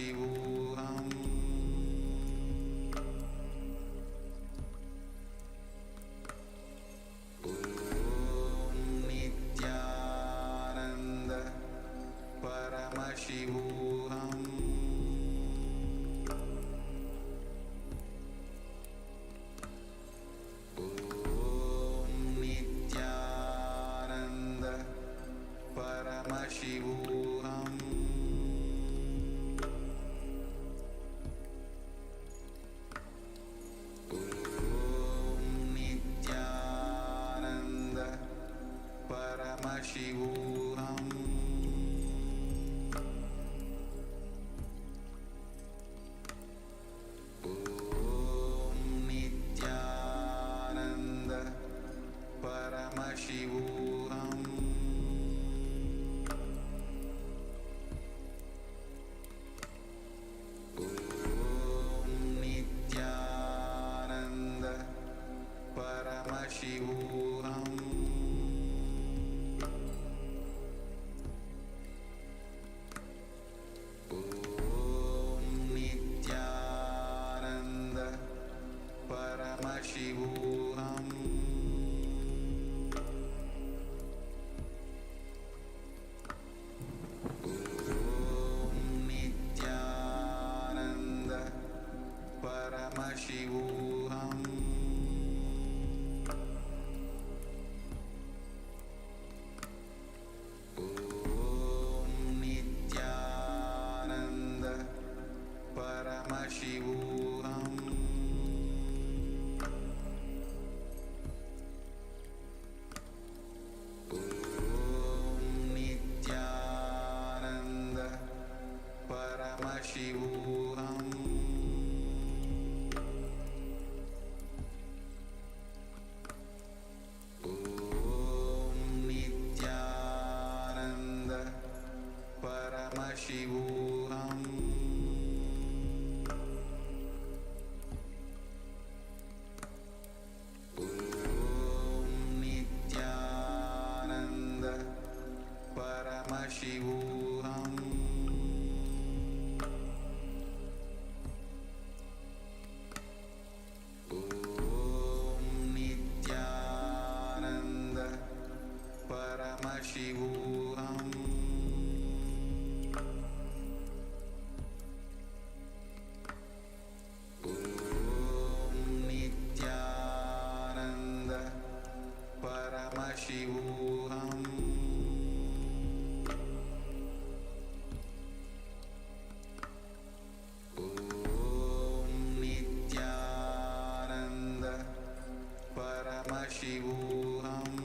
Paramashivoham. Om Nithyananda Paramashivoham. Om Nithyananda Paramashivoham. Paramashivoham. Om Nithyananda Paramashivoham. Om Nithyananda Paramashivoham. Paramashivoham. Om Nithyananda Paramashivoham. Om Nithyananda Paramashivoham. Paramashivoham. Om Nithyananda Paramashivoham. Om Nithyananda Paramashivoham. Paramashivoham. Om Nithyananda Paramashivoham. Om Nithyananda Paramashivoham.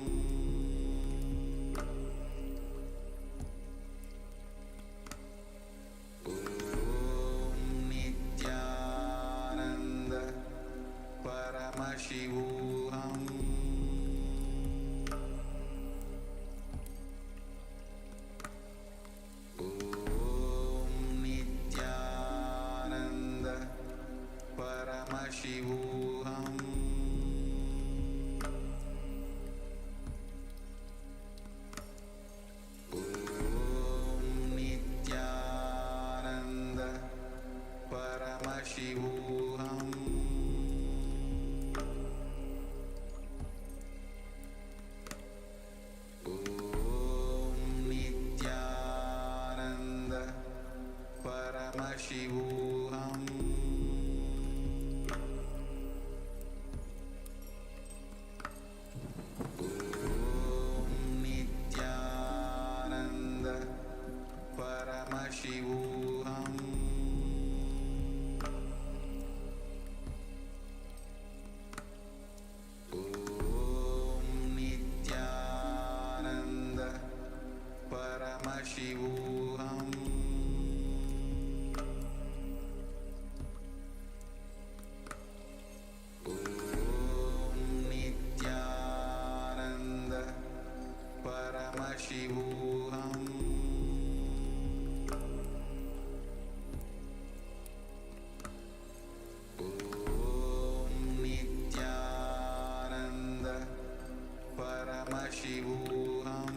Paramashivoham. Om Nithyananda Paramashivoham. Om Nithyananda Paramashivoham. Paramashivoham. Om Nithyananda Paramashivoham. Om Nithyananda Paramashivoham. Paramashivoham. Om Nithyananda Paramashivoham.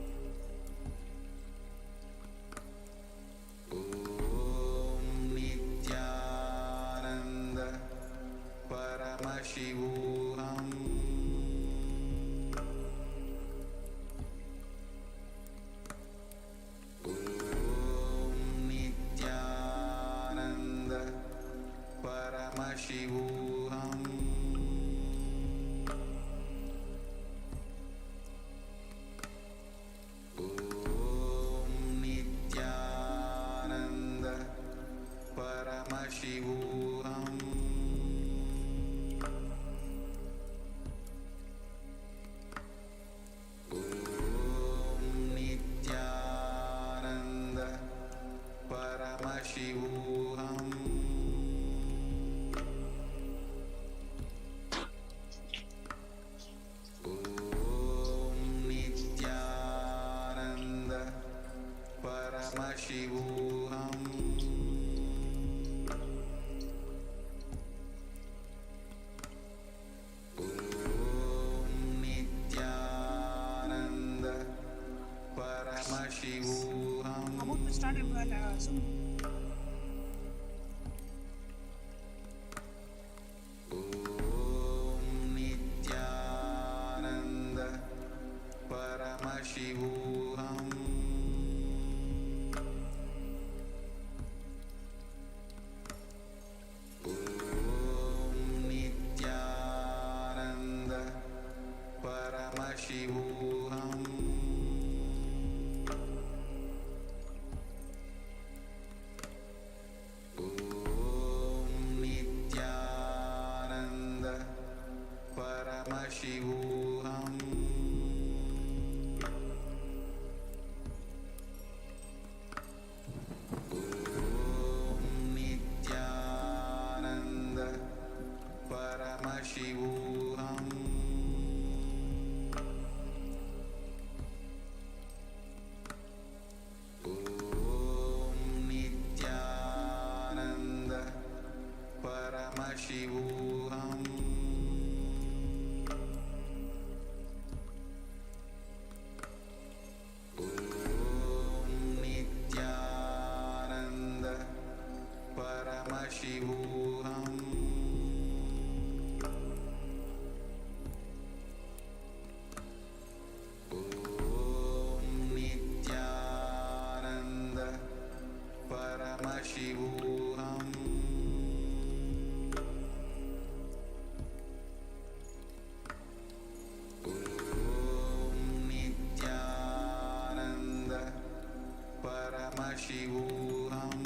Nithyananda Paramashivoham. Nithyananda Paramashivoham. Nithyananda Paramashivoham. Nithyananda Paramashivoham. Nithyananda Paramashivoham. Nithyananda Paramashivoham. Nithyananda Paramashivoham. Nithyananda Paramashivoham.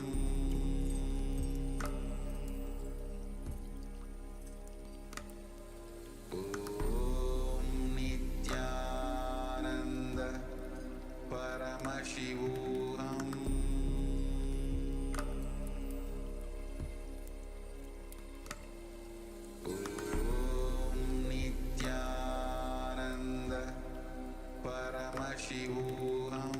Nithyananda Paramashivoham. Nithyananda Paramashivoham.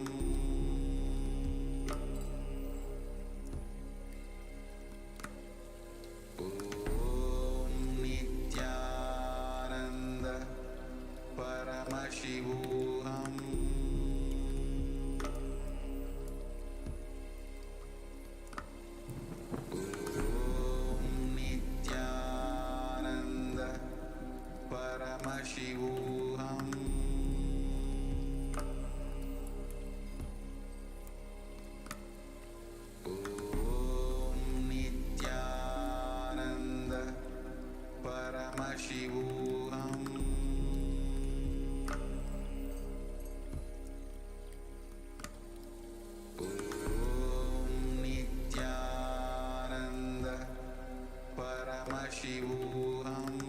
Nithyananda Paramashivoham. Nithyananda Paramashivoham. Nithyananda Paramashivoham. Nithyananda Paramashivoham. Nithyananda Paramashivoham.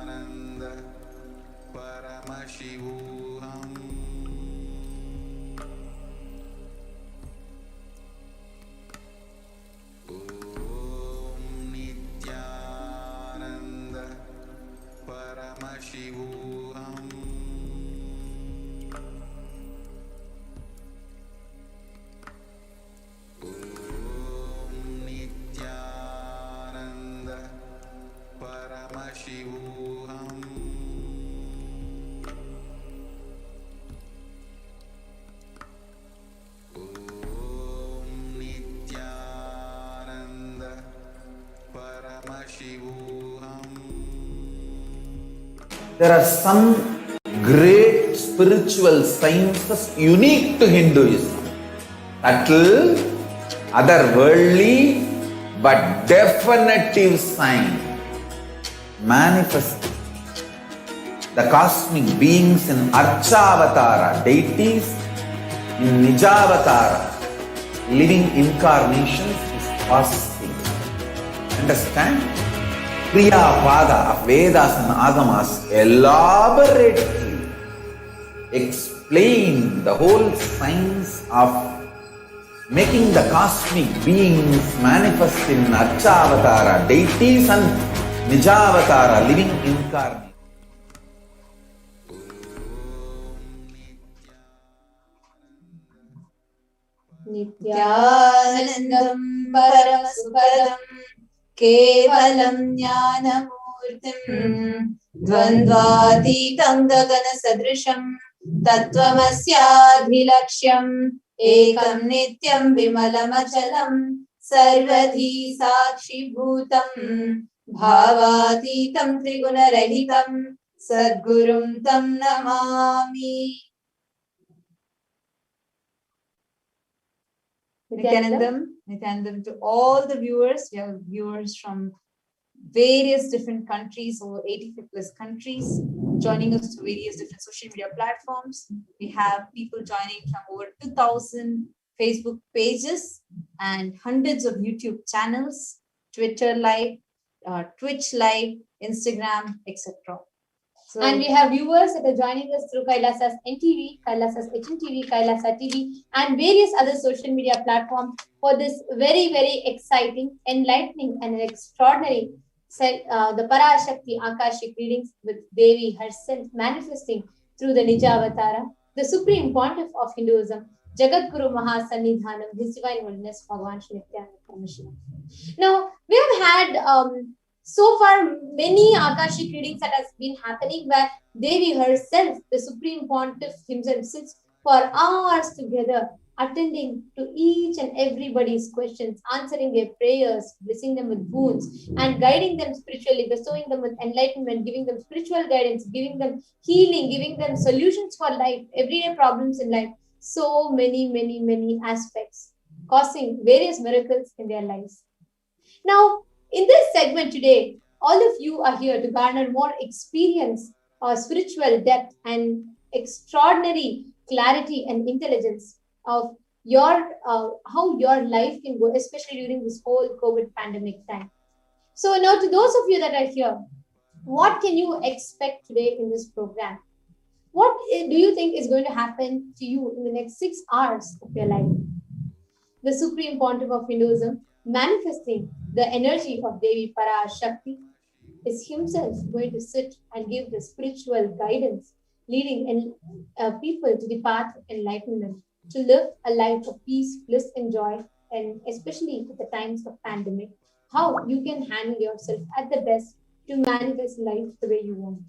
Nithyananda Paramashivoham. Nithyananda Paramashivoham. Nithyananda Paramashivoham. Nithyananda Paramashivoham. There are some great spiritual sciences unique to Hinduism. Subtle, otherworldly, but definitive sign. Manifest the cosmic beings in Archavatara, deities in Nijavatara, living incarnations is possible. Understand? Kriya Pada of Vedas and Agamas elaborately explain the whole science of making the cosmic beings manifest in Archavatara, deities and Nijavatara, living incarnate. Nithyanandam Paramashivoham Kevalam Jnanamurtim Dvandvatitam Gagana Sadrisham Tattvamasyaadhilaksham Ekam Nityam Vimalamachalam Sarvadhi Sakshi Bhutam Bhavatitam Trigunarahitam Sadgurum Tam Namami. Nithyanandam to all the viewers. We have viewers from various different countries, over 85 plus countries, joining us to various different social media platforms. We have people joining from over 2,000 Facebook pages and hundreds of YouTube channels, Twitter Live, Twitch Live, Instagram, etc. And we have viewers that are joining us through Kailasa's NTV, Kailasa's HNTV, Kailasa TV, and various other social media platforms for this very, very exciting, enlightening, and extraordinary the Parashakti Akashic readings with Devi herself manifesting through the Nija Avatara, the Supreme Pontiff of Hinduism, Jagat Guru Mahasannidhanam, His Divine Holiness, Bhagavan Shri Nithyananda Paramashivam. Now, we have had so far many Akashic readings that has been happening where Devi herself, the Supreme Pontiff himself, sits for hours together, attending to each and everybody's questions, answering their prayers, blessing them with boons, and guiding them spiritually, bestowing them with enlightenment, giving them spiritual guidance, giving them healing, giving them solutions for life, everyday problems in life, so many aspects, causing various miracles in their lives. Now, in this segment today, all of you are here to garner more experience, spiritual depth, and extraordinary clarity and intelligence of your how your life can go, especially during this whole COVID pandemic time. So now, to those of you that are here, what can you expect today in this program? What do you think is going to happen to you in the next 6 hours of your life? The Supreme Pontiff of Hinduism, manifesting the energy of Devi Parashakti, is himself going to sit and give the spiritual guidance, leading people to the path of enlightenment, to live a life of peace, bliss, and joy, and especially at the times of pandemic, how you can handle yourself at the best to manifest life the way you want.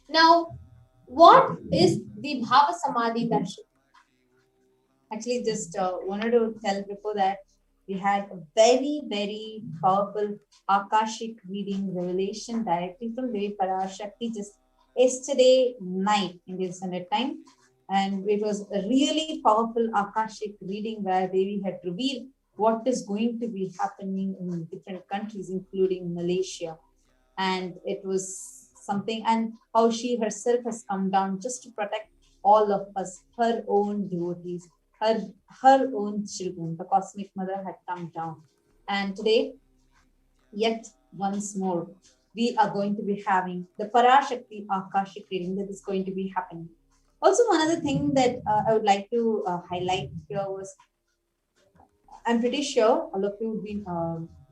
Now, what is the Bhava Samadhi darshan? Actually, just wanted to tell before that we had a very powerful Akashic reading revelation directly from Devi Parashakti just yesterday night Indian Standard Time, and it was a really powerful Akashic reading where Devi had revealed what is going to be happening in different countries, including Malaysia, and it was something, and how she herself has come down just to protect all of us, her own devotees, her own children. The Cosmic Mother had come down. And today, yet once more, we are going to be having the Parashakti Akashic reading that is going to be happening. Also, one other thing that I would like to highlight here was, I'm pretty sure all of you have been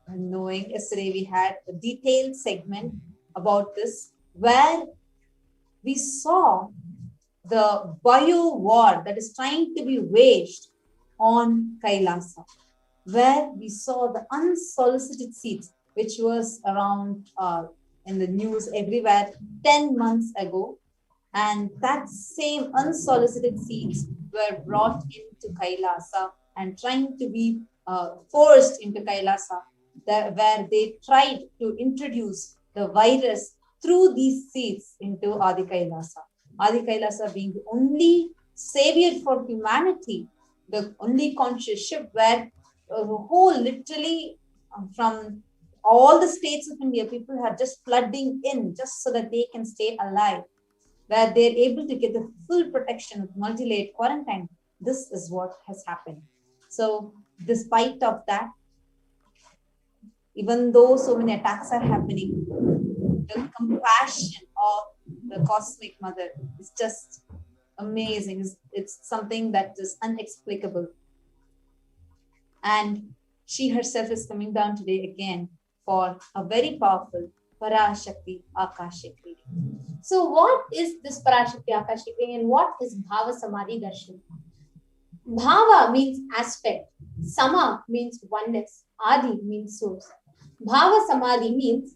knowing, yesterday we had a detailed segment about this, where we saw the bio war that is trying to be waged on Kailasa, where we saw the unsolicited seeds, which was around in the news everywhere 10 months ago. And that same unsolicited seeds were brought into Kailasa and trying to be forced into Kailasa, where they tried to introduce the virus through these seeds into Adi Kailasa. Adi Kailasa being the only savior for humanity, the only conscious ship where the whole, literally from all the states of India, people are just flooding in just so that they can stay alive, where they're able to get the full protection of multi-layered quarantine. This is what has happened. So despite of that, even though so many attacks are happening, the compassion of the Cosmic Mother is just amazing. It's something that is unexplicable. And she herself is coming down today again for a very powerful Parashakti Akashic reading. So what is this Parashakti Akashic reading and what is Bhava Samadhi Darshan? Bhava means aspect, Sama means oneness, Adi means source. Bhava Samadhi means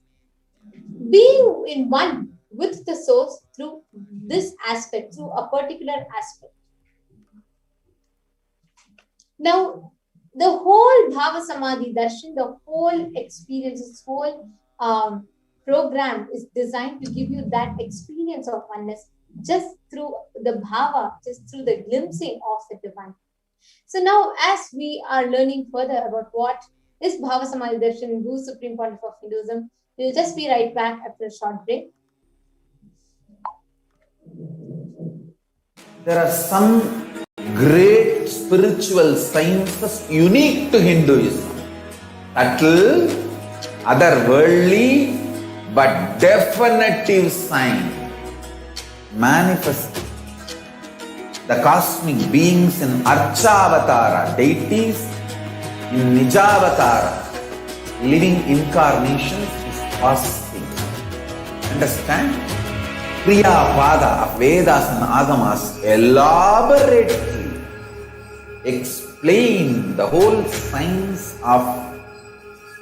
being in one with the source through this aspect, through a particular aspect. Now, the whole Bhava Samadhi Darshan, the whole experience, this whole program is designed to give you that experience of oneness just through the Bhava, just through the glimpsing of the divine. So now, as we are learning further about what is Bhava Samadhi Darshan, who's Supreme Pontiff of Hinduism, we'll just be right back after a short break. There are some great spiritual sciences unique to Hinduism. Subtle, otherworldly, but definitive sign. Manifesting the cosmic beings in Archavatara, deities in Nijavatara, living incarnations is possible. Understand? Kriya Pada of Vedas and Agamas elaborately explain the whole science of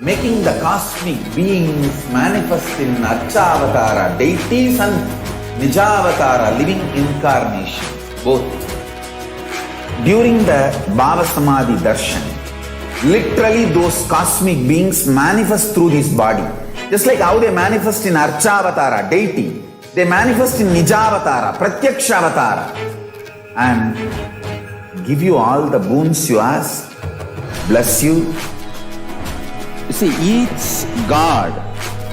making the cosmic beings manifest in Archavatara, deities and Nijavatara, living incarnations, both. During the Bhava Samadhi Darshan, literally those cosmic beings manifest through this body. Just like how they manifest in Archavatara, deity, they manifest in Nijavatara, Pratyakshavatara, and give you all the boons you ask, bless you. You see, each God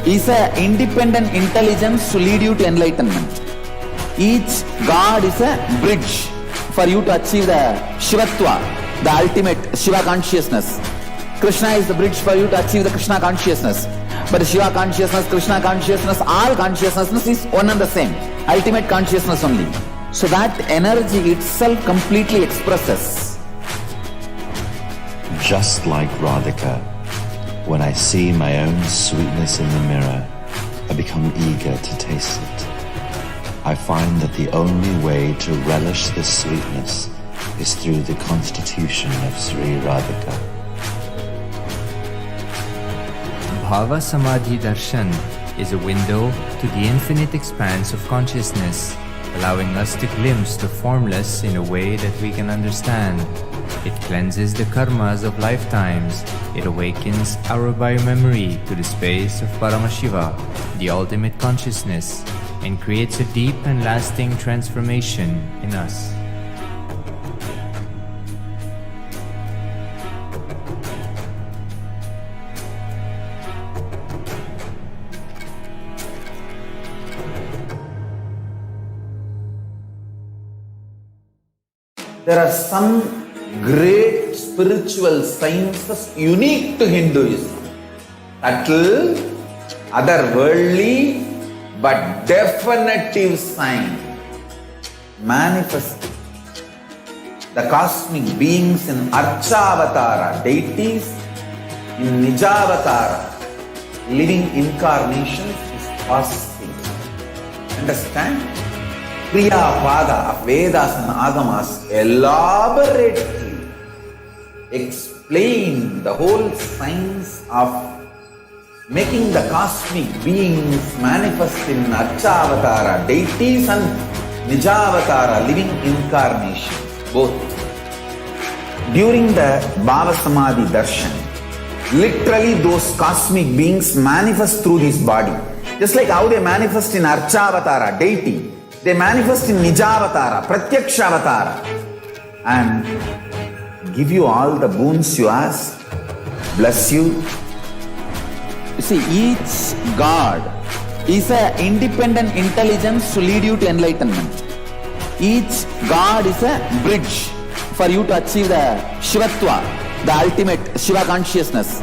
is an independent intelligence to lead you to enlightenment. Each God is a bridge for you to achieve the Shivatva, the ultimate Shiva consciousness. Krishna is the bridge for you to achieve the Krishna consciousness. But Shiva consciousness, Krishna consciousness, all consciousness is one and the same. Ultimate consciousness only. So that energy itself completely expresses. Just like Radhika, when I see my own sweetness in the mirror, I become eager to taste it. I find that the only way to relish this sweetness is through the constitution of Sri Radhika. Bhava Samadhi Darshan is a window to the infinite expanse of consciousness, allowing us to glimpse the formless in a way that we can understand. It cleanses the karmas of lifetimes. It awakens our biomemory to the space of Paramashiva, the ultimate consciousness, and creates a deep and lasting transformation in us. There are some great spiritual sciences unique to Hinduism. Subtle, otherworldly, but definitive sign. Manifesting the cosmic beings in Archavatara, deities in Nijavatara, living incarnations is possible. Understand? Kriya Pada of Vedas and Agamas elaborately explain the whole science of making the cosmic beings manifest in Archavatara, deities and Nijavatara, living incarnations, both. During the Bhava Samadhi Darshan, literally those cosmic beings manifest through this body. Just like how they manifest in Archavatara, deity, they manifest in Nijavatara, Pratyakshavatara, and give you all the boons you ask, bless you. You see, each God is an independent intelligence to lead you to enlightenment. Each God is a bridge for you to achieve the Shivatva, the ultimate Shiva consciousness.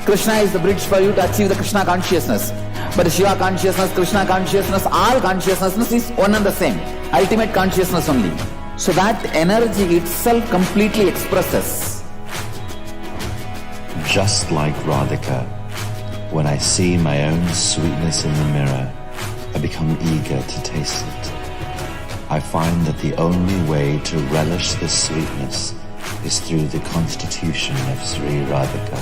Krishna is the bridge for you to achieve the Krishna consciousness. But Shiva consciousness, Krishna consciousness, all consciousness is one and the same. Ultimate consciousness only. So that energy itself completely expresses. Just like Radhika, When I see my own sweetness in the mirror, I become eager to taste it. I find that the only way to relish this sweetness is through the constitution of Sri Radhika.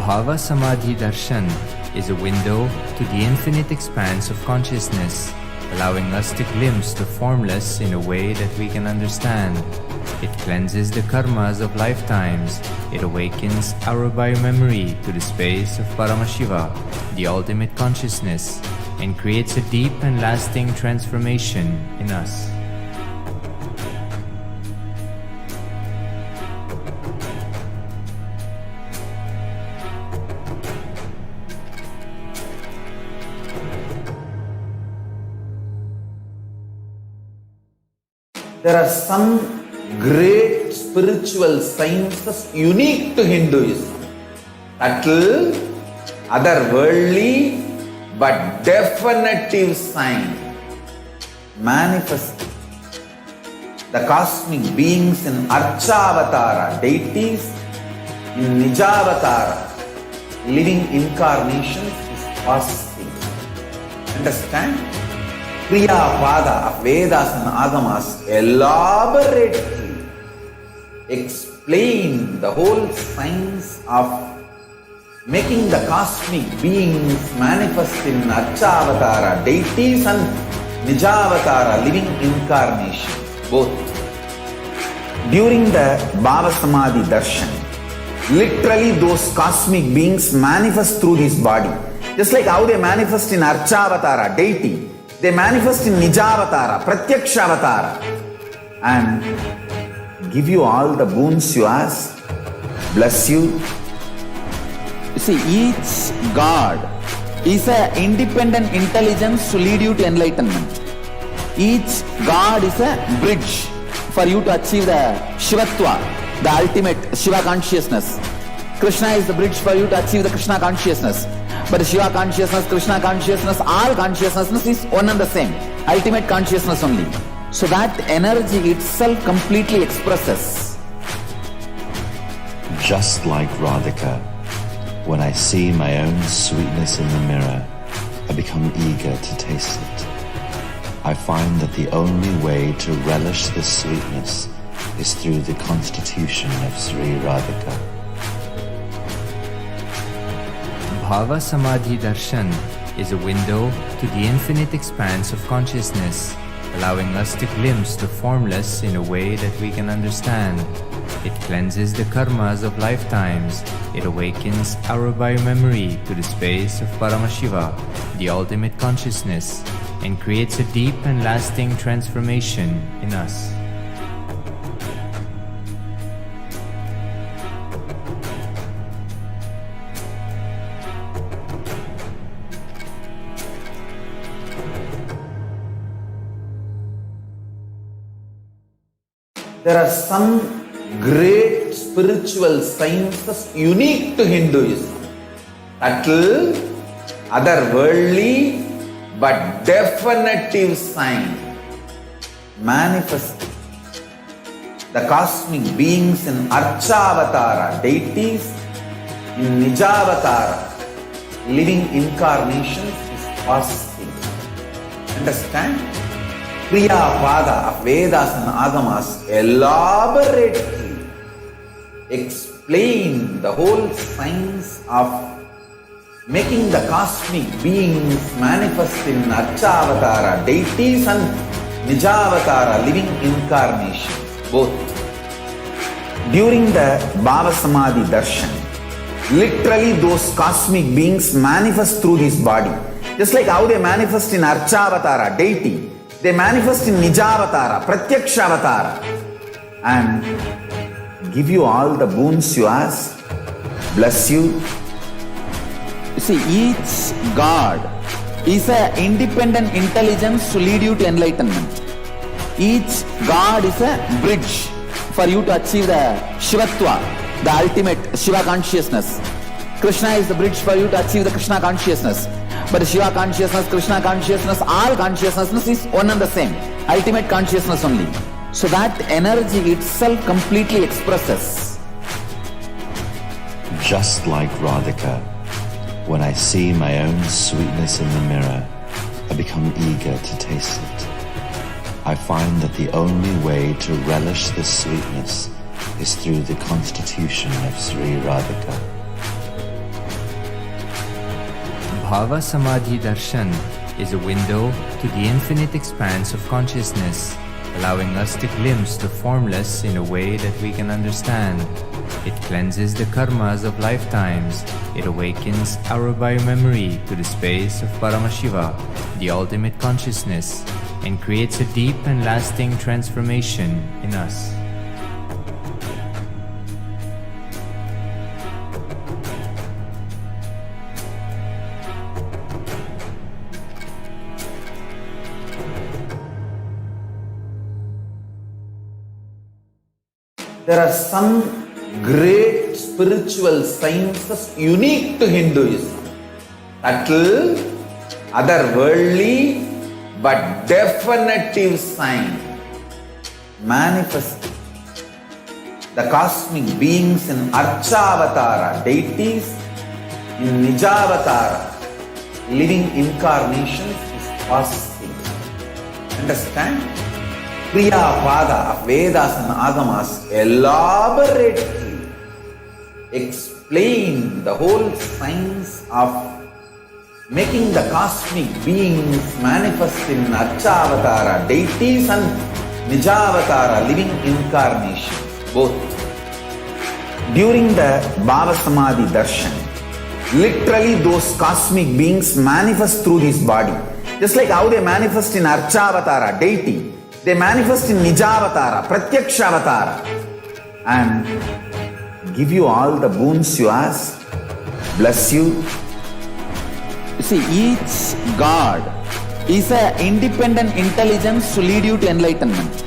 Bhava Samadhi Darshan is a window to the infinite expanse of consciousness, allowing us to glimpse the formless in a way that we can understand. It cleanses the karmas of lifetimes. It awakens our biomemory to the space of Paramashiva, the ultimate consciousness, and creates a deep and lasting transformation in us. There are some great spiritual sciences unique to Hinduism. Subtle, otherworldly, but definitive sign. Manifesting the cosmic beings in Archavatara, deities in Nijavatara, living incarnations is possible. Understand? Kriya Pada of Vedas and Agamas elaborately explain the whole science of making the cosmic beings manifest in Archavatara, deities and Nijavatara, living incarnations, both. During the Bhava Samadhi darshan, literally those cosmic beings manifest through this body. Just like how they manifest in Archavatara, deity, they manifest in Nijavatara, Pratyakshavatara, and give you all the boons you ask, bless you. You see, each God is an independent intelligence to lead you to enlightenment. Each God is a bridge for you to achieve the Shivatva, the ultimate Shiva consciousness. Krishna is the bridge for you to achieve the Krishna consciousness. But Shiva consciousness, Krishna consciousness, all consciousness is one and the same. Ultimate consciousness only. So that energy itself completely expresses. Just like Radhika, when I see my own sweetness in the mirror, I become eager to taste it. I find that the only way to relish this sweetness is through the constitution of Sri Radhika. Bhava Samadhi Darshan is a window to the infinite expanse of consciousness, allowing us to glimpse the formless in a way that we can understand. It cleanses the karmas of lifetimes. It awakens our biomemory to the space of Paramashiva, the ultimate consciousness, and creates a deep and lasting transformation in us. There are some great spiritual sciences unique to Hinduism. Subtle, otherworldly, but definitive sign. Manifesting the cosmic beings in Archavatara, deities in Nijavatara, living incarnations is possible. Understand? Kriya Pada of Vedas and Agamas elaborately explain the whole science of making the cosmic beings manifest in Archavatara, deities and Nijavatara, living incarnations, both. During the Bhava Samadhi darshan, literally those cosmic beings manifest through this body. Just like how they manifest in Archavatara, deity, they manifest in Nijavatara, Pratyakshavatara, and give you all the boons you ask, bless you. You see, each God is an independent intelligence to lead you to enlightenment. Each God is a bridge for you to achieve the Shivatva, the ultimate Shiva consciousness. Krishna is the bridge for you to achieve the Krishna consciousness. But Shiva consciousness, Krishna consciousness, all consciousness is one and the same. Ultimate consciousness only. So that energy itself completely expresses. Just like Radhika, when I see my own sweetness in the mirror, I become eager to taste it. I find that the only way to relish this sweetness is through the constitution of Sri Radhika. Bhava Samadhi Darshan is a window to the infinite expanse of consciousness, allowing us to glimpse the formless in a way that we can understand. It cleanses the karmas of lifetimes. It awakens our biomemory to the space of Paramashiva, the ultimate consciousness, and creates a deep and lasting transformation in us. There are some great spiritual sciences unique to Hinduism. Subtle, otherworldly, but definitive sign. Manifest the cosmic beings in Archavatara, deities in Nijavatara, living incarnations is possible. Understand? Kriya Pada of Vedas and Agamas elaborately explain the whole science of making the cosmic beings manifest in Archavatara, deities and Nijavatara, living incarnations, both. During the Bhava Samadhi darshan, literally those cosmic beings manifest through this body. Just like how they manifest in Archavatara, deity, they manifest in Nijavatara, Pratyakshavatara, and give you all the boons you ask, bless you. You see, each God is an independent intelligence to lead you to enlightenment.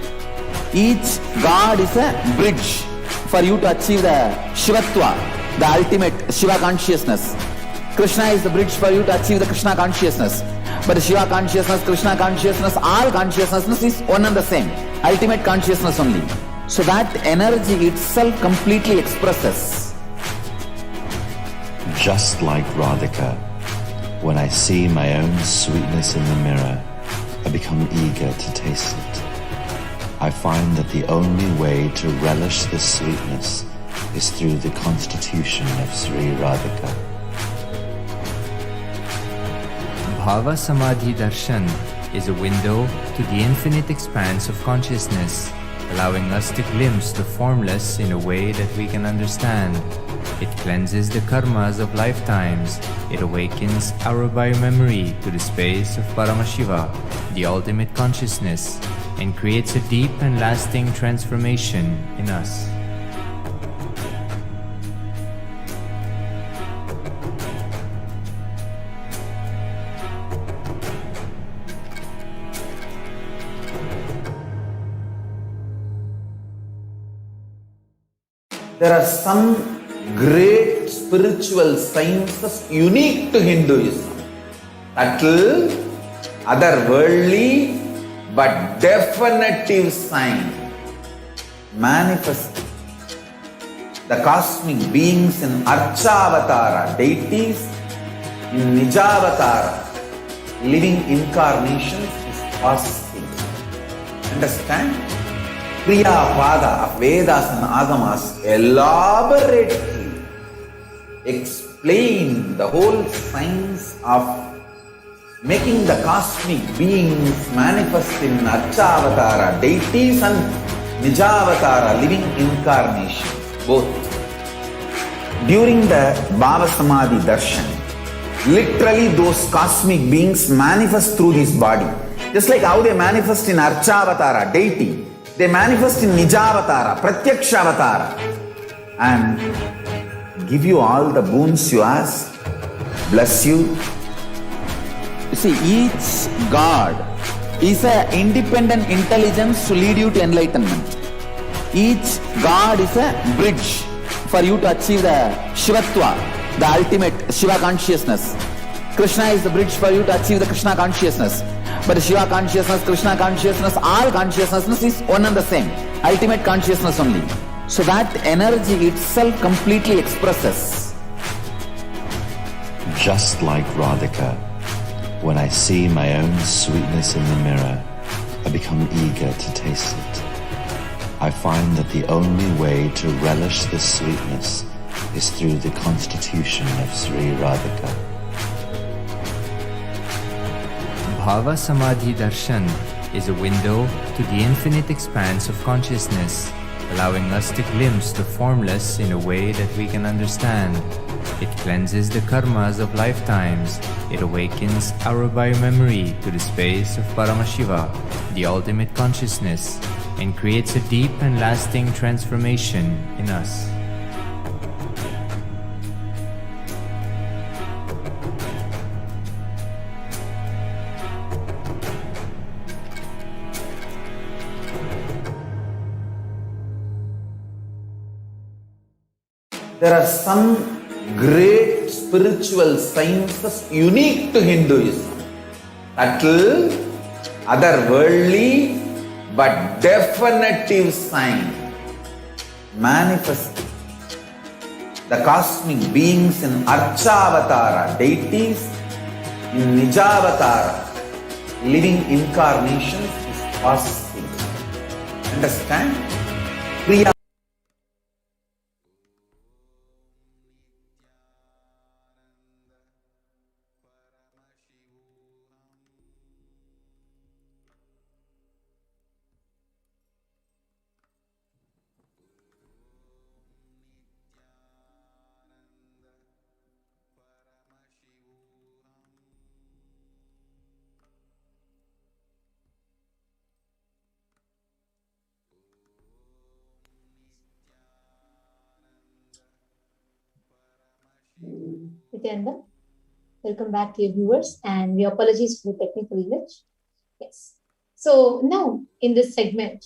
Each God is a bridge for you to achieve the Shivatva, the ultimate Shiva consciousness. Krishna is the bridge for you to achieve the Krishna consciousness. But the Shiva consciousness, Krishna consciousness, all consciousness is one and the same. Ultimate consciousness only. So that energy itself completely expresses. Just like Radhika, when I see my own sweetness in the mirror, I become eager to taste it. I find that the only way to relish this sweetness is through the constitution of Sri Radhika. Bhava Samadhi Darshan is a window to the infinite expanse of consciousness, allowing us to glimpse the formless in a way that we can understand. It cleanses the karmas of lifetimes. It awakens our biomemory to the space of Paramashiva, the ultimate consciousness, and creates a deep and lasting transformation in us. There are some great spiritual sciences unique to Hinduism. Subtle, otherworldly, but definitive sign. Manifest the cosmic beings in Archavatara, deities in Nijavatara, living incarnations is possible. Understand? Kriya Pada of Vedas and Agamas elaborately explain the whole science of making the cosmic beings manifest in Archavatara, deities and Nijavatara, living incarnations, both. During the Bhava Samadhi darshan, literally those cosmic beings manifest through this body. Just like how they manifest in Archavatara, deity, they manifest in Nijavatara, Pratyakshavatara, and give you all the boons you ask, bless you. You see, each God is an independent intelligence to lead you to enlightenment. Each God is a bridge for you to achieve the Shivatva, the ultimate Shiva consciousness. Krishna is the bridge for you to achieve the Krishna consciousness. But the Shiva consciousness, Krishna consciousness, all consciousness is one and the same. Ultimate consciousness only. So that energy itself completely expresses. just like Radhika, when I see my own sweetness in the mirror, I become eager to taste it. I find that the only way to relish this sweetness is through the constitution of Sri Radhika. Bhava Samadhi Darshan is a window to the infinite expanse of consciousness, allowing us to glimpse the formless in a way that we can understand. It cleanses the karmas of lifetimes. It awakens our biomemory to the space of Paramashiva, the ultimate consciousness, and creates a deep and lasting transformation in us. There are some great spiritual sciences unique to Hinduism. Subtle, otherworldly, but definitive sign. Manifesting the cosmic beings in Archavatara, deities in Nijavatara, living incarnations is possible. Understand? Kriya. Nithyananda, welcome back to your viewers, and we apologize for the technical glitch. Yes. So now in this segment,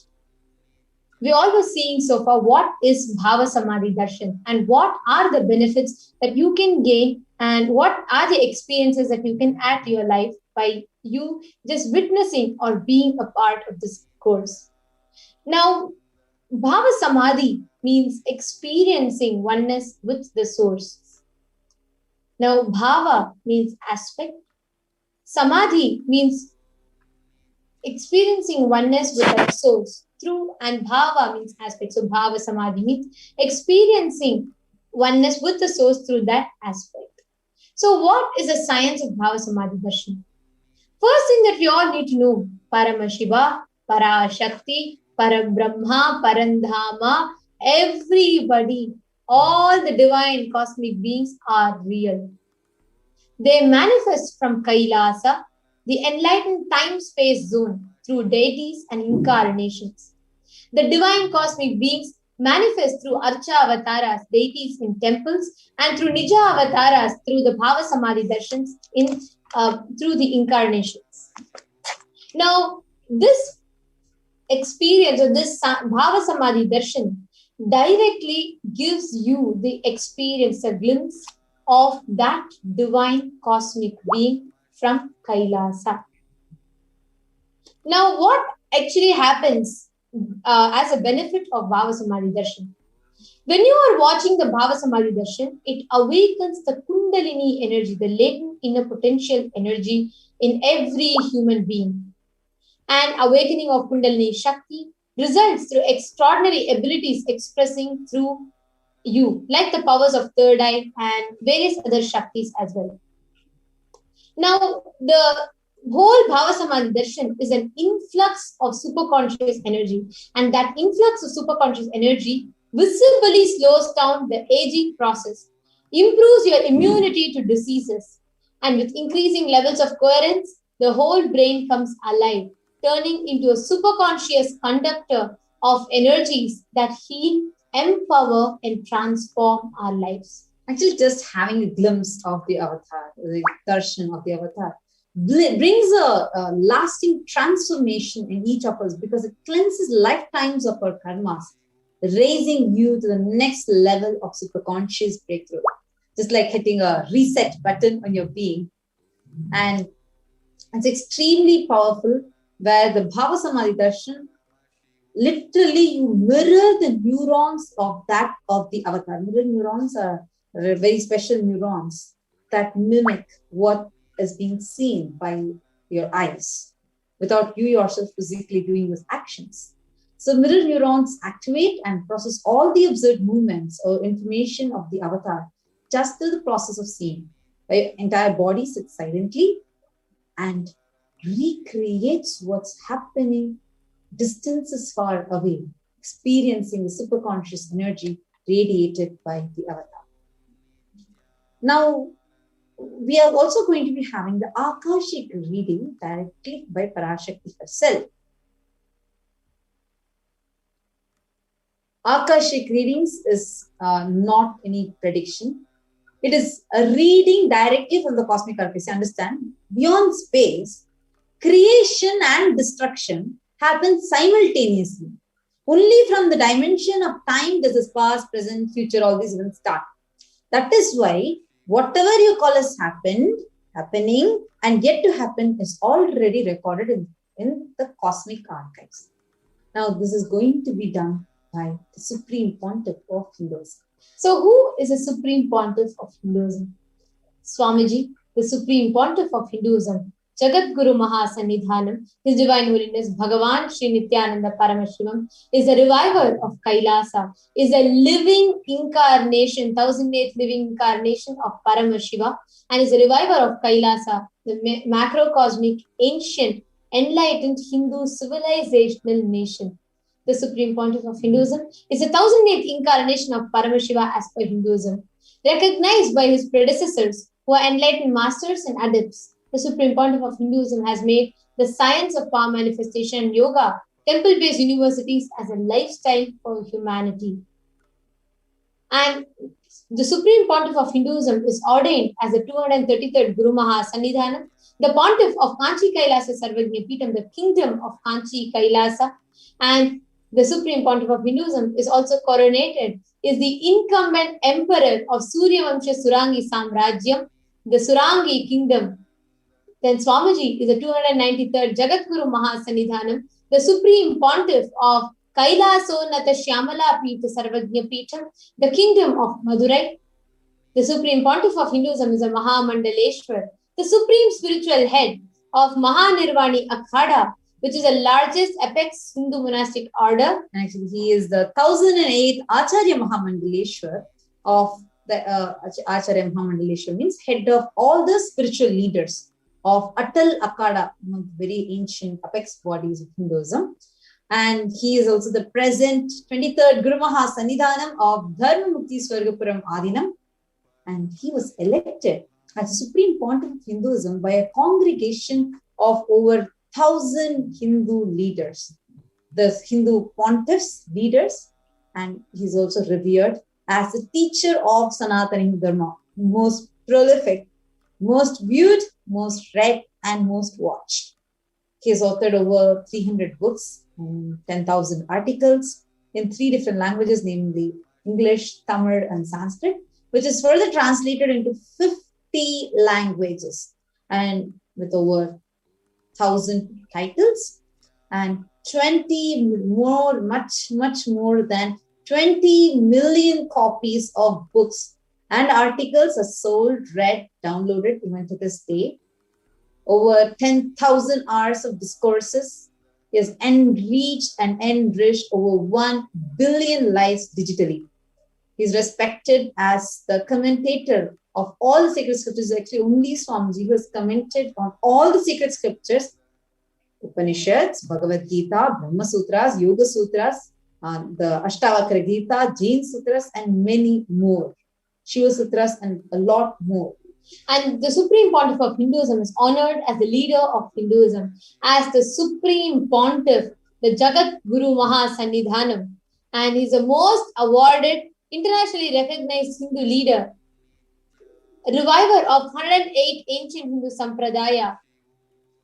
we all were seeing so far what is Bhava Samadhi Darshan and what are the benefits that you can gain and what are the experiences that you can add to your life by you just witnessing or being a part of this course. Now, Bhava Samadhi means experiencing oneness with the source. Now, Bhava means aspect. Samadhi means experiencing oneness with that source through, and Bhava means aspect. So, Bhava Samadhi means experiencing oneness with the source through that aspect. So, what is the science of Bhava Samadhi Darshan? First thing that we all need to know, Paramashiva, Parashakti, Parabrahma, Parandhama, everybody, all the divine cosmic beings are real. They manifest from Kailasa, the enlightened time-space zone, through deities and incarnations. The divine cosmic beings manifest through Archa Avataras, deities in temples, and through Nija Avataras, through the Bhava Samadhi Darshans, through the incarnations. Now, this experience or this Bhava Samadhi Darshan directly gives you the experience, a glimpse of that divine cosmic being from Kailasa. Now, what actually happens as a benefit of Bhava Samadhi Darshan? When you are watching the Bhava Samadhi Darshan, it awakens the Kundalini energy, the latent inner potential energy in every human being. And awakening of Kundalini Shakti results through extraordinary abilities expressing through you, like the powers of third eye and various other Shaktis as well. Now, the whole Bhava Samadhi Darshan is an influx of superconscious energy, and that influx of superconscious energy visibly slows down the aging process, improves your immunity to diseases, and with increasing levels of coherence, the whole brain comes alive, turning into a superconscious conductor of energies that heal, empower, and transform our lives. Actually, just having a glimpse of the avatar, the darshan of the avatar, brings a lasting transformation in each of us because it cleanses lifetimes of our karmas, raising you to the next level of superconscious breakthrough. Just like hitting a reset button on your being. And it's extremely powerful, where the Bhava Samadhi Darshan, literally you mirror the neurons of the avatar. Mirror neurons are very special neurons. that mimic what is being seen by your eyes without you yourself physically doing those actions. So mirror neurons activate and process all the observed movements or information of the avatar just through the process of seeing. The entire body sits silently and recreates what's happening distances far away, experiencing the superconscious energy radiated by the avatar. Now, we are also going to be having the Akashic reading directly by Parashakti herself. Akashic readings is not any prediction. It is a reading directly from the cosmic archives. Understand? Beyond space, creation and destruction happen simultaneously. Only from the dimension of time does this past, present, future, all these events start. That is why whatever you call as happening, and yet to happen is already recorded in the cosmic archives. Now, this is going to be done by the Supreme Pontiff of Hinduism. So, who is the Supreme Pontiff of Hinduism? Swamiji, the Supreme Pontiff of Hinduism, Jagat Guru Mahasannidhanam, His Divine Holiness Bhagavan Sri Nithyananda Paramashivam, is a reviver of Kailasa, is a living incarnation, 1008th living incarnation of Paramashiva, and is a reviver of Kailasa, the macrocosmic, ancient, enlightened Hindu civilizational nation. The Supreme Pontiff of Hinduism is the 1008th incarnation of Paramashiva as per Hinduism, recognized by his predecessors who are enlightened masters and adepts. The Supreme Pontiff of Hinduism has made the science of power manifestation and yoga, temple-based universities as a lifestyle for humanity. And the Supreme Pontiff of Hinduism is ordained as the 233rd Guru Mahasannidhanam, the Pontiff of Kanchi Kailasa Sarvagnya Peetham, the Kingdom of Kanchi Kailasa, and the Supreme Pontiff of Hinduism is also coronated, is the incumbent emperor of Suryavamsha Surangi Samrajyam, the Surangi Kingdom. Then Swamiji is the 293rd Jagat Guru Mahasannidhanam, the Supreme Pontiff of Kailasonata Shyamala Peetha Sarvagnya Peetham, the Kingdom of Madurai. The Supreme Pontiff of Hinduism is a Mahamandaleshwar, the Supreme Spiritual Head of Mahanirvani Akhada, which is the largest apex Hindu monastic order. And actually, he is the 1008th Acharya Mahamandaleshwar of the Acharya Mahamandaleshwar means head of all the spiritual leaders of Atal Akada, one of the very ancient apex bodies of Hinduism. And he is also the present 23rd Guru Mahasannidhanam of Dharma Mukti Swargapuram Adinam. And he was elected as the Supreme Pontiff of Hinduism by a congregation of over 1,000 Hindu leaders, the Hindu pontiffs, leaders, and he's also revered as the teacher of Sanatana Hindu Dharma, most prolific, most viewed, most read, and most watched. He has authored over 300 books and 10,000 articles in 3 different languages, namely English, Tamil, and Sanskrit, which is further translated into 50 languages and with over 1,000 titles and 20 more, much more than 20 million copies of books and articles are sold, read, downloaded even to this day. Over 10,000 hours of discourses. He has enriched and enriched over 1 billion lives digitally. He's respected as the commentator of all the sacred scriptures. Actually, only Swamiji who has commented on all the sacred scriptures, Upanishads, Bhagavad Gita, Brahma Sutras, Yoga Sutras, the Ashtavakra Gita, Jain Sutras, and many more. Shiva Sutras, and a lot more. And the Supreme Pontiff of Hinduism is honored as the leader of Hinduism, as the Supreme Pontiff, the Jagat Guru Mahasannidhanam. And he's the most awarded, internationally recognized Hindu leader, a reviver of 108 ancient Hindu Sampradaya,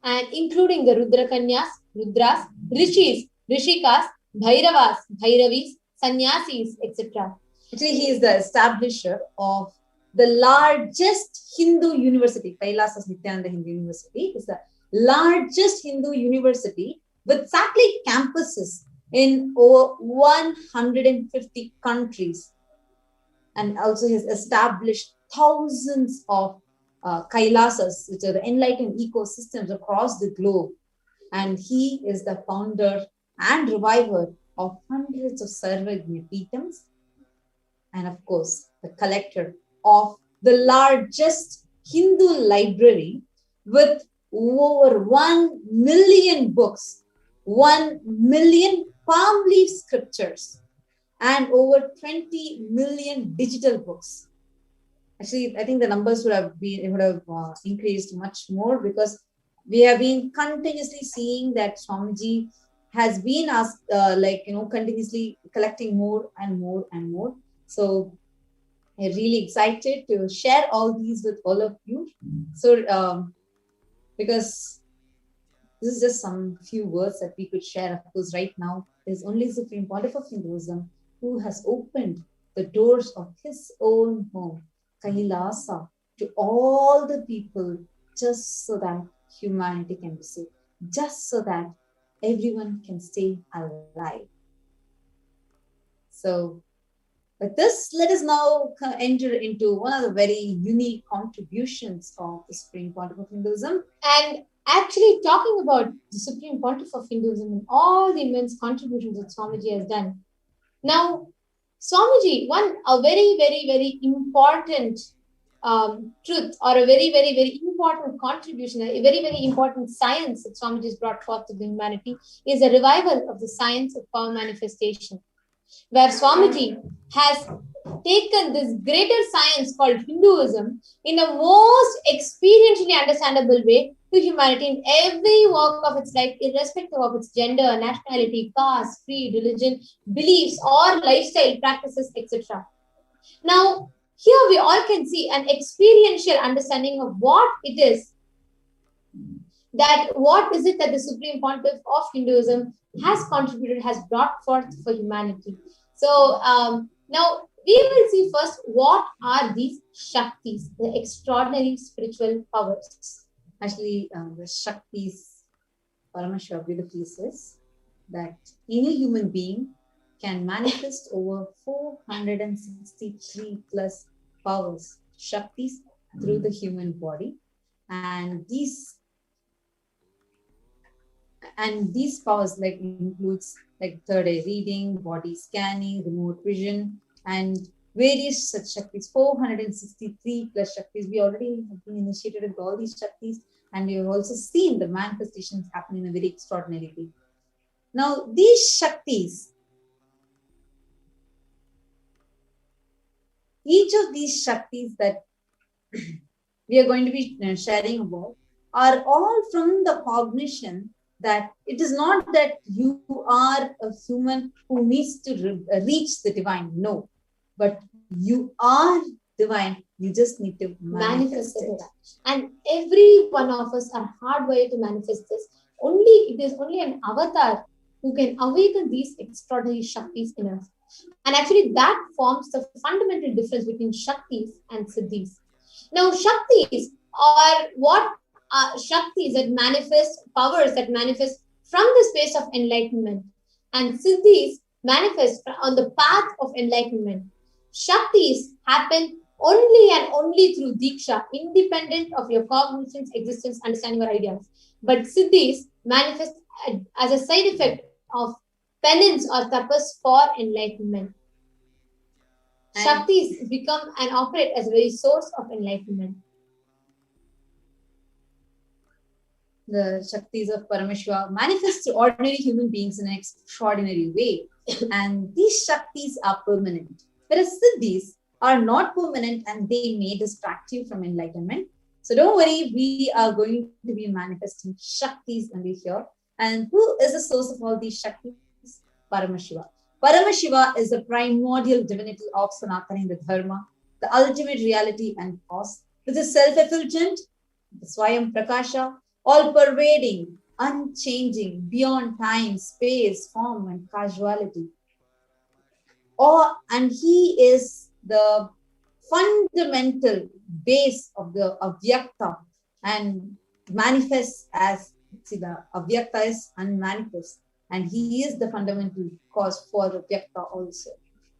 and including the Rudrakanyas, Rudras, Rishis, Rishikas, Bhairavas, Bhairavis, Sannyasis, etc. Actually, he is the establisher of the largest Hindu university. Kailasa Nithyananda Hindu University is the largest Hindu university with satellite campuses in over 150 countries. And also has established thousands of Kailasas, which are the enlightened ecosystems across the globe. And he is the founder and reviver of hundreds of Sarvagya Peetams, and of course, the collector of the largest Hindu library with over 1 million books, 1 million palm leaf scriptures, and over 20 million digital books. Actually, I think the numbers would have increased much more, because we have been continuously seeing that Swamiji has been asked, continuously collecting more and more and more. So I'm really excited to share all these with all of you. So, because this is just some few words that we could share. Of course, right now, there's only Supreme Pontiff of Hinduism who has opened the doors of his own home, Kailasa, to all the people, just so that humanity can be saved, just so that everyone can stay alive. So, with this, let us now enter into one of the very unique contributions of the Supreme Pontiff of Hinduism. And actually, talking about the Supreme Pontiff of Hinduism and all the immense contributions that Swamiji has done. Now, Swamiji, a very, very, very important truth, or a very, very, very important contribution, a very, very important science that Swamiji has brought forth to the humanity, is a revival of the science of power manifestation, where Swamiji has taken this greater science called Hinduism in a most experientially understandable way to humanity in every walk of its life, irrespective of its gender, nationality, caste, creed, religion, beliefs, or lifestyle practices, etc. Now, here we all can see an experiential understanding of what it is that the Supreme Pontiff of Hinduism has contributed, has brought forth for humanity. So now we will see first what are these Shaktis, the extraordinary spiritual powers. Actually, the Shaktis, Paramashivoham beautifully says that any human being can manifest over 463 plus powers, Shaktis, through the human body. And these powers includes third eye reading, body scanning, remote vision, and various such Shaktis, 463 plus Shaktis. We already have been initiated with all these Shaktis, and we have also seen the manifestations happen in a very extraordinary way. Now, these Shaktis, each of these Shaktis that we are going to be sharing about are all from the cognition that it is not that you are a human who needs to reach the divine. No, but you are divine. You just need to manifest it. And every one of us are hardwired to manifest this. It is only an avatar who can awaken these extraordinary Shaktis in us. And actually that forms the fundamental difference between Shaktis and Siddhis. Now, Shaktis are what Shaktis that manifest, powers that manifest from the space of enlightenment, and Siddhis manifest on the path of enlightenment. Shaktis happen only and only through Deeksha, independent of your cognitions, existence, understanding, or ideas. But Siddhis manifest as a side effect of penance or tapas for enlightenment. Shaktis become and operate as a very source of enlightenment. The Shaktis of Paramashivoham manifest to ordinary human beings in an extraordinary way. And these Shaktis are permanent. Whereas Siddhis are not permanent and they may distract you from enlightenment. So don't worry, we are going to be manifesting Shaktis only here. And who is the source of all these Shaktis? Paramashiva. Paramashiva is the primordial divinity of Sanatana Dharma, the ultimate reality and cause, which is self-effulgent, the Swayam Prakasha, all-pervading, unchanging, beyond time, space, form, and causality. And he is the fundamental base of the Avyakta and manifests as, the Avyakta is unmanifest. And he is the fundamental cause for the Vyakta also,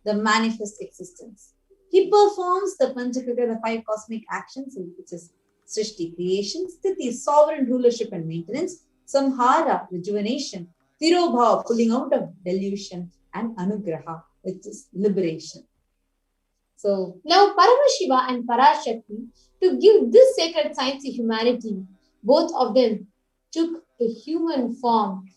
the manifest existence. He performs the Panchakrita, the 5 cosmic actions, which is Srishti, creation; Sthiti, sovereign rulership and maintenance; Samhara, rejuvenation; Tirobhava, pulling out of delusion; and Anugraha, which is liberation. So now Paramashiva and Parashakti, to give this sacred science to humanity, both of them took a human form.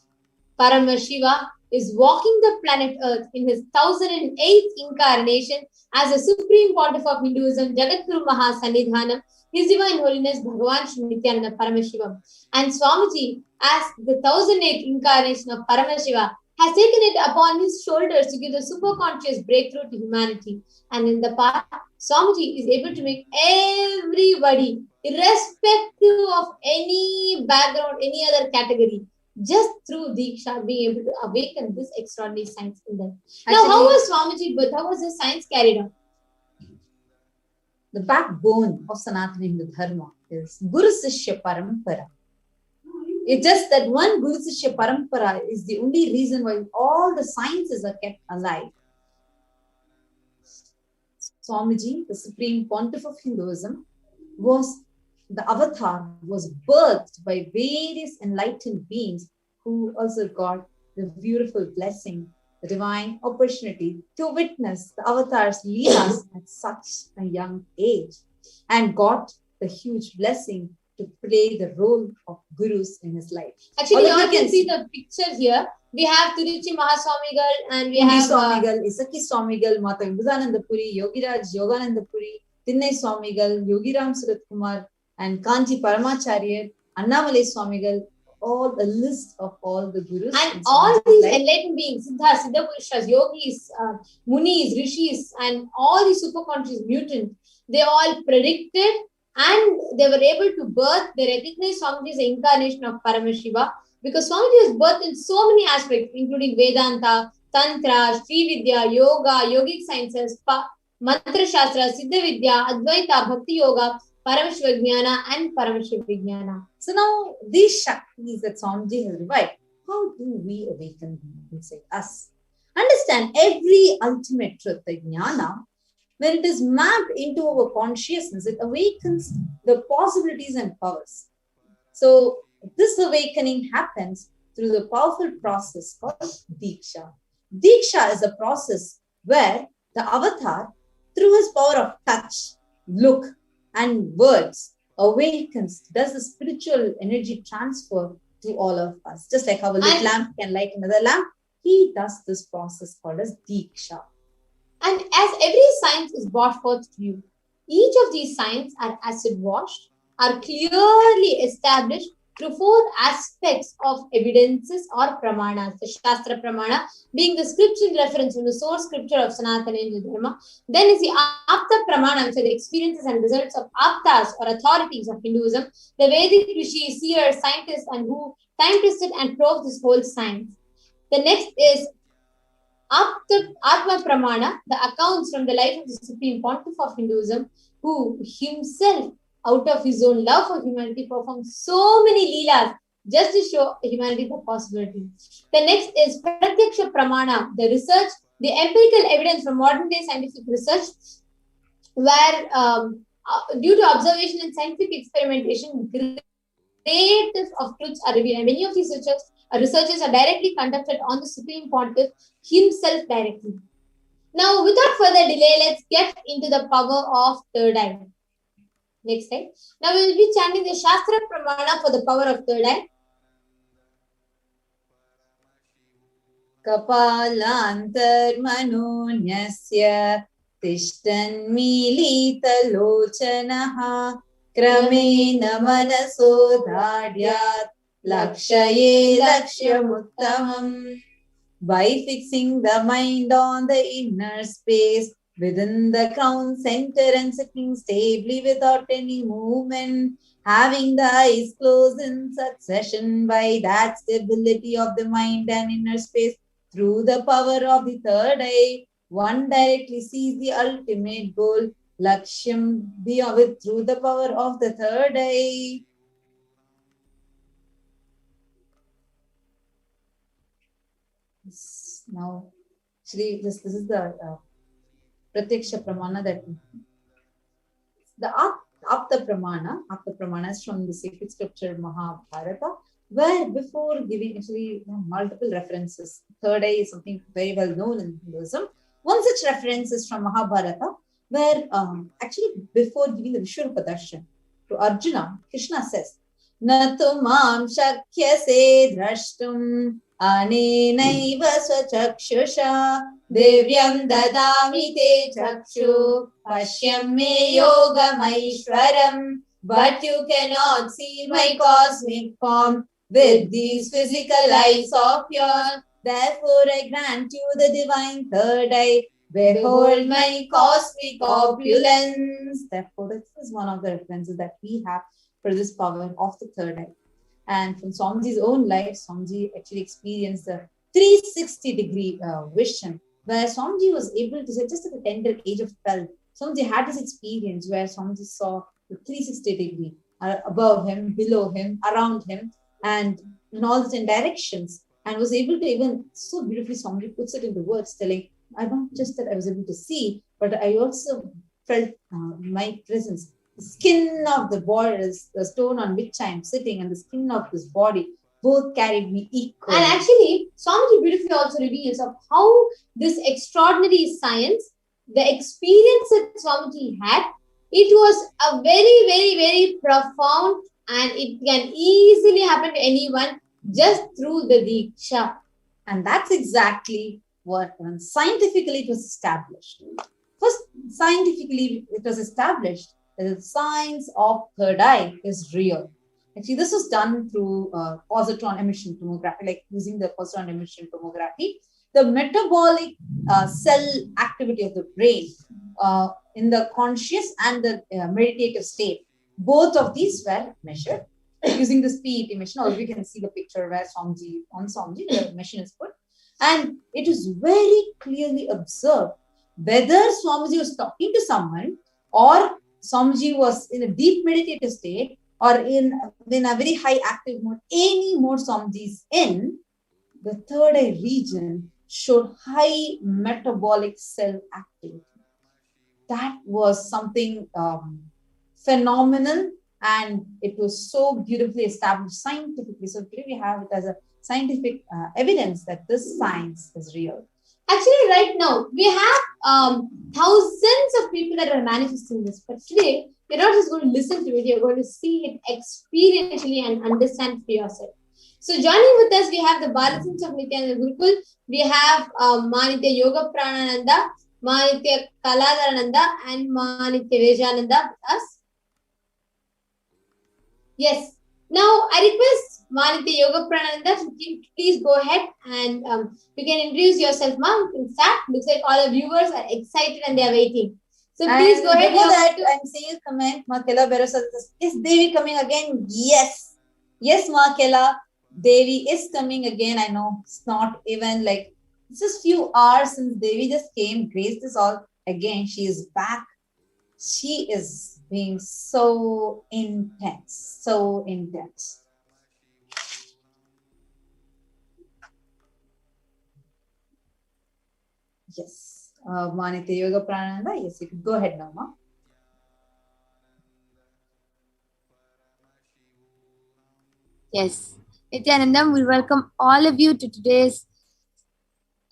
Paramashiva is walking the planet Earth in his 1008th incarnation as the Supreme Pontiff of Hinduism, Jagadguru Mahasannidhanam, His Divine Holiness Bhagavan Shri Nithyananda Paramashivam. And Swamiji, as the 1008th incarnation of Paramashiva, has taken it upon his shoulders to give the superconscious breakthrough to humanity. And in the past, Swamiji is able to make everybody, irrespective of any background, any other category, just through Deeksha, being able to awaken this extraordinary science in them. Now, how was Swamiji birth? How was the science carried on? The backbone of Sanatana Hindu Dharma is Guru Sishya Parampara. It's just that one Guru Sishya Parampara is the only reason why all the sciences are kept alive. Swamiji, the Supreme Pontiff of Hinduism, the avatar was birthed by various enlightened beings who also got the beautiful blessing, the divine opportunity to witness the avatar's leelas at such a young age, and got the huge blessing to play the role of gurus in his life. Actually, you all can see the picture here. We have Tiruchi Mahaswamigal and we have Swamigal, Isaki Swamigal, Mata Vibhudananda Puri, Yogiraj Yogananda Puri, Tinnai Swamigal, Yogiram Surat Kumar, and Kanchi Paramacharya, Annamalai Swamigal, all the list of all the gurus. And all these enlightened beings, Siddhas, Siddhapurushas, Yogis, Munis, Rishis, and all these superconscious mutants, they all predicted and they were able to birth, they recognized Swamiji as the incarnation of Paramashiva, because Swamiji was birthed in so many aspects, including Vedanta, Tantra, Sri Vidya, Yoga, Yogic sciences, Mantra Shastra, Siddha Vidya, Advaita, Bhakti Yoga, Paramashiva Jnana and Paramashiva Vijnana. So now these Shaktis that Swamiji has revived, how do we awaken them inside us? Understand every ultimate truth, the Jnana, when it is mapped into our consciousness, it awakens the possibilities and powers. So this awakening happens through the powerful process called Deeksha. Deeksha is a process where the avatar, through his power of touch, look, and words, awakens, does the spiritual energy transfer to all of us. Just like how a lit lamp can light another lamp, he does this process called as Deeksha. And as every science is brought forth to you, each of these signs are acid washed, are clearly established through four aspects of evidences or pramanas. The Shastra Pramana being the scriptural reference from the source scripture of Sanatana Hindu Dharma. Then is the Apta Pramana, which are the experiences and results of Aptas or authorities of Hinduism, the Vedic rishis, seers, scientists, and who time tested and proved this whole science. The next is Atma Pramana, the accounts from the life of the Supreme Pontiff of Hinduism, who himself, out of his own love for humanity, performed so many leelas just to show humanity the possibility. The next is Pratyaksha Pramana, the research, the empirical evidence from modern day scientific research, where due to observation and scientific experimentation, greatest of truths are revealed. And many of these researches are directly conducted on the Supreme Pontiff himself directly. Now, without further delay, let's get into the power of third eye. Next slide. Now, we will be chanting the Shastra Pramana for the power of third eye. Kapalantar manonyasya tishtan milita lochanaha kramena manaso dhadyat lakshaye lakshyamuttamam. By fixing the mind on the inner space within the crown center and sitting stably without any movement, having the eyes closed in succession, by that stability of the mind and inner space, through the power of the third eye, one directly sees the ultimate goal, Lakshyam, through the power of the third eye. Now, actually, this is the Pratyaksha Pramana that the Apta Pramana is from the sacred scripture Mahabharata, where before giving actually multiple references. Third eye is something very well known in Hinduism. One such reference is from Mahabharata, where actually before giving the Vishwarupa darshan to Arjuna, Krishna says, Natu mam shakyase drashtum anenaiva swachakshusha devyam dadami te chakshu pashyam me yogamaishwaram. But you cannot see my cosmic form with these physical eyes of yours. Therefore I grant you the divine third eye. Behold my cosmic opulence. Therefore, this is one of the references that we have for this power of the third eye. And from Swamiji's own life, Swamiji actually experienced the 360-degree vision, where Swamiji was able to say, just at the tender age of 12, Swamiji had this experience where Swamiji saw the 360-degree above him, below him, around him, and in all the 10 directions, and was able to even, so beautifully Swamiji puts it into words, telling, not just that I was able to see, but I also felt my presence. The skin of the body, the stone on which I am sitting, and the skin of this body both carried me equally. And actually, Swamiji beautifully also reveals of how this extraordinary science, the experience that Swamiji had, it was a very, very, very profound, and it can easily happen to anyone just through the Deeksha. And that's exactly what scientifically it was established. First, scientifically it was established that the science of third eye is real. Actually, this was done through positron emission tomography, like using the positron emission tomography. The metabolic cell activity of the brain in the conscious and the meditative state, both of these were measured using the PET emission. Or you can see the picture where Swamiji, the machine is put. And it is very clearly observed whether Swamiji was talking to someone, or Swamiji was in a deep meditative state, or in a very high active mode. Any mode Swamiji is in, the third eye region showed high metabolic cell activity. That was something phenomenal, and it was so beautifully established scientifically. So today we have it as a scientific evidence that this science is real. Actually, right now, we have thousands of people that are manifesting this. But today, you're not just going to listen to it, you're going to see it experientially and understand for yourself. So joining with us, we have the Balasins of Nithyananda Gurukul. We have Manitya Yoga Pranananda, Manitya Kaladarananda, and Manitya Vejananda with us. Yes. Now, I request Manitya Yoga Pranananda to please go ahead and you can introduce yourself, ma'am. You can start. Looks like all the viewers are excited and they are waiting. So please go ahead. Before that, I'm seeing a comment. Makela Berosa says, is Devi coming again? Yes. Yes, Makela. Devi is coming again. I know it's not even like, it's just few hours since Devi just came, graced us all again. She is back. She is being so intense, so intense. Yes. Manitya Yoga Pranananda. Yes, you can go ahead now, ma. Yes. Nithyanandam, we welcome all of you to today's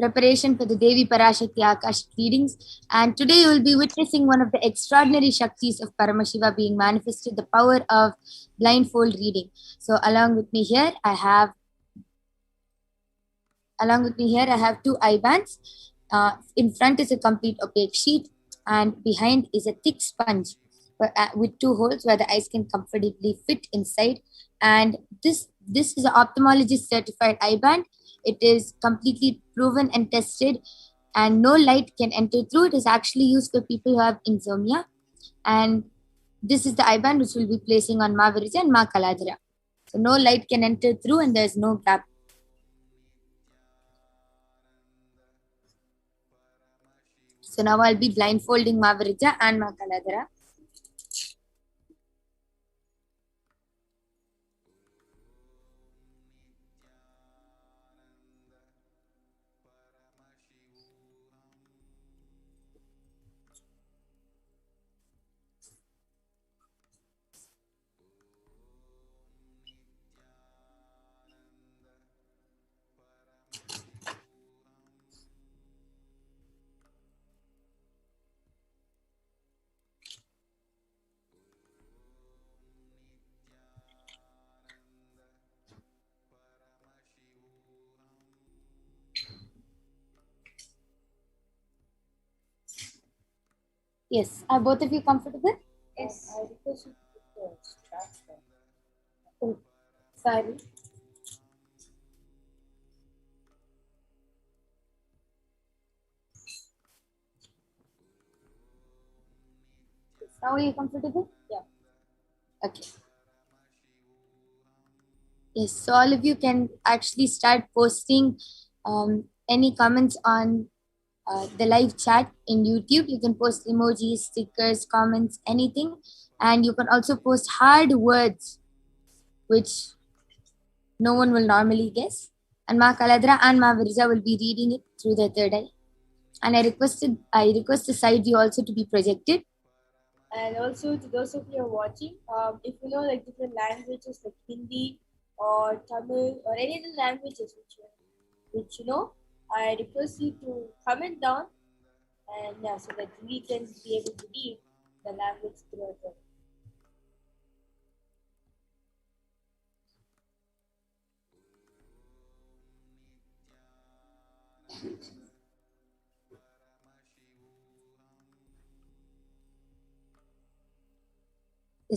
preparation for the Devi Parashakti Akashic readings. And today you will be witnessing one of the extraordinary Shaktis of Paramashiva being manifested, the power of blindfold reading. So along with me here, I have two eye bands. In front is a complete opaque sheet, and behind is a thick sponge with two holes where the eyes can comfortably fit inside. And this is an ophthalmologist certified eye band. It is completely proven and tested, and no light can enter through. It is actually used for people who have insomnia. And this is the eye band which we'll be placing on Ma Virija and Ma Kaladhara. So no light can enter through and there's no gap. So now I'll be blindfolding Ma Virija and Ma Kaladhara. Yes. Are both of you comfortable? Yes. I request you to put the straps there. Oh, sorry. Now are you comfortable? Yeah. Okay. Yes. So all of you can actually start posting any comments on the live chat in YouTube. You can post emojis, stickers, comments, anything. And you can also post hard words, which no one will normally guess. And Ma Kaladra and Ma Virja will be reading it through the third eye. And I request the side view also to be projected. And also to those of you who are watching, if you know like different languages like Hindi or Tamil or any other languages which you know, I request you to comment down and so that we can be able to read the language throughout the.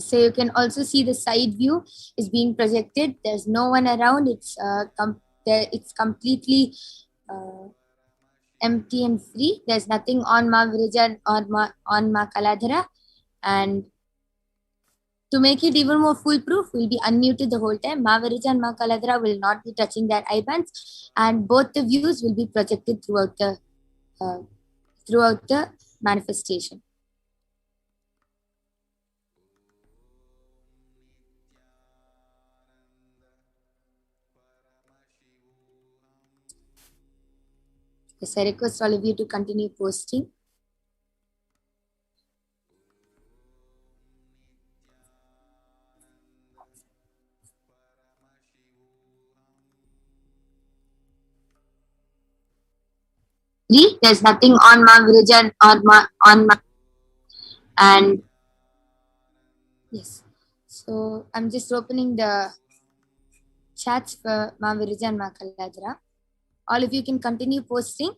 So you can also see the side view is being projected. There's no one around. It's completely empty and free. There's nothing on Ma Virijan or on Ma Kaladhara. And to make it even more foolproof, we'll be unmuted the whole time. Ma Virija and Ma Kaladhara will not be touching their eye bands, and both the views will be projected throughout the manifestation. Yes, I request all of you to continue posting. There's nothing on Ma Virijan or on Ma, and yes. So I'm just opening the chats for Ma Virija and Ma Kaladhara. All of you can continue posting.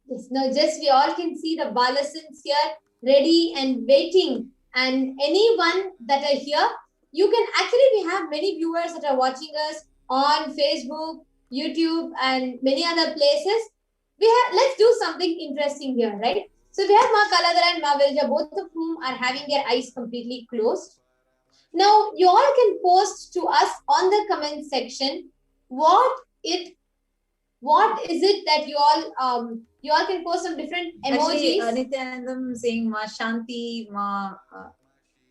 Yes, now just we all can see the Balasins here ready and waiting. And anyone that are here, you can actually, we have many viewers that are watching us on Facebook, YouTube, and many other places. Let's do something interesting here, right? So we have Ma Kaladhara and Ma Virja, both of whom are having their eyes completely closed. Now, you all can post to us on the comment section what is it that you all can post some different emojis. Actually, Nithyanandam saying Ma Shanti, Ma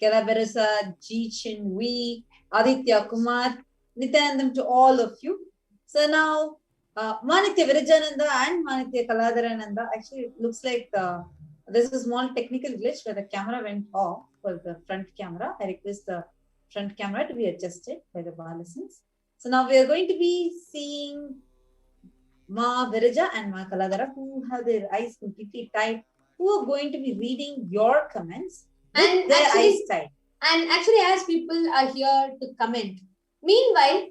Kalabarasa, Jichin, V, Aditya Kumar, Nithyanandam to all of you. So now, Manitya Virajananda and Manitya Kaladharananda, actually it looks like there's a small technical glitch where the camera went off for the front camera. I request the front camera to be adjusted by the Balasins. So now we are going to be seeing Ma Virija and Ma Kaladhara, who have their eyes completely tight who are going to be reading your comments with And their actually- eyes tied. And actually, as people are here to comment, meanwhile,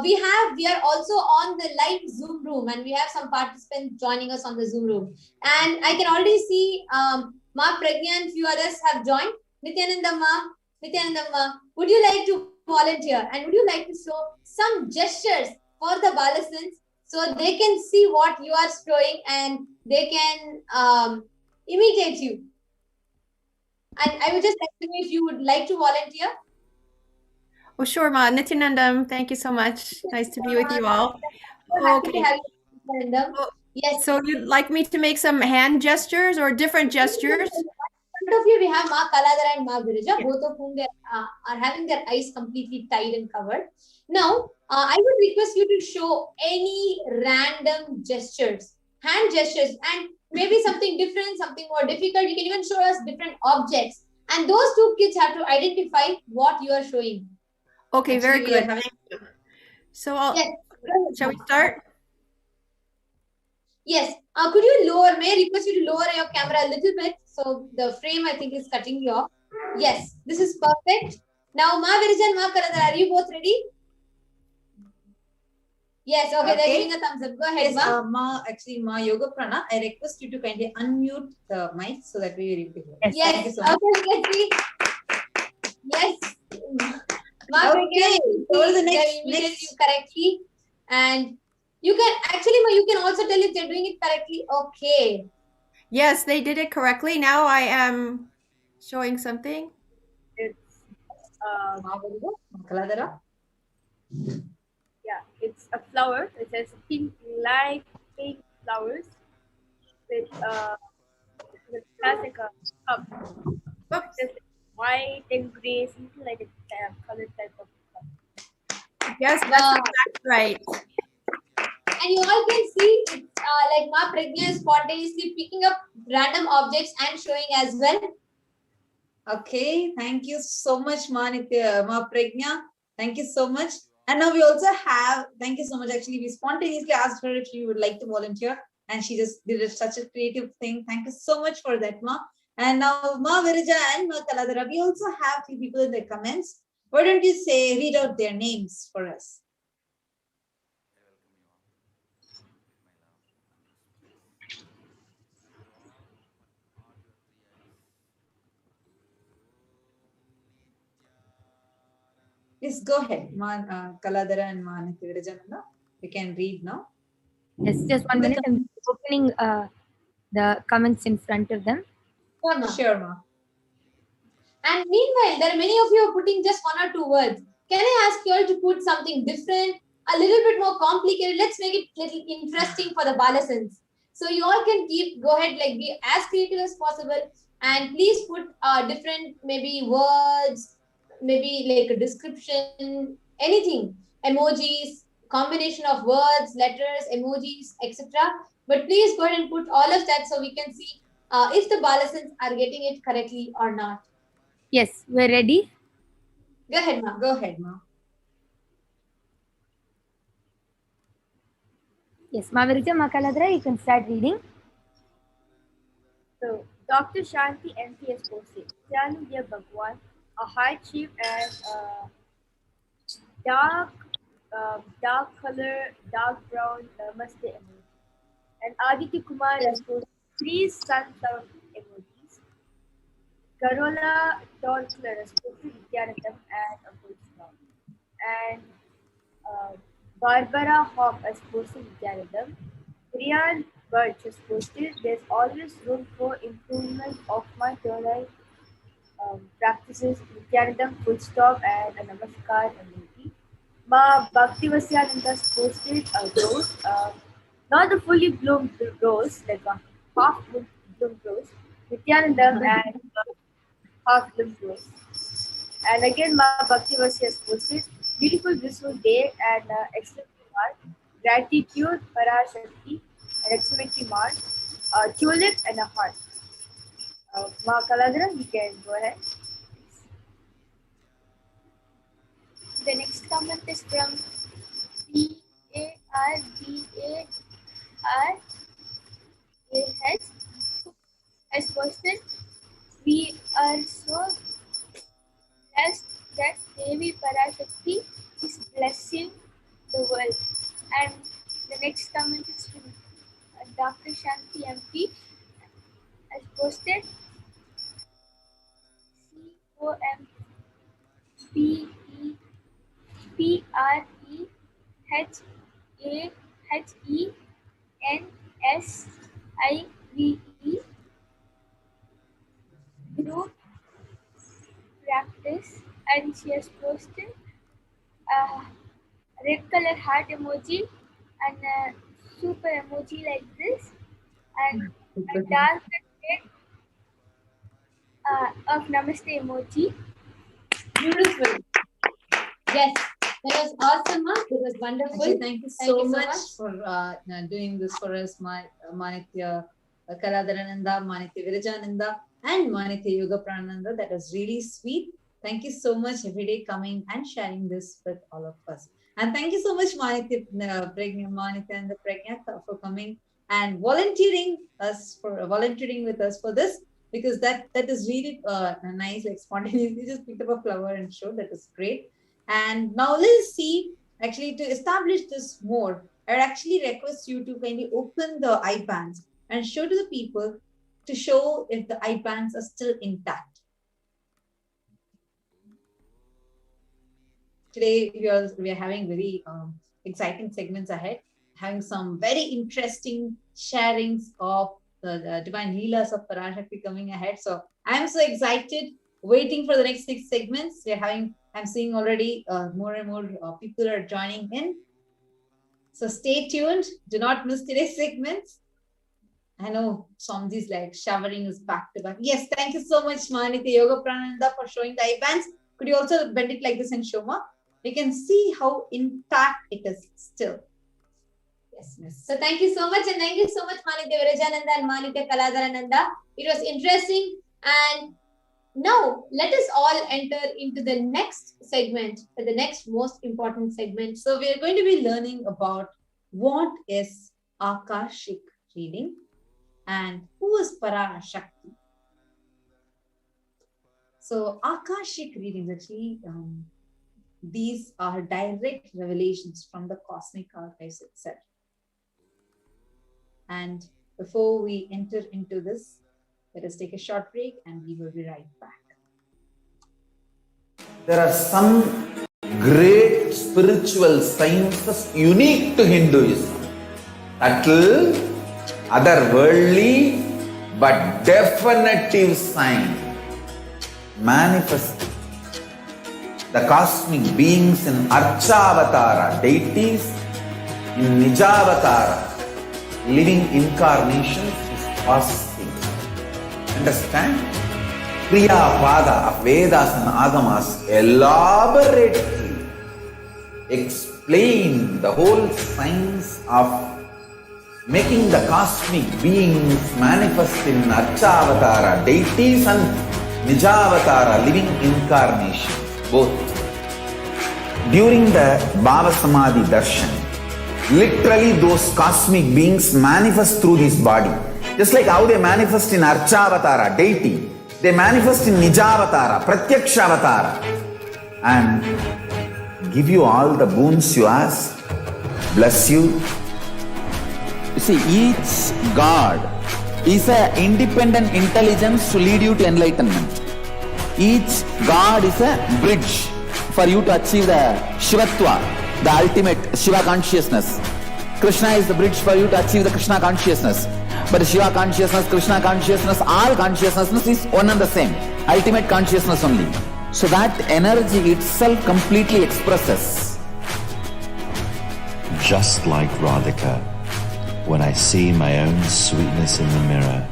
we are also on the live Zoom room, and we have some participants joining us on the Zoom room. And I can already see Ma Pragya and few others have joined. Nithyananda Ma, would you like to volunteer? And would you like to show some gestures for the Balasans so they can see what you are showing and they can imitate you? And I would just like to know if you would like to volunteer. Oh, sure, Ma. Nithyanandam, thank you so much. Nice to be with you all. So happy to Okay. have you, Nithyanandam. Oh, Yes. So you'd like me to make some hand gestures or different gestures? In front of you, we have Ma Kaladara and Ma Girija, Yeah. both of whom are having their eyes completely tied and covered. Now, I would request you to show any random gestures, hand gestures, and maybe something different, something more difficult. You can even show us different objects. And those two kids have to identify what you are showing. Okay, very Actually, we are good. having- Thank you. So I'll, Yes. shall we start? Yes. Could you lower, may I request you to lower your camera a little bit? So the frame, I think, is cutting you off. Yes, this is perfect. Now, Ma Virija and Ma Kaladara, are you both ready? Yes, okay, they're Okay. giving a thumbs up. Go ahead, Yes, Ma. Ma Yoga Prana, I request you to kindly unmute the mic so that we will be able to hear. Yes, Thank you so much. okay, we can see. Yes. Ma Okay, so the next- they imitated next- you correctly. And you can, actually, Ma, you can also tell if they're doing it correctly. Okay. Yes, they did it correctly. Now I am showing something. It's Ma Virija, Ma Kaladara. yeah, it's a flower. It has pink, light pink flowers with has like a cup. Oops. Just white and gray, something like a color type of cup. Yes, Wow. that's exactly right. And you all can see it's like Ma Pragya is spontaneously picking up random objects and showing as well. Okay, thank you so much, Ma Pragya. Thank you so much. And now we also have, thank you so much. Actually, we spontaneously asked her if she would like to volunteer, and she just did such a creative thing. Thank you so much for that, Ma. And now, Ma Virija and Ma Kaladara, we also have few people in the comments. Why don't you read out their names for us? Please go ahead, Ma Kaladara and Ma Virija. We can read now. Yes, just 1 minute. I'm opening the comments in front of them. Sure, Ma. Sure, Ma. And meanwhile, there are many of you who are putting just one or two words. Can I ask you all to put something different, a little bit more complicated? Let's make it a little interesting for the Balasans. So you all can go ahead, like be as creative as possible, and please put different maybe words, maybe like a description, anything, emojis, combination of words, letters, emojis, etc. But please go ahead and put all of that so we can see if the Balasans are getting it correctly or not. Yes, we're ready. Go ahead, Ma. Go ahead, Ma. Yes, Ma Virija, Ma Kaladara, you can start reading. So Dr. Shanti MP has posted, Janu Dear Bhagwan, a heart shape and dark color, dark brown namaste emoji. And Aditya Kumar has posted 3 sunflower emojis. Carola Torkler has posted Nithyanandam and a full stop. And Barbara Hawk has posted Nithyanandam. Rian Birch has posted, there's always room for improvement of my tonal practices, Nithyanandam, full stop, and a namaskar emoji. Ma Bhaktivasyananda has posted a rose, not the fully bloomed rose, like a half bloomed rose, Nithyanandam and half bloomed rose. And again, Ma Bhaktivasya has posted, beautiful blissful day and excellent mark, gratitude, Parashakti, an exclamatory mark, a tulip and a heart. Ma Kaladra, you can go ahead. The next comment is from P-A-R-D-A-R-A-H, as posted, we are so blessed that Devi Parashakti is blessing the world. And the next comment is from Dr. Shanti MP as posted, COMPEREHENSIVE group practice, and she has posted a red color heart emoji and a super emoji like this, and a dark red of namaste emoji. Beautiful. Yes, that was awesome, ma. It was wonderful. Actually, thank you so much for doing this for us, Manitya Kaladarananda, Manitya Virajananda, and Manitya Yoga Prananda. That was really sweet. Thank you so much every day coming and sharing this with all of us. And thank you so much, Manitya and the Pragya for coming and volunteering with us for this, because that is really nice, like spontaneously just picked up a flower and showed. That is great. And now let's see, actually, to establish this more, I would actually request you to kindly open the eye bands and show to the people to show if the eye bands are still intact. Today, we are having very exciting segments ahead, having some very interesting sharings of the divine Leelas of Parashakti coming ahead. So I'm so excited, waiting for the next 6 segments. I'm seeing already more and more people are joining in. So stay tuned. Do not miss today's segments. I know Swamiji's like showering is back to back. Yes, thank you so much, Manitya Yoga Prananda, for showing the eye bands. Could you also bend it like this and show, Ma? You can see how intact it is still. Yes, miss. So thank you so much, and thank you so much, Manitya Virajananda and Manitya Kaladarananda. It was interesting, and now let us all enter into the next segment, the next most important segment. So we are going to be learning about what is Akashic reading and who is Parashakti. So Akashic readings, actually, these are direct revelations from the cosmic archives itself. And before we enter into this, let us take a short break and we will be right back. There are some great spiritual sciences unique to Hinduism. Subtle, otherworldly, but definitive sign. Manifesting the cosmic beings in Archavatara, deities in Nijavatara, living incarnations is possible. Understand? Kriya Pada of Vedas and Agamas elaborately explain the whole science of making the cosmic beings manifest in Archavatara, deities, and Nijavatara, living incarnations, both. During the Bhava Samadhi darshan, literally those cosmic beings manifest through this body. Just like how they manifest in Archavatara, deity, they manifest in Nijavatara, Pratyakshavatara, and give you all the boons you ask, bless you. You see, each God is an independent intelligence to lead you to enlightenment. Each God is a bridge for you to achieve the Shivatva, the ultimate Shiva consciousness. Krishna is the bridge for you to achieve the Krishna consciousness. But Shiva consciousness, Krishna consciousness, all consciousness is one and the same. Ultimate consciousness only. So that energy itself completely expresses. Just like Radhika, when I see my own sweetness in the mirror,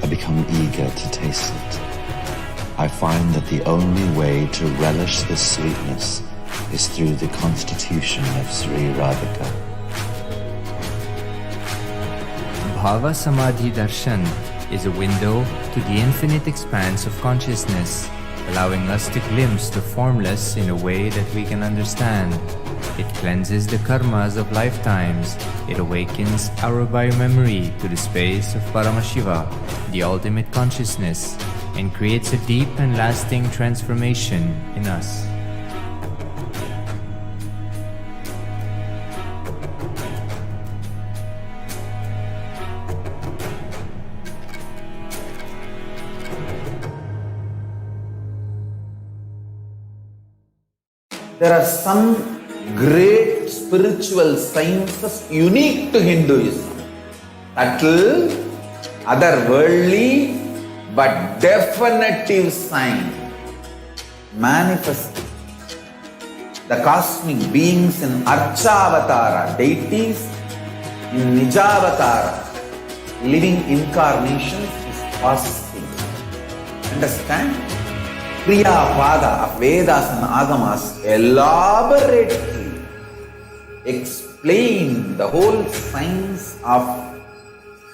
I become eager to taste it. I find that the only way to relish this sweetness is through the constitution of Sri Radhika. Bhava Samadhi darshan is a window to the infinite expanse of consciousness, allowing us to glimpse the formless in a way that we can understand. It cleanses the karmas of lifetimes. It awakens our biomemory to the space of Paramashiva, the ultimate consciousness, and creates a deep and lasting transformation in us. There are some great spiritual sciences unique to Hinduism. Subtle, otherworldly, but definitive sign. Manifesting the cosmic beings in Archavatara, deities in Nijavatara, living incarnations is possible. Understand? Kriya Pada of Vedas and Agamas elaborately explain the whole science of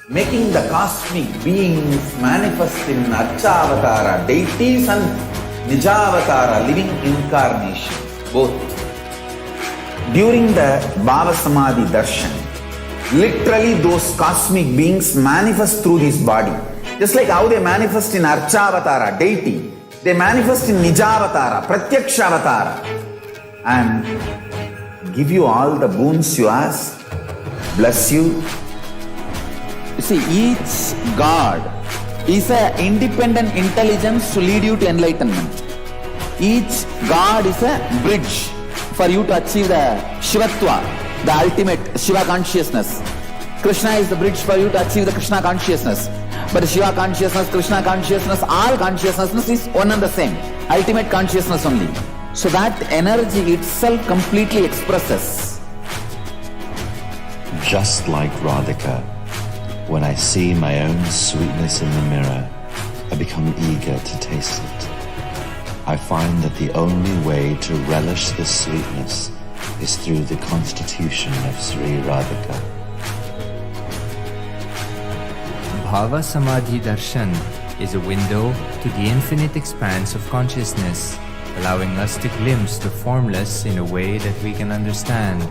making the cosmic beings manifest in Archavatara, deities and Nijavatara, living incarnations, both. During the Bhava Samadhi darshan, literally those cosmic beings manifest through this body. Just like how they manifest in Archavatara, deity, they manifest in Nijavatara, Pratyakshavatara, and give you all the boons you ask, bless you. You see, each God is an independent intelligence to lead you to enlightenment. Each God is a bridge for you to achieve the Shivatva, the ultimate Shiva consciousness. Krishna is the bridge for you to achieve the Krishna consciousness. But Shiva consciousness, Krishna consciousness, all consciousness is one and the same. Ultimate consciousness only. So that energy itself completely expresses. Just like Radhika, when I see my own sweetness in the mirror, I become eager to taste it. I find that the only way to relish the sweetness is through the constitution of Sri Radhika. Bhava Samadhi Darshan is a window to the infinite expanse of consciousness, allowing us to glimpse the formless in a way that we can understand.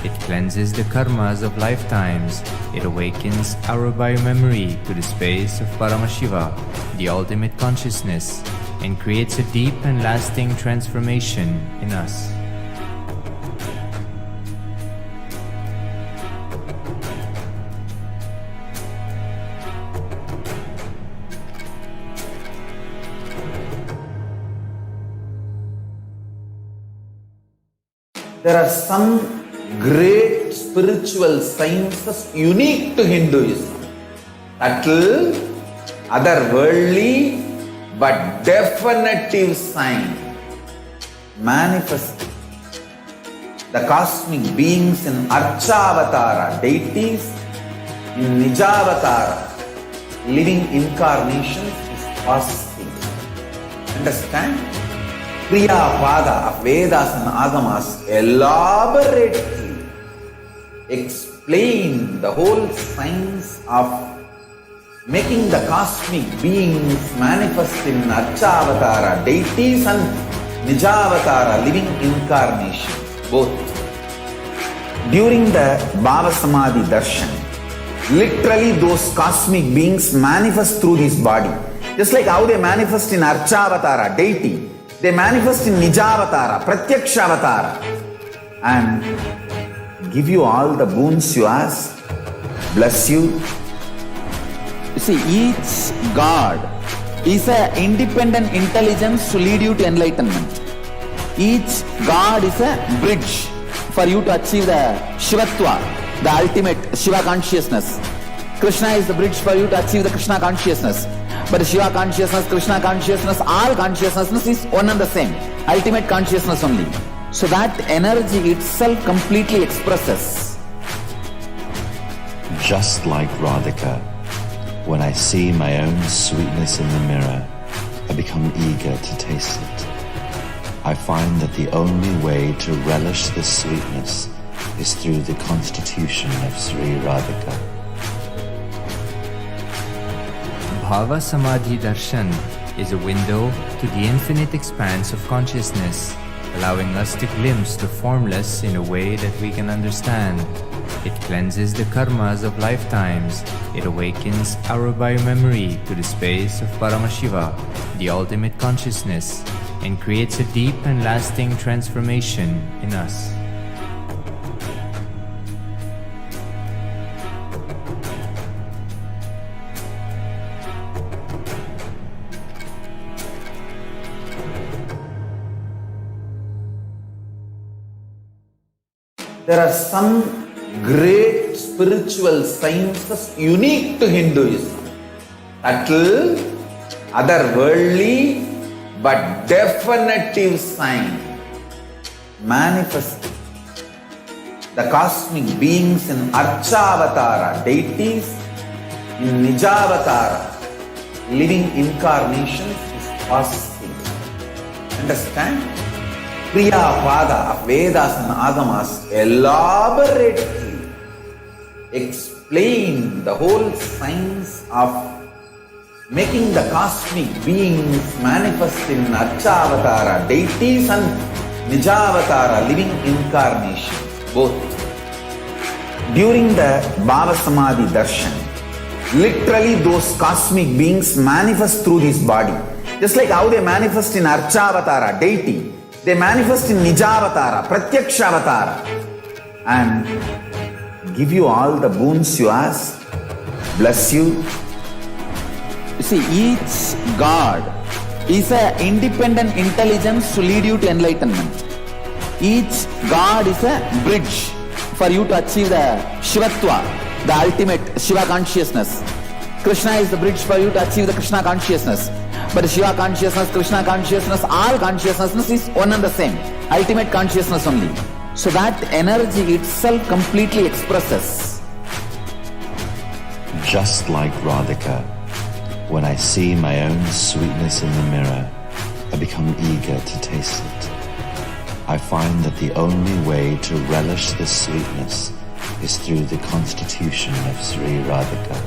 It cleanses the karmas of lifetimes. It awakens our biomemory to the space of Paramashiva, the ultimate consciousness, and creates a deep and lasting transformation in us. There are some great spiritual sciences unique to Hinduism. Subtle, otherworldly, but definitive sign. Manifesting the cosmic beings in Archavatara, deities in Nijavatara, living incarnations is possible. Understand? Kriya Pada of Vedas and Agamas elaborately explain the whole science of making the cosmic beings manifest in Archavatara, deities and Nijavatara, living incarnations, both. During the Bhava Samadhi darshan, literally those cosmic beings manifest through this body. Just like how they manifest in Archavatara, deity, they manifest in Nijavatara, Pratyakshavatara, and give you all the boons you ask, bless you. You see, each God is an independent intelligence to lead you to enlightenment. Each God is a bridge for you to achieve the Shivatva, the ultimate Shiva consciousness. Krishna is the bridge for you to achieve the Krishna consciousness. But Shiva consciousness, Krishna consciousness, all consciousness is one and the same. Ultimate consciousness only. So that energy itself completely expresses. Just like Radhika, when I see my own sweetness in the mirror, I become eager to taste it. I find that the only way to relish the sweetness is through the constitution of Sri Radhika. Bhava Samadhi darshan is a window to the infinite expanse of consciousness, allowing us to glimpse the formless in a way that we can understand. It cleanses the karmas of lifetimes. It awakens our biomemory to the space of Paramashiva, the ultimate consciousness, and creates a deep and lasting transformation in us. There are some great spiritual sciences unique to Hinduism. Subtle, otherworldly, but definitive sign. Manifesting the cosmic beings in Archavatara, deities in Nijavatara, living incarnations is possible. Understand? Kriya Pada of Vedas and Agamas elaborately explain the whole science of making the cosmic beings manifest in Archavatara, deities and Nijavatara, living incarnations, both. During the Bhava Samadhi darshan, literally those cosmic beings manifest through this body. Just like how they manifest in Archavatara, deity, they manifest in Nijavatara, Pratyakshavatara, and give you all the boons you ask, bless you. You see, each God is an independent intelligence to lead you to enlightenment. Each God is a bridge for you to achieve the Shivatva, the ultimate Shiva consciousness. Krishna is the bridge for you to achieve the Krishna consciousness. But Shiva consciousness, Krishna consciousness, all consciousness is one and the same. Ultimate consciousness only. So that energy itself completely expresses. Just like Radhika, when I see my own sweetness in the mirror, I become eager to taste it. I find that the only way to relish the sweetness is through the constitution of Sri Radhika.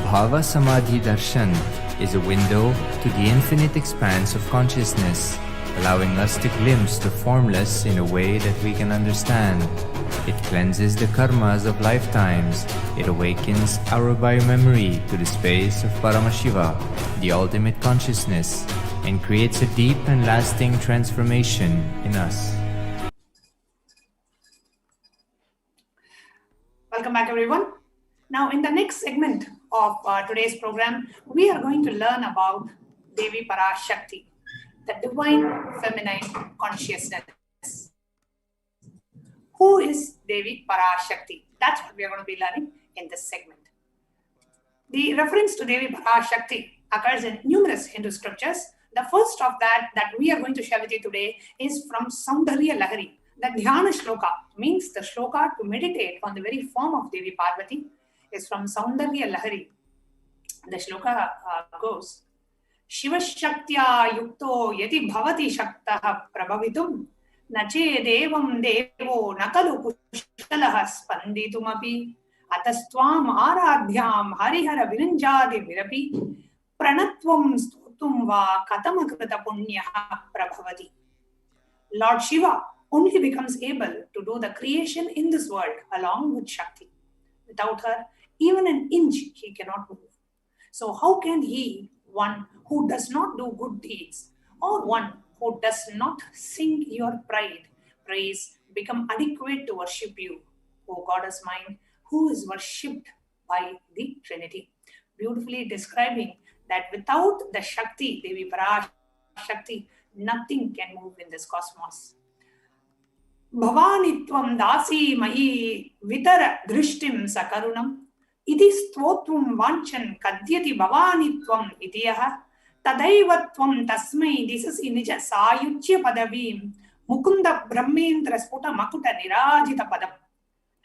Bhava Samadhi darshan is a window to the infinite expanse of consciousness, allowing us to glimpse the formless in a way that we can understand. It cleanses the karmas of lifetimes. It awakens our biomemory to the space of Paramashiva, the ultimate consciousness, and creates a deep and lasting transformation in us. Welcome back, everyone. Now, in the next segment of today's program, we are going to learn about Devi Parashakti, the divine feminine consciousness. Who is Devi Parashakti? That's what we are going to be learning in this segment. The reference to Devi Parashakti occurs in numerous Hindu scriptures. The first of that we are going to share with you today is from Saundarya Lahari. The Dhyana Shloka means the shloka to meditate on the very form of Devi Parvati is from Saundarya Lahari. The shloka goes, Shiva Shaktya Yukto Yati Bhavati Shaktaha Prabhavitum Nache Devam Devo Nakalu Kushalaha Spanditumapi Atastvam Aradhyam Harihara Viranjadi Virapi Pranatvam Stutum Va Katamakrita Punyaha Prabhavati. Lord Shiva only becomes able to do the creation in this world along with Shakti. Without her, even an inch he cannot move. So how can he, one who does not do good deeds, or one who does not sing your praise, become adequate to worship you, O Goddess mine, who is worshipped by the Trinity? Beautifully describing that without the Shakti, Devi Parashakti, nothing can move in this cosmos. Bhavanitvam dasi mahi vitara drishtim sakarunam iti stotvam vanchan kadyati bhavanitvam itiyaha tadaivatvam tasmai disasi nija sayuchya padavim mukunda brahmendra sputa makuta nirajita padam.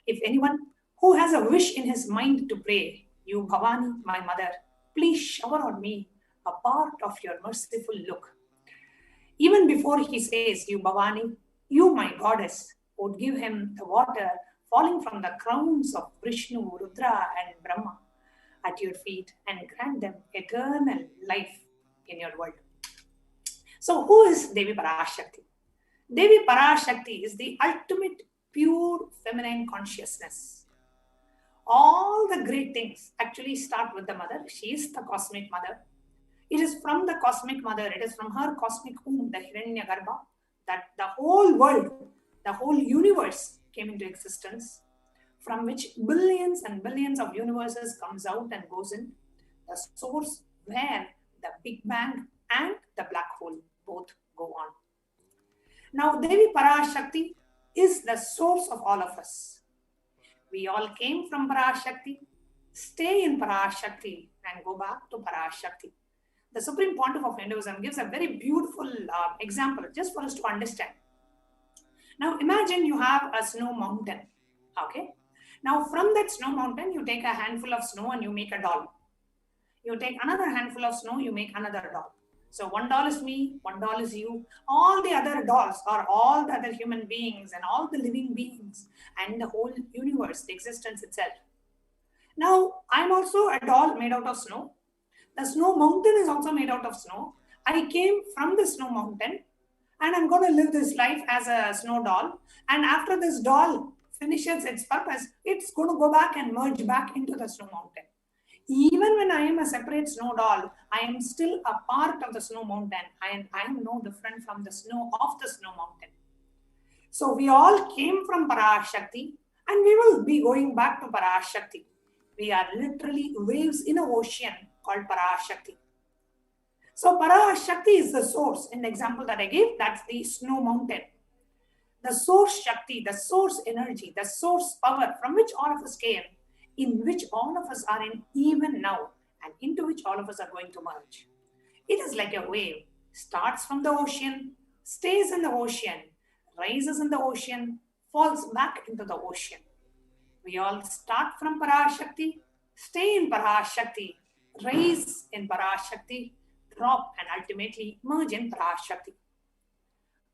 If anyone who has a wish in his mind to pray, you Bhavani, my mother, please shower on me a part of your merciful look. Even before he says, you Bhavani, you my goddess, would give him the water falling from the crowns of Vishnu, Rudra and Brahma, at your feet and grant them eternal life in your world. So who is Devi Parashakti? Devi Parashakti is the ultimate pure feminine consciousness. All the great things actually start with the mother. She is the cosmic mother. It is from the cosmic mother, it is from her cosmic womb, the Hiranyagarbha, that the whole world, the whole universe came into existence, from which billions and billions of universes comes out and goes in, the source where the Big Bang and the black hole both go on. Now, Devi Parashakti is the source of all of us. We all came from Parashakti, stay in Parashakti, and go back to Parashakti. The Supreme Pontiff of Hinduism gives a very beautiful example just for us to understand. Now, imagine you have a snow mountain. Okay. Now, from that snow mountain, you take a handful of snow and you make a doll. You take another handful of snow, you make another doll. So one doll is me, one doll is you. All the other dolls are all the other human beings and all the living beings and the whole universe, the existence itself. Now, I'm also a doll made out of snow. The snow mountain is also made out of snow. I came from the snow mountain and I'm going to live this life as a snow doll. And after this doll finishes its purpose, it's going to go back and merge back into the snow mountain. Even when I am a separate snow doll, I am still a part of the snow mountain. I am no different from the snow of the snow mountain. So we all came from Parashakti and we will be going back to Parashakti. We are literally waves in an ocean called Parashakti. So Parashakti is the source. In the example that I gave, that's the snow mountain. The source Shakti, the source energy, the source power from which all of us came, in which all of us are in even now, and into which all of us are going to merge. It is like a wave, starts from the ocean, stays in the ocean, rises in the ocean, falls back into the ocean. We all start from Parashakti, stay in Parashakti, rise in Parashakti, drop and ultimately merge in Parashakti.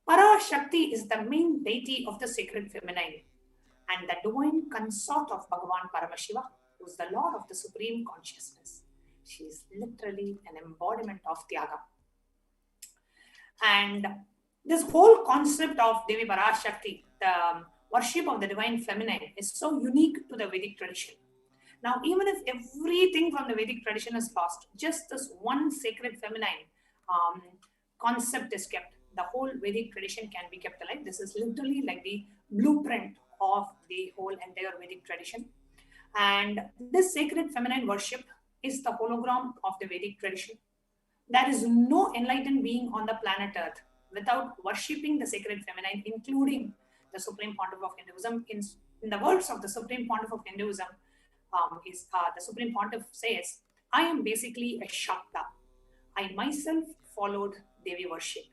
Parashakti is the main deity of the sacred feminine and the divine consort of Bhagavan Paramashiva, who is the Lord of the Supreme Consciousness. She is literally an embodiment of Tyaga. And this whole concept of Devi Parashakti, the worship of the divine feminine, is so unique to the Vedic tradition. Now, even if everything from the Vedic tradition is lost, just this one sacred feminine concept is kept. The whole Vedic tradition can be kept alive. This is literally like the blueprint of the whole entire Vedic tradition. And this sacred feminine worship is the hologram of the Vedic tradition. There is no enlightened being on the planet Earth without worshipping the sacred feminine, including the Supreme Pontiff of Hinduism. In the words of the Supreme Pontiff of Hinduism, the Supreme Pontiff says, I am basically a Shakta. I myself followed Devi worship.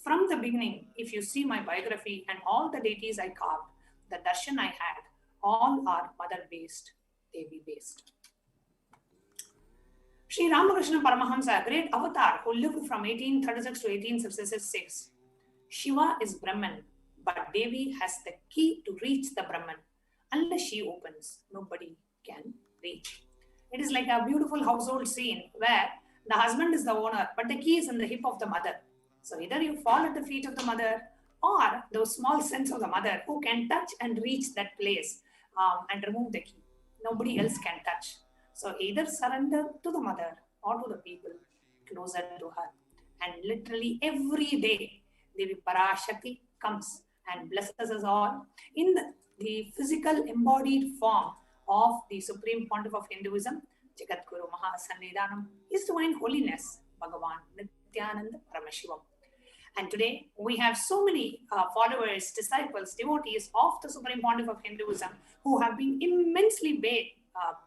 From the beginning, if you see my biography and all the deities I carved, the darshan I had, all are mother-based, Devi-based. Sri Ramakrishna Paramahamsa, a great avatar who lived from 1836 to 1866, Shiva is Brahman, but Devi has the key to reach the Brahman. Unless she opens, nobody can reach. It is like a beautiful household scene where the husband is the owner, but the key is in the hip of the mother. So either you fall at the feet of the mother or those small sense of the mother who can touch and reach that place and remove the key. Nobody else can touch. So either surrender to the mother or to the people closer to her. And literally every day, Devi Parashakti comes and blesses us all in the physical embodied form of the Supreme Pontiff of Hinduism, Jagadguru Mahasannidhanam, His Divine Holiness, Bhagavan Nithyananda Paramashivam. And today, we have so many followers, disciples, devotees of the Supreme Pontiff of Hinduism who have been immensely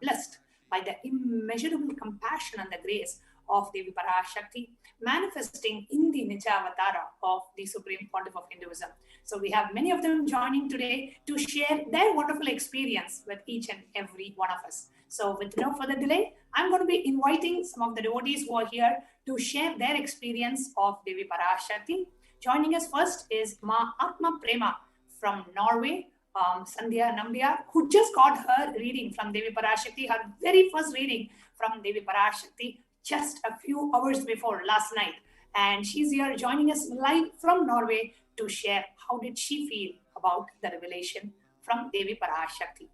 blessed by the immeasurable compassion and the grace of Devi Parashakti manifesting in the Nija Avatara of the Supreme Pontiff of Hinduism. So we have many of them joining today to share their wonderful experience with each and every one of us. So with no further delay, I'm going to be inviting some of the devotees who are here to share their experience of Devi Parashakti. Joining us first is Ma Atma Prema from Norway, Sandhya Nambiar, who just got her reading from Devi Parashakti, her very first reading from Devi Parashakti just a few hours before last night. And she's here joining us live from Norway to share how did she feel about the revelation from Devi Parashakti.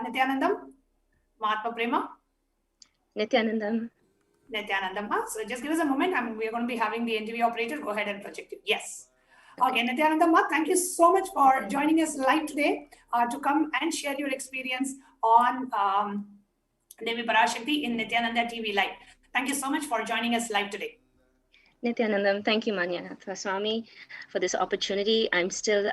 Nithyanandam, Mahatma Prema. Nithyanandam. Nithyanandam. So just give us a moment. We're going to be having the interview operator go ahead and project it. Yes. Okay, Nithyanandam, thank you so much for joining us live today to come and share your experience on Devi Parashakti in Nithyananda TV Live. Thank you so much for joining us live today. Nithyanandam, thank you, Manyanatha Swami, for this opportunity. I'm still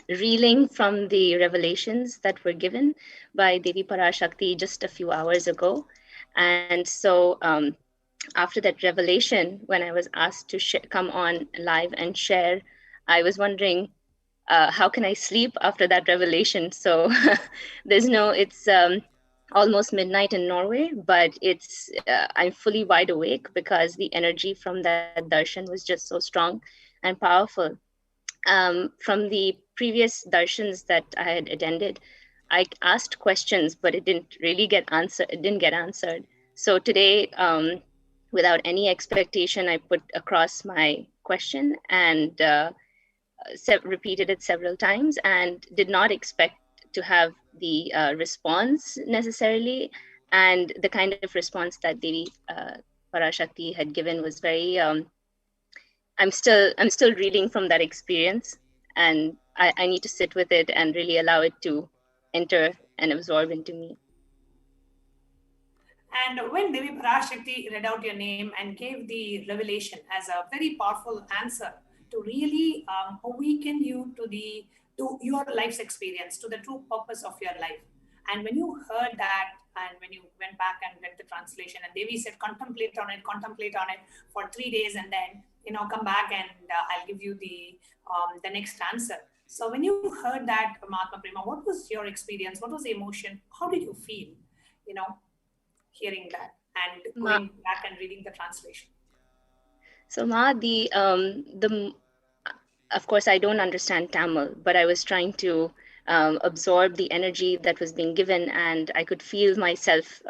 reeling from the revelations that were given by Devi Parashakti just a few hours ago. And so after that revelation, when I was asked to come on live and share, I was wondering, how can I sleep after that revelation? So it's almost midnight in Norway, but I'm fully wide awake because the energy from that darshan was just so strong and powerful. From the previous darshans that I had attended, I asked questions, but it didn't really get answered. It didn't get answered. So today, without any expectation, I put across my question and repeated it several times and did not expect to have the response necessarily. And the kind of response that Devi Parashakti had given was very, I'm still reeling from that experience, and I need to sit with it and really allow it to enter and absorb into me. And when Devi Parashakti read out your name and gave the revelation as a very powerful answer to really awaken you to your life's experience, to the true purpose of your life. And when you heard that, and when you went back and read the translation, and Devi said, contemplate on it for 3 days, and then come back and I'll give you the next answer. So when you heard that, Mahatma Prema, what was your experience? What was the emotion? How did you feel? Hearing that and going back and reading the translation. So Ma, of course I don't understand Tamil, but I was trying to absorb the energy that was being given, and I could feel myself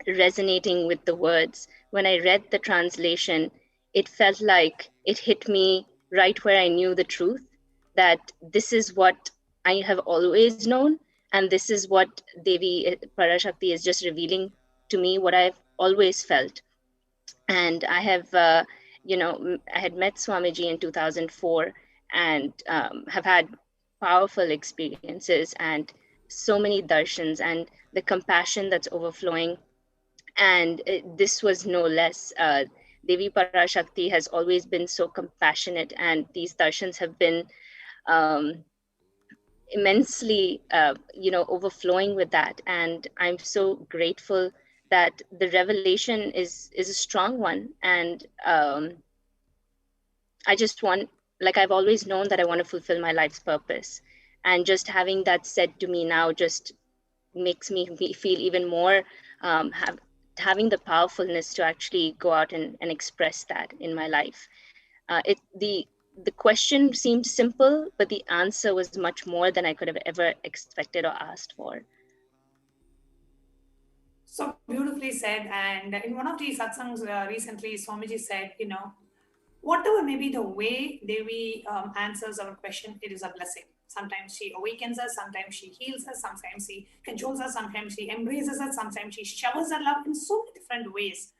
resonating with the words. When I read the translation, it felt like it hit me right where I knew the truth, that this is what I have always known, and this is what Devi Parashakti is just revealing to me, what I've always felt. And I have, I had met Swamiji in 2004 and have had powerful experiences and so many darshans and the compassion that's overflowing. And this was no less. Devi Parashakti has always been so compassionate, and these darshans have been immensely, overflowing with that. And I'm so grateful that the revelation is a strong one. And I just want, like I've always known that I want to fulfill my life's purpose. And just having that said to me now just makes me feel even more, having the powerfulness to actually go out and express that in my life. The question seemed simple, but the answer was much more than I could have ever expected or asked for. So beautifully said. And in one of the satsangs recently, Swamiji said, whatever may be the way Devi answers our question, it is a blessing. Sometimes she awakens us, sometimes she heals us, sometimes she controls us, sometimes she embraces us, sometimes she showers her love in so many different ways.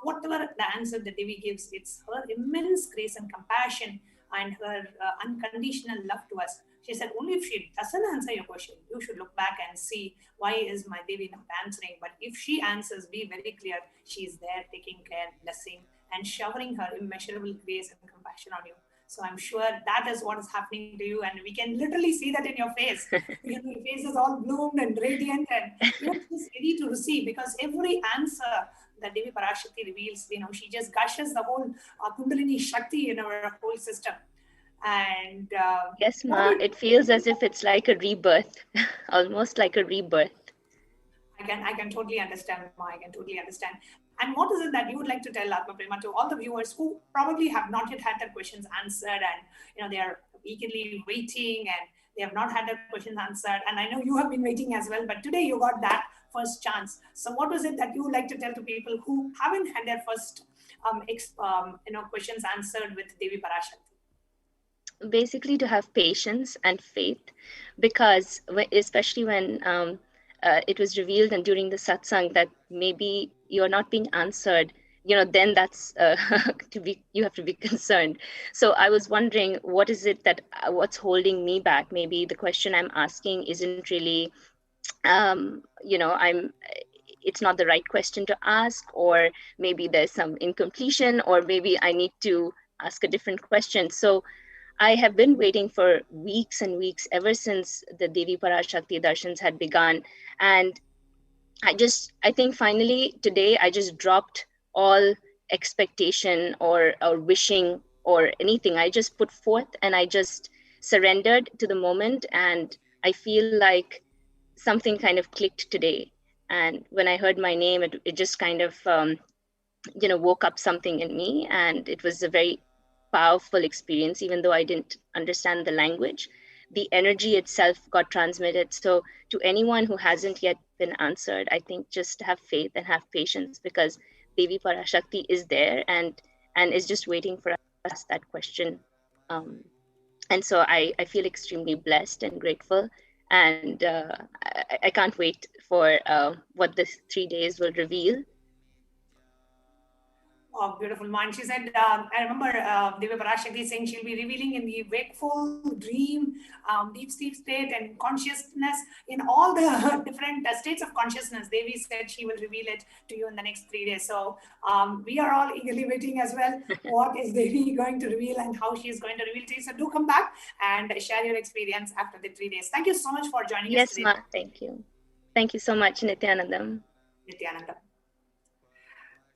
Whatever the answer that Devi gives, it's her immense grace and compassion and her unconditional love to us. She said, only if she doesn't answer your question, you should look back and see, why is my Devi not answering? But if she answers, be very clear, she is there taking care, blessing, and showering her immeasurable grace and compassion on you. So I'm sure that is what is happening to you, and we can literally see that in your face. Your face is all bloomed and radiant, and you're just ready to receive, because every answer that Devi Parashakti reveals, she just gushes the whole Kundalini Shakti in our whole system. And yes, Ma, it feels as if it's like a rebirth, almost like a rebirth. I can totally understand, Ma. I can totally understand. And what is it that you would like to tell, Atma Prema, to all the viewers who probably have not yet had their questions answered, and they are eagerly waiting and they have not had their questions answered. And I know you have been waiting as well, but today you got that first chance. So what was it that you would like to tell to people who haven't had their first questions answered with Devi Parashakti? Basically, to have patience and faith, because especially when it was revealed and during the satsang that maybe you're not being answered, then that's you have to be concerned. So I was wondering, what is it that what's holding me back? Maybe the question I'm asking isn't really it's not the right question to ask, or maybe there's some incompletion, or maybe I need to ask a different question. So I have been waiting for weeks and weeks, ever since the Devi Parashakti darshans had begun. And I think finally today I just dropped all expectation or wishing or anything. I just put forth and I just surrendered to the moment. And I feel like something kind of clicked today. And when I heard my name, it just kind of, woke up something in me. And it was a very powerful experience, even though I didn't understand the language. The energy itself got transmitted. So to anyone who hasn't yet been answered, I think just have faith and have patience, because Devi Parashakti is there and is just waiting for us that question. And so I feel extremely blessed and grateful. And I can't wait for what this 3 days will reveal. Oh, beautiful mind. She said, I remember Devi Parashakti saying she'll be revealing in the wakeful, dream, deep sleep state and consciousness, in all the different states of consciousness. Devi said she will reveal it to you in the next 3 days. So we are all eagerly waiting as well. What is Devi going to reveal and how she is going to reveal to you. So do come back and share your experience after the 3 days. Thank you so much for joining us today. Yes, Ma, thank you. Thank you so much, Nithyanandam. Nithyanandam.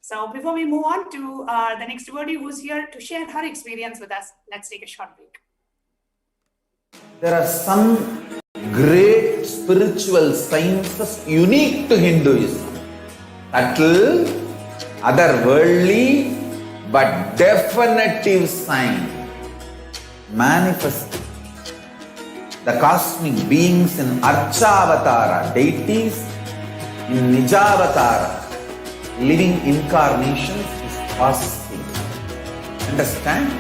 So before we move on to the next devotee who's here to share her experience with us, let's take a short break. There are some great spiritual sciences unique to Hinduism. Subtle, otherworldly, but definitive sign. Manifesting the cosmic beings in Archavatara, deities in Nijavatara, living incarnations is possible. Understand?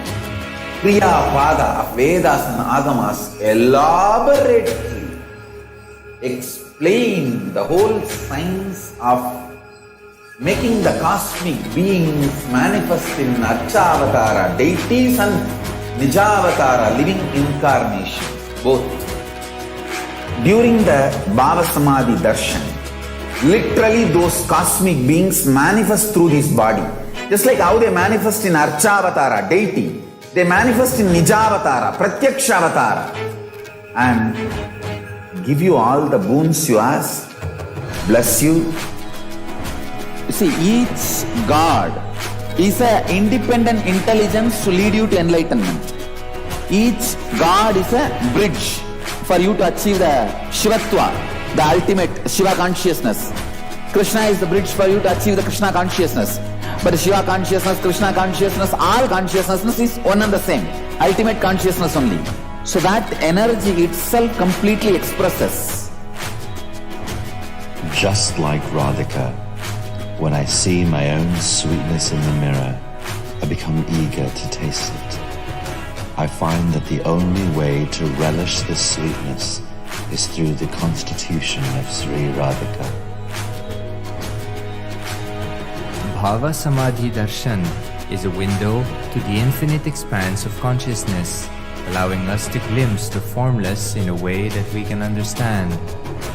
Kriya Pada of Vedas and Agamas elaborately explain the whole science of making the cosmic beings manifest in Archavatara, deities and Nijavatara, living incarnations, both. During the Bhava Samadhi darshan, literally those cosmic beings manifest through this body. Just like how they manifest in Archavatara, deity, they manifest in Nijavatara, Pratyakshavatara, and give you all the boons you ask, bless you. You see, each God is an independent intelligence to lead you to enlightenment. Each God is a bridge for you to achieve the Shivatva, the ultimate Shiva consciousness. Krishna is the bridge for you to achieve the Krishna consciousness. But Shiva consciousness, Krishna consciousness, all consciousness is one and the same. Ultimate consciousness only. So that energy itself completely expresses. Just like Radhika, when I see my own sweetness in the mirror, I become eager to taste it. I find that the only way to relish this sweetness is through the constitution of Sri Radhika. Bhava Samadhi Darshan is a window to the infinite expanse of consciousness, allowing us to glimpse the formless in a way that we can understand.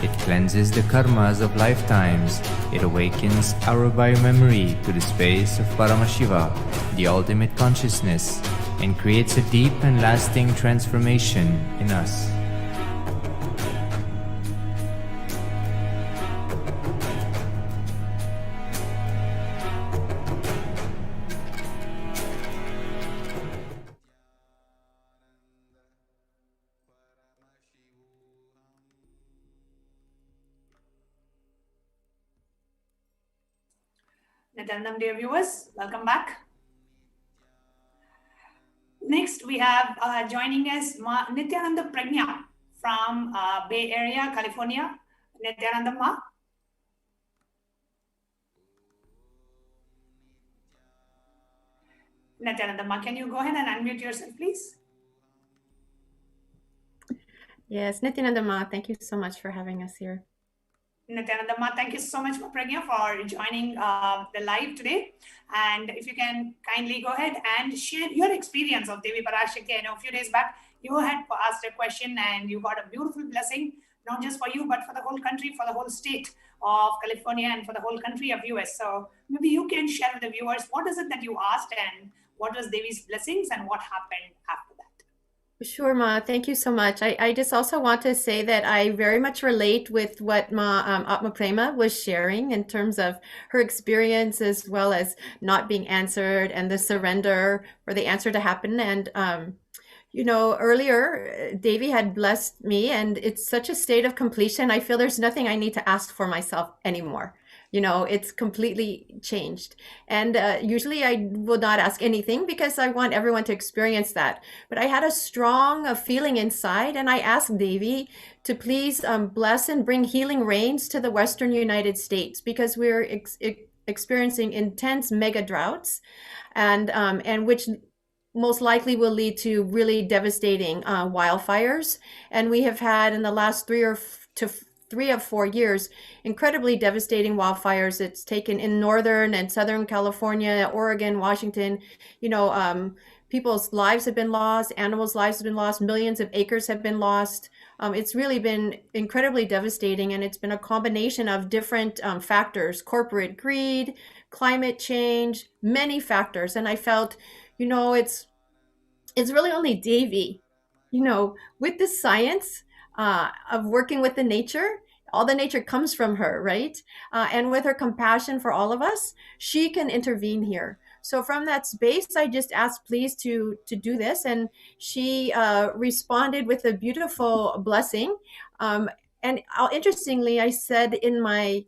It cleanses the karmas of lifetimes. It awakens our biomemory to the space of Paramashiva, the ultimate consciousness, and creates a deep and lasting transformation in us. Nithyanandam, dear viewers, welcome back. Next, we have joining us Nithyananda Pragya from Bay Area, California. Nithyananda Ma. Nithyananda Ma, can you go ahead and unmute yourself, please? Yes, Nithyananda Ma, thank you so much for having us here. Nithyananda Ma, thank you so much, Pragya, for joining the live today. And if you can kindly go ahead and share your experience of Devi Parashakti. I know a few days back you had asked a question and you got a beautiful blessing, not just for you, but for the whole country, for the whole state of California, and for the whole country of US. So maybe you can share with the viewers, what is it that you asked and what was Devi's blessings and what happened after that? Sure, Ma. Thank you so much. I just also want to say that I very much relate with what Ma Atma Prema was sharing in terms of her experience, as well as not being answered and the surrender for the answer to happen. And you know, earlier Devi had blessed me, and it's such a state of completion. I feel there's nothing I need to ask for myself anymore. You know, it's completely changed. And usually I will not ask anything because I want everyone to experience that. But I had a strong feeling inside, and I asked Devi to please bless and bring healing rains to the Western United States, because we're experiencing intense mega droughts, and which most likely will lead to really devastating wildfires. And we have had in the last 3 or 4 years incredibly devastating wildfires. It's taken in Northern and Southern California, Oregon, Washington. You know, people's lives have been lost, animals' lives have been lost, millions of acres have been lost. It's really been incredibly devastating, and it's been a combination of different factors: corporate greed, climate change, many factors. And I felt, you know, it's really only Devi, you know, with the science of working with the nature. All the nature comes from her, right? And with her compassion for all of us, she can intervene here. So from that space, I just asked, please, to do this, and she responded with a beautiful blessing. And interestingly, I said in my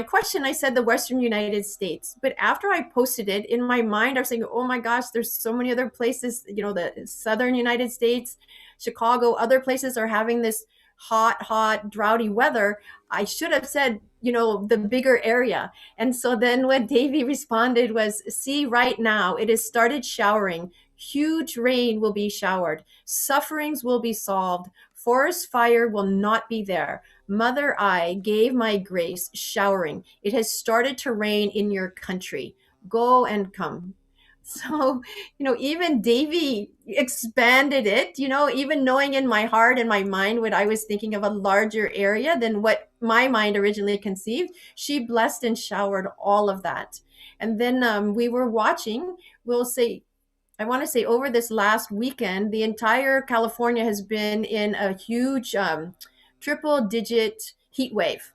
question, I said the Western United States. But after I posted it, in my mind, I was saying, oh my gosh, there's so many other places, you know, the Southern United States, Chicago, other places are having this hot, droughty weather. I should have said, you know, the bigger area. And so then what Devi responded was, see, right now, it has started showering. Huge rain will be showered. Sufferings will be solved. Forest fire will not be there. Mother I gave my grace showering. It has started to rain in your country. Go and come. So, you know, even Devi expanded it, you know, even knowing in my heart and my mind what I was thinking of a larger area than what my mind originally conceived. She blessed and showered all of that. And then we were watching, I want to say over this last weekend, the entire California has been in a huge triple-digit heat wave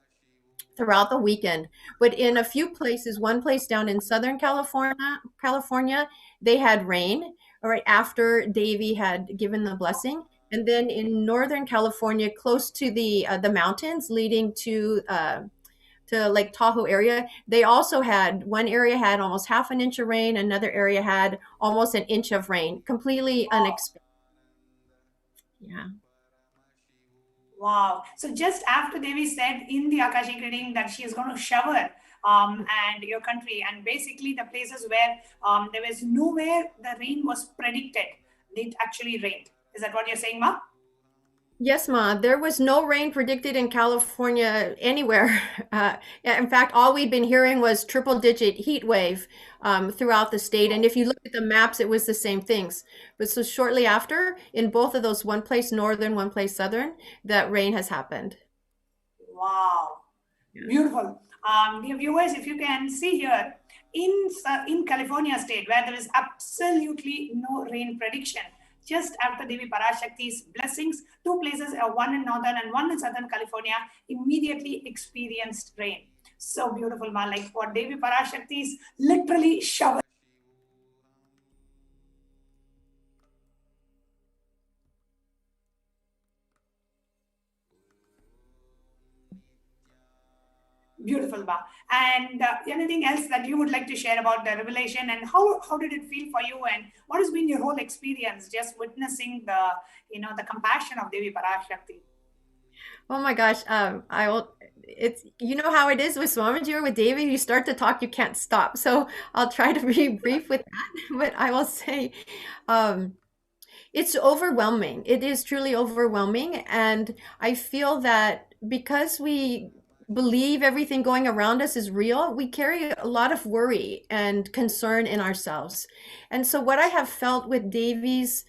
throughout the weekend. But in a few places, one place down in Southern California, they had rain right after Devi had given the blessing. And then in Northern California, close to the mountains leading to Lake Tahoe area, they also had, one area had almost half an inch of rain, another area had almost an inch of rain, completely unexpected. Yeah. Wow. So just after Devi said in the Akashic reading that she is going to shower and your country, and basically the places where there was nowhere the rain was predicted, it actually rained. Is that what you're saying, Ma? Yes, Ma. There was no rain predicted in California anywhere. In fact, all we've been hearing was triple-digit heat wave throughout the state. And if you look at the maps, it was the same things. But so shortly after, in both of those, one place northern, one place southern, that rain has happened. Wow. Beautiful. Dear viewers, if you can see here, in California state, where there is absolutely no rain prediction, just after Devi Parashakti's blessings, two places, one in Northern and one in Southern California, immediately experienced rain. So beautiful, Ma. Like what Devi Parashakti's literally showered. Beautiful. Beautiful, Ma. And anything else that you would like to share about the revelation, and how did it feel for you, and what has been your whole experience just witnessing the compassion of Devi Parashakti? Oh my gosh, I will. It's how it is with Swamiji or with Devi. You start to talk, you can't stop. So I'll try to be brief with that. But I will say, it's overwhelming. It is truly overwhelming, and I feel that because we believe everything going around us is real, we carry a lot of worry and concern in ourselves. And so, what I have felt with Devi's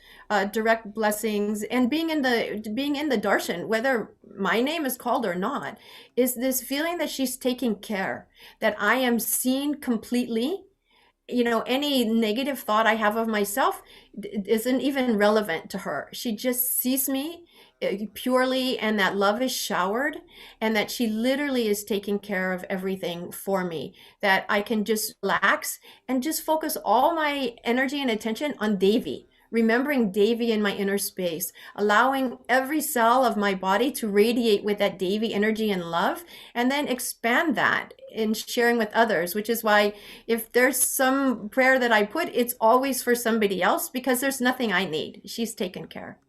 direct blessings and being in the darshan, whether my name is called or not, is this feeling that she's taking care, that I am seen completely. Any negative thought I have of myself isn't even relevant to her. She just sees me purely, and that love is showered, and that she literally is taking care of everything for me, that I can just relax and just focus all my energy and attention on Devi, remembering Devi in my inner space, allowing every cell of my body to radiate with that Devi energy and love, and then expand that in sharing with others, which is why if there's some prayer that I put, it's always for somebody else, because there's nothing I need. She's taken care.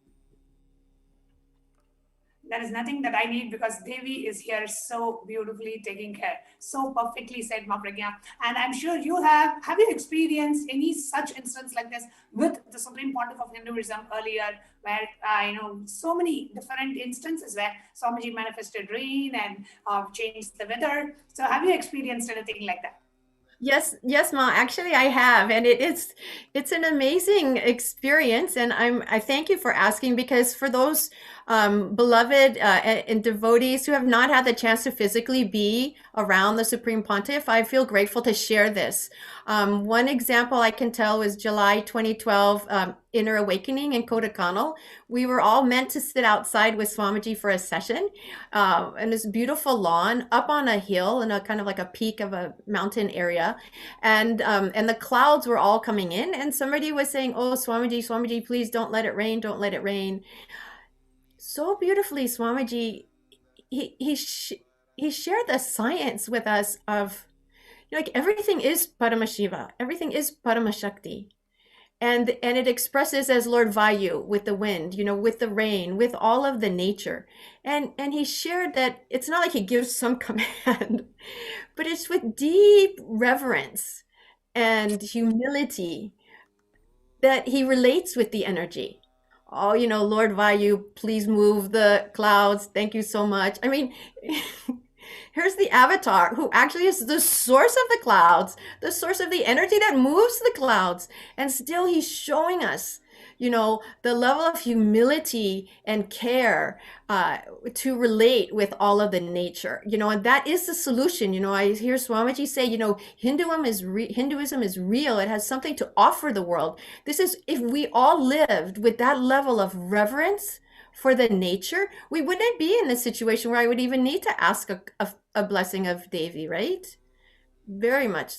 There is nothing that I need, because Devi is here so beautifully taking care. So perfectly said, Ma Pragya. And I'm sure you have you experienced any such instance like this with the Supreme Pontiff of Hinduism earlier, where so many different instances where Swamiji manifested rain and changed the weather. So have you experienced anything like that? Yes, Ma. Actually, I have, and it's an amazing experience, and I thank you for asking, because for those beloved and devotees who have not had the chance to physically be around the Supreme Pontiff, I feel grateful to share this. One example I can tell was July 2012 Inner Awakening in Kodaikanal. We were all meant to sit outside with Swamiji for a session, and this beautiful lawn up on a hill in a kind of like a peak of a mountain area, and the clouds were all coming in, and somebody was saying, "Oh, Swamiji, please don't let it rain, don't let it rain." So beautifully, Swamiji, he shared the science with us of, like, everything is Paramashiva, everything is Paramashakti. And it expresses as Lord Vayu with the wind, with the rain, with all of the nature. And he shared that it's not like he gives some command, but it's with deep reverence and humility that he relates with the energy. Oh, Lord Vayu, please move the clouds. Thank you so much. I mean, here's the avatar who actually is the source of the clouds, the source of the energy that moves the clouds. And still he's showing us, the level of humility and care to relate with all of the nature, and that is the solution. I hear Swamiji say, Hinduism is real. It has something to offer the world. This is, if we all lived with that level of reverence for the nature, we wouldn't be in this situation where I would even need to ask a blessing of Devi, right? Very much.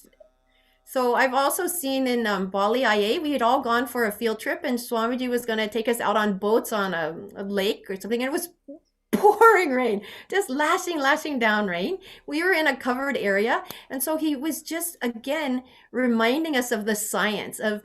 So I've also seen in Bali, IA, we had all gone for a field trip, and Swamiji was going to take us out on boats on a lake or something, and it was pouring rain, just lashing down rain. We were in a covered area, and so he was just, again, reminding us of the science of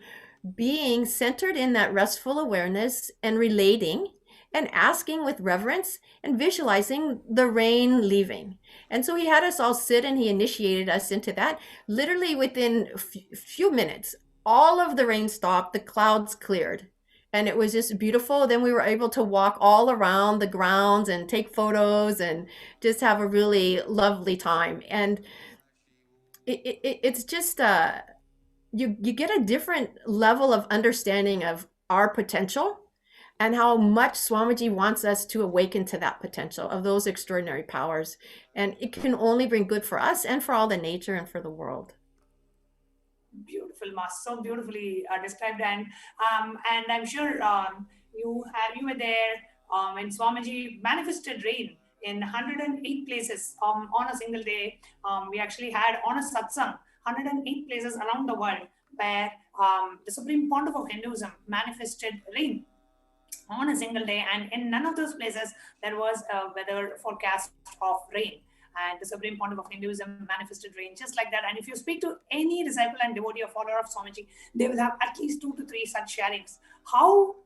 being centered in that restful awareness and relating and asking with reverence and visualizing the rain leaving. And so he had us all sit, and he initiated us into that. Literally within a few minutes, all of the rain stopped, the clouds cleared, and it was just beautiful. Then we were able to walk all around the grounds and take photos and just have a really lovely time. And it's just you get a different level of understanding of our potential, and how much Swamiji wants us to awaken to that potential of those extraordinary powers. And it can only bring good for us and for all the nature and for the world. Beautiful, Ma. So beautifully described. And I'm sure you were there when Swamiji manifested rain in 108 places on a single day. We actually had on a satsang 108 places around the world where the Supreme Pontiff of Hinduism manifested rain on a single day, and in none of those places there was a weather forecast of rain. And the Supreme Pontiff of Hinduism manifested rain just like that. And if you speak to any disciple and devotee or follower of Swamiji, they will have at least 2 to 3 such sharings. How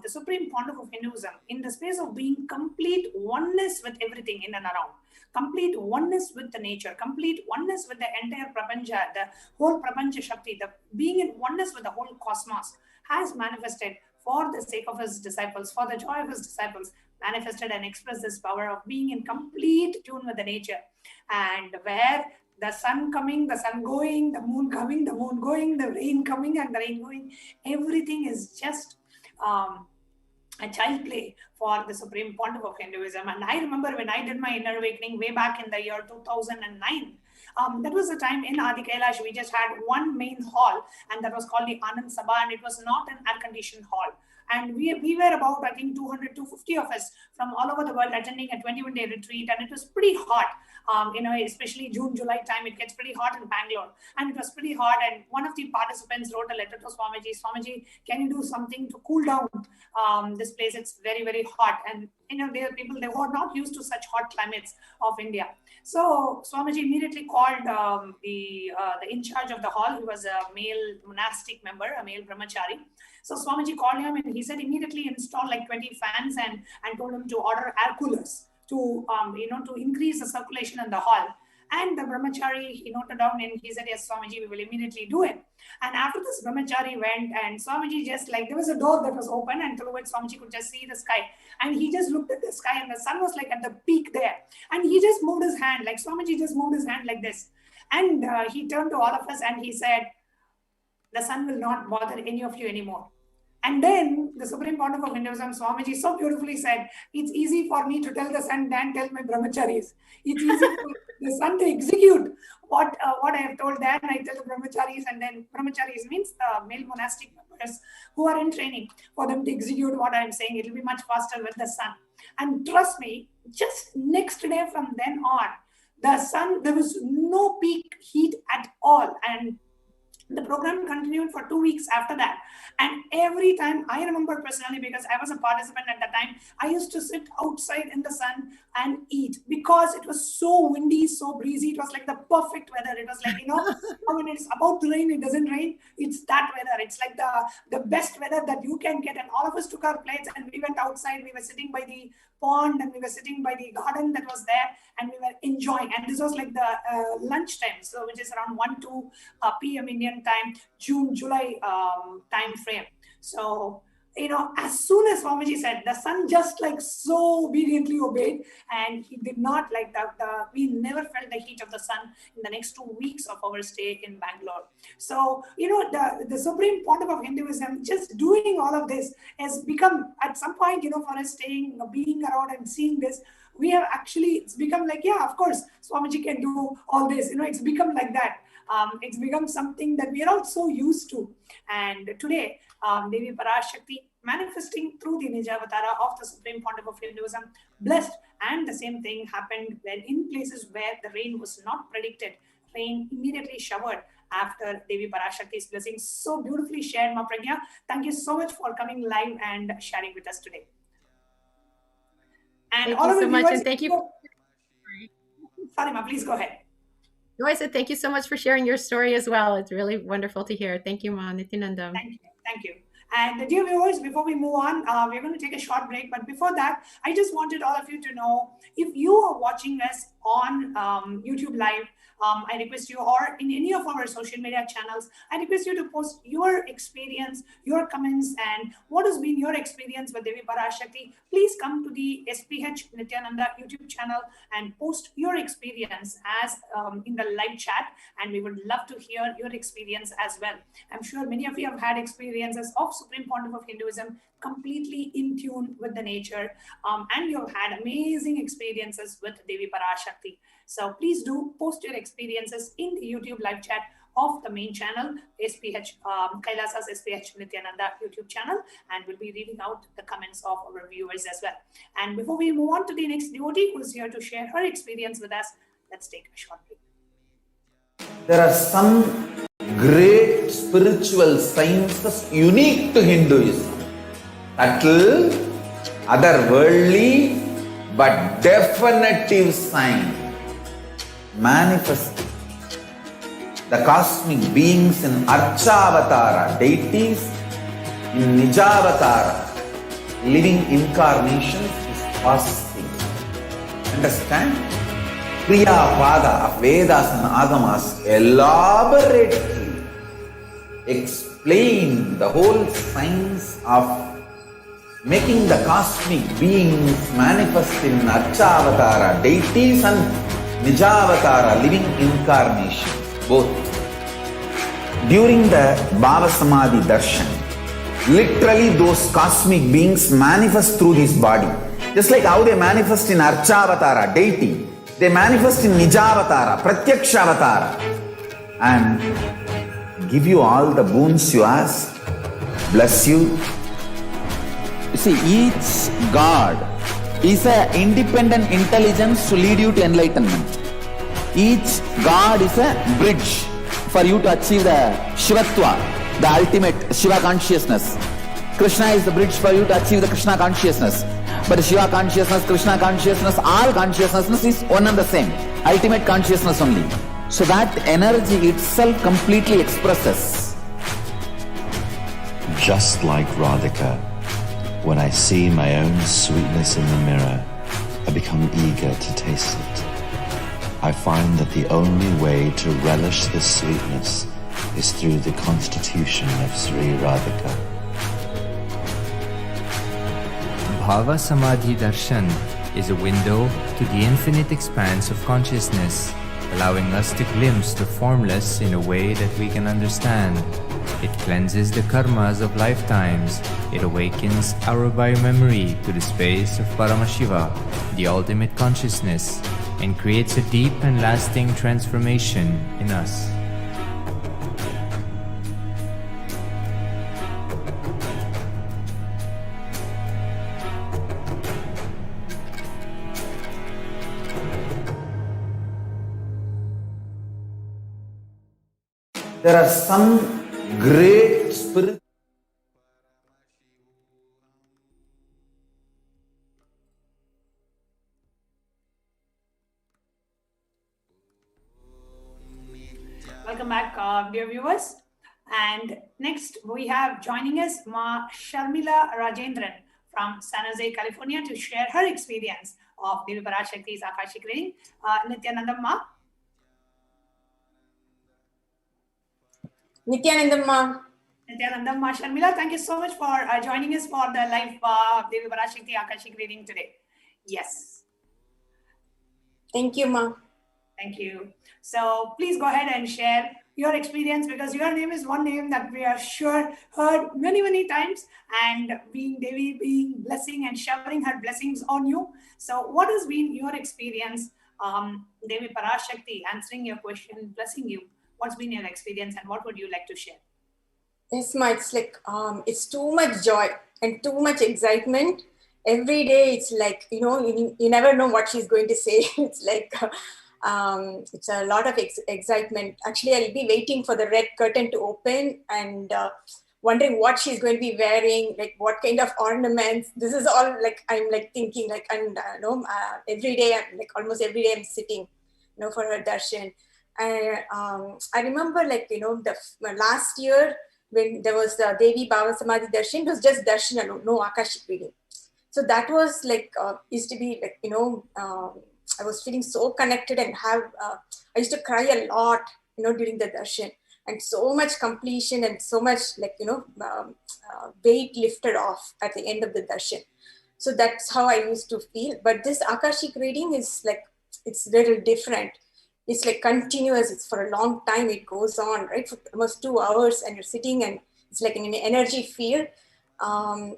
the Supreme Pontiff of Hinduism, in the space of being complete oneness with everything in and around, complete oneness with the nature, complete oneness with the entire Prapancha, the whole Prapancha Shakti, the being in oneness with the whole cosmos, has manifested for the sake of his disciples, for the joy of his disciples, manifested and expressed this power of being in complete tune with the nature. And where the sun coming, the sun going, the moon coming, the moon going, the rain coming and the rain going, everything is just a child play for the Supreme Pontiff of Hinduism. And I remember when I did my inner awakening way back in the year 2009, that was the time in Adi Kailash, we just had one main hall, and that was called the Anand Sabha, and it was not an air-conditioned hall. And we were about, I think, 200, 250 of us from all over the world attending a 21-day retreat, and it was pretty hot. Especially June, July time, it gets pretty hot in Bangalore, and it was pretty hot. And one of the participants wrote a letter to Swamiji, Swamiji, can you do something to cool down this place? It's very, very hot. And there are people, they were not used to such hot climates of India. So Swamiji immediately called the in charge of the hall, who was a male monastic member, a male brahmachari. So Swamiji called him, and he said immediately install like 20 fans and told him to order air coolers to increase the circulation in the hall. And the brahmachari, he noted down and he said, yes, Swamiji, we will immediately do it. And after this, brahmachari went, and Swamiji just like, there was a door that was open, and through it, Swamiji could just see the sky. And he just looked at the sky, and the sun was like at the peak there. And he just moved his hand, like Swamiji just moved his hand like this. And he turned to all of us and he said, the sun will not bother any of you anymore. And then the Supreme Pontiff of Hinduism, Swamiji, so beautifully said, it's easy for me to tell the sun than tell my brahmacharis. It's easy for the sun to execute what I have told them. I tell the brahmacharis, and then brahmacharis means male monastic members who are in training, for them to execute what I'm saying. It will be much faster with the sun. And trust me, just next day from then on, the sun, there was no peak heat at all. And the program continued for 2 weeks after that. And every time, I remember personally, because I was a participant at that time, I used to sit outside in the sun and eat, because it was so windy, so breezy. It was like the perfect weather. It was like, when it's about to rain, it doesn't rain. It's that weather. It's like the best weather that you can get. And all of us took our plates and we went outside. We were sitting by the pond, and we were sitting by the garden that was there, and we were enjoying. And this was like the lunch time, so which is around 1-2 p.m. Indian time, June, July time frame. So, as soon as Swamiji said, the sun just like so obediently obeyed, and he did not like we never felt the heat of the sun in the next 2 weeks of our stay in Bangalore. So, the Supreme Pontiff of Hinduism, just doing all of this has become, at some point, for us staying, being around and seeing this, we have actually, it's become like, yeah, of course, Swamiji can do all this. It's become like that. It's become something that we are all so used to. And today, Devi Parashakti, manifesting through the Nija Avatara of the Supreme Pontiff of Hinduism, blessed. And the same thing happened when in places where the rain was not predicted, rain immediately showered after Devi Parashakti's blessing. So beautifully shared, Ma Pragya. Thank you so much for coming live and sharing with us today. And thank all you of so much, viewers, and thank you. Sorry, Ma, please go ahead. No, I said thank you so much for sharing your story as well. It's really wonderful to hear. Thank you, Ma Nithyananda. Thank you. And dear viewers, before we move on, we're going to take a short break. But before that, I just wanted all of you to know, if you are watching us on YouTube Live, I request you, or in any of our social media channels, I request you to post your experience, your comments, and what has been your experience with Devi Parashakti. Please come to the HDH Nithyananda YouTube channel and post your experience as in the live chat, and we would love to hear your experience as well. I'm sure many of you have had experiences of Supreme Pontiff of Hinduism, completely in tune with the nature, and you've had amazing experiences with Devi Parashakti. So please do post your experiences in the YouTube live chat of the main channel, Kailasa's HDH Nithyananda YouTube channel, and we'll be reading out the comments of our viewers as well. And before we move on to the next devotee who's here to share her experience with us, let's take a short break. There are some great spiritual sciences unique to Hinduism. Subtle, otherworldly, but definitive sign. manifesting. The cosmic beings in Archavatara, deities in Nijavatara, living incarnations is fasting. Understand? Kriya Pada of Vedas and Agamas elaborately explain the whole science of making the cosmic beings manifest in Archavatara, deities and Nijavatara, living incarnations, both. During the Bhava Samadhi darshan, literally those cosmic beings manifest through this body. Just like how they manifest in Archavatara, deity, they manifest in Nijavatara, Pratyakshavatara, and give you all the boons you ask, bless you. You see, each God is an independent intelligence to lead you to enlightenment. Each God is a bridge for you to achieve the Shivatva, the ultimate Shiva consciousness. Krishna is the bridge for you to achieve the Krishna consciousness. But Shiva consciousness, Krishna consciousness, all consciousness is one and the same. Ultimate consciousness only. So that energy itself completely expresses. Just like Radhika, when I see my own sweetness in the mirror, I become eager to taste it. I find that the only way to relish this sweetness is through the constitution of Sri Radhika. Bhava Samadhi Darshan is a window to the infinite expanse of consciousness, allowing us to glimpse the formless in a way that we can understand. It cleanses the karmas of lifetimes. It awakens our biomemory to the space of Paramashiva, the ultimate consciousness, and creates a deep and lasting transformation in us. There are some great spirits. Welcome back, dear viewers. And next we have joining us Ma Sharmila Rajendran from San Jose, California, to share her experience of Devi Parashakti's Akashic reading. Nithyananda Ma. Nithyananda Ma. Nithyananda Ma Sharmila, thank you so much for joining us for the live Devi Parashakti Akashic reading today. Yes. Thank you, Ma. Thank you. So please go ahead and share your experience, because your name is one name that we are sure heard many, many times, and being Devi, being blessing and showering her blessings on you. So what has been your experience, Devi Parashakti answering your question, blessing you? What's been your experience and what would you like to share? Yes, Ma, it's like, it's too much joy and too much excitement. Every day it's like, you never know what she's going to say. It's like, it's a lot of excitement. Actually, I'll be waiting for the red curtain to open and wondering what she's going to be wearing, like what kind of ornaments. This is all like, I'm like thinking like, and every day, almost every day I'm sitting, for her darshan. I remember like, the last year when there was the Devi Bhava Samadhi darshan, it was just darshan alone, no Akashic reading. So that was like, used to be like, I was feeling so connected and I used to cry a lot, during the darshan, and so much completion and so much like, weight lifted off at the end of the darshan. So that's how I used to feel. But this Akashic reading is like, it's very different. It's like continuous. It's for a long time. It goes on, right? For almost 2 hours, and you're sitting and it's like in an energy field.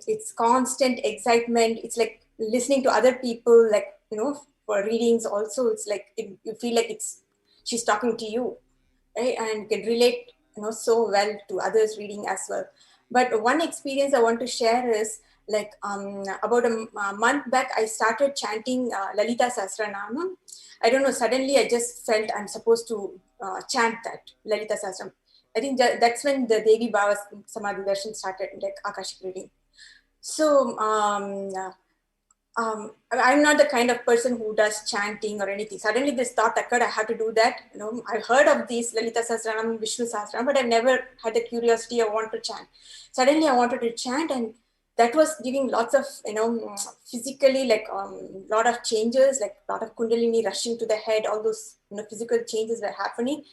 It's constant excitement. It's like listening to other people, like, for readings also. It's like, you feel like she's talking to you, right? And you can relate, so well to others reading as well. But one experience I want to share is like, about a month back, I started chanting Lalita Sahasranamam. I don't know, suddenly I just felt I'm supposed to chant that Lalita Sahasranamam. I think that's when the Devi Bhava Samadhi darshan started, like Akashic reading. So I'm not the kind of person who does chanting or anything. Suddenly this thought occurred, I had to do that. I've heard of these Lalita Sahasranam, Vishnu Sahasranam, but I've never had the curiosity I want to chant. Suddenly I wanted to chant, and that was giving lots of, physically, like lot of changes, like a lot of Kundalini rushing to the head, all those, physical changes were happening.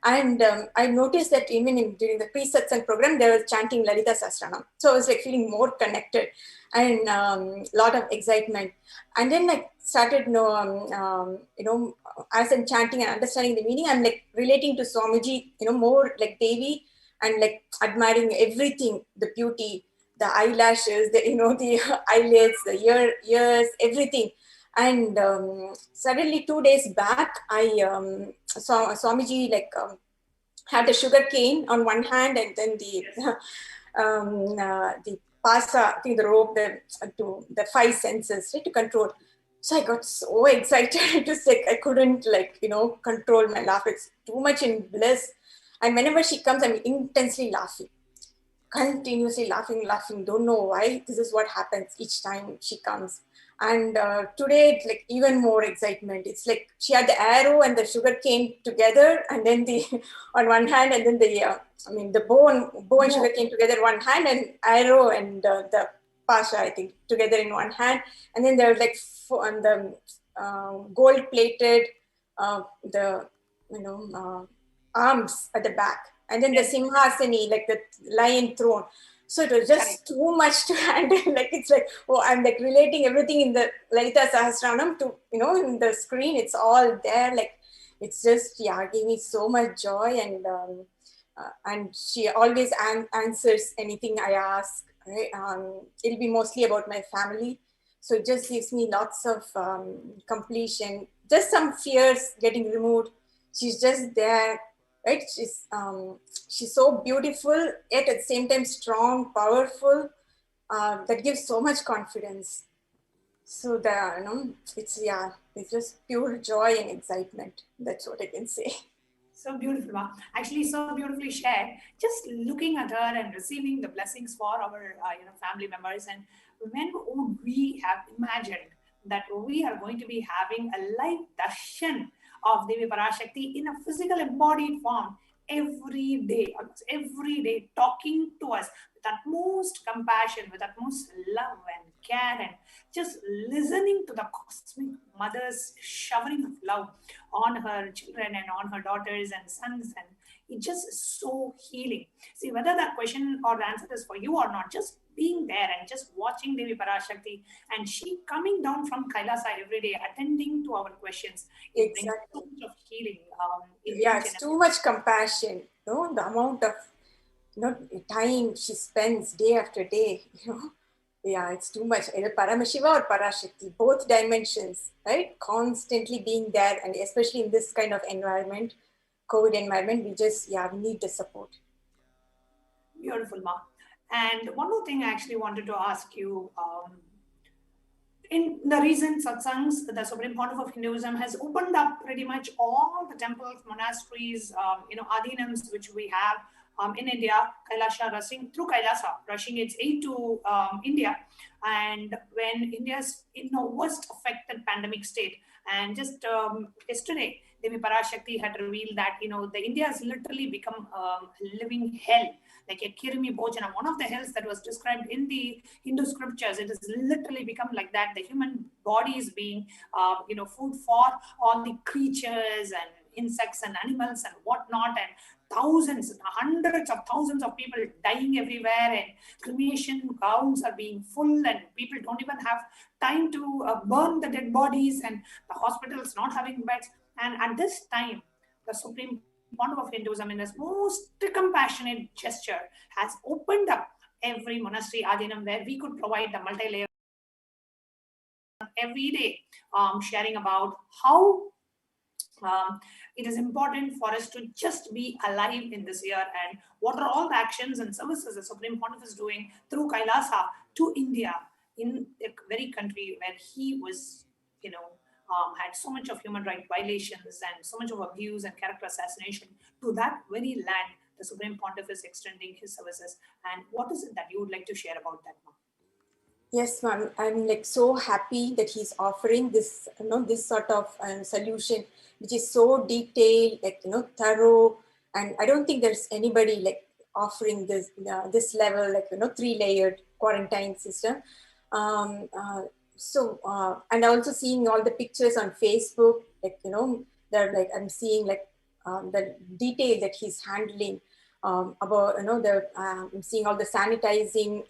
And I noticed that even during the pre-satsang program, they were chanting Lalita Sahasranam. So I was like feeling more connected and lot of excitement. And then I started, as I'm chanting and understanding the meaning, I'm like relating to Swamiji, more like Devi, and like admiring everything, the beauty, the eyelashes, the eyelids, the ears, everything. And suddenly 2 days back, I saw Swamiji had a sugar cane on one hand, and then the pasa, I think the rope, the five senses, right, to control. So I got so excited. It was like I couldn't control my laugh. It's too much in bliss. And whenever she comes, I'm intensely laughing, continuously laughing. Don't know why. This is what happens each time she comes. And today it's like even more excitement. It's like she had the arrow and the sugar cane together, and then the on one hand, and then the bow and sugar cane together in one hand, and arrow and the pasha, I think, together in one hand. And then there was like on the gold plated arms at the back, and then the simhasani, like the lion throne. So it was just too much to handle. Like it's like, oh, I'm like relating everything in the Lalita Sahasranam to, in the screen. It's all there. Like it's just, gave me so much joy. And she always answers anything I ask. Right? It'll be mostly about my family. So it just gives me lots of completion. Just some fears getting removed. She's just there. Right? She's so beautiful, yet at the same time strong, powerful. That gives so much confidence. So it's just pure joy and excitement. That's what I can say. So beautiful, Ma. Actually, so beautifully shared. Just looking at her and receiving the blessings for our family members, and when would we have imagined that we are going to be having a live darshan of Devi Parashakti in a physical embodied form every day, almost every day, talking to us with utmost compassion, with utmost love and care, and just listening to the cosmic mother's showering of love on her children and on her daughters and sons. And it just is so healing. See, whether that question or the answer is for you or not, just being there and just watching Devi Parashakti, and she coming down from Kailasa every day, attending to our questions. It brings so much of healing. It's too much compassion. The amount of time she spends day after day. It's too much. Either Paramashiva or Parashakti, both dimensions, right? Constantly being there, and especially in this kind of environment, COVID environment, we need the support. Beautiful, Ma. And one more thing I actually wanted to ask you. In the recent satsangs, the Supreme Pontiff of Hinduism has opened up pretty much all the temples, monasteries, adhinams which we have in India, Kailasa rushing its aid to India. And when India's in the worst affected pandemic state, and just yesterday, Devi Parashakti had revealed that the India has literally become a living hell, like a Kirimi Bhojana, one of the hells that was described in the Hindu scriptures. It has literally become like that. The human body is being, food for all the creatures and insects and animals and whatnot, and thousands, hundreds of thousands of people dying everywhere, and cremation grounds are being full, and people don't even have time to burn the dead bodies, and the hospitals not having beds. And at this time, the Supreme Pontiff of Hinduism, in his most compassionate gesture, has opened up every monastery, adhinam, where we could provide the multi-layer every day, sharing about how it is important for us to just be alive in this year, and what are all the actions and services the Supreme Pontiff is doing through Kailasa to India, in the very country where he was, had so much of human rights violations and so much of abuse and character assassination. To that very land, the Supreme Pontiff is extending his services. And what is it that you would like to share about that, Mom? Yes, ma'am. I'm like so happy that he's offering this, this sort of solution, which is so detailed, like, thorough. And I don't think there's anybody like offering this level, like, 3-layered quarantine system. And also seeing all the pictures on Facebook, like, they're like, I'm seeing like the detail that he's handling. About I'm seeing all the sanitizing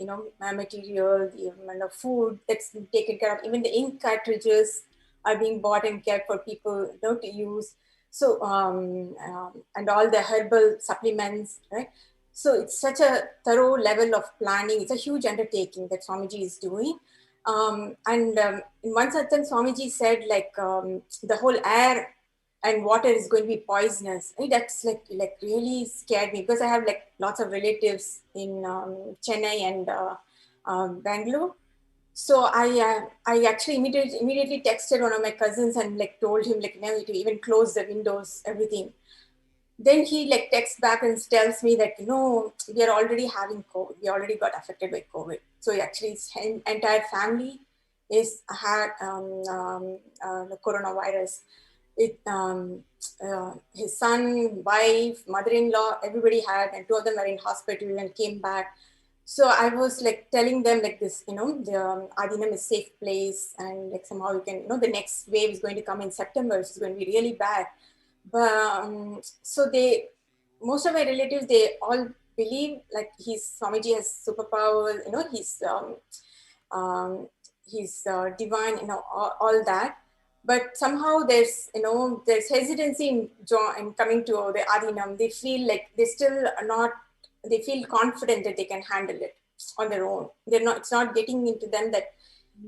material, the food that's taken care of, even the ink cartridges are being bought and kept for people to use. So and all the herbal supplements, right? So it's such a thorough level of planning. It's a huge undertaking that Swamiji is doing. In one sentence, Swamiji said like the whole air and water is going to be poisonous. That's like really scared me, because I have like lots of relatives in Chennai and Bangalore. So I actually immediately texted one of my cousins and like told him like to even close the windows, everything. Then he like texts back and tells me that we are already having COVID. We already got affected by COVID. So actually his entire family had the coronavirus. His son, wife, mother-in-law, everybody had, and 2 of them were in hospital and came back. So I was like telling them like this, the Adinam is a safe place, and like somehow you can, the next wave is going to come in September. It's going to be really bad. But so most of my relatives, they all believe like Swamiji has superpowers, he's divine, all that. But somehow there's hesitancy in coming to the Adinam. They feel like they feel confident that they can handle it on their own. It's not getting into them that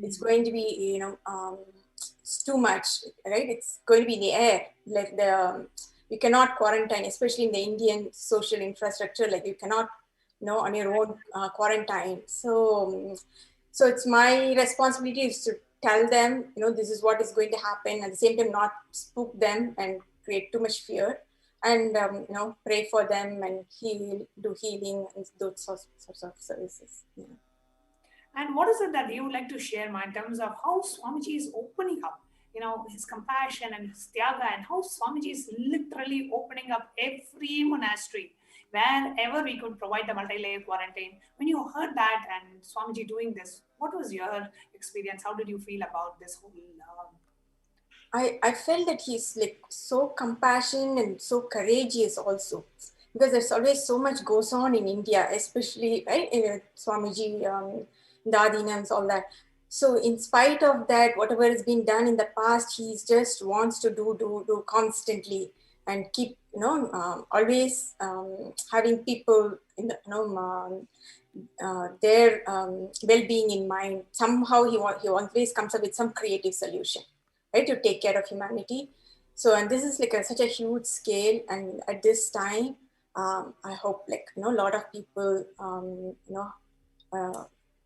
it's going to be, it's too much, right? It's going to be in the air. Like you cannot quarantine, especially in the Indian social infrastructure. Like you cannot, on your own quarantine. So it's my responsibility is to tell them, this is what is going to happen. At the same time, not spook them and create too much fear, and pray for them and do healing and those sorts of services. Yeah. And what is it that you would like to share, Ma, in terms of how Swamiji is opening up, his compassion and his tyaga, and how Swamiji is literally opening up every monastery wherever we could provide the multi-layer quarantine. When you heard that and Swamiji doing this, what was your experience? How did you feel about this whole? I felt that he's like so compassionate and so courageous also, because there's always so much goes on in India, especially right in Swamiji, the Adinams, all that. So in spite of that, whatever has been done in the past, he just wants to do constantly and keep always having people in their well-being in mind. Somehow he always comes up with some creative solution, right, to take care of humanity. So, and this is like such a huge scale, and at this time I hope like a lot of people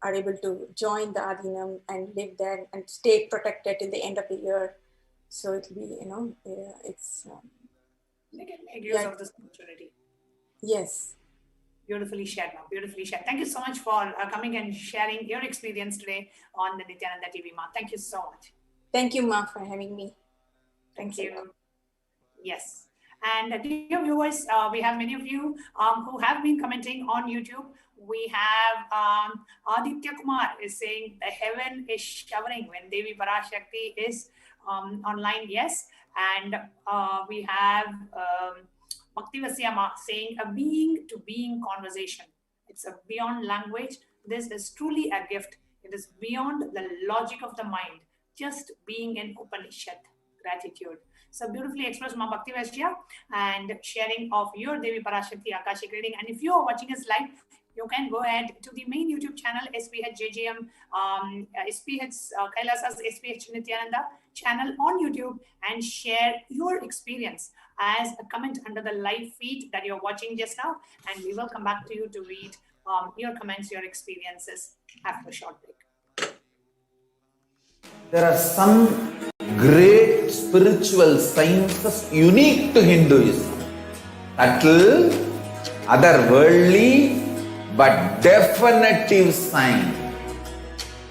are able to join the Adinam and live there and stay protected till the end of the year. So it'll be it's make use of this opportunity. Yes. Beautifully shared, ma'am. Beautifully shared. Thank you so much for coming and sharing your experience today on the Nithyananda TV, Ma. Thank you so much. Thank you, Ma, for having me. Thank you. Yes. And dear viewers, we have many of you who have been commenting on YouTube. We have Aditya Kumar is saying the heaven is showering when Devi Parashakti is online. Yes. And we have Bhakti Vasyama saying a being to being conversation. It's a beyond language. This is truly a gift. It is beyond the logic of the mind. Just being an Upanishad. Gratitude. So beautifully expressed, Ma Bhakti Vasyama, and sharing of your Devi Parashakti Akashic reading. And if you are watching us live, you can go ahead to the main YouTube channel, SPH JJM, SPH Kailasa's SPH Nithyananda channel on YouTube, and share your experience as a comment under the live feed that you're watching just now. And we will come back to you to read your comments, your experiences after a short break. There are some great spiritual sciences unique to Hinduism. Subtle, otherworldly, but definitive sign.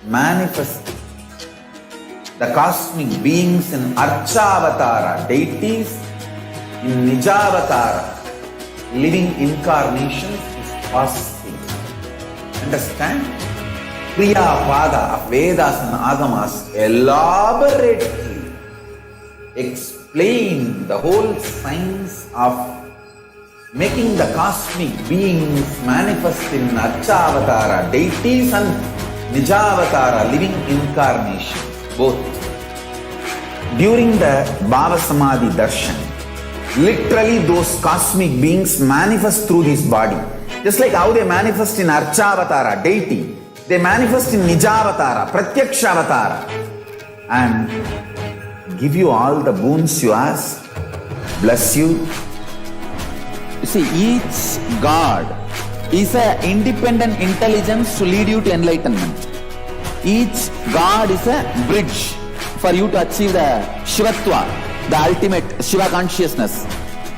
manifesting. The cosmic beings in Archavatara, deities in Nijavatara, living incarnations is possible. Understand? Priya Pada of Vedas and Agamas elaborately explain the whole science of making the cosmic beings manifest in Archavatara, deities and Nijavatara, living incarnations, both. During the Bhava Samadhi darshan, literally those cosmic beings manifest through this body. Just like how they manifest in Archavatara, deity, they manifest in Nijavatara, Pratyakshavatara, and give you all the boons you ask, bless you. You see, each God is an independent intelligence to lead you to enlightenment. Each God is a bridge for you to achieve the Shivatva, the ultimate Shiva consciousness.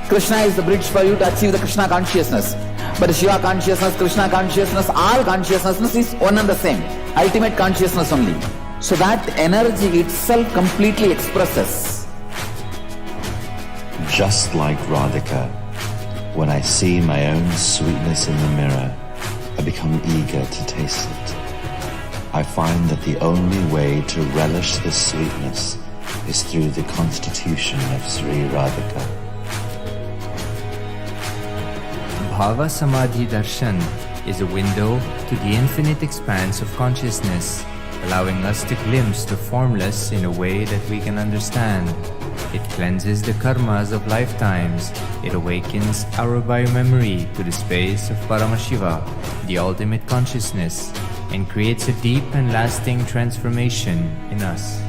Krishna is the bridge for you to achieve the Krishna consciousness. But Shiva consciousness, Krishna consciousness, all consciousness is one and the same. Ultimate consciousness only. So that energy itself completely expresses. Just like Radhika, when I see my own sweetness in the mirror, I become eager to taste it. I find that the only way to relish this sweetness is through the constitution of Sri Radhika. Bhava Samadhi Darshan is a window to the infinite expanse of consciousness, allowing us to glimpse the formless in a way that we can understand. It cleanses the karmas of lifetimes. It awakens our biomemory to the space of Paramashiva, the ultimate consciousness, and creates a deep and lasting transformation in us.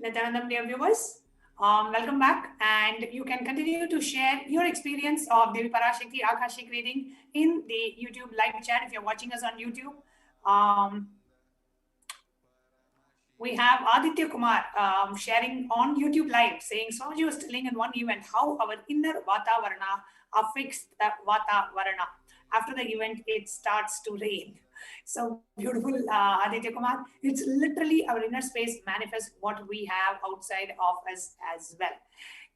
Nithyanandam, dear viewers, welcome back, and you can continue to share your experience of Devi Parashakti Akashic reading in the YouTube live chat if you're watching us on YouTube. We have Aditya Kumar sharing on YouTube live, saying Swamiji was telling in one event how our inner Vata Varna affects the Vata Varna. After the event, it starts to rain. So beautiful, Aditya Kumar. It's literally our inner space manifests what we have outside of us as well.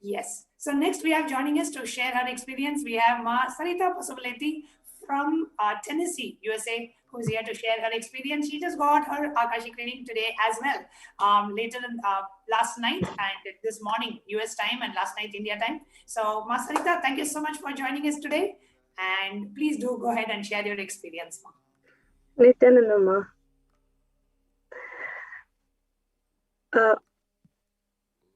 Yes. So next we have joining us to share her experience. We have Ma Sarita Pasuvaleti from Tennessee, USA, who's here to share her experience. She just got her Akashic reading today as well, later than last night and this morning, US time, and last night, India time. So Ma Sarita, thank you so much for joining us today. And please do go ahead and share your experience, Ma. Nithyananda,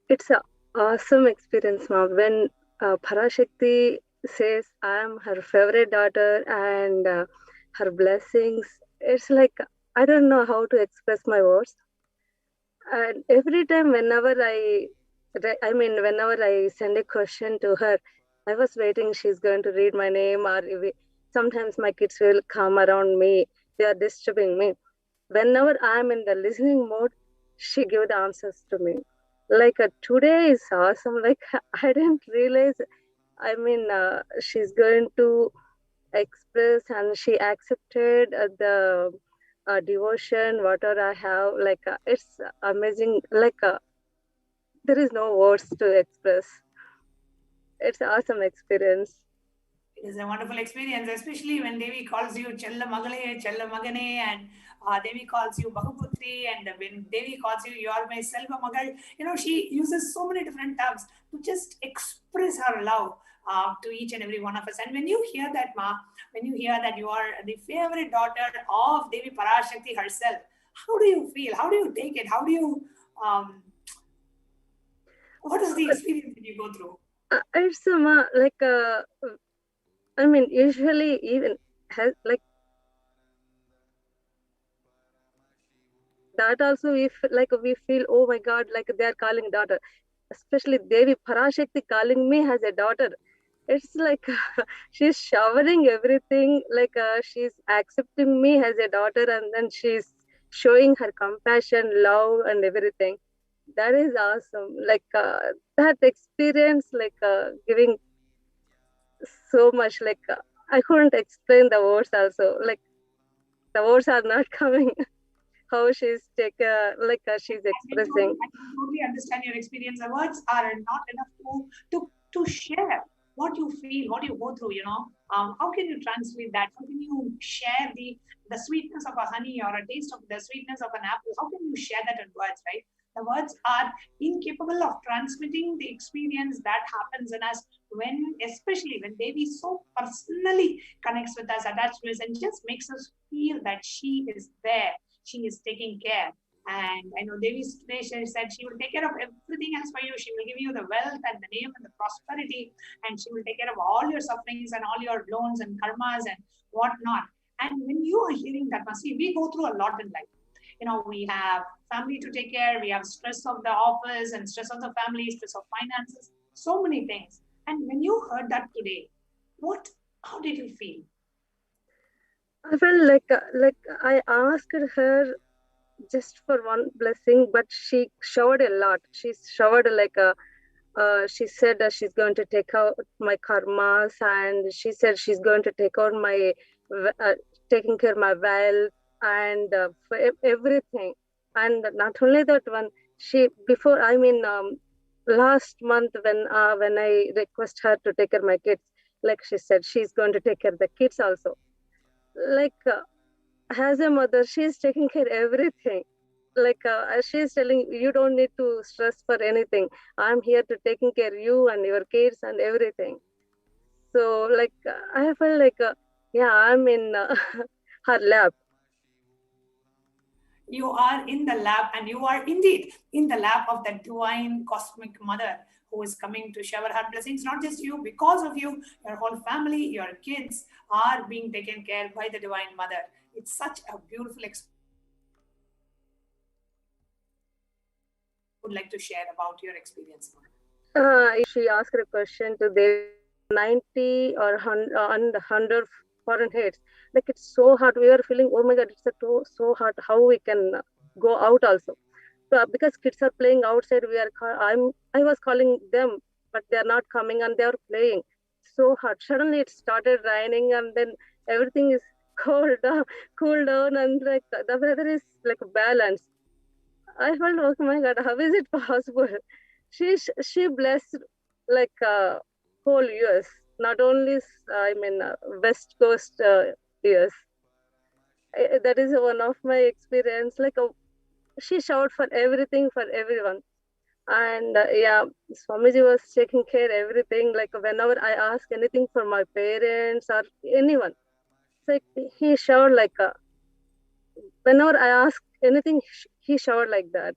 it's an awesome experience, Ma. When Parashakti says I am her favorite daughter and her blessings, it's like I don't know how to express my words. And every time, whenever I send a question to her, I was waiting she's going to read my name, or sometimes my kids will come around me. They are disturbing me. Whenever I'm in the listening mode, she gives the answers to me. Like today is awesome. Like I didn't realize. She's going to express, and she accepted the devotion, whatever I have. Like it's amazing. Like there is no words to express. It's an awesome experience. It is a wonderful experience, especially when Devi calls you Chella Magale, Chella Magane, and Devi calls you Bahuputri, and when Devi calls you, you are my Selva Magal. You know, she uses so many different terms to just express her love to each and every one of us. And when you hear that, Ma, when you hear that you are the favorite daughter of Devi Parashakti herself, how do you feel? How do you take it? How do you, what is the experience that you go through? It's usually even has like that also we feel, oh my God, like they are calling daughter, especially Devi Parashakti calling me as a daughter. It's like she's showering everything, like she's accepting me as a daughter, and then she's showing her compassion, love, and everything. That is awesome. Like that experience, like giving so much. Like I couldn't explain the words. Also, like the words are not coming. How she's she's expressing. I can totally understand your experience. The words are not enough to share what you feel, what you go through. How can you translate that? How can you share the sweetness of a honey or a taste of the sweetness of an apple? How can you share that in words, right? The words are incapable of transmitting the experience that happens in us especially when Devi so personally connects with us, attached to us, and just makes us feel that she is there. She is taking care. And I know Devi today said she will take care of everything else for you. She will give you the wealth and the name and the prosperity, and she will take care of all your sufferings and all your loans and karmas and whatnot. And when you are hearing that, we go through a lot in life. We have family to take care, we have stress of the office and stress of the family, stress of finances, so many things. And when you heard that today, how did you feel? I felt like I asked her just for one blessing, but she showered a lot. She showered she said that she's going to take out my karmas, and she said she's going to take out my taking care of my wealth and for everything. And not only that one, last month when I request her to take care of my kids, like she said, she's going to take care of the kids also. Like as a mother, she's taking care of everything. Like she's telling, you don't need to stress for anything. I'm here to taking care of you and your kids and everything. So like I felt like I'm in her lap. You are in the lap, and you are indeed in the lap of the divine cosmic mother who is coming to shower her blessings. Not just you, because of you, your whole family, your kids are being taken care by the divine mother. It's such a beautiful experience. Would like to share about your experience? She asked a question to the 90 or 100 Fahrenheit. Like it's so hot. We are feeling, oh my God, it's so hot. How we can go out also? So, because kids are playing outside, I was calling them, but they are not coming, and they are playing. So hot. Suddenly it started raining, and then everything is cool down, and like the weather is like balanced. I felt, oh my God, how is it possible? She blessed like whole US, not only West Coast US. That is one of my experience. Like she shouted for everything for everyone, and Swamiji was taking care of everything. Like whenever I ask anything for my parents or anyone, it's like he shouted like whenever I ask anything, he shouted like that.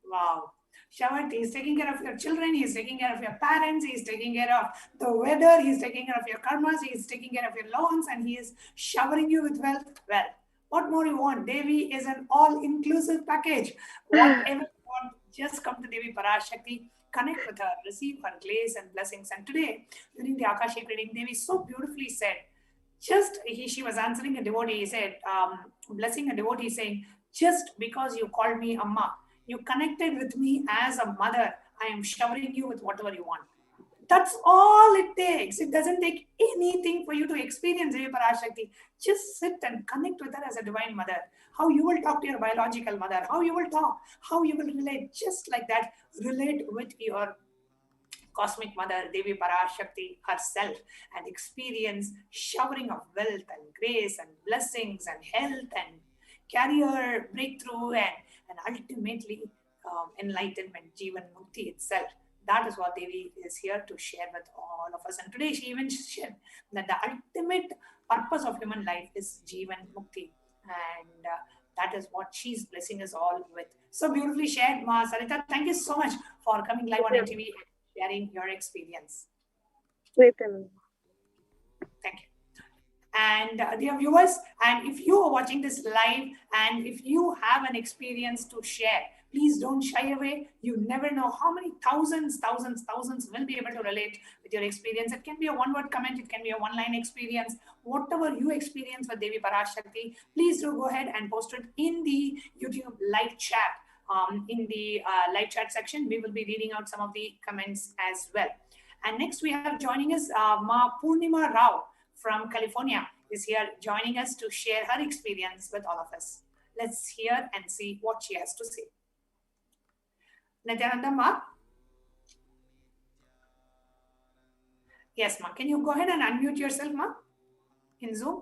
Wow. Shawat, he's taking care of your children, he's taking care of your parents, he's taking care of the weather, he's taking care of your karmas, he's taking care of your loans, and he is showering you with wealth. Well, what more you want? Devi is an all-inclusive package. Whatever you want, just come to Devi Parashakti, connect with her, receive her grace and blessings. And today, during the Akashic reading, Devi so beautifully said, she was answering a devotee, he said, blessing a devotee saying, just because you called me Amma, you connected with me as a mother, I am showering you with whatever you want. That's all it takes. It doesn't take anything for you to experience Devi Parashakti. Just sit and connect with her as a divine mother. How you will talk to your biological mother, how you will talk, how you will relate, just like that, relate with your cosmic mother, Devi Parashakti herself, and experience showering of wealth and grace and blessings and health and career breakthrough and ultimately enlightenment, Jivan Mukti itself. That is what Devi is here to share with all of us. And today she even shared that the ultimate purpose of human life is Jivan Mukti. And that is what she's blessing us all with. So beautifully shared, Ma Sarita. Thank you so much for coming live on NTV and sharing your experience. Thank you. And dear viewers, and if you are watching this live and if you have an experience to share, please don't shy away. You never know how many thousands will be able to relate with your experience. It can be a one-word comment, it can be a one-line experience. Whatever you experience with Devi Parashakti, please do go ahead and post it in the YouTube live chat. In the live chat section, we will be reading out some of the comments as well. And next we have joining us Ma Purnima Rao from California is here joining us to share her experience with all of us. Let's hear and see what she has to say. Nithyananda Ma? Yes, Ma. Can you go ahead and unmute yourself, Ma, in Zoom?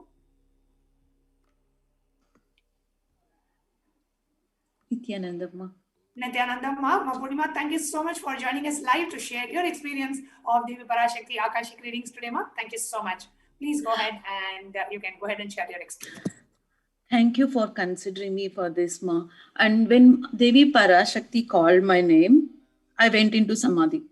Nithyananda Ma. Nithyananda Ma Purnima, thank you so much for joining us live to share your experience of Devi Parashakti Akashic readings today, Ma. Thank you so much. Please go ahead and you can go ahead and share your experience. Thank you for considering me for this, Ma. And when Devi Parashakti called my name, I went into samadhi.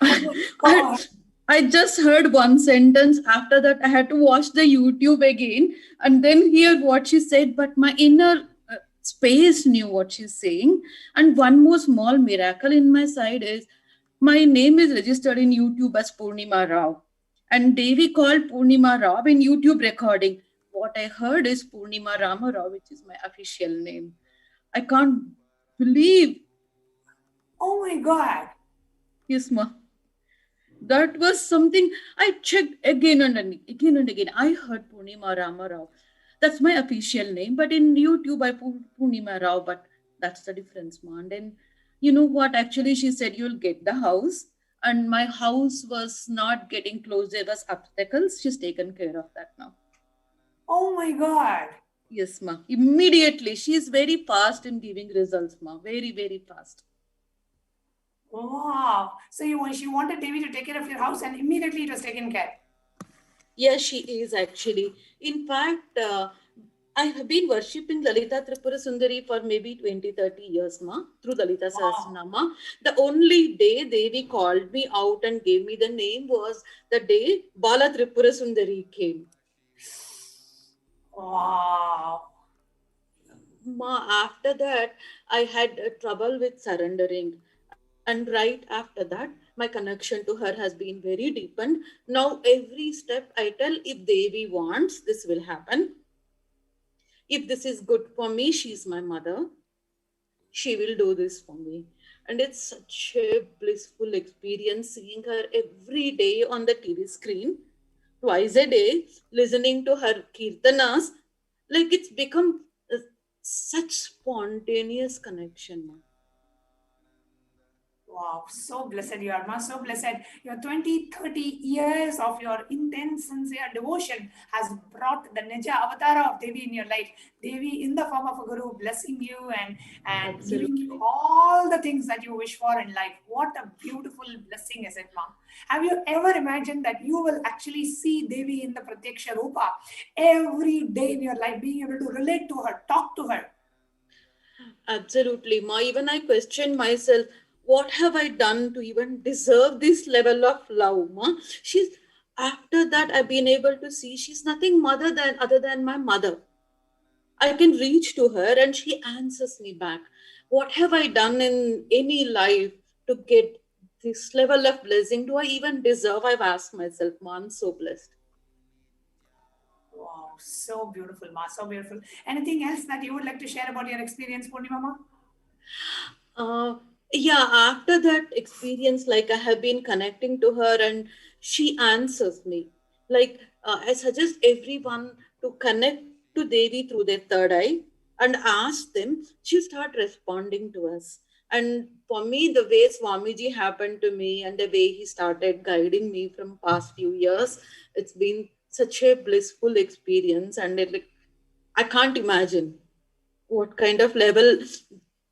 I just heard one sentence. After that, I had to watch the YouTube again and then hear what she said. But my inner space knew what she's saying. And one more small miracle in my side is my name is registered in YouTube as Purnima Rao. And Devi called Purnima Rao in YouTube recording. What I heard is Purnima Rama Rao, which is my official name. I can't believe. Oh my God. Yes, Ma. That was something I checked again and again. I heard Purnima Rama Rao. That's my official name. But in YouTube, I put Purnima Rao. But that's the difference, Ma. And then, you know what? Actually, she said, you'll get the house. And my house was not getting closed. There was obstacles. She's taken care of that now. Oh my God. Yes, Ma. Immediately. She is very fast in giving results, Ma. Very, very fast. Wow. So she wanted Devi to take care of your house and immediately it was taken care. Yes, she is actually. In fact, I have been worshipping Lalita Tripura Sundari for maybe 20-30 years, Ma, through Lalita Sahasranama. The only day Devi called me out and gave me the name was the day Bala Tripura Sundari came. Wow. Ma, after that, I had trouble with surrendering. And right after that, my connection to her has been very deepened. Now, every step I tell, if Devi wants, this will happen. If this is good for me, she's my mother. She will do this for me. And it's such a blissful experience seeing her every day on the TV screen, twice a day, listening to her kirtanas. Like it's become such spontaneous connection. Wow, so blessed you are, Ma, so blessed. Your 20-30 years of your intense, sincere devotion has brought the Nija Avatara of Devi in your life. Devi in the form of a Guru blessing you and giving you all the things that you wish for in life. What a beautiful blessing is it, Ma. Have you ever imagined that you will actually see Devi in the Pratyaksha Rupa every day in your life, being able to relate to her, talk to her? Absolutely, Ma. Even I question myself, what have I done to even deserve this level of love, Ma? After that, I've been able to see she's nothing other than my mother. I can reach to her and she answers me back. What have I done in any life to get this level of blessing? Do I even deserve? I've asked myself, Ma. I'm so blessed. Wow, so beautiful, Ma, so beautiful. Anything else that you would like to share about your experience, Purnima, Ma? Yeah, after that experience, like I have been connecting to her and she answers me. Like I suggest everyone to connect to Devi through their third eye and ask them, she'll start responding to us. And for me, the way Swamiji happened to me and the way he started guiding me from past few years, it's been such a blissful experience. And I can't imagine what kind of level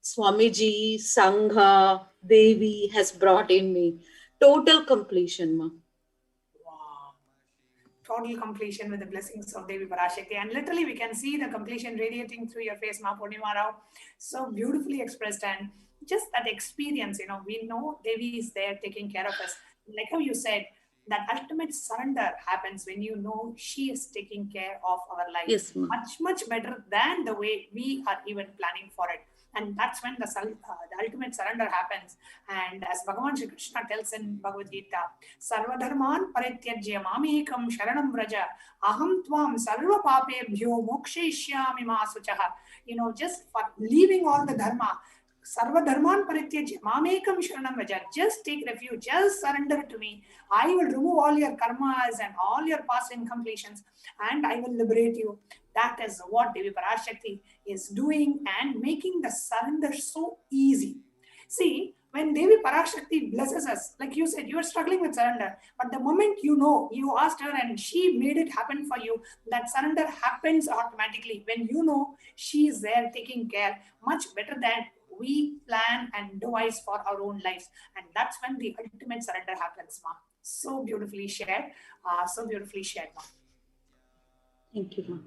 Swamiji, Sangha, Devi has brought in me. Total completion, Ma. Wow. Total completion with the blessings of Devi Parashakti. And literally we can see the completion radiating through your face, Ma Purnima Rao. So beautifully expressed. And just that experience, we know Devi is there taking care of us. Like how you said, That ultimate surrender happens when you know she is taking care of our life. Yes, ma'am. Much better than the way we are even planning for it. And that's when the ultimate surrender happens. And as Bhagavan Shri Krishna tells in Bhagavad Gita, Sarvadharman parityajya mamekam sharanam vraja aham tvam sarva papebhyo mokshayishyami ma suchaha. Just for leaving all the dharma, Sarva Dharman Parityajya Mamekam Sharanam Vraja. Just take refuge, just surrender to me. I will remove all your karmas and all your past incompletions, and I will liberate you. That is what Devi Parashakti is doing and making the surrender so easy. See, when Devi Parashakti blesses us, like you said, you are struggling with surrender, but the moment you asked her and she made it happen for you, that surrender happens automatically when you know she is there taking care, much better than we plan and devise for our own lives. And that's when the ultimate surrender happens, ma. So beautifully shared. Ma. Thank you, ma'am.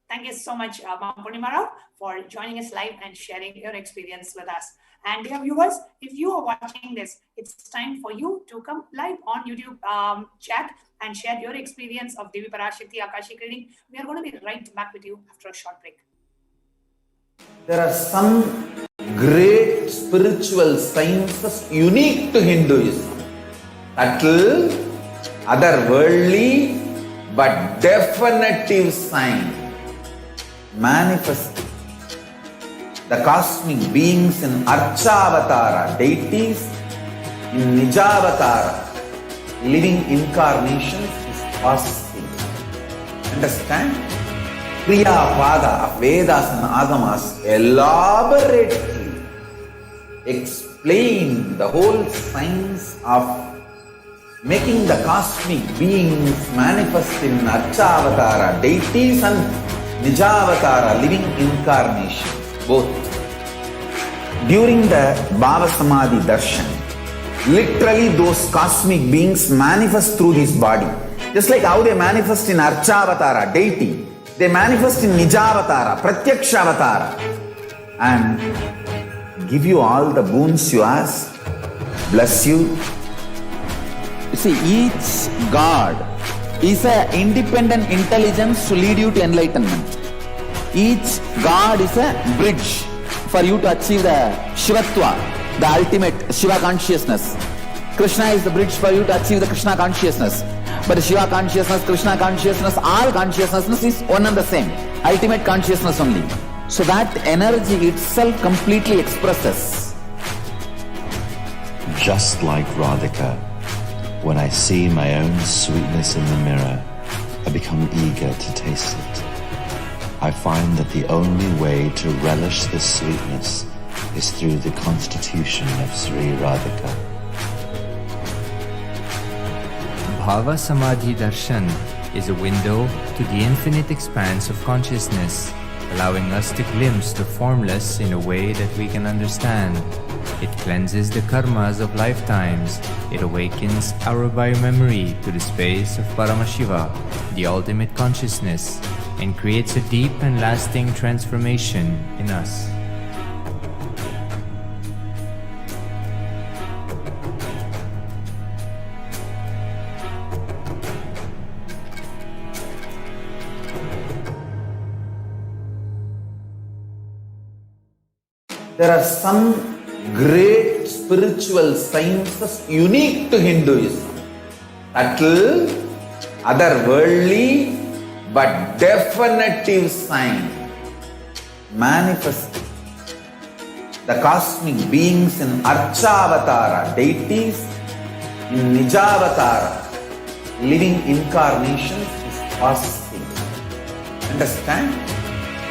Thank you so much, Ma Purnima Rao, for joining us live and sharing your experience with us. And dear viewers, if you are watching this, it's time for you to come live on YouTube chat and share your experience of Devi Parashakti Akashic reading. We are going to be right back with you after a short break. There are some great spiritual sciences unique to Hinduism. Subtle, otherworldly, but definitive sign. Manifesting the cosmic beings in Archavatara, deities in Nijavatara, living incarnations is possible. Understand? Kriya Pada of Vedas and Agamas elaborately explain the whole science of making the cosmic beings manifest in Archavatara, deities and Nijavatara, living incarnations, both. During the Bhava Samadhi darshan, literally those cosmic beings manifest through his body. Just like how they manifest in Archavatara, deity, they manifest in Nijavatara, Pratyakshavatara, and give you all the boons you ask, bless you. You see, each God is an independent intelligence to lead you to enlightenment. Each God is a bridge for you to achieve the Shivatva, the ultimate Shiva consciousness. Krishna is the bridge for you to achieve the Krishna consciousness. But the Shiva consciousness, Krishna consciousness, all consciousness is one and the same. Ultimate consciousness only. So that energy itself completely expresses. Just like Radhika, when I see my own sweetness in the mirror, I become eager to taste it. I find that the only way to relish this sweetness is through the constitution of Sri Radhika. Bhava Samadhi Darshan is a window to the infinite expanse of consciousness, allowing us to glimpse the formless in a way that we can understand. It cleanses the karmas of lifetimes. It awakens our biomemory to the space of Paramashiva, the ultimate consciousness, and creates a deep and lasting transformation in us. There are some great spiritual sciences unique to Hinduism. Subtle, otherworldly, but definitive sign. Manifesting the cosmic beings in Archavatara, deities in Nijavatara, living incarnations is possible. Understand?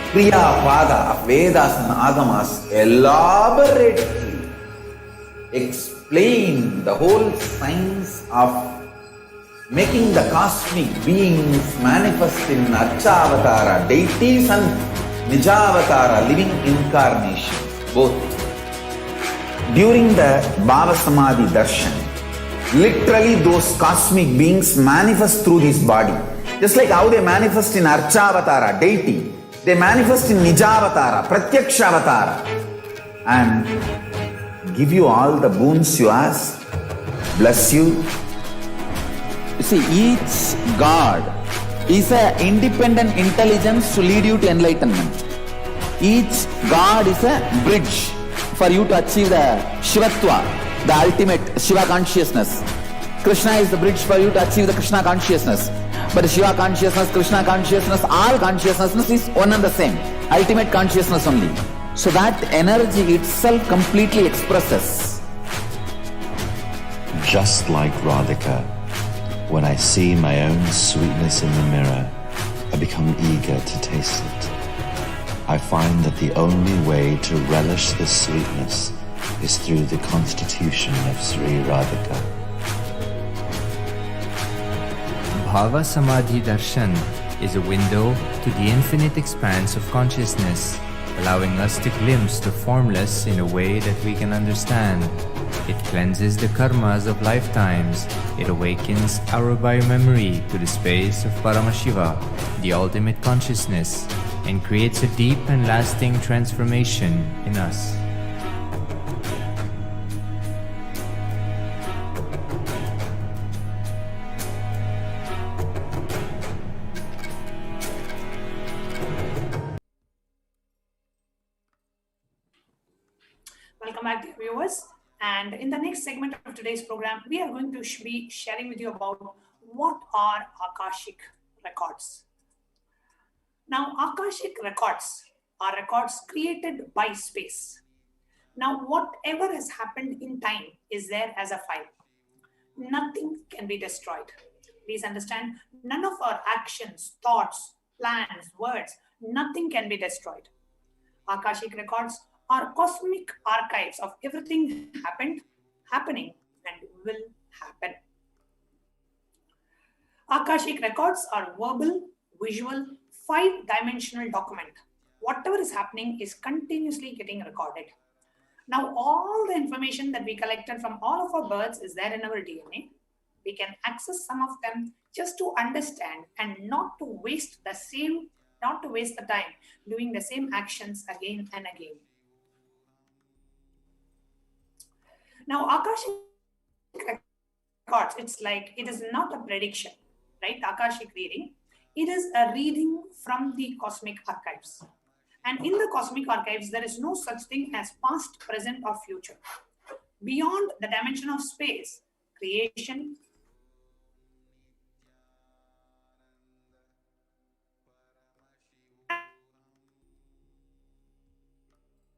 Kriya Pada of Vedas and Agamas elaborately explain the whole science of making the cosmic beings manifest in Archavatara, deities and Nijavatara, living incarnations, both. During the Bhava Samadhi darshan, literally those cosmic beings manifest through his body. Just like how they manifest in Archavatara, deity, they manifest in Nijavatara, Pratyakshavatara, and give you all the boons you ask, bless you. See, each God is an independent intelligence to lead you to enlightenment. Each God is a bridge for you to achieve the Shivatva, the ultimate Shiva consciousness. Krishna is the bridge for you to achieve the Krishna consciousness. But Shiva consciousness, Krishna consciousness, all consciousness is one and the same. Ultimate consciousness only. So that energy itself completely expresses. Just like Radhika, when I see my own sweetness in the mirror, I become eager to taste it. I find that the only way to relish the sweetness is through the constitution of Sri Radhika. Bhava Samadhi Darshan is a window to the infinite expanse of consciousness, allowing us to glimpse the formless in a way that we can understand. It cleanses the karmas of lifetimes. It awakens our biomemory to the space of Paramashiva, the ultimate consciousness, and creates a deep and lasting transformation in us. Welcome back, dear viewers. And in the next segment of today's program, we are going to be sharing with you about what are Akashic records. Now, Akashic records are records created by space. Now, whatever has happened in time is there as a file. Nothing can be destroyed. Please understand, none of our actions, thoughts, plans, words, nothing can be destroyed. Akashic records are cosmic archives of everything happened, happening, and will happen. Akashic records are verbal, visual, 5-dimensional document. Whatever is happening is continuously getting recorded. Now, all the information that we collected from all of our births is there in our DNA. We can access some of them just to understand and not to waste the time doing the same actions again and again. Now, Akashic records, it's like, it is not a prediction, right? Akashic reading, it is a reading from the cosmic archives. And in the cosmic archives, there is no such thing as past, present, or future. Beyond the dimension of space, creation,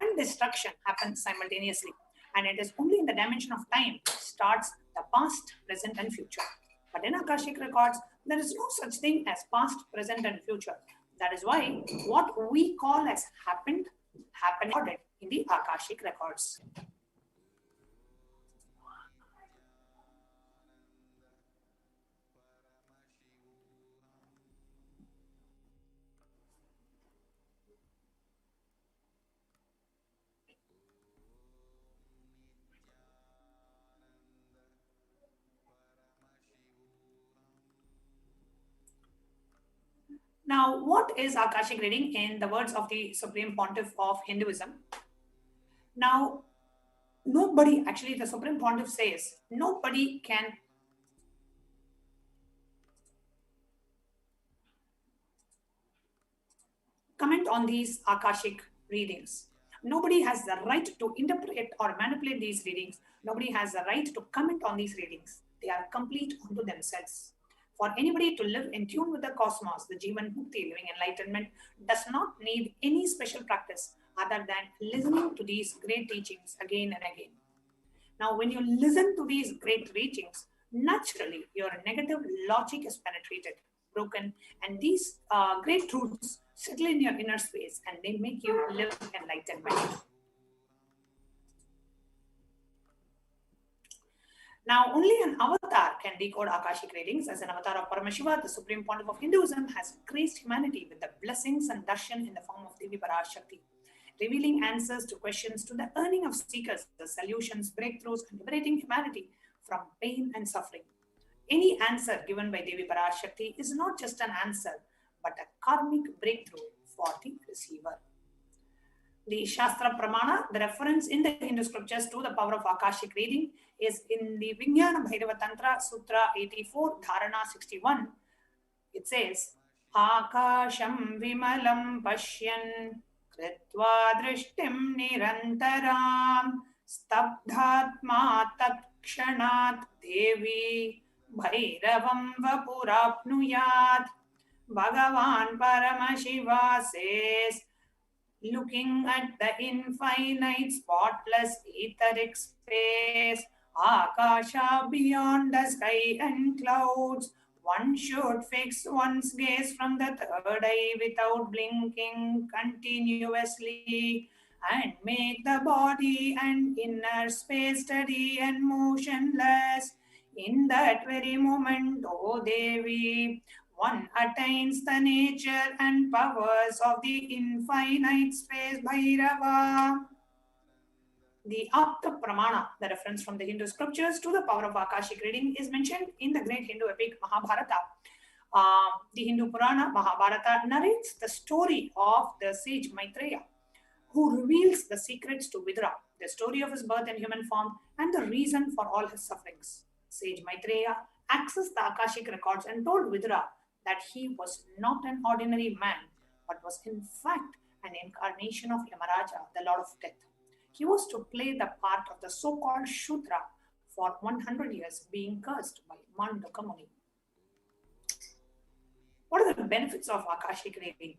and destruction happen simultaneously. And it is only in the dimension of time starts the past, present, and future. But in Akashic records, there is no such thing as past, present, and future. That is why what we call as happened in the Akashic records. Now, what is Akashic reading in the words of the Supreme Pontiff of Hinduism? Now, nobody, actually the Supreme Pontiff says, nobody can comment on these Akashic readings. Nobody has the right to interpret or manipulate these readings. Nobody has the right to comment on these readings. They are complete unto themselves. For anybody to live in tune with the cosmos, the Jivan Mukti, living enlightenment, does not need any special practice other than listening to these great teachings again and again. Now, when you listen to these great teachings, naturally your negative logic is penetrated, broken, and these great truths settle in your inner space and they make you live enlightenment. Now, only an avatar can decode Akashic readings. As an avatar of Paramashiva, the Supreme Pontiff of Hinduism has graced humanity with the blessings and darshan in the form of Devi Parashakti, revealing answers to questions to the earning of seekers, the solutions, breakthroughs, and liberating humanity from pain and suffering. Any answer given by Devi Parashakti is not just an answer, but a karmic breakthrough for the receiver. The Shastra Pramana, the reference in the Hindu scriptures to the power of Akashic reading, is in the Vijnana Bhairava Tantra Sutra 84, Dharana 61. It says, Akasham vimalam pashyan kritva drishtim nirantaram stabdhatma takshanat Devi Bhairavam vapurapnuyat. Bhagavan Paramashiva says, looking at the infinite, spotless, etheric space, Akasha beyond the sky and clouds, one should fix one's gaze from the third eye without blinking continuously and make the body and inner space steady and motionless. In that very moment, O Devi, one attains the nature and powers of the infinite space Bhairava. The Apta Pramana, the reference from the Hindu scriptures to the power of Akashic reading, is mentioned in the great Hindu epic Mahabharata. The Hindu Purana Mahabharata narrates the story of the sage Maitreya, who reveals the secrets to Vidura, the story of his birth in human form and the reason for all his sufferings. Sage Maitreya accessed the Akashic records and told Vidura that he was not an ordinary man, but was in fact an incarnation of Yamaraja, the Lord of Death. He was to play the part of the so-called Shudra for 100 years, being cursed by Mandaka Muni. What are the benefits of Akashic reading?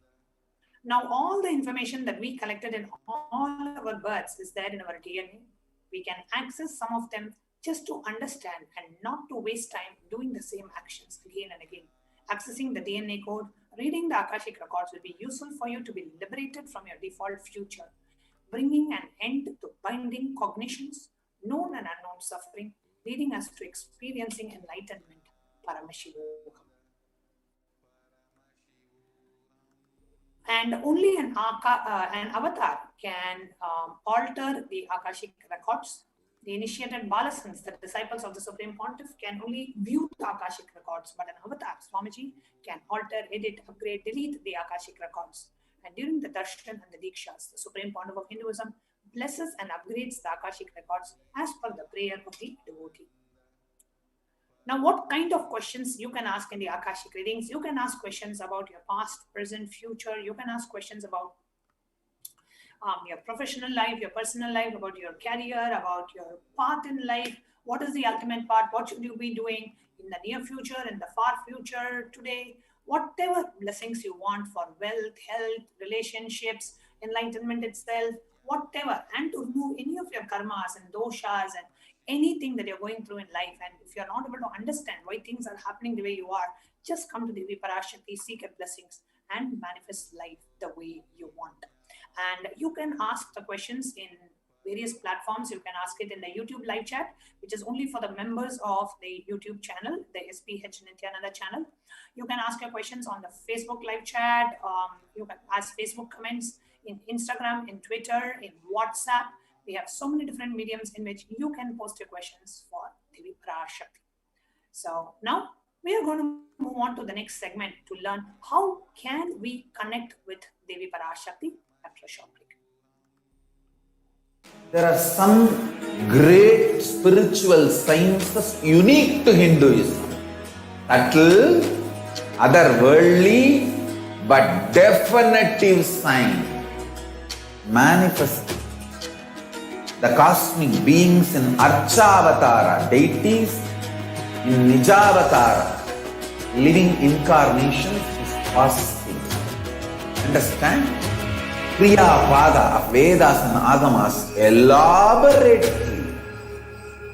Now, all the information that we collected in all our births is there in our DNA. We can access some of them just to understand and not to waste time doing the same actions again and again. Accessing the DNA code, reading the Akashic records will be useful for you to be liberated from your default future, bringing an end to binding cognitions, known and unknown suffering, leading us to experiencing enlightenment, Paramashivoham. And only an avatar can alter the Akashic records. The initiated Balasans, the disciples of the Supreme Pontiff, can only view the Akashic records, but an avatar, Swamiji, can alter, edit, upgrade, delete the Akashic records. And during the darshan and the Deekshas, the Supreme Pontiff of Hinduism blesses and upgrades the Akashic records as per the prayer of the devotee. Now, what kind of questions you can ask in the Akashic readings? You can ask questions about your past, present, future. You can ask questions about your professional life, your personal life, about your career, about your path in life. What is the ultimate path? What should you be doing in the near future, in the far future, today? Whatever blessings you want for wealth, health, relationships, enlightenment itself, whatever. And to remove any of your karmas and doshas and anything that you're going through in life. And if you're not able to understand why things are happening the way you are, just come to Devi Parashakti, seek your blessings and manifest life the way you want. And you can ask the questions in various platforms. You can ask it in the YouTube live chat, which is only for the members of the YouTube channel, the HDH Nithyananda channel. You can ask your questions on the Facebook live chat. You can ask Facebook comments in Instagram, in Twitter, in WhatsApp. We have so many different mediums in which you can post your questions for Devi Parashakti. So now we are going to move on to the next segment to learn how can we connect with Devi Parashakti after a short break. There are some great spiritual sciences unique to Hinduism. Subtle, otherworldly, but definitive sign. Manifesting the cosmic beings in Archavatara, deities in Nijavatara, living incarnations is possible. Understand? Kriya Pada of Vedas and Agamas elaborately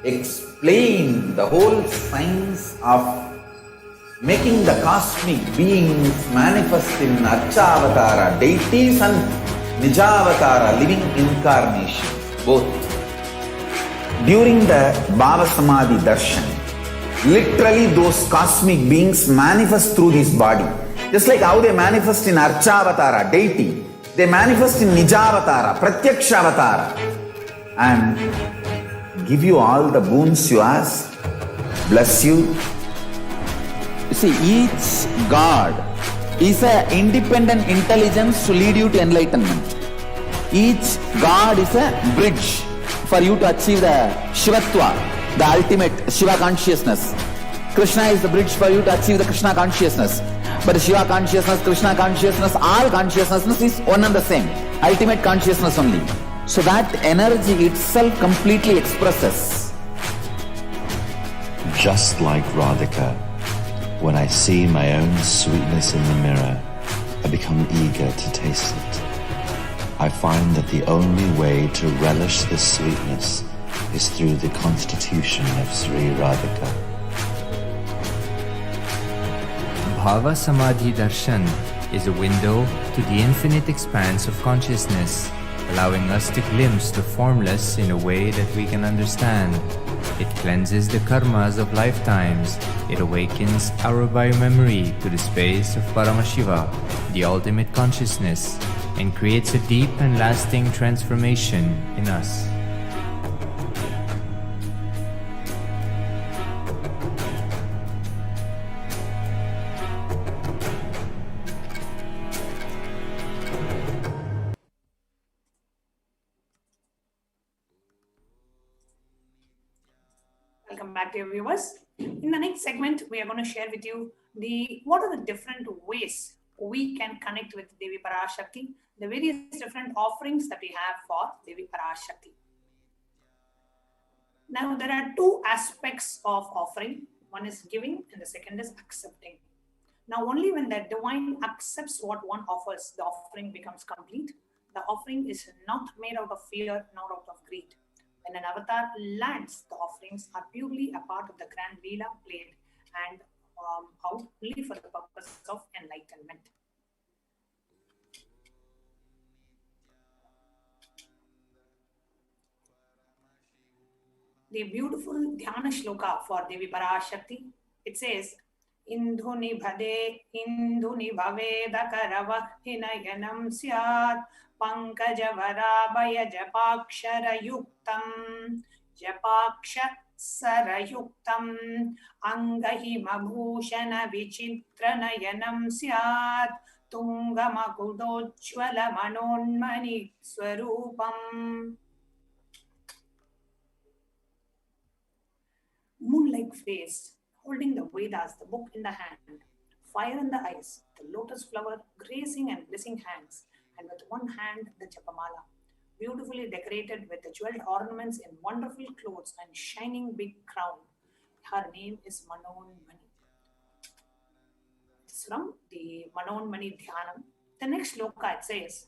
explain the whole science of making the cosmic beings manifest in Archavatara, deities and Nijavatara, living incarnations, both. During the Bhava Samadhi darshan, literally those cosmic beings manifest through this body. Just like how they manifest in Archavatara, deity, they manifest in Nijavatara, Pratyakshavatara, and give you all the boons you ask, bless you. You see, each God is an independent intelligence to lead you to enlightenment. Each God is a bridge for you to achieve the Shivatva. the ultimate Shiva consciousness. Krishna is the bridge for you to achieve the Krishna consciousness. But the Shiva consciousness, Krishna consciousness, all consciousness is one and the same. Ultimate consciousness only. So that energy itself completely expresses. Just like Radhika, when I see my own sweetness in the mirror, I become eager to taste it. I find that the only way to relish this sweetness is through the constitution of Sri Radhika. Bhava Samadhi Darshan is a window to the infinite expanse of consciousness, allowing us to glimpse the formless in a way that we can understand. It cleanses the karmas of lifetimes. It awakens our biomemory to the space of Paramashiva, the ultimate consciousness, and creates a deep and lasting transformation in us. Welcome back, dear viewers. In the next segment, we are going to share with you what are the different ways we can connect with Devi Parashakti, the various different offerings that we have for Devi Parashakti. Now, there are two aspects of offering. One is giving and the second is accepting. Now, only when the divine accepts what one offers, the offering becomes complete. The offering is not made out of fear nor out of greed. When an avatar lands, the offerings are purely a part of the grand Leela played and out only for the purpose of enlightenment. The beautiful Dhyana Shloka for Devi Parashakti, it says, Indhuni bhave dakarava hinayanam syat pankajavara japakshara yuktam angahi mabhushana vichitranayanam syat tungamakudochvala manonmani swarupam. Moon-like face, holding the Vedas, the book in the hand, fire in the eyes, the lotus flower grazing and blessing hands, and with one hand the Japamala, beautifully decorated with the jeweled ornaments in wonderful clothes and shining big crown. Her name is Manonmani. It's from the Manonmani Dhyanam. The next shloka, it says,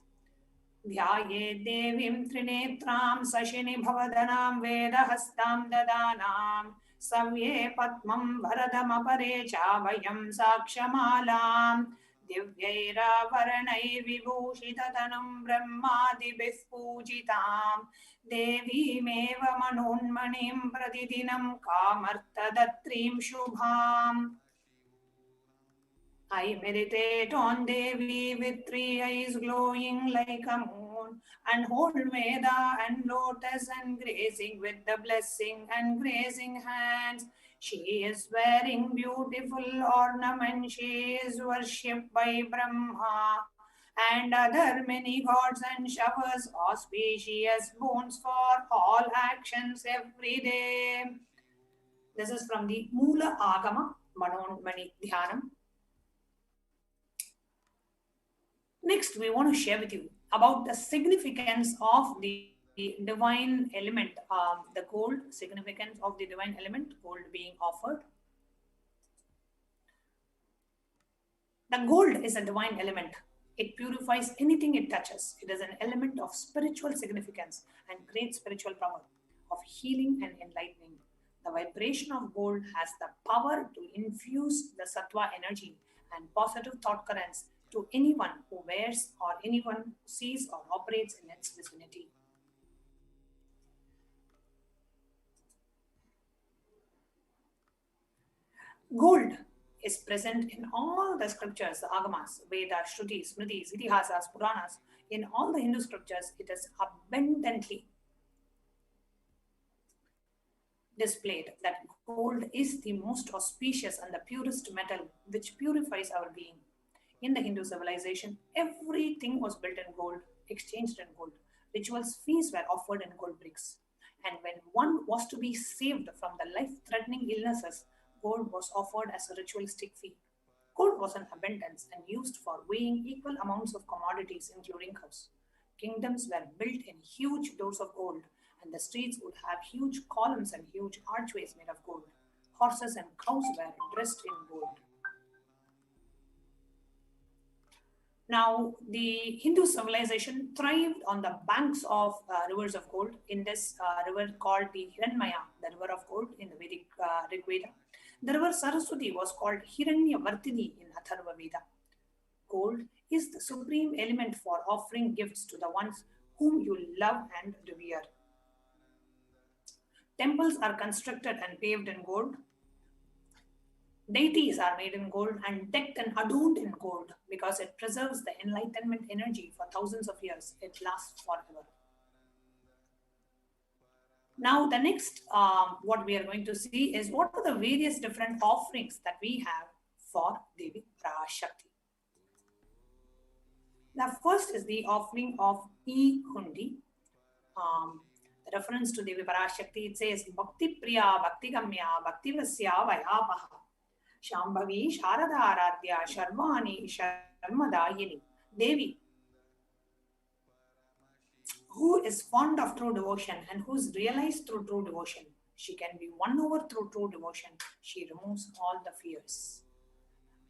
Dhyaye devim trinetram sashini bhavadanam vedahastam dadanam savye patmam varadam apare chavayam sakshamalam divyaira varanai vibhushitatanam brahmadibhih pujitam devi meva manonmanim pradidinam kamartadatrim shubham. I meditate on Devi with 3 eyes glowing like a moon, and hold Veda and lotus and grazing with the blessing and grazing hands. She is wearing beautiful ornaments. She is worshipped by Brahma and other many gods, and showers auspicious boons for all actions every day. This is from the Moola Agama Manonmani Dhyanam. Next, we want to share with you about the significance of the divine element, the gold, significance of the divine element, gold being offered. The gold is a divine element. It purifies anything it touches. It is an element of spiritual significance and great spiritual power of healing and enlightening. The vibration of gold has the power to infuse the sattva energy and positive thought currents to anyone who wears or anyone who sees or operates in its vicinity. Gold is present in all the scriptures, the Agamas, Vedas, Shrutis, Smritis, Itihasas, Puranas. In all the Hindu scriptures, it is abundantly displayed that gold is the most auspicious and the purest metal which purifies our being. In the Hindu civilization, everything was built in gold, exchanged in gold. Rituals fees were offered in gold bricks. And when one was to be saved from the life-threatening illnesses, gold was offered as a ritualistic fee. Gold was in abundance and used for weighing equal amounts of commodities, including cows. Kingdoms were built in huge doors of gold, and the streets would have huge columns and huge archways made of gold. Horses and cows were dressed in gold. Now, the Hindu civilization thrived on the banks of rivers of gold. In this river called the Hiranmaya, the river of gold in the Vedic Rig Veda. The river Saraswati was called Hiranyavartini in Atharva Veda. Gold is the supreme element for offering gifts to the ones whom you love and revere. Temples are constructed and paved in gold. Deities are made in gold and decked and adorned in gold because it preserves the enlightenment energy for thousands of years. It lasts forever. Now, the next what we are going to see is what are the various different offerings that we have for Devi Parashakti. The first is the offering of E-Hundi. The reference to Devi Parashakti, it says, Bhakti Priya, Bhakti Gamya, Bhakti Vasya, Vayapaha. Shambhavi, Sharada Aradhya, Sharvani, Sharmadayini. Devi, who is fond of true devotion and who is realized through true devotion. She can be won over through true devotion. She removes all the fears.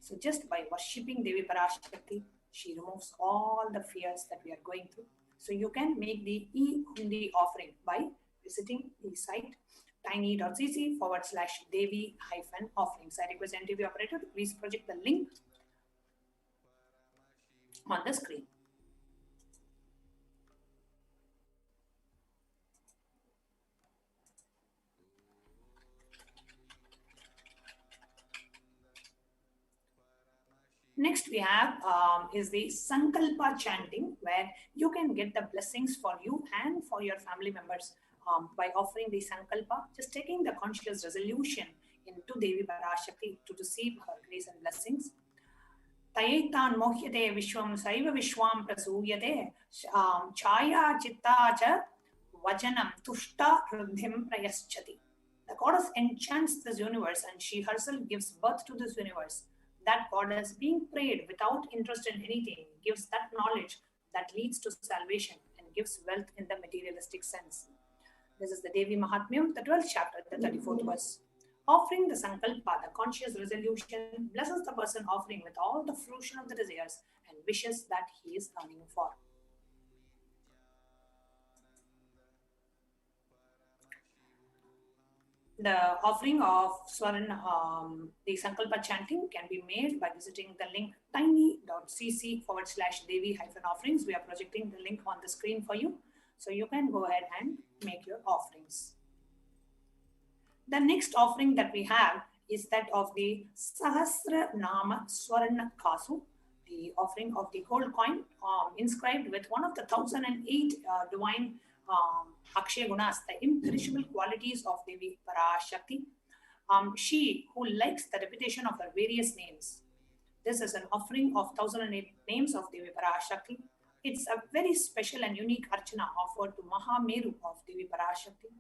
So just by worshipping Devi Parashakti, she removes all the fears that we are going through. So you can make the E-Hundi offering by visiting the site tiny.cc/Devi-offerings. I request NTV operator to please project the link on the screen. Next we have is the Sankalpa chanting, where you can get the blessings for you and for your family members by offering the Sankalpa, just taking the conscious resolution into Devi Parashakti to receive her grace and blessings. Tayaitan mohyate vishwam saiva vishwam prasuyate chaya chitta cha vajanam tushta ruddhim prayaschati. The goddess enchants this universe and she herself gives birth to this universe. That goddess, being prayed without interest in anything, gives that knowledge that leads to salvation and gives wealth in the materialistic sense. This is the Devi Mahatmyam, the 12th chapter, the 34th verse. Offering the Sankalpa, the conscious resolution, blesses the person offering with all the fruition of the desires and wishes that he is earning for. The offering of the Sankalpa chanting can be made by visiting the link tiny.cc/Devi-offerings. We are projecting the link on the screen for you. So you can go ahead and make your offerings. The next offering that we have is that of the Sahasra Nama Swarna Kasu, the offering of the gold coin inscribed with one of the 1008 divine Akshaya Gunas, the imperishable qualities of Devi Parashakti. She who likes the repetition of her various names. This is an offering of 1008 names of Devi Parashakti. It's a very special and unique archana offered to Mahameru of Devi Parashakti.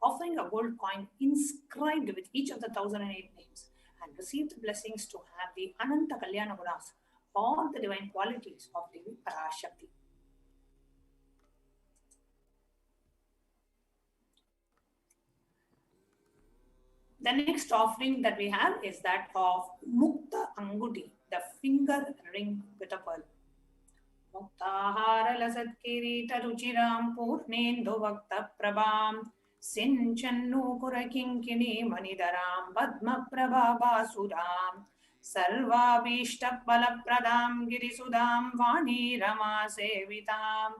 Offering a gold coin inscribed with each of the 1008 names and receive the blessings to have the Ananta Kalyana Gunas, all the divine qualities of Devi Parashakti. The next offering that we have is that of Mukta Anguti, the finger ring with a pearl. Muktahara lasat kirita ruchiram purnendu vakta prabham sinchannu kurakinkini manidaram padma prabha basuram sarvabhishta balapradam girisudam vani rama sevitam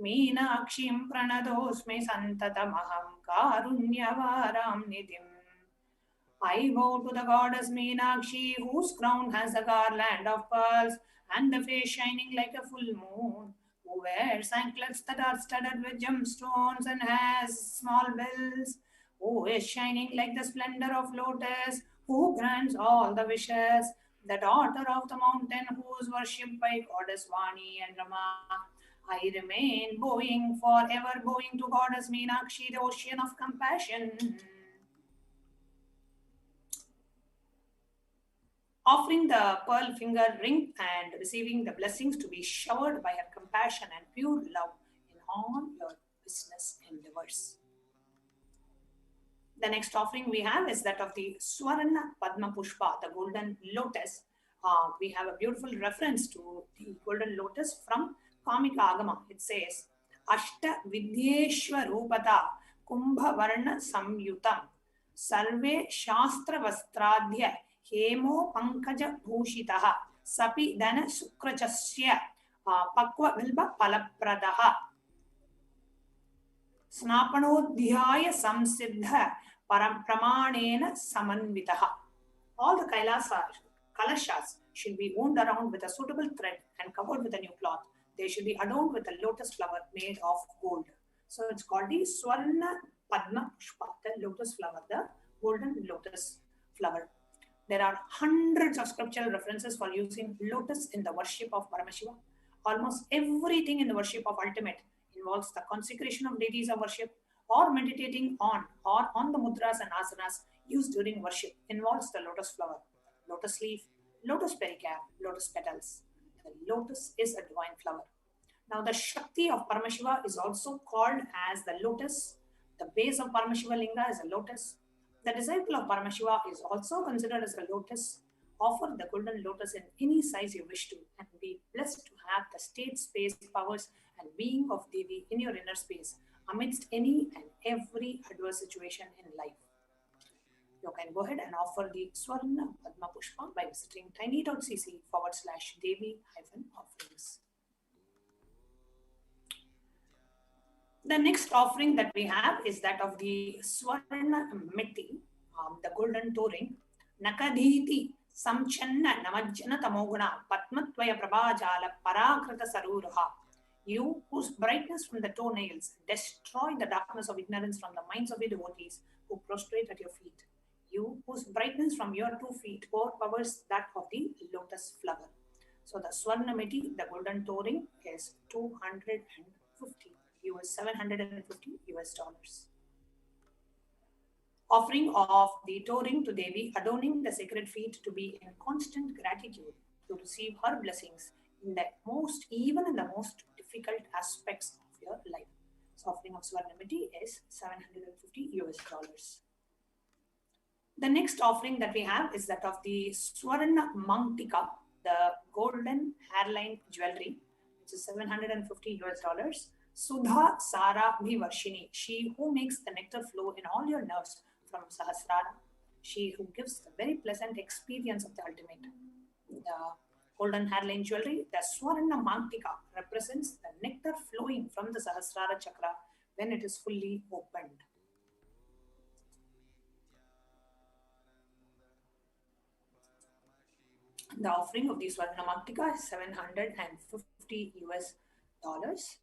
meenakshim pranadosme santatamaham karunyavaram nidhim. I bow to the goddess Meenakshi, whose crown has a garland of pearls and the face shining like a full moon, who wears anklets that are studded with gemstones and has small bells, who is shining like the splendor of lotus, who grants all the wishes, the daughter of the mountain, who is worshipped by goddess Vani and Rama. I remain bowing, forever bowing to Goddess Meenakshi, the ocean of compassion. Offering the pearl finger ring and receiving the blessings to be showered by her compassion and pure love in all your business endeavors. The next offering we have is that of the Swarna Padma Pushpa, the golden lotus. We have a beautiful reference to the golden lotus from Kamika Agama. It says, Ashta Vidyeshwa Rupata Kumbha Varna Samyutam Sarve Shastra Vastradhya Hemo Pankaja Bhushitaha Sapi Dana Sukrachasya Pakwa Vilba Palapradaha Snapanodhyaya Samsiddha Pramanena Samanvitaha. All the Kailasa Kalashas should be wound around with a suitable thread and covered with a new cloth. They should be adorned with a lotus flower made of gold. So it's called the Swarna Padma Pushpa, the lotus flower, the golden lotus flower. There are hundreds of scriptural references for using lotus in the worship of Paramashiva. Almost everything in the worship of Ultimate involves the consecration of deities of worship or meditating on or on the mudras and asanas used during worship involves the lotus flower, lotus leaf, lotus pericarp, lotus petals. The lotus is a divine flower. Now the Shakti of Paramashiva is also called as the lotus. The base of Paramashiva Linga is a lotus. The disciple of Paramashiva is also considered as a lotus. Offer the golden lotus in any size you wish to and be blessed to have the state, space, powers and being of Devi in your inner space amidst any and every adverse situation in life. You can go ahead and offer the Swarna Padma Pushpa by visiting tiny.cc/Devi-offerings. The next offering that we have is that of the Swarna Miti, the golden toe ring. Nakadhiti Samchanna Namajjana Tamoguna Patmatvaya Prabhajala Parakrita Saruruha. You whose brightness from the toenails destroy the darkness of ignorance from the minds of your devotees who prostrate at your feet. You whose brightness from your 2 feet overpowers that of the lotus flower. So the Swarnamiti, the golden toe ring, is $750. Offering of the toe ring to Devi, adorning the sacred feet to be in constant gratitude to receive her blessings in the most, even in the most difficult aspects of your life. So offering of Swarnamiti is $750. The next offering that we have is that of the Swarna Mangtika, the golden hairline jewelry, which is $750. Sudha Sara Bhivarshini, she who makes the nectar flow in all your nerves from Sahasrara, she who gives the very pleasant experience of the ultimate. The golden hairline jewelry, the Swarna Mangtika, represents the nectar flowing from the Sahasrara chakra when it is fully opened. The offering of the Swarna Mangtika is $750.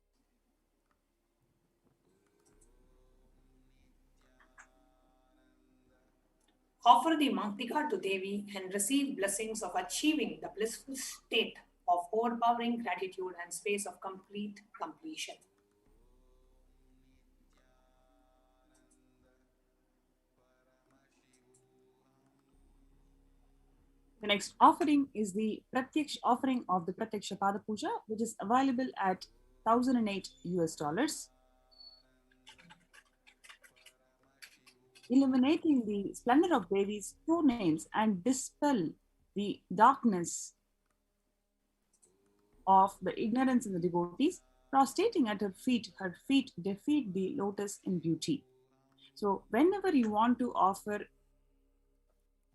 Offer the Mangtika to Devi and receive blessings of achieving the blissful state of overpowering gratitude and space of complete completion. The next offering is the Pratyaksha offering of the Pratyaksha Pada Puja, which is available at $1,008. Illuminating the splendor of Devi's two names and dispel the darkness of the ignorance in the devotees, prostrating at her feet defeat the lotus in beauty. So whenever you want to offer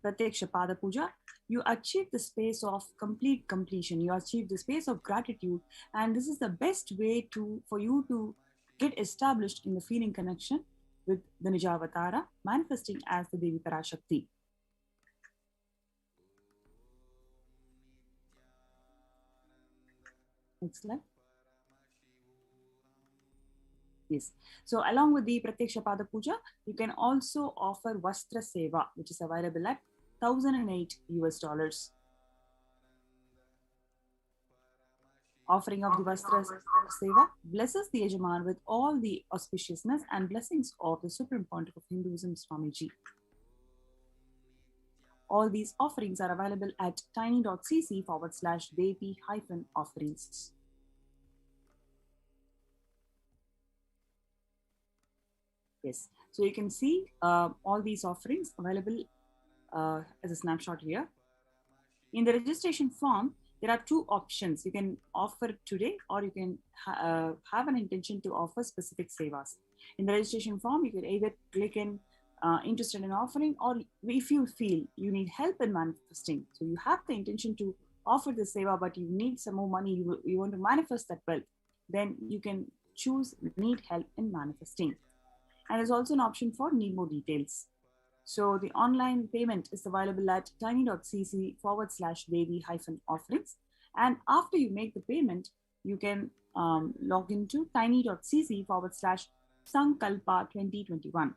Pratyaksha Pada Puja, you achieve the space of complete completion. You achieve the space of gratitude, and this is the best way for you to get established in the feeling connection with the Nijavatara, manifesting as the Devi Parashakti. Next slide. Yes. So along with the Pratyaksha Pada Puja, you can also offer Vastra Seva, which is available at $1,008. offering of the Vastra Seva blesses the Yajaman with all the auspiciousness and blessings of the Supreme Pontiff of Hinduism, Swamiji. All these offerings are available at tiny.cc/Devi-offerings. Yes, so you can see all these offerings available as a snapshot here. In the registration form, there are two options. You can offer today, or you can have an intention to offer specific sevas. In the registration form, you can either click in interested in offering, or if you feel you need help in manifesting. So you have the intention to offer the seva, but you need some more money, you want to manifest that wealth, then you can choose need help in manifesting. And there's also an option for need more details. So the online payment is available at tiny.cc/Devi-offerings. And after you make the payment, you can log into tiny.cc/Sankalpa 2021.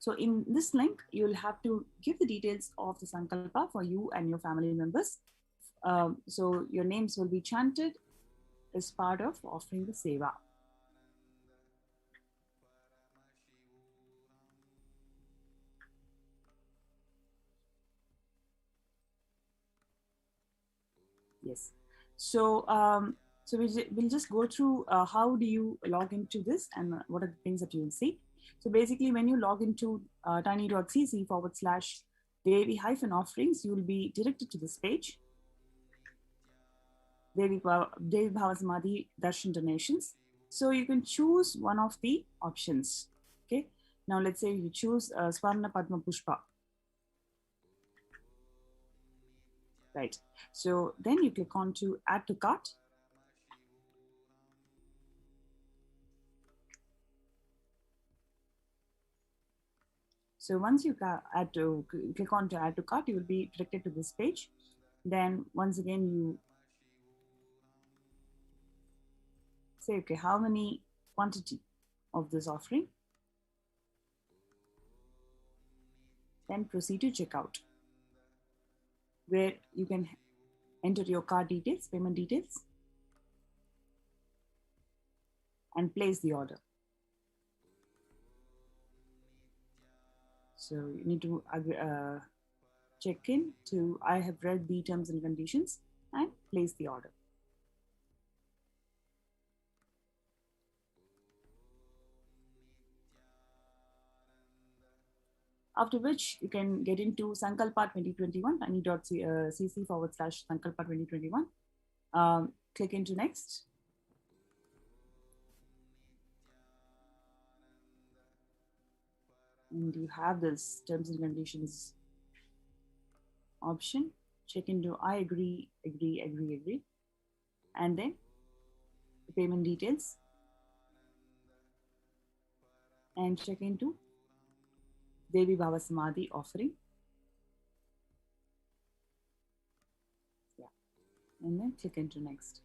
So in this link, you'll have to give the details of the Sankalpa for you and your family members. So your names will be chanted as part of offering the seva. Yes. So we'll just go through how do you log into this and what are the things that you will see. So basically, when you log into tiny.cc/Devi-offerings, you will be directed to this page. Devi Bhava Samadhi Darshan donations. So you can choose one of the options. Okay. Now let's say you choose Swarna Padma Pushpa. Right. So then you click on to add to cart. So once you click on to add to cart, you will be directed to this page. Then once again, you say, okay, how many quantity of this offering? Then proceed to checkout, where you can enter your card details, payment details, and place the order. So you need to check in to I have read the terms and conditions and place the order. After which you can get into Sankalpa 2021, tiny.cc/Sankalpa 2021. Click into next. And you have this terms and conditions option. Check into I agree, agree, agree, agree. And then the payment details. And check into Devi Bhava Samadhi offering. Yeah. And then click into next.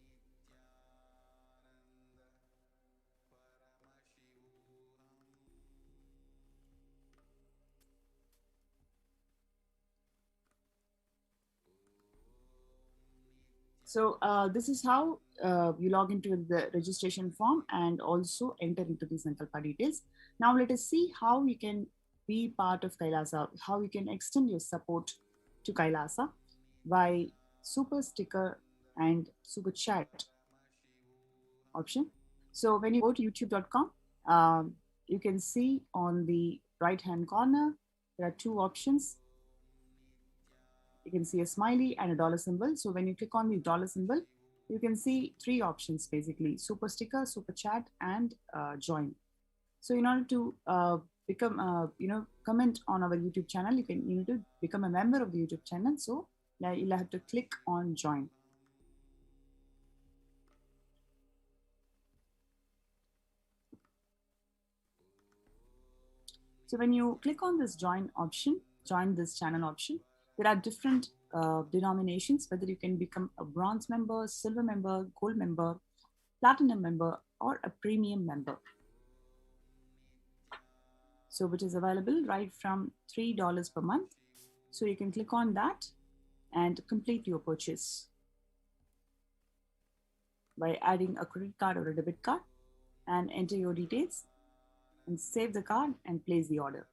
So this is how you log into the registration form and also enter into the Sankalpa details. Now let us see how you can be part of Kailasa, how you can extend your support to Kailasa by super sticker and super chat option. So when you go to youtube.com, you can see on the right hand corner, there are two options. You can see a smiley and a dollar symbol. So when you click on the dollar symbol, you can see three options basically: super sticker, super chat, and join. So in order to become, comment on our YouTube channel, you need to become a member of the YouTube channel. So you'll have to click on join. So when you click on this join option, join this channel option, there are different denominations, whether you can become a bronze member, silver member, gold member, platinum member, or a premium member. So which is available right from $3 per month. So you can click on that and complete your purchase. by adding a credit card or a debit card and enter your details and save the card and place the order.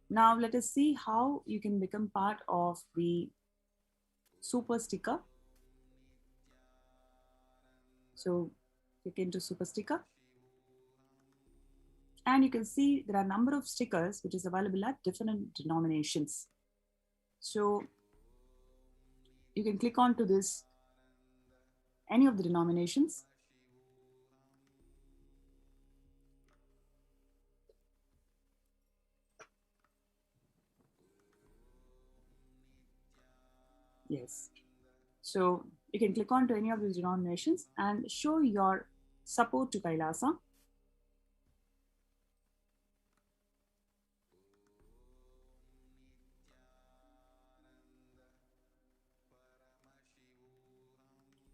Now let us see how you can become part of the super sticker. So click into super sticker and you can see there are a number of stickers which is available at different denominations. So you can click on to this, any of the denominations. Yes. So you can click on to any of these denominations and show your support to Kailasa.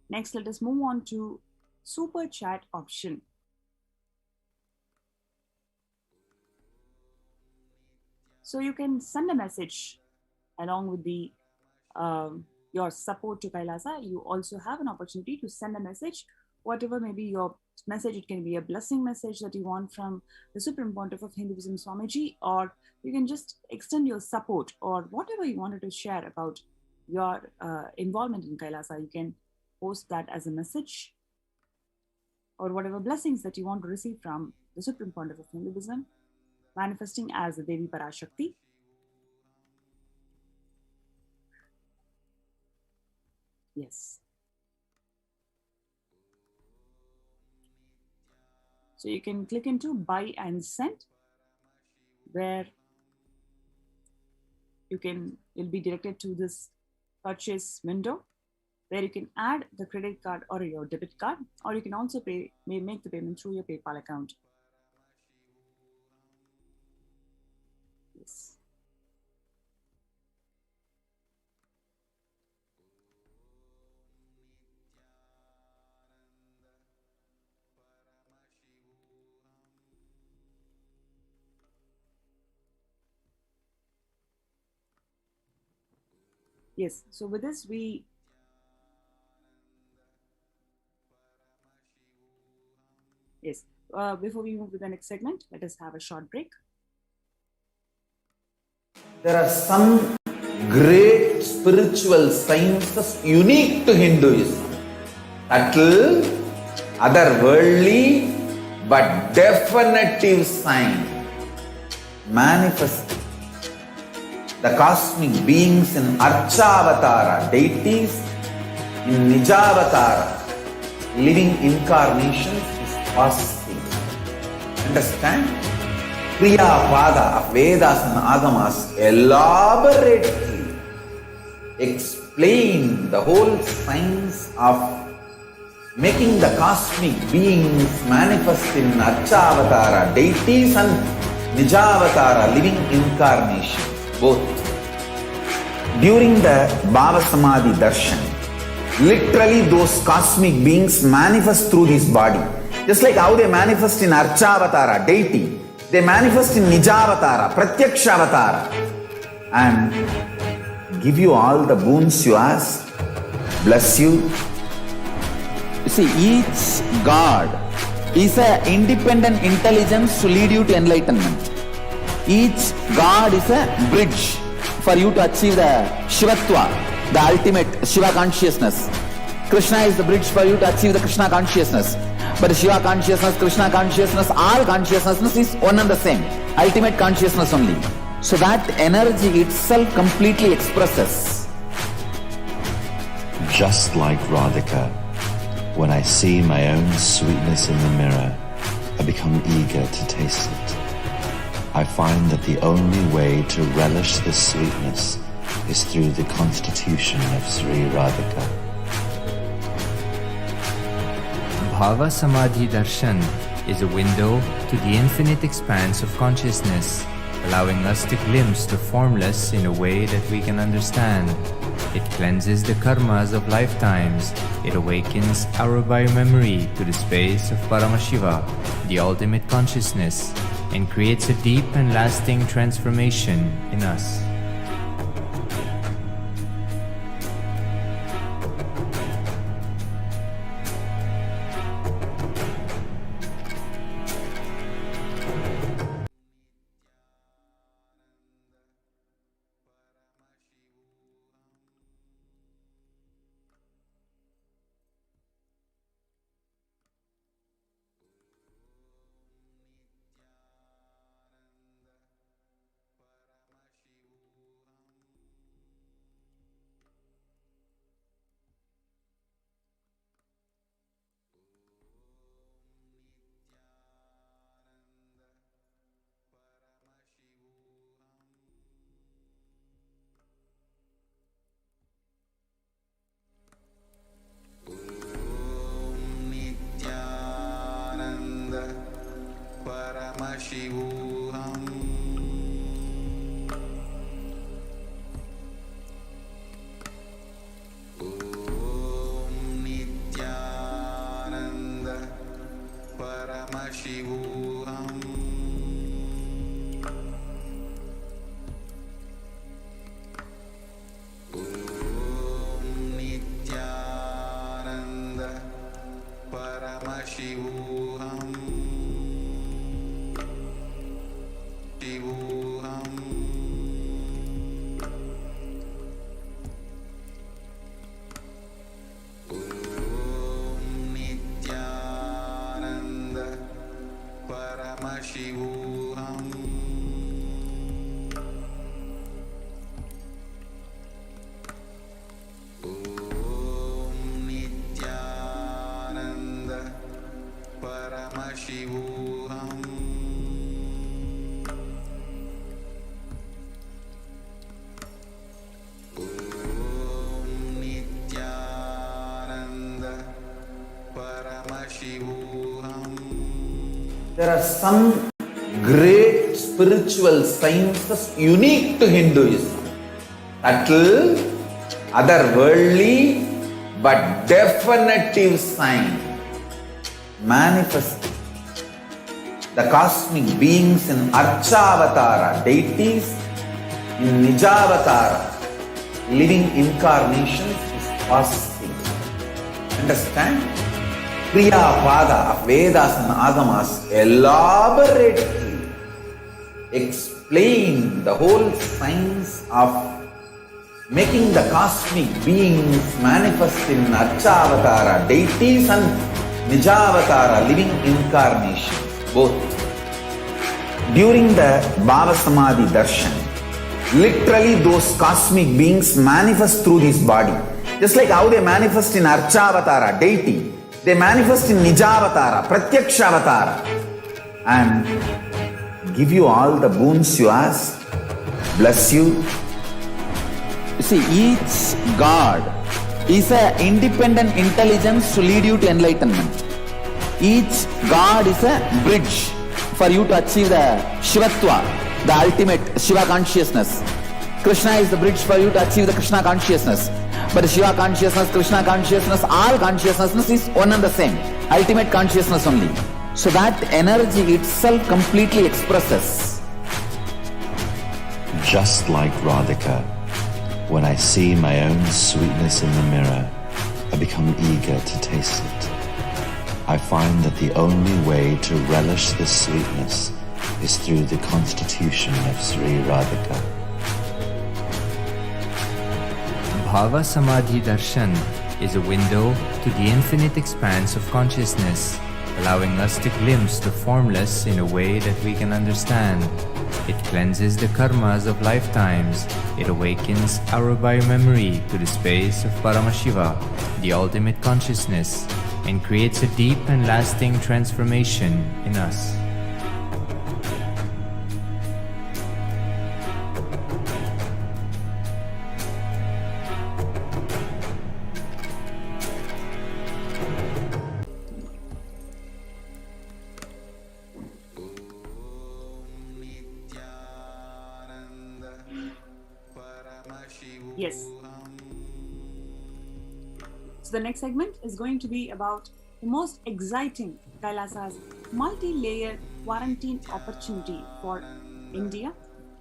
Next, let us move on to super chat option. So you can send a message along with the your support to Kailasa. You also have an opportunity to send a message, whatever may be your message. It can be a blessing message that you want from the Supreme Pontiff of Hinduism, Swamiji, or you can just extend your support or whatever you wanted to share about your involvement in Kailasa. You can post that as a message, or whatever blessings that you want to receive from the Supreme Pontiff of Hinduism, manifesting as the Devi Parashakti. Yes. So you can click into buy and send, where you'll be directed to this purchase window, where you can add the credit card or your debit card, or you can also make the payment through your PayPal account. Yes. Yes, so with this before we move to the next segment, let us have a short break. There are some great spiritual sciences unique to Hinduism. Subtle, otherworldly, but definitive sign. Manifesting the cosmic beings in Archavatara, deities in Nijavatara, living incarnations is possible. Understand? Kriya Pada of Vedas and Agamas elaborately explain the whole science of making the cosmic beings manifest in Archavatara, deities and Nijavatara, living incarnations, both. During the Bhava Samadhi darshan, literally those cosmic beings manifest through his body. Just like how they manifest in Archavatara, deity, they manifest in Nijavatara, Pratyakshavatara, and give you all the boons you ask, bless you. You see, each God is an independent intelligence to lead you to enlightenment. Each God is a bridge for you to achieve the Shivatva, the ultimate Shiva consciousness. Krishna is the bridge for you to achieve the Krishna consciousness. But Shiva consciousness, Krishna consciousness, all consciousness is one and the same. Ultimate consciousness only. So that energy itself completely expresses. Just like Radhika, when I see my own sweetness in the mirror, I become eager to taste it. I find that the only way to relish this sweetness is through the constitution of Sri Radhika. Bhava Samadhi Darshan is a window to the infinite expanse of consciousness, allowing us to glimpse the formless in a way that we can understand. It cleanses the karmas of lifetimes. It awakens our biomemory to the space of Paramashiva, the ultimate consciousness, and creates a deep and lasting transformation in us. there are some great spiritual sciences unique to Hinduism. Subtle, otherworldly, but definitive sign. Manifesting the cosmic beings in Archavatara, deities in Nijavatara, living incarnations is possible. Understand? Kriya Pada of Vedas and Agamas elaborately explain the whole science of making the cosmic beings manifest in Archavatara, deities and Nijavatara, living incarnations, both. During the Bhava Samadhi darshan, literally those cosmic beings manifest through this body. Just like how they manifest in Archavatara, deity, they manifest in Nijavatara, Pratyakshavatara, and give you all the boons you ask, bless you. You see, each God is an independent intelligence to lead you to enlightenment. Each God is a bridge for you to achieve the Shivatva, the ultimate Shiva consciousness. Krishna is the bridge for you to achieve the Krishna consciousness. But the Shiva consciousness, Krishna consciousness, all consciousness is one and the same. Ultimate consciousness only. So that energy itself completely expresses. Just like Radhika, when I see my own sweetness in the mirror, I become eager to taste it. I find that the only way to relish this sweetness is through the constitution of Sri Radhika. Bhava Samadhi Darshan is a window to the infinite expanse of consciousness, allowing us to glimpse the formless in a way that we can understand. It cleanses the karmas of lifetimes. It awakens our biomemory to the space of Paramashiva, the ultimate consciousness, and creates a deep and lasting transformation in us. Yes. So the next segment is going to be about the most exciting Kailasa's multi-layered quarantine opportunity for India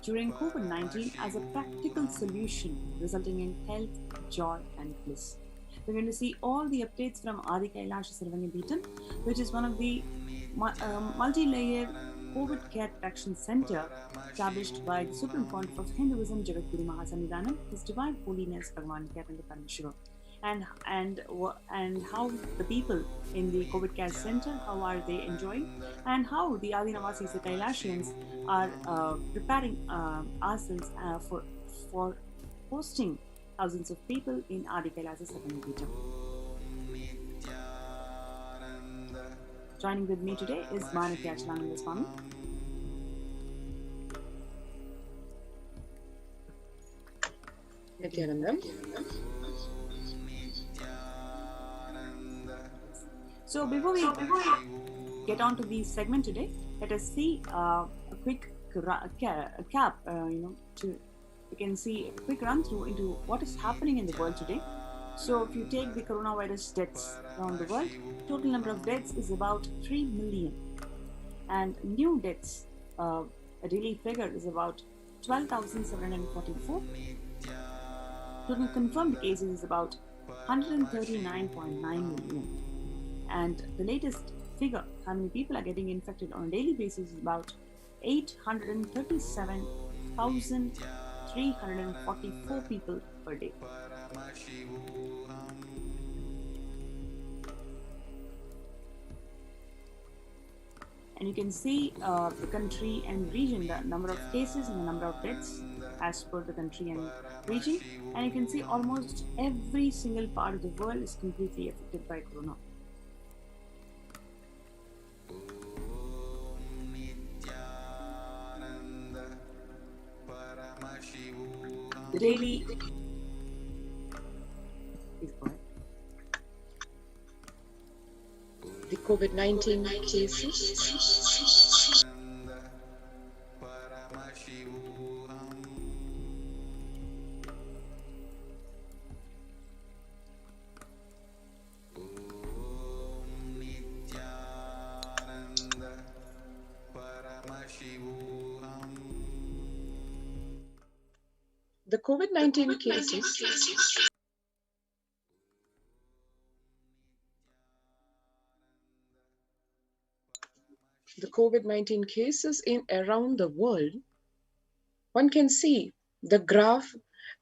during COVID-19 as a practical solution resulting in health, joy and bliss. We're going to see all the updates from Adi Kailasa Sarvangabeetam, which is one of the multi-layered COVID Care Protection Center established by the Supreme Pontiff of Hinduism, Jagatguru Mahasannidhanam, His Divine Holiness Bhagavan Nithyananda Paramashivam, and how the people in the COVID Care Center, how are they enjoying, and how the Adinavasis, the Kailasians, are preparing ourselves for hosting thousands of people in Adi Kailasa Sarvangabeetam. Joining with me today is Nithyananda Swami. So before we get on to the segment today, let us see a quick cap. We can see a quick run through into what is happening in the world today. So if you take the coronavirus deaths around the world, total number of deaths is about 3 million. And new deaths, a daily figure is about 12,744. Total confirmed cases is about 139.9 million. And the latest figure, how many people are getting infected on a daily basis, is about 837,344 people per day. And you can see the country and region, the number of cases and the number of deaths as per the country and region. And you can see almost every single part of the world is completely affected by corona. The daily the COVID-19 cases the COVID-19 cases in around the world, one can see the graph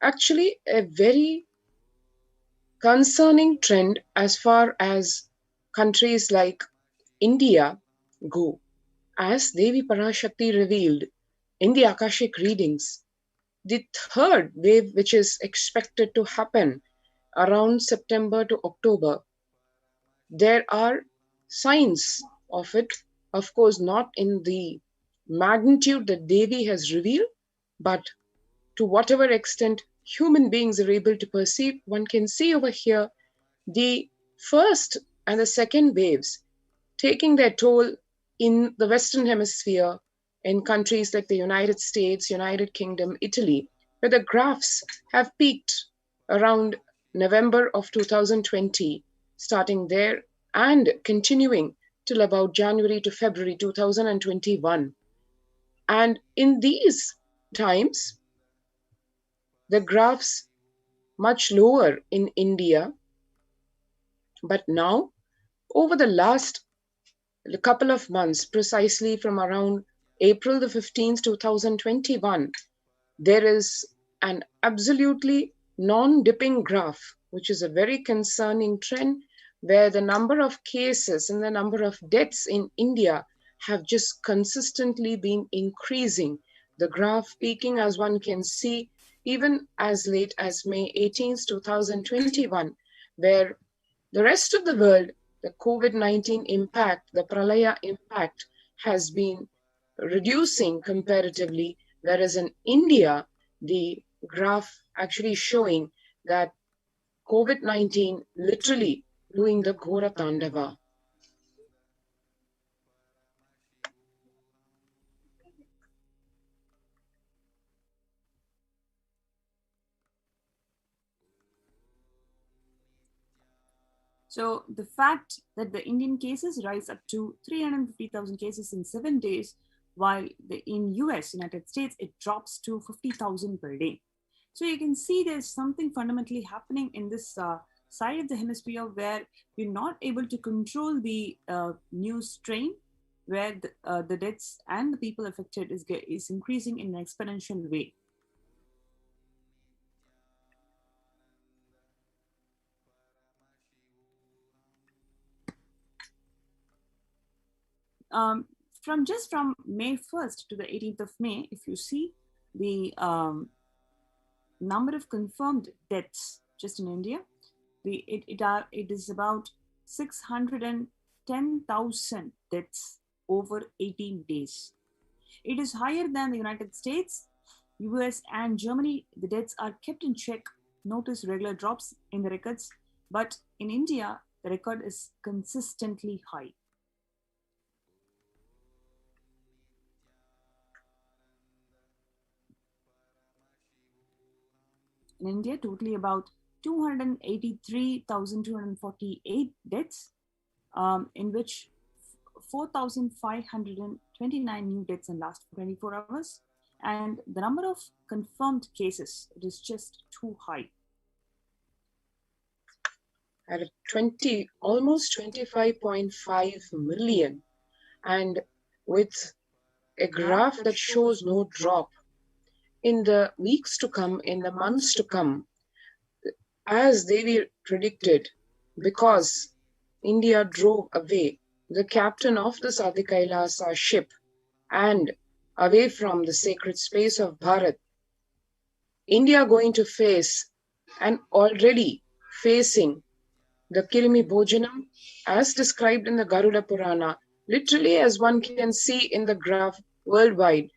actually a very concerning trend as far as countries like India go. As Devi Parashakti revealed in the Akashic readings, the third wave, which is expected to happen around September to October, there are signs of it, of course, not in the magnitude that Devi has revealed, but to whatever extent human beings are able to perceive, one can see over here the first and the second waves taking their toll in the Western Hemisphere, in countries like the United States, United Kingdom, Italy, where the graphs have peaked around November of 2020, starting there and continuing till about January to February 2021. And in these times, the graphs much lower in India, but now over the last couple of months, precisely from around April the 15th, 2021, there is an absolutely non-dipping graph, which is a very concerning trend where the number of cases and the number of deaths in India have just consistently been increasing. The graph peaking, as one can see, even as late as May 18th, 2021, where the rest of the world, the COVID-19 impact, the Pralaya impact has been reducing comparatively, whereas in India, the graph actually showing that COVID-19 literally doing the Ghora Tandava. So the fact that the Indian cases rise up to 350,000 cases in 7 days, while in US, United States, it drops to 50,000 per day. So you can see there's something fundamentally happening in this side of the hemisphere where you're not able to control the new strain, where the deaths and the people affected is increasing in an exponential way. From May 1st to the 18th of May, if you see the number of confirmed deaths just in India, it is about 610,000 deaths over 18 days. It is higher than the United States, US, and Germany. The deaths are kept in check. Notice regular drops in the records, but in India, the record is consistently high. In India, totally about 283,248 deaths, in which 4,529 new deaths in last 24 hours. And the number of confirmed cases, it is just too high. At almost 25.5 million, and with a graph that shows no drop. In the weeks to come, in the months to come, as Devi predicted, because India drove away the captain of the Kailasa ship and away from the sacred space of Bharat, India going to face and already facing the Kirimi Bhojanam as described in the Garuda Purana, literally as one can see in the graph worldwide,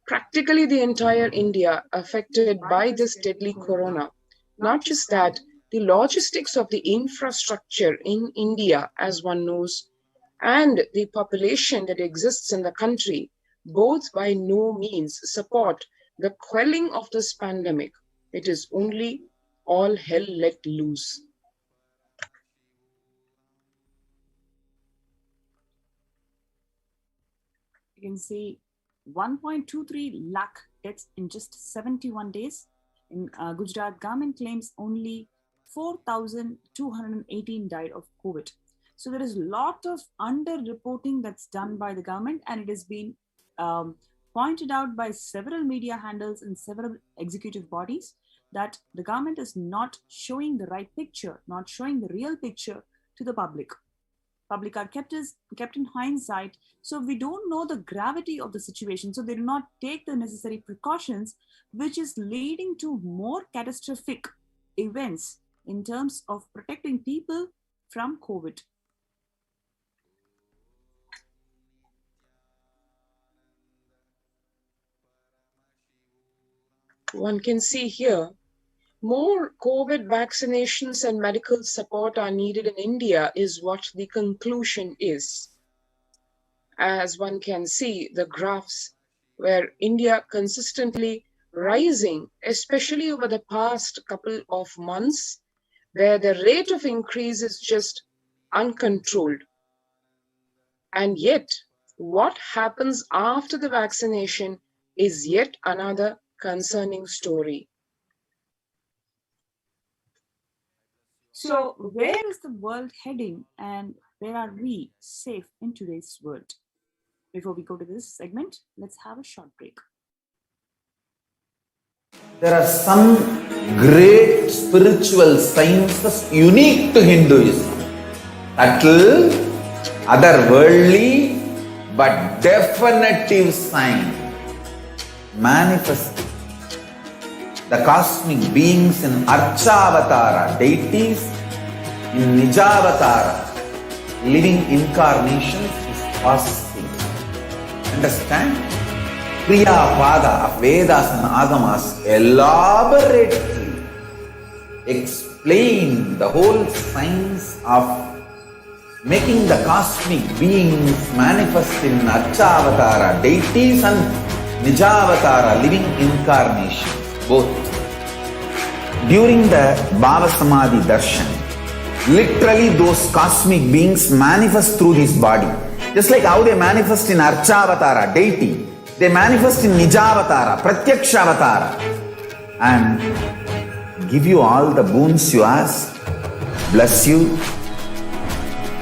practically the entire India affected by this deadly corona. Not just that, the logistics of the infrastructure in India, as one knows, and the population that exists in the country, both by no means support the quelling of this pandemic. It is only all hell let loose. You can see 1.23 lakh deaths in just 71 days In Gujarat, government claims only 4,218 died of COVID. So there is a lot of under-reporting that's done by the government, and it has been pointed out by several media handles and several executive bodies that the government is not showing the right picture, not showing the real picture to the public. Public are kept in hindsight, so we don't know the gravity of the situation. So they do not take the necessary precautions, which is leading to more catastrophic events in terms of protecting people from COVID. One can see here, more COVID vaccinations and medical support are needed in India is what the conclusion is. As one can see, the graphs where India consistently rising, especially over the past couple of months, where the rate of increase is just uncontrolled. And yet, what happens after the vaccination is yet another concerning story. So where is the world heading, and where are we safe in today's world? Before we go to this segment, let's have a short break. There are some great spiritual sciences unique to Hinduism. Subtle, otherworldly, but definitive sign. Manifesting the cosmic beings in Archavatara, deities in Nijavatara, living incarnations is possible. Understand? Kriya Pada of Vedas and Agamas elaborately explain the whole science of making the cosmic beings manifest in Archavatara, deities and Nijavatara, living incarnations. Both. During the Bhava Samadhi darshan, literally those cosmic beings manifest through this body. Just like how they manifest in Archavatara, deity, they manifest in Nijavatara, Pratyakshavatara, and give you all the boons you ask, bless you.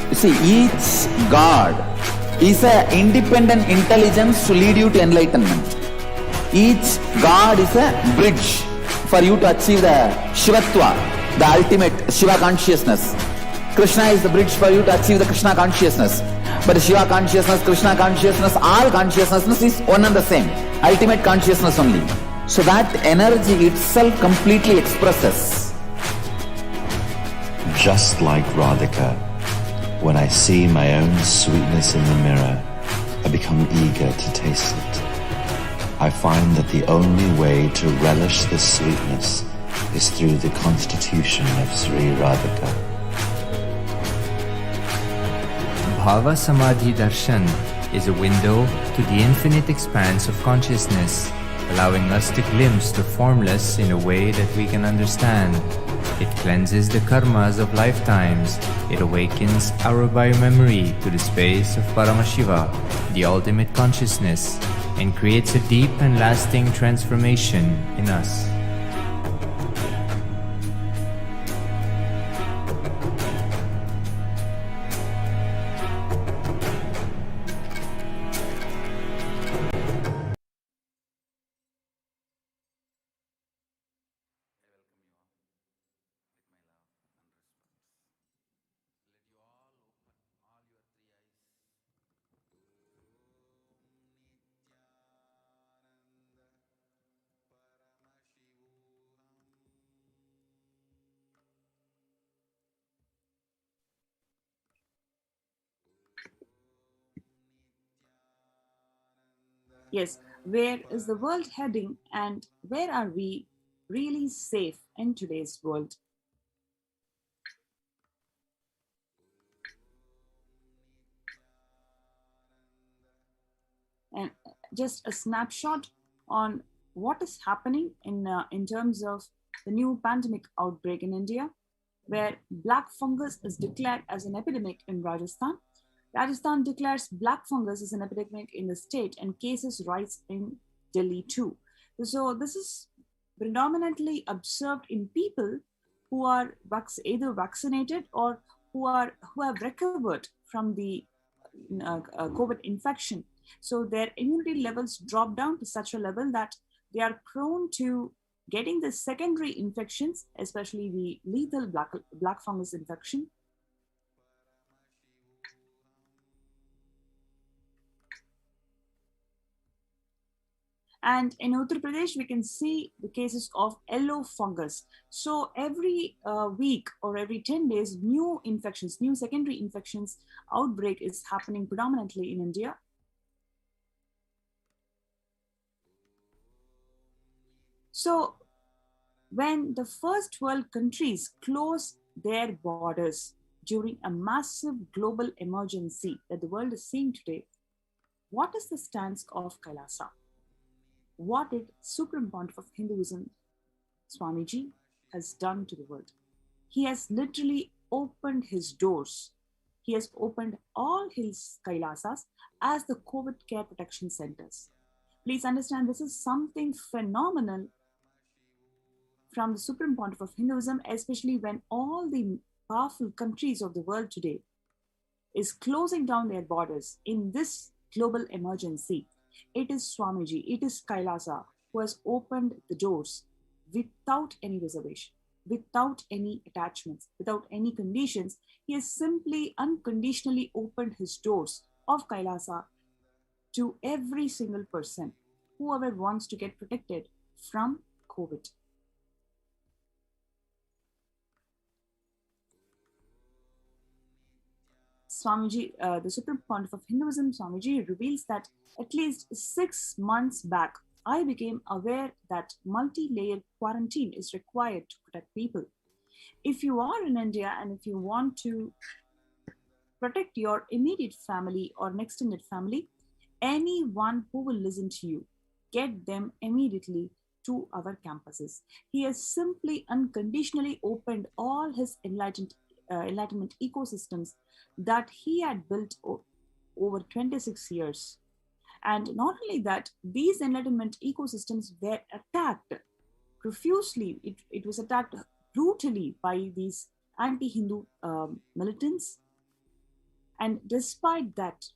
You see, each God is an independent intelligence to lead you to enlightenment. Each God is a bridge for you to achieve the Shivatva, the ultimate Shiva consciousness. Krishna is the bridge for you to achieve the Krishna consciousness. But Shiva consciousness, Krishna consciousness, all consciousness is one and the same. Ultimate consciousness only. So that energy itself completely expresses. Just like Radhika, when I see my own sweetness in the mirror, I become eager to taste it. I find that the only way to relish this sweetness is through the constitution of Sri Radhika. Bhava Samadhi Darshan is a window to the infinite expanse of consciousness, allowing us to glimpse the formless in a way that we can understand. It cleanses the karmas of lifetimes. It awakens our biomemory to the space of Paramashiva, the ultimate consciousness, and creates a deep and lasting transformation in us. Yes, where is the world heading, and where are we really safe in today's world? And just a snapshot on what is happening in terms of the new pandemic outbreak in India, where black fungus is declared as an epidemic in Rajasthan. Rajasthan declares black fungus as an epidemic in the state, and cases rise in Delhi too. So this is predominantly observed in people who are either vaccinated or who have recovered from the COVID infection. So their immunity levels drop down to such a level that they are prone to getting the secondary infections, especially the lethal black fungus infection. And in Uttar Pradesh, we can see the cases of yellow fungus. So every week or every 10 days, new infections, new secondary infections outbreak is happening predominantly in India. So when the first world countries close their borders during a massive global emergency that the world is seeing today, what is the stance of Kailasa? What did Supreme Pontiff of Hinduism, Swamiji, has done to the world? He has literally opened his doors. He has opened all his Kailasas as the COVID care protection centers. Please understand, this is something phenomenal from the Supreme Pontiff of Hinduism, especially when all the powerful countries of the world today is closing down their borders in this global emergency. It is Swamiji, it is Kailasa who has opened the doors without any reservation, without any attachments, without any conditions. He has simply unconditionally opened his doors of Kailasa to every single person, whoever wants to get protected from COVID. Swamiji, the Supreme Pontiff of Hinduism, Swamiji, reveals that at least 6 months back, I became aware that multi-layered quarantine is required to protect people. If you are in India and if you want to protect your immediate family or an extended family, anyone who will listen to you, get them immediately to our campuses. He has simply unconditionally opened all his enlightenment ecosystems that he had built over 26 years. And not only that, these enlightenment ecosystems were attacked profusely. It was attacked brutally by these anti-Hindu militants. And despite that,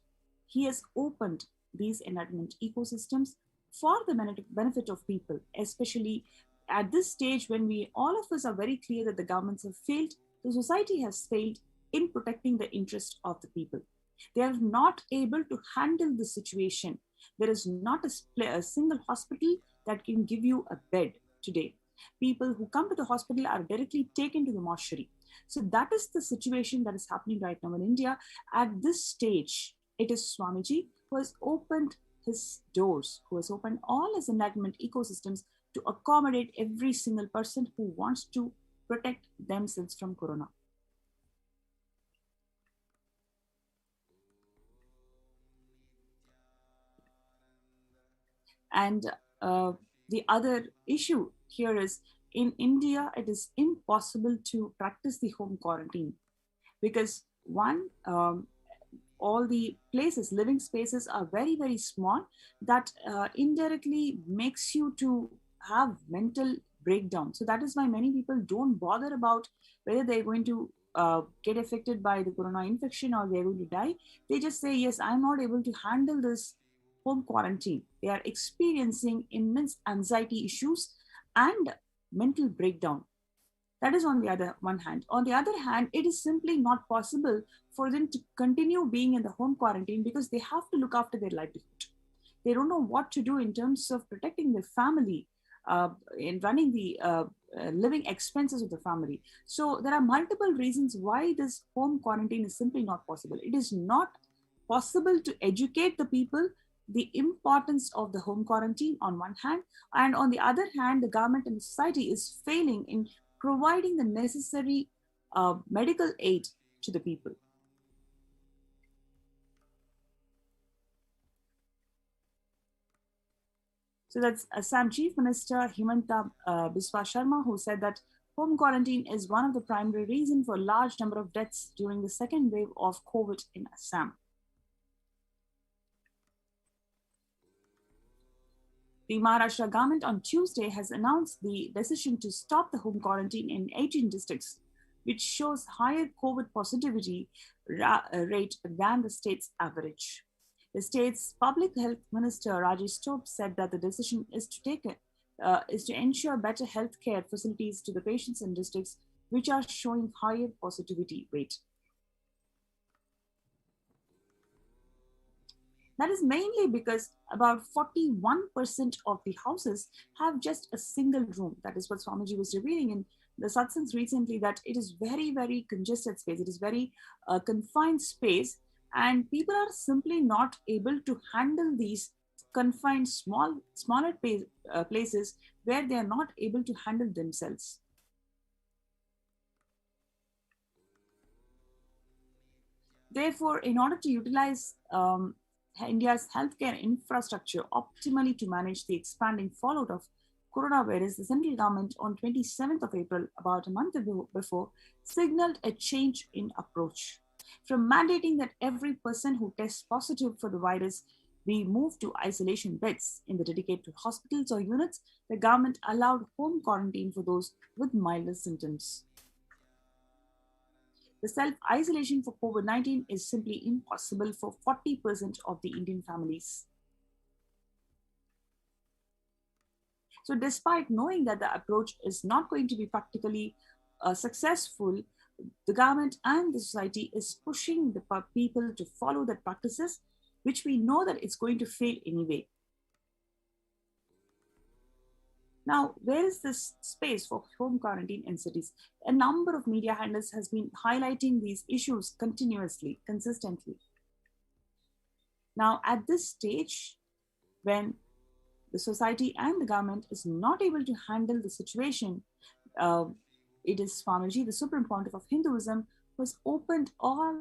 he has opened these enlightenment ecosystems for the benefit of people, especially at this stage when all of us are very clear that the governments have failed, the society has failed in protecting the interest of the people. They are not able to handle the situation. There is not a single hospital that can give you a bed today. People who come to the hospital are directly taken to the mortuary. So that is the situation that is happening right now in India. At this stage, it is Swamiji who has opened his doors, who has opened all his enlightenment ecosystems to accommodate every single person who wants to protect themselves from corona. And the other issue here is, in India, it is impossible to practice the home quarantine because one, all the places, living spaces are very, very small. That indirectly makes you to have mental breakdown. So that is why many people don't bother about whether they're going to get affected by the corona infection or they're going to die. They just say, yes, I'm not able to handle this home quarantine. They are experiencing immense anxiety issues and mental breakdown. That is on the other one hand. On the other hand, it is simply not possible for them to continue being in the home quarantine because they have to look after their livelihood. They don't know what to do in terms of protecting their family, in running the living expenses of the family. So there are multiple reasons why this home quarantine is simply not possible. It is not possible to educate the people the importance of the home quarantine on one hand, and on the other hand, the government and society is failing in providing the necessary medical aid to the people. So that's Assam Chief Minister Himanta Biswa Sharma, who said that home quarantine is one of the primary reasons for a large number of deaths during the second wave of COVID in Assam. The Maharashtra government on Tuesday has announced the decision to stop the home quarantine in 18 districts, which shows higher COVID positivity rate than the state's average. The state's public health minister Rajesh Tope said that the decision is to ensure better health care facilities to the patients in districts which are showing higher positivity rate. That is mainly because about 41% of the houses have just a single room. That is what Swamiji was revealing in the satsangs recently, that it is very, very congested space. It is very confined space, and people are simply not able to handle these confined smaller places where they are not able to handle themselves. Therefore, in order to utilize India's healthcare infrastructure optimally to manage the expanding fallout of coronavirus, the central government on 27th of April, about a month before, signaled a change in approach. From mandating that every person who tests positive for the virus be moved to isolation beds in the dedicated hospitals or units, the government allowed home quarantine for those with milder symptoms. The self-isolation for COVID-19 is simply impossible for 40% of the Indian families. So despite knowing that the approach is not going to be practically successful, the government and the society is pushing the people to follow the practices, which we know that it's going to fail anyway. Now, where is this space for home quarantine in cities? A number of media handlers has been highlighting these issues continuously, consistently. Now, at this stage, when the society and the government is not able to handle the situation, it is Swamiji, the Supreme Pontiff of Hinduism, who has opened all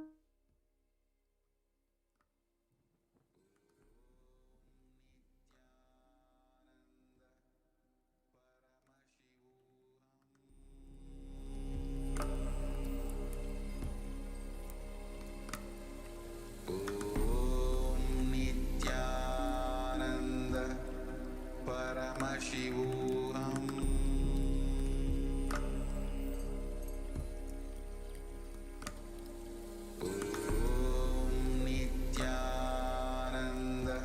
Nithyananda Paramashivoham. Nithyananda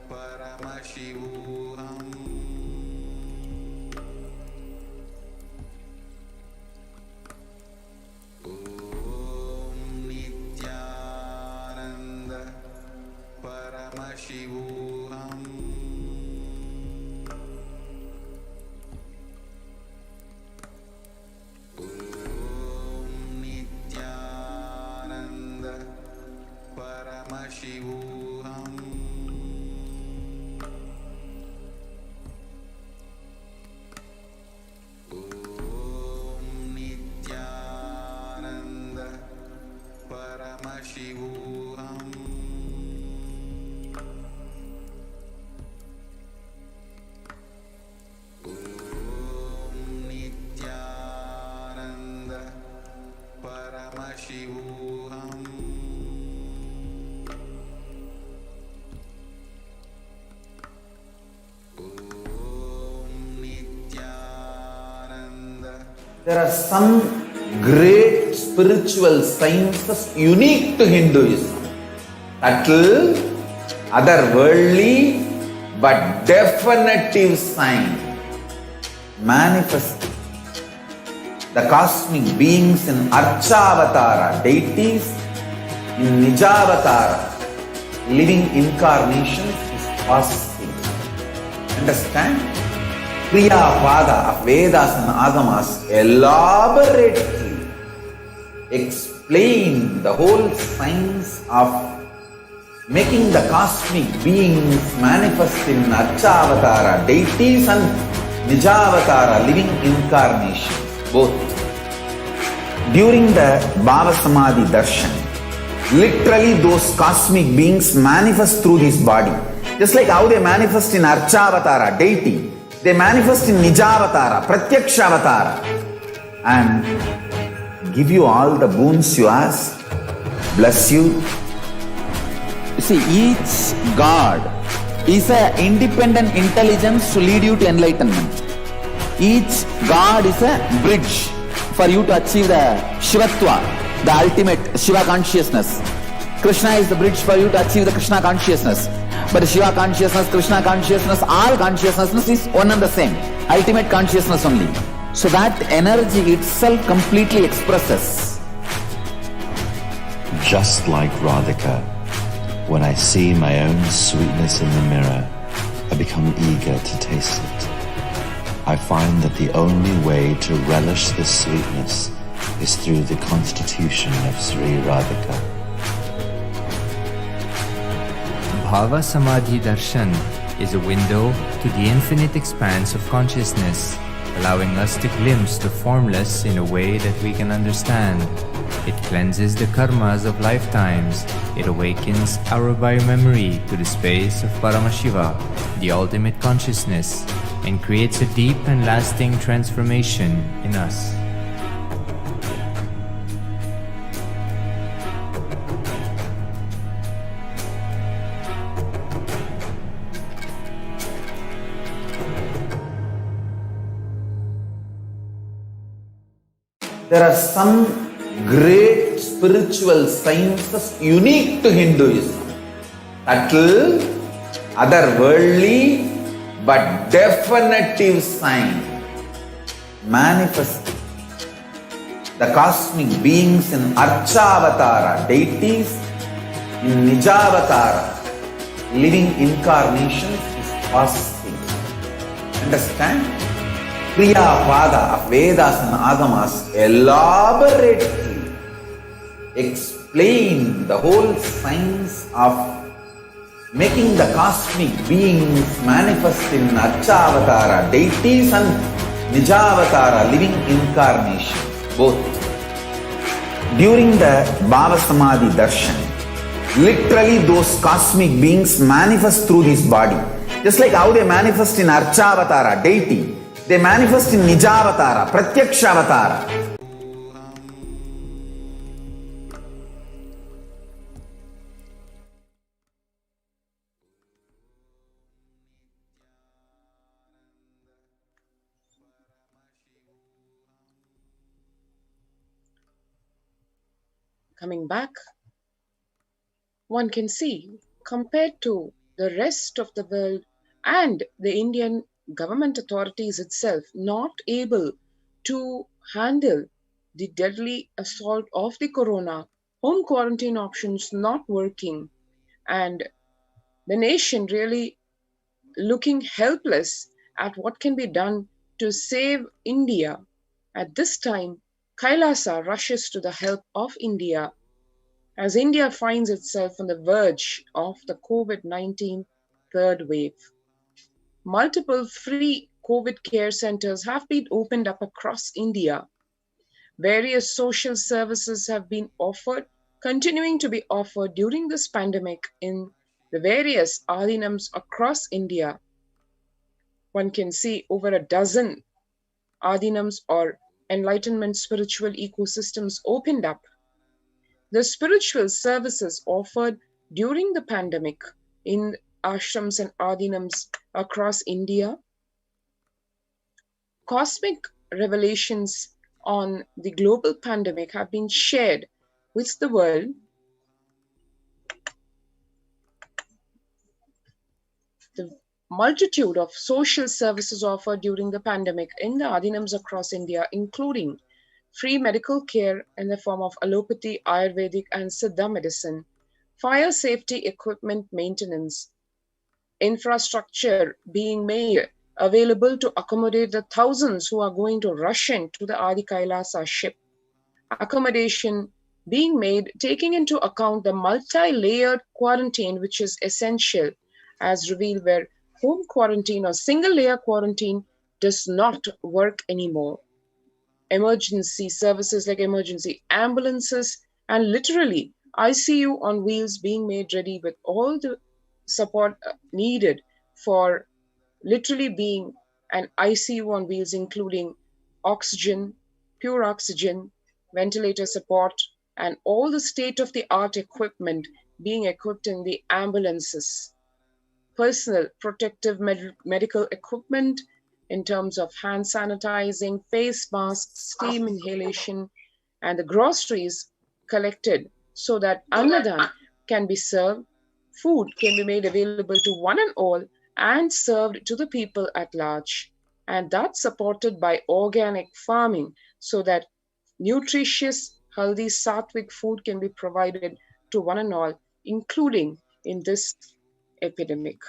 Paramashivoham. Nithyananda Paramashivoham. Nithyananda Paramashivoham. Nithyananda Paramashivoham. Nithyananda Paramashivoham. Nithyananda. There are some great spiritual sciences unique to Hinduism. Subtle, otherworldly, but definitive sign. Manifesting the cosmic beings in Archavatara, deities in Nijavatara, living incarnations is possible. Understand? Kriya Pada of Vedas and Agamas elaborately explain the whole science of making the cosmic beings manifest in Archavatara, deities and Nijavatara, living incarnations, both. During the Bhava samadhi darshan, literally those cosmic beings manifest through his body. Just like how they manifest in Archavatara, deity, they manifest in Nijavatara, Pratyakshavatara, and give you all the boons you ask, bless you. You see, each god is an independent intelligence to lead you to enlightenment. Each god is a bridge for you to achieve the Shivatva, the ultimate Shiva consciousness. Krishna is the bridge for you to achieve the Krishna consciousness. But Shiva consciousness, Krishna consciousness, all consciousness is one and the same. Ultimate consciousness only. So that energy itself completely expresses. Just like Radhika, when I see my own sweetness in the mirror, I become eager to taste it. I find that the only way to relish this sweetness is through the constitution of Sri Radhika. Bhava Samadhi Darshan is a window to the infinite expanse of consciousness, allowing us to glimpse the formless in a way that we can understand. It cleanses the karmas of lifetimes. It awakens our biomemory to the space of Paramashiva, the ultimate consciousness, and creates a deep and lasting transformation in us. There are some great spiritual sciences unique to Hinduism. Subtle, otherworldly, but definitive sign. Manifesting the cosmic beings in Archavatara, deities in Nijavatara, living incarnations is possible. Understand? Kriya Pada of Vedas and Agamas elaborately explain the whole science of making the cosmic beings manifest in Archavatara, deities and Nijavatara, living incarnations, both. During the Bhava Samadhi Darshan, literally those cosmic beings manifest through this body. Just like how they manifest in Archavatara, deity, they manifest in Nijavatara, Pratyakshavatara. Coming back, one can see, compared to the rest of the world and the Indian government authorities itself, not able to handle the deadly assault of the corona, home quarantine options not working, and the nation really looking helpless at what can be done to save India. At this time, Kailasa rushes to the help of India as India finds itself on the verge of the COVID-19 third wave. Multiple free COVID care centers have been opened up across India. Various social services have been offered, continuing to be offered during this pandemic in the various adinams across India. One can see over a dozen adinams or enlightenment spiritual ecosystems opened up. The spiritual services offered during the pandemic in ashrams and adinams across India, cosmic revelations on the global pandemic have been shared with the world. The multitude of social services offered during the pandemic in the adinams across India, including free medical care in the form of allopathy, Ayurvedic and Siddha medicine, fire safety equipment maintenance, infrastructure being made available to accommodate the thousands who are going to rush into the Adi Kailasa ship, accommodation being made taking into account the multi-layered quarantine which is essential as revealed, where home quarantine or single layer quarantine does not work anymore. Emergency services like emergency ambulances and literally ICU on wheels being made ready with all the support needed for literally being an ICU on wheels, including oxygen, pure oxygen, ventilator support, and all the state-of-the-art equipment being equipped in the ambulances. personal protective medical equipment in terms of hand sanitizing, face masks, steam inhalation, and the groceries collected so that Annadan can be served, food can be made available to one and all and served to the people at large. And that's supported by organic farming so that nutritious, healthy, sattvic food can be provided to one and all, including in this epidemic.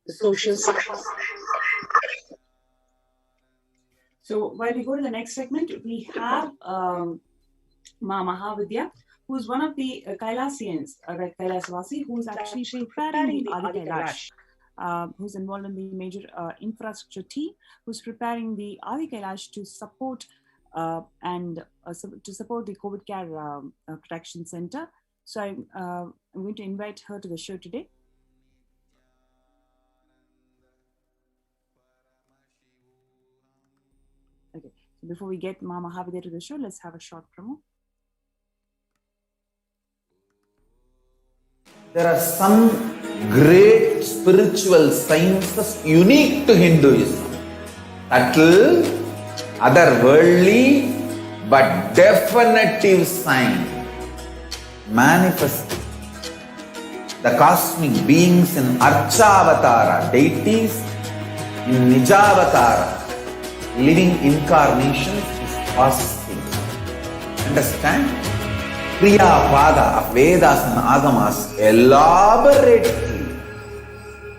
The social. So while we go to the next segment, we have Ma Mahavidya, who's one of the Kailasians, Kailasvasi, who's actually preparing the Adi Kailash, who's involved in the major infrastructure team, who's preparing the Adi Kailash to support to support the COVID care protection center. So I'm going to invite her to the show today. Okay, so before we get Ma Mahavidya to the show, let's have a short promo. There are some great spiritual sciences unique to Hinduism. Subtle, otherworldly, but definitive sign. Manifesting the cosmic beings in Archavatara, deities in Nijavatara, living incarnations is possible. Understand? Kriya Pada of Vedas and Agamas elaborately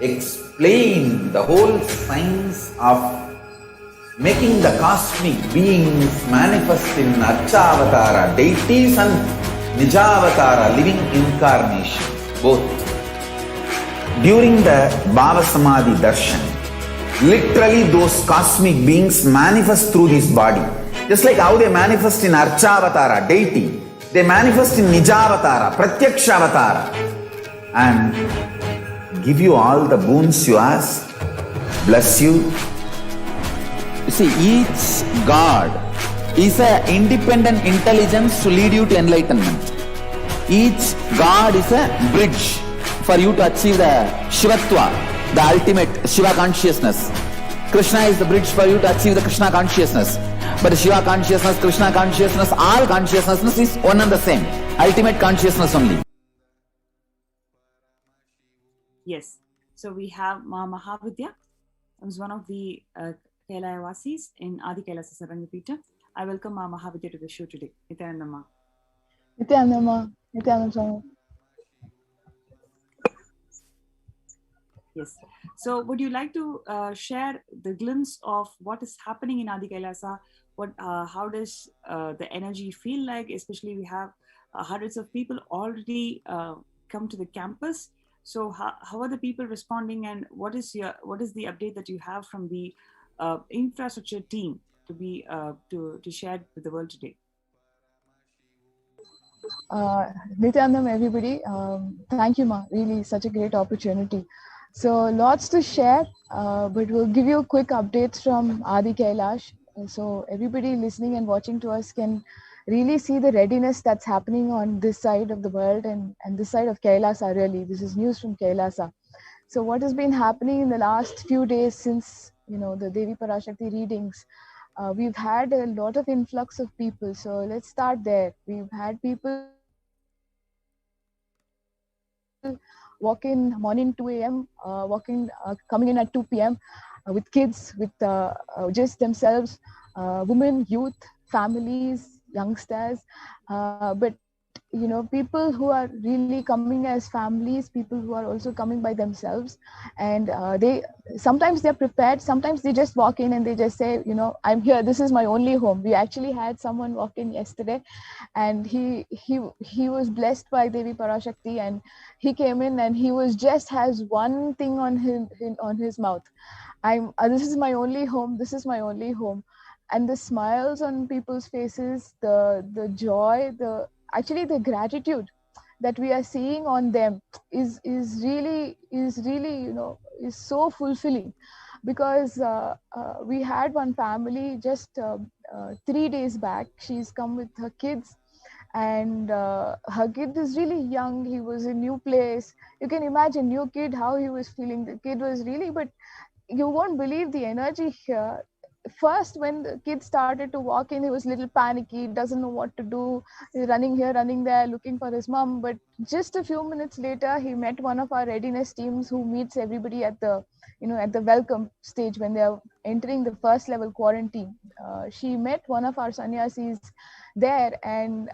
explain the whole science of making the cosmic beings manifest in Archavatara, deities and Nijavatara, living incarnations, both. During the Bhava Samadhi darshan, literally those cosmic beings manifest through this body. Just like how they manifest in Archavatara, deity, they manifest in Nijavatara, Pratyakshavatara, and give you all the boons you ask, bless you. You see, each God is an independent intelligence to lead you to enlightenment. Each God is a bridge for you to achieve the Shivatva, the ultimate Shiva consciousness. Krishna is the bridge for you to achieve the Krishna consciousness. But Shiva consciousness, Krishna consciousness, all consciousness is one and the same. Ultimate consciousness only. Yes. So we have Ma Mahavidya, who's one of the Kailavasis in Adi Kailasa Sarangapita. I welcome Ma Mahavidya to the show today. Nithyananda Ma. Nithyananda Ma. Nithyananda Swami. Yes. So would you like to share the glimpse of what is happening in Adi Kailasa? How does the energy feel like? Especially we have hundreds of people already come to the campus. So how are the people responding, and what is the update that you have from the infrastructure team to share with the world today? Nithyanandam, everybody. Thank you, Ma. Really, such a great opportunity. So lots to share, but we'll give you quick updates from Adi Kailash. So everybody listening and watching to us can really see the readiness that's happening on this side of the world and this side of Kailasa, really. This is news from Kailasa. So what has been happening in the last few days since, the Devi Parashakti readings, we've had a lot of influx of people. So let's start there. We've had people walk in morning 2 a.m., coming in at 2 p.m. With kids, with just themselves, women, youth, families, youngsters. But, people who are really coming as families, people who are also coming by themselves. And sometimes they're prepared, sometimes they just walk in and they just say, I'm here, this is my only home. We actually had someone walk in yesterday, and he was blessed by Devi Parashakti, and he came in and he was just has one thing on his mouth. This is my only home, this is my only home. And the smiles on people's faces, the joy, the gratitude that we are seeing on them is really is so fulfilling. Because we had one family just 3 days back. She's come with her kids, and her kid is really young. He was a new place. You can imagine new kid, how he was feeling. The kid was really, but you won't believe the energy here. First, when the kid started to walk in, he was a little panicky, doesn't know what to do. He's running here, running there, looking for his mom. But just a few minutes later, he met one of our readiness teams who meets everybody at the, at the welcome stage when they are entering the first level quarantine. She met one of our sannyasis there, and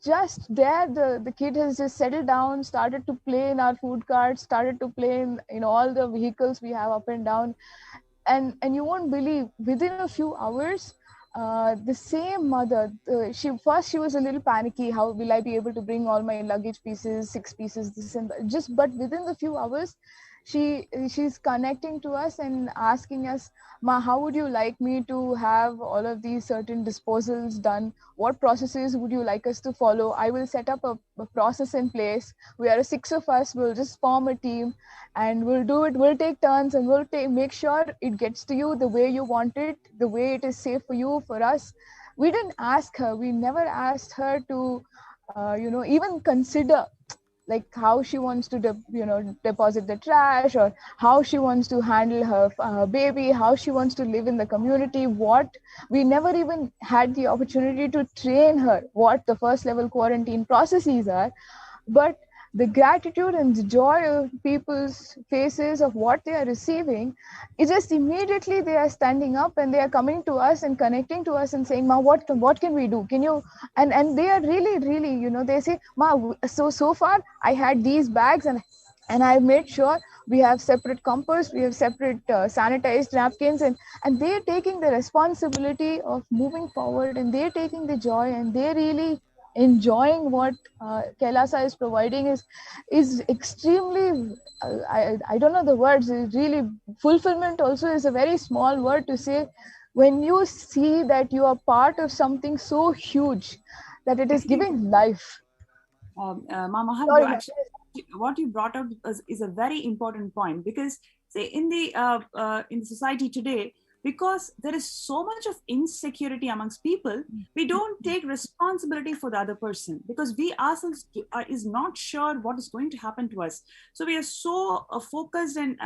just there, the kid has just settled down, started to play in our food carts, started to play in all the vehicles we have up and down. And you won't believe, within a few hours, the same mother, she was a little panicky. How will I be able to bring all my luggage pieces, 6 pieces, this and that? But within the few hours, she's connecting to us and asking us, Ma, how would you like me to have all of these certain disposals done? What processes would you like us to follow? I will set up a process in place. We are 6 of us. We'll just form a team and we'll do it. We'll take turns and we'll make sure it gets to you the way you want it, the way it is safe for you, for us. We didn't ask her. We never asked her to, even consider like how she wants to deposit the trash, or how she wants to handle her baby, how she wants to live in the community. We never even had the opportunity to train her what the first level quarantine processes are. But the gratitude and the joy of people's faces of what they are receiving is just immediately they are standing up and they are coming to us and connecting to us and saying, Ma, what can we do? Can you? And they are really, they say, Ma, so far I had these bags and I made sure we have separate compost, we have separate sanitized napkins, and they're taking the responsibility of moving forward, and they're taking the joy, and they're really enjoying what Kailasa is providing is extremely, I don't know the words, is really fulfillment also is a very small word to say. When you see that you are part of something so huge, that it is giving life. Mahan, what you brought up is a very important point, because say in the society today, because there is so much of insecurity amongst people, we don't take responsibility for the other person, because we ourselves is not sure what is going to happen to us. So we are so focused and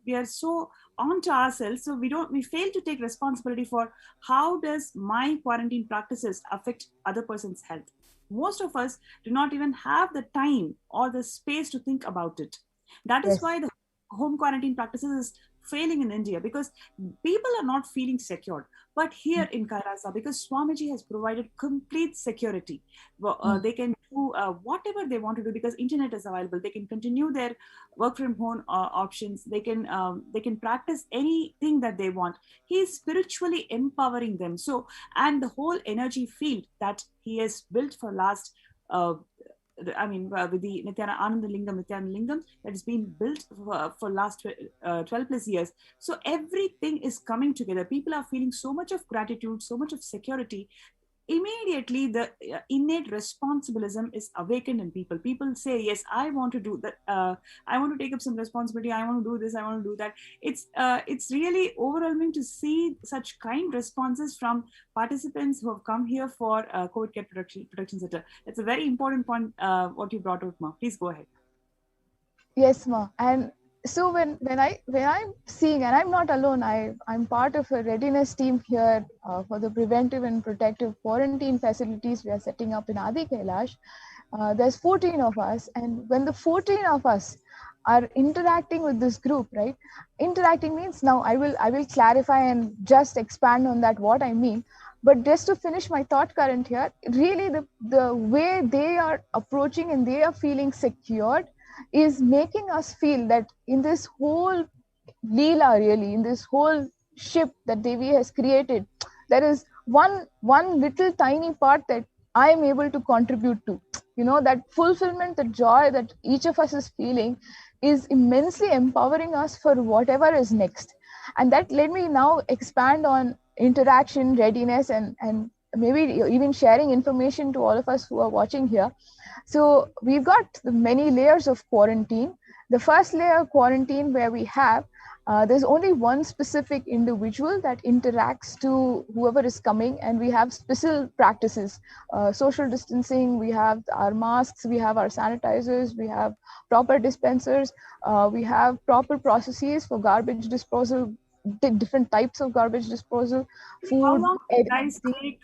we are so onto ourselves. So we fail to take responsibility for how does my quarantine practices affect other person's health. Most of us do not even have the time or the space to think about it. That is why the home quarantine practices is failing in India, because people are not feeling secured. But here in Kailasa, because Swamiji has provided complete security, they can do whatever they want to do, because internet is available. They can continue their work from home options. They can practice anything that they want. He is spiritually empowering them. So, and the whole energy field that he has built for last with the Nithyananda Lingam that has been built for last 12 plus years. So everything is coming together. People are feeling so much of gratitude, so much of security. Immediately the innate responsibilism is awakened in people. People say, yes, I want to do that. I want to take up some responsibility. I want to do this. I want to do that. It's really overwhelming to see such kind responses from participants who have come here for COVID care protection center. It's a very important point what you brought out, Ma. Please go ahead. Yes, Ma. And so when I'm seeing, and I'm not alone, I'm part of a readiness team here for the preventive and protective quarantine facilities we are setting up in Adi Kailash. There's 14 of us, and when the 14 of us are interacting with this group, right? Interacting means, now I will clarify and just expand on that what I mean. But just to finish my thought current here, really the way they are approaching and they are feeling secured is making us feel that in this whole Leela, really, in this whole ship that Devi has created, there is one little tiny part that I am able to contribute to. That fulfillment, the joy that each of us is feeling is immensely empowering us for whatever is next. And that let me now expand on interaction, readiness, and maybe even sharing information to all of us who are watching here. So we've got many layers of quarantine, The first layer quarantine where we have, there's only one specific individual that interacts to whoever is coming, and we have special practices, social distancing, we have our masks, we have our sanitizers, we have proper dispensers, we have proper processes for garbage disposal, different types of garbage disposal, food. How long do you guys take,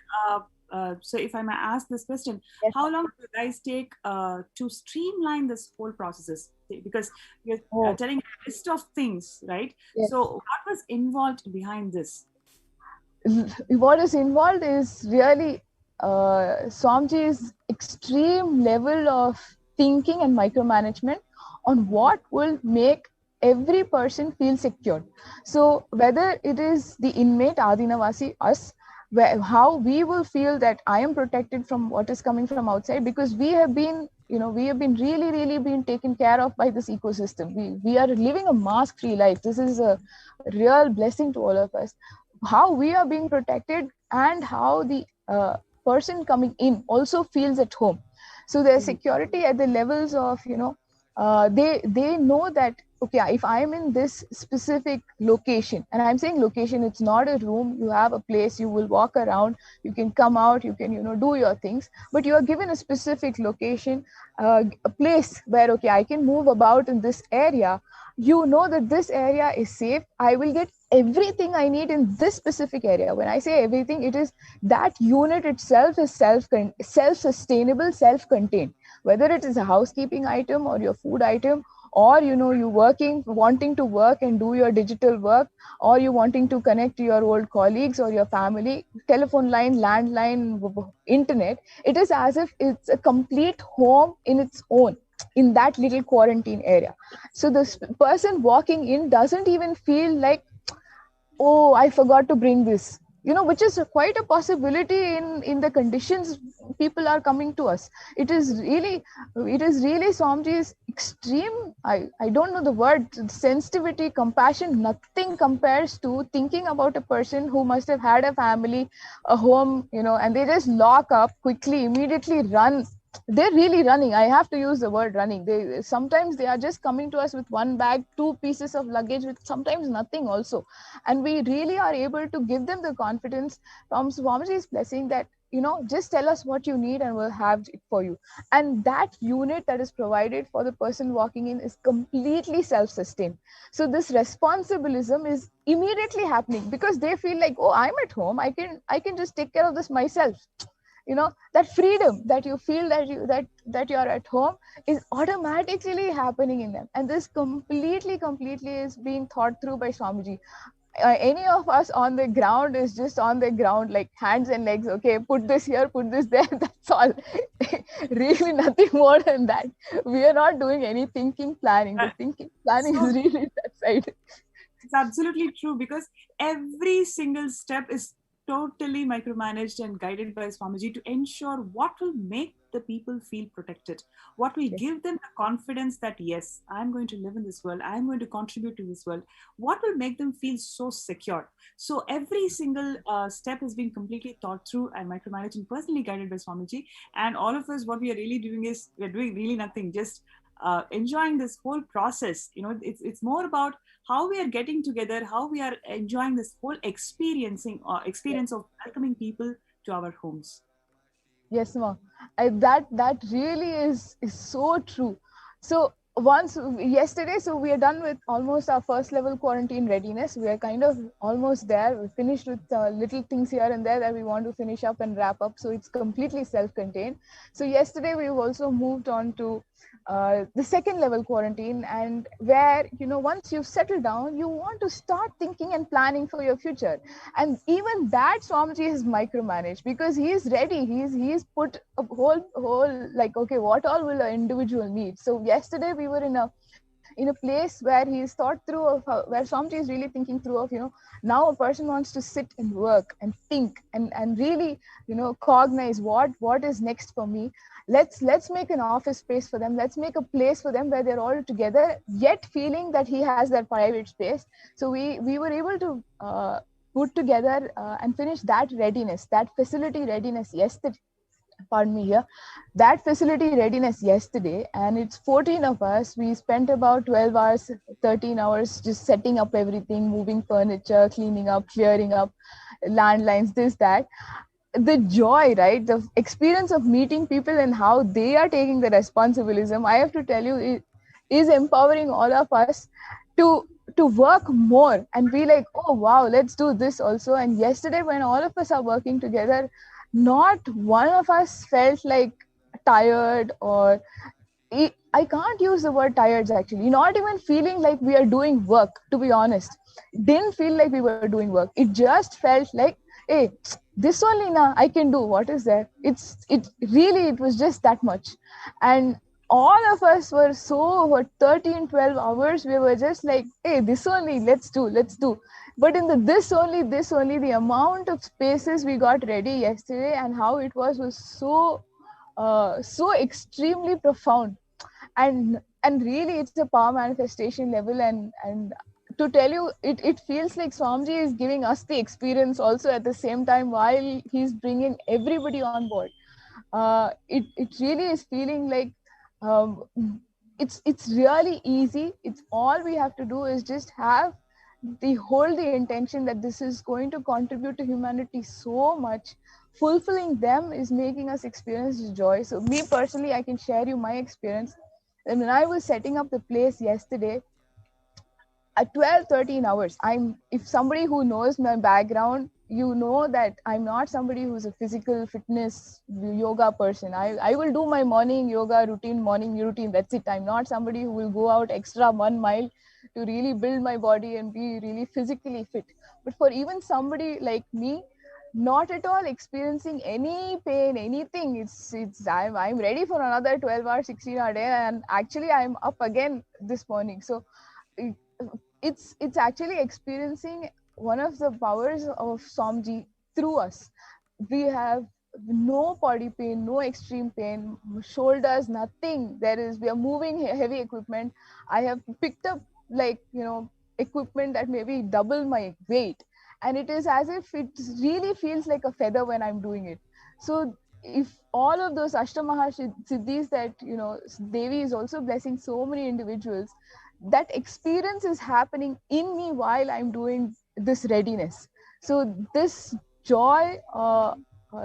so if I may ask this question, yes, how long do you guys take to streamline this whole processes? Because you're telling a list of things, right? Yes. So what was involved behind this? What is involved is really Swamiji's extreme level of thinking and micromanagement on what will make every person feel secure. So whether it is the inmate, Adinavasi, us, how we will feel that I am protected from what is coming from outside, because we have been, we have been really been taken care of by this ecosystem. We are living a mask-free life. This is a real blessing to all of us. How we are being protected and how the person coming in also feels at home. So there's security at the levels of, they know that, okay, if I'm in this specific location, and I'm saying location, it's not a room, you have a place, you will walk around, you can come out, you can, do your things, but you are given a specific location, a place where, okay, I can move about in this area. You know that this area is safe. I will get everything I need in this specific area. When I say everything, it is that unit itself is self-sustainable, self-contained. Whether it is a housekeeping item or your food item, or you wanting to work and do your digital work, or you wanting to connect to your old colleagues or your family, telephone line, landline, internet, it is as if it's a complete home in its own, in that little quarantine area. So this person walking in doesn't even feel like, oh, I forgot to bring this, which is quite a possibility in the conditions people are coming to us. It is really Swamiji's extreme, I don't know the word, sensitivity, compassion. Nothing compares to thinking about a person who must have had a family, a home, and they just lock up quickly, immediately run. They're really running. I have to use the word running. Sometimes they are just coming to us with one bag, 2 pieces of luggage, with sometimes nothing also. And we really are able to give them the confidence from Swamiji's blessing that, just tell us what you need and we'll have it for you. And that unit that is provided for the person walking in is completely self-sustained. So this responsibilism is immediately happening because they feel like, oh, I'm at home. I can just take care of this myself. That freedom that you feel that you're at home is automatically happening in them, and this completely is being thought through by Swamiji. Any of us on the ground is just on the ground, like hands and legs. Okay, put this here, put this there. That's all. Really nothing more than that. We are not doing any thinking, planning. The thinking, planning is really that side. It's absolutely true, because every single step is totally micromanaged and guided by Swamiji to ensure what will make the people feel protected, what will give them the confidence that, yes, I'm going to live in this world, I'm going to contribute to this world, what will make them feel so secure. So every single step has been completely thought through and micromanaged and personally guided by Swamiji. And all of us, what we are really doing is, we're doing really nothing, just enjoying this whole process. It's more about how we are getting together, how we are enjoying this whole experience of welcoming people to our homes. Yes, ma. That really is so true. So yesterday, so we are done with almost our first level quarantine readiness. We are kind of almost there. We finished with little things here and there that we want to finish up and wrap up. So it's completely self-contained. So yesterday we've also moved on to the second level quarantine, and where, once you've settled down, you want to start thinking and planning for your future. And even that Swamiji has micromanaged, because he is ready. He's put a whole like, okay, what all will an individual need? So yesterday we were in a place where he's thought through of where Swamiji is really thinking through of, now a person wants to sit and work and think and really, cognize what is next for me. Let's make an office space for them. Let's make a place for them where they're all together, yet feeling that he has that private space. So we were able to put together and finish that readiness, that facility readiness yesterday. pardon me here, that facility readiness yesterday, and it's 14 of us. We spent about 12 hours, 13 hours just setting up everything, moving furniture, cleaning up, clearing up landlines, this, that. The joy, right? The experience of meeting people and how they are taking the responsibilism, I have to tell you, it is empowering all of us to work more and be like, oh wow, let's do this also. And yesterday when all of us are working together, not one of us felt like tired, or I can't use the word tired actually, not even feeling like we are doing work, to be honest. Didn't feel like we were doing work. It just felt like, hey, this only now I can do, what is there? It was just that much. And all of us were so, what, 13, 12 hours, we were just like, hey, this only, let's do. But in the this only, the amount of spaces we got ready yesterday and how it was so extremely profound. And really it's a power manifestation level. And to tell you, it feels like Swamiji is giving us the experience also at the same time while he's bringing everybody on board. It really is feeling like it's really easy. It's all we have to do is just hold the intention that this is going to contribute to humanity so much. Fulfilling them is making us experience joy. So me personally, I can share you my experience. And when I was setting up the place yesterday, at 12-13 hours, if somebody who knows my background, you know that I'm not somebody who's a physical fitness yoga person. I will do my morning routine, that's it. I'm not somebody who will go out extra 1 mile to really build my body and be really physically fit. But for even somebody like me, not at all experiencing any pain, anything, I'm ready for another 12 hours, 16 hour day, and actually I'm up again this morning. So it's actually experiencing one of the powers of Swamiji through us. We have no body pain, no extreme pain, shoulders, nothing. We are moving heavy equipment. I have picked up equipment that maybe double my weight, and it is as if it really feels like a feather when I'm doing it. So if all of those Ashtamaha Siddhis that Devi is also blessing so many individuals, that experience is happening in me while I'm doing this readiness. So this joy,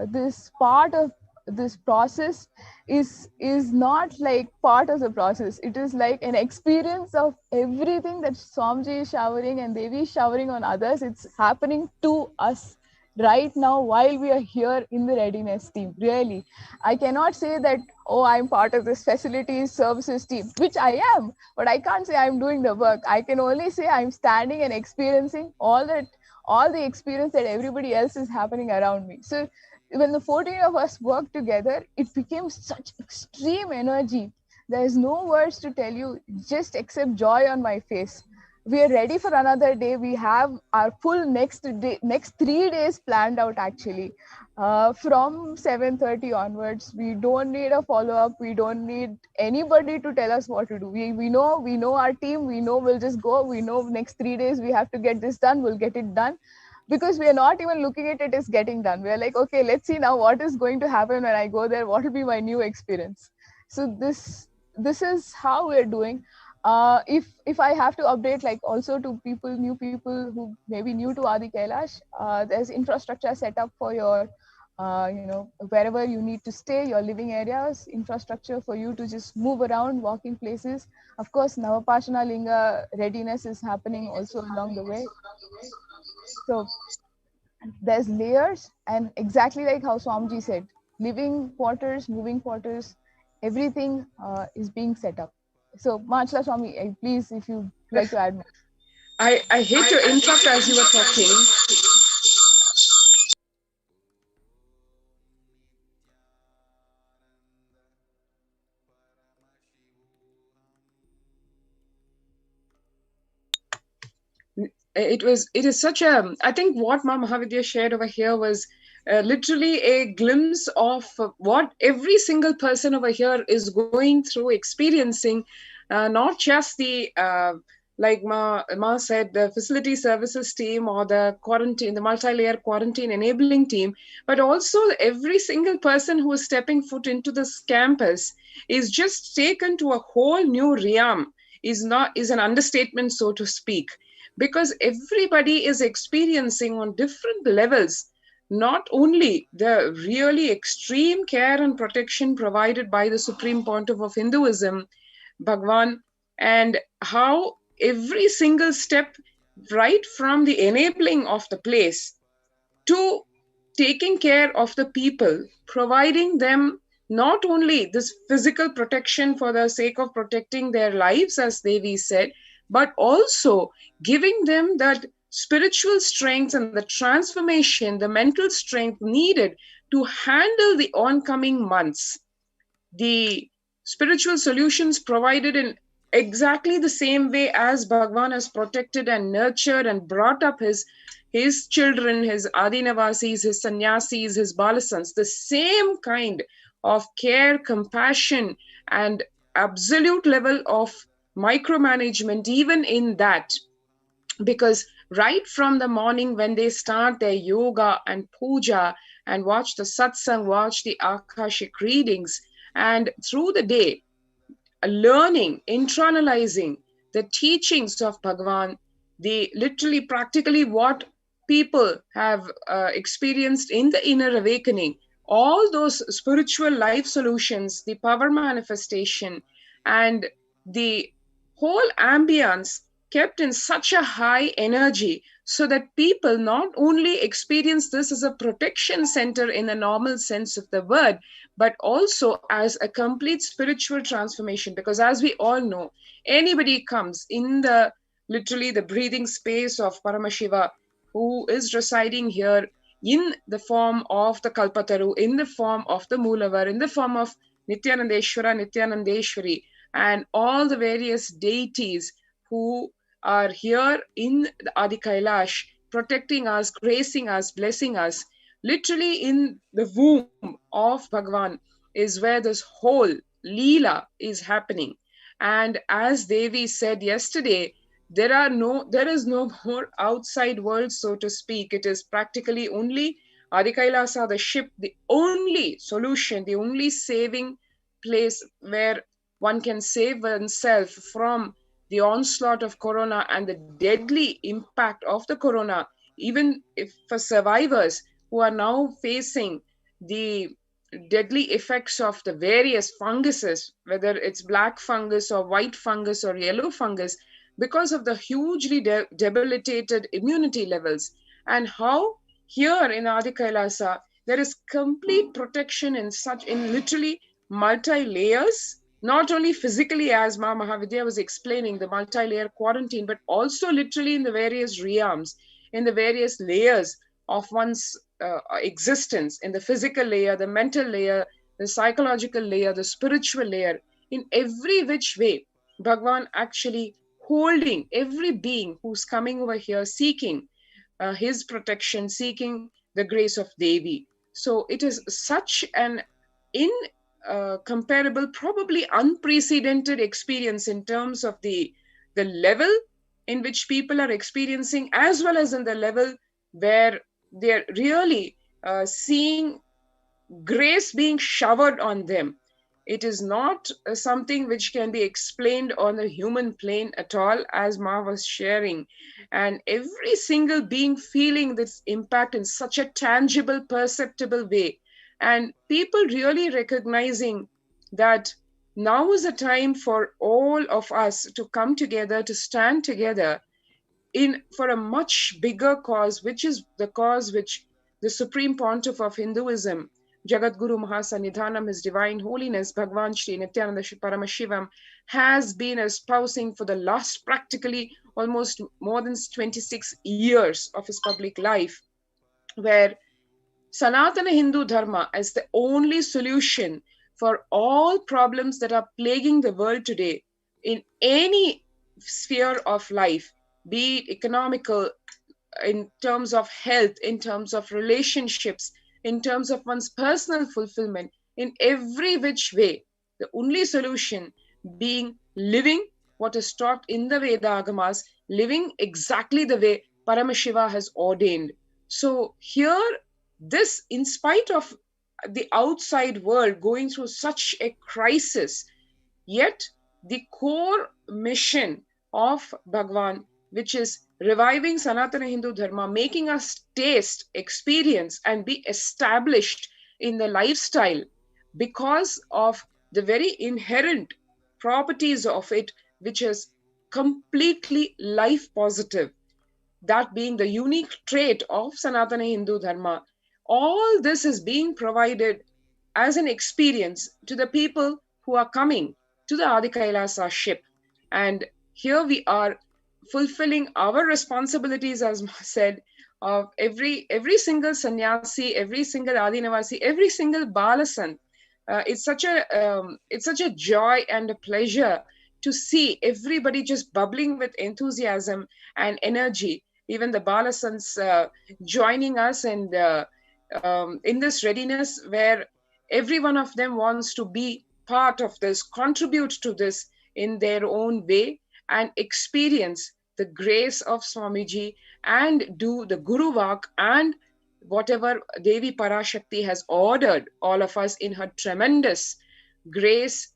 this part of this process is not like part of the process. It is like an experience of everything that Swamiji is showering and Devi is showering on others. It's happening to us right now while we are here in the readiness team. Really, I cannot say that, oh, I'm part of this facilities services team, which I am, but I can't say I'm doing the work. I can only say I'm standing and experiencing all the experience that everybody else is happening around me. So when the 14 of us worked together, it became such extreme energy. There is no words to tell you, just except joy on my face. We are ready for another day. We have our full next 3 days planned out actually. From 7:30 onwards, we don't need a follow-up. We don't need anybody to tell us what to do. We know our team. We know we'll just go. We know next 3 days we have to get this done. We'll get it done. Because we are not even looking at it as getting done. We are like, okay, let's see now what is going to happen when I go there. What will be my new experience? So this is how we're doing. If I have to update, like also to new people who may be new to Adi Kailash, there's infrastructure set up for your, wherever you need to stay, your living areas, infrastructure for you to just move around, walking places. Of course, Navapashana Linga readiness is happening also along the way. So there's layers, and exactly like how Swamiji said, living quarters, moving quarters, everything is being set up. So Manchla Swami, please, if you'd like to add more. I hate to interrupt as you were talking. It is such a, I think what Ma Mahavidya shared over here was literally a glimpse of what every single person over here is going through, experiencing, not just the like Ma said, the facility services team or the quarantine, the multi-layer quarantine enabling team, but also every single person who is stepping foot into this campus is just taken to a whole new realm, is an understatement, so to speak, because everybody is experiencing on different levels, not only the really extreme care and protection provided by the Supreme Pontiff of Hinduism, Bhagwan, and how every single step, right from the enabling of the place to taking care of the people, providing them not only this physical protection for the sake of protecting their lives, as Devi said, but also giving them that spiritual strength and the transformation, the mental strength needed to handle the oncoming months. The spiritual solutions provided in exactly the same way as Bhagwan has protected and nurtured and brought up his children, his Adinavasis, his Sannyasis, his Balasans, the same kind of care, compassion, and absolute level of micromanagement, even in that. Because right from the morning when they start their yoga and puja and watch the satsang, watch the Akashic readings, and through the day, learning, internalizing the teachings of Bhagavan, the literally practically what people have experienced in the inner awakening, all those spiritual life solutions, the power manifestation, and the whole ambience kept in such a high energy so that people not only experience this as a protection center in the normal sense of the word, but also as a complete spiritual transformation. Because as we all know, anybody comes in the literally the breathing space of Paramashiva, who is residing here in the form of the Kalpataru, in the form of the Moolavar, in the form of Nithyanandeshwara, Nithyanandeshwari, and all the various deities who are here in the Adi Kailash, protecting us, gracing us, blessing us. Literally in the womb of Bhagavan is where this whole Leela is happening. And as Devi said yesterday, there is no more outside world, so to speak. It is practically only Adi Kailasa, the ship, the only solution, the only saving place where one can save oneself from the onslaught of corona and the deadly impact of the corona, even if for survivors who are now facing the deadly effects of the various funguses, whether it's black fungus or white fungus or yellow fungus, because of the hugely debilitated immunity levels. And how here in Adi Kailasa, there is complete protection in literally multi-layers, not only physically as Ma Mahavidya was explaining, the multi-layer quarantine, but also literally in the various realms, in the various layers of one's existence, in the physical layer, the mental layer, the psychological layer, the spiritual layer, in every which way, Bhagwan actually holding every being who's coming over here, seeking his protection, seeking the grace of Devi. So it is such an incomparable, probably unprecedented experience in terms of the level in which people are experiencing, as well as in the level where they're really seeing grace being showered on them. It is not something which can be explained on the human plane at all, as Ma was sharing. And every single being feeling this impact in such a tangible, perceptible way. And people really recognizing that now is a time for all of us to come together, to stand together for a much bigger cause, which is the cause which the Supreme Pontiff of Hinduism, Jagadguru Mahasannidhanam, His Divine Holiness, Bhagwan Shri Nithyananda Paramashivam, has been espousing for the last practically almost more than 26 years of his public life, where Sanatana Hindu Dharma is the only solution for all problems that are plaguing the world today in any sphere of life, be it economical, in terms of health, in terms of relationships, in terms of one's personal fulfillment, in every which way. The only solution being living what is taught in the Veda Agamas, living exactly the way Paramashiva has ordained. So here, this, in spite of the outside world going through such a crisis, yet the core mission of Bhagwan, which is reviving Sanatana Hindu Dharma, making us taste, experience, and be established in the lifestyle because of the very inherent properties of it, which is completely life positive, that being the unique trait of Sanatana Hindu Dharma. All this is being provided as an experience to the people who are coming to the Adi Kailasa ship. And here we are fulfilling our responsibilities, as Ma said, of every single sannyasi, every single Adinavasi, every single Balasan. It's such a joy and a pleasure to see everybody just bubbling with enthusiasm and energy. Even the Balasans joining us and in this readiness where every one of them wants to be part of this, contribute to this in their own way, and experience the grace of Swamiji and do the Guru Vak and whatever Devi Parashakti has ordered all of us in her tremendous grace,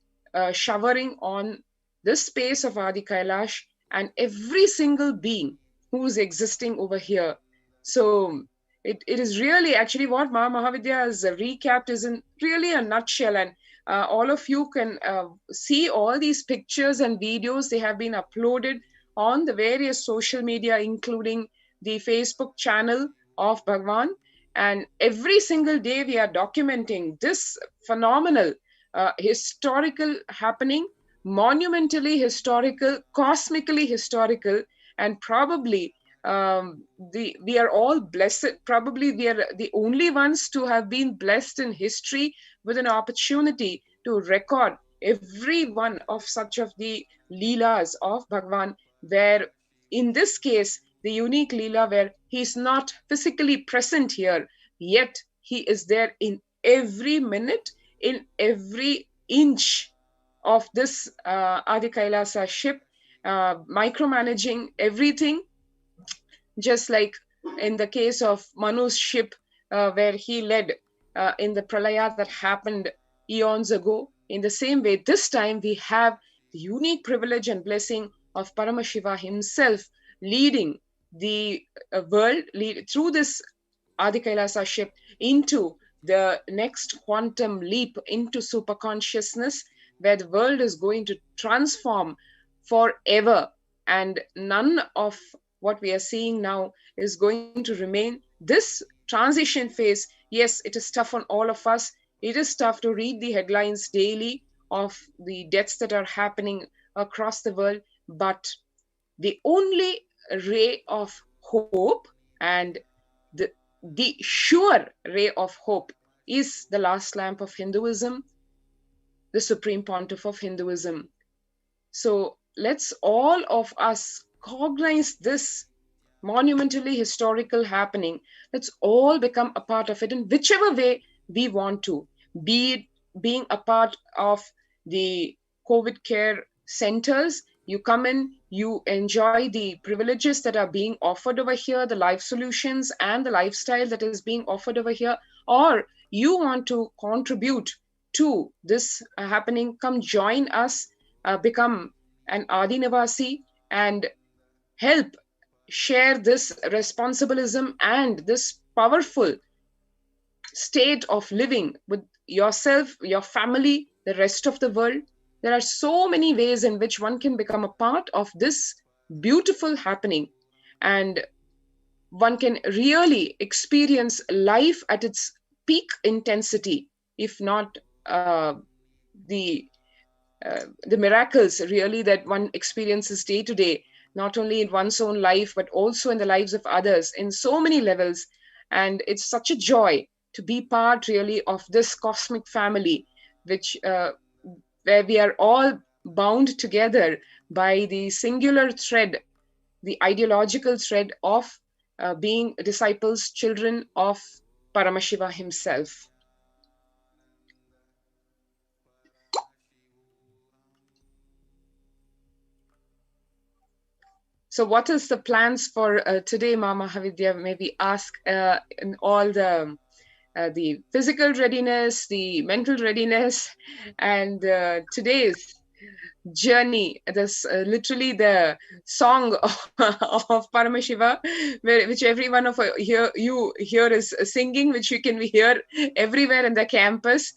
showering on this space of Adi Kailash and every single being who is existing over here. So it is really actually what Mahavidya has recapped is in really a nutshell, and all of you can see all these pictures and videos. They have been uploaded on the various social media, including the Facebook channel of Bhagwan. And every single day we are documenting this phenomenal historical happening, monumentally historical, cosmically historical, and probably we are all blessed. Probably we are the only ones to have been blessed in history with an opportunity to record every one of such of the leelas of Bhagwan, where in this case, the unique leela where he is not physically present here, yet he is there in every minute, in every inch of this Adi Kailasa ship, micromanaging everything, just like in the case of Manu's ship, where he led in the pralaya that happened eons ago. In the same way, this time we have the unique privilege and blessing of Paramashiva himself leading the world through this Adi Kailasa ship into the next quantum leap into super consciousness, where the world is going to transform forever, and none of what we are seeing now is going to remain. This transition phase, yes, it is tough on all of us. It is tough to read the headlines daily of the deaths that are happening across the world, but the only ray of hope and the sure ray of hope is the last lamp of Hinduism, the Supreme Pontiff of Hinduism. So let's all of us cognize this monumentally historical happening. Let's all become a part of it in whichever way we want to, be it being a part of the COVID care centers. You come in, you enjoy the privileges that are being offered over here, the life solutions and the lifestyle that is being offered over here, or you want to contribute to this happening, come join us, become an Adinavasi and help share this responsibilism and this powerful state of living with yourself, your family, the rest of the world. There are so many ways in which one can become a part of this beautiful happening, and one can really experience life at its peak intensity, if not the miracles really that one experiences day to day, not only in one's own life, but also in the lives of others in so many levels. And it's such a joy to be part really of this cosmic family, which where we are all bound together by the singular thread, the ideological thread of being disciples, children of Paramashiva himself. So what is the plans for today, Mama Havidya? Maybe ask in all the physical readiness, the mental readiness, and today's journey. This literally the song of Paramashiva, which every one of you here is singing, which you can hear everywhere in the campus,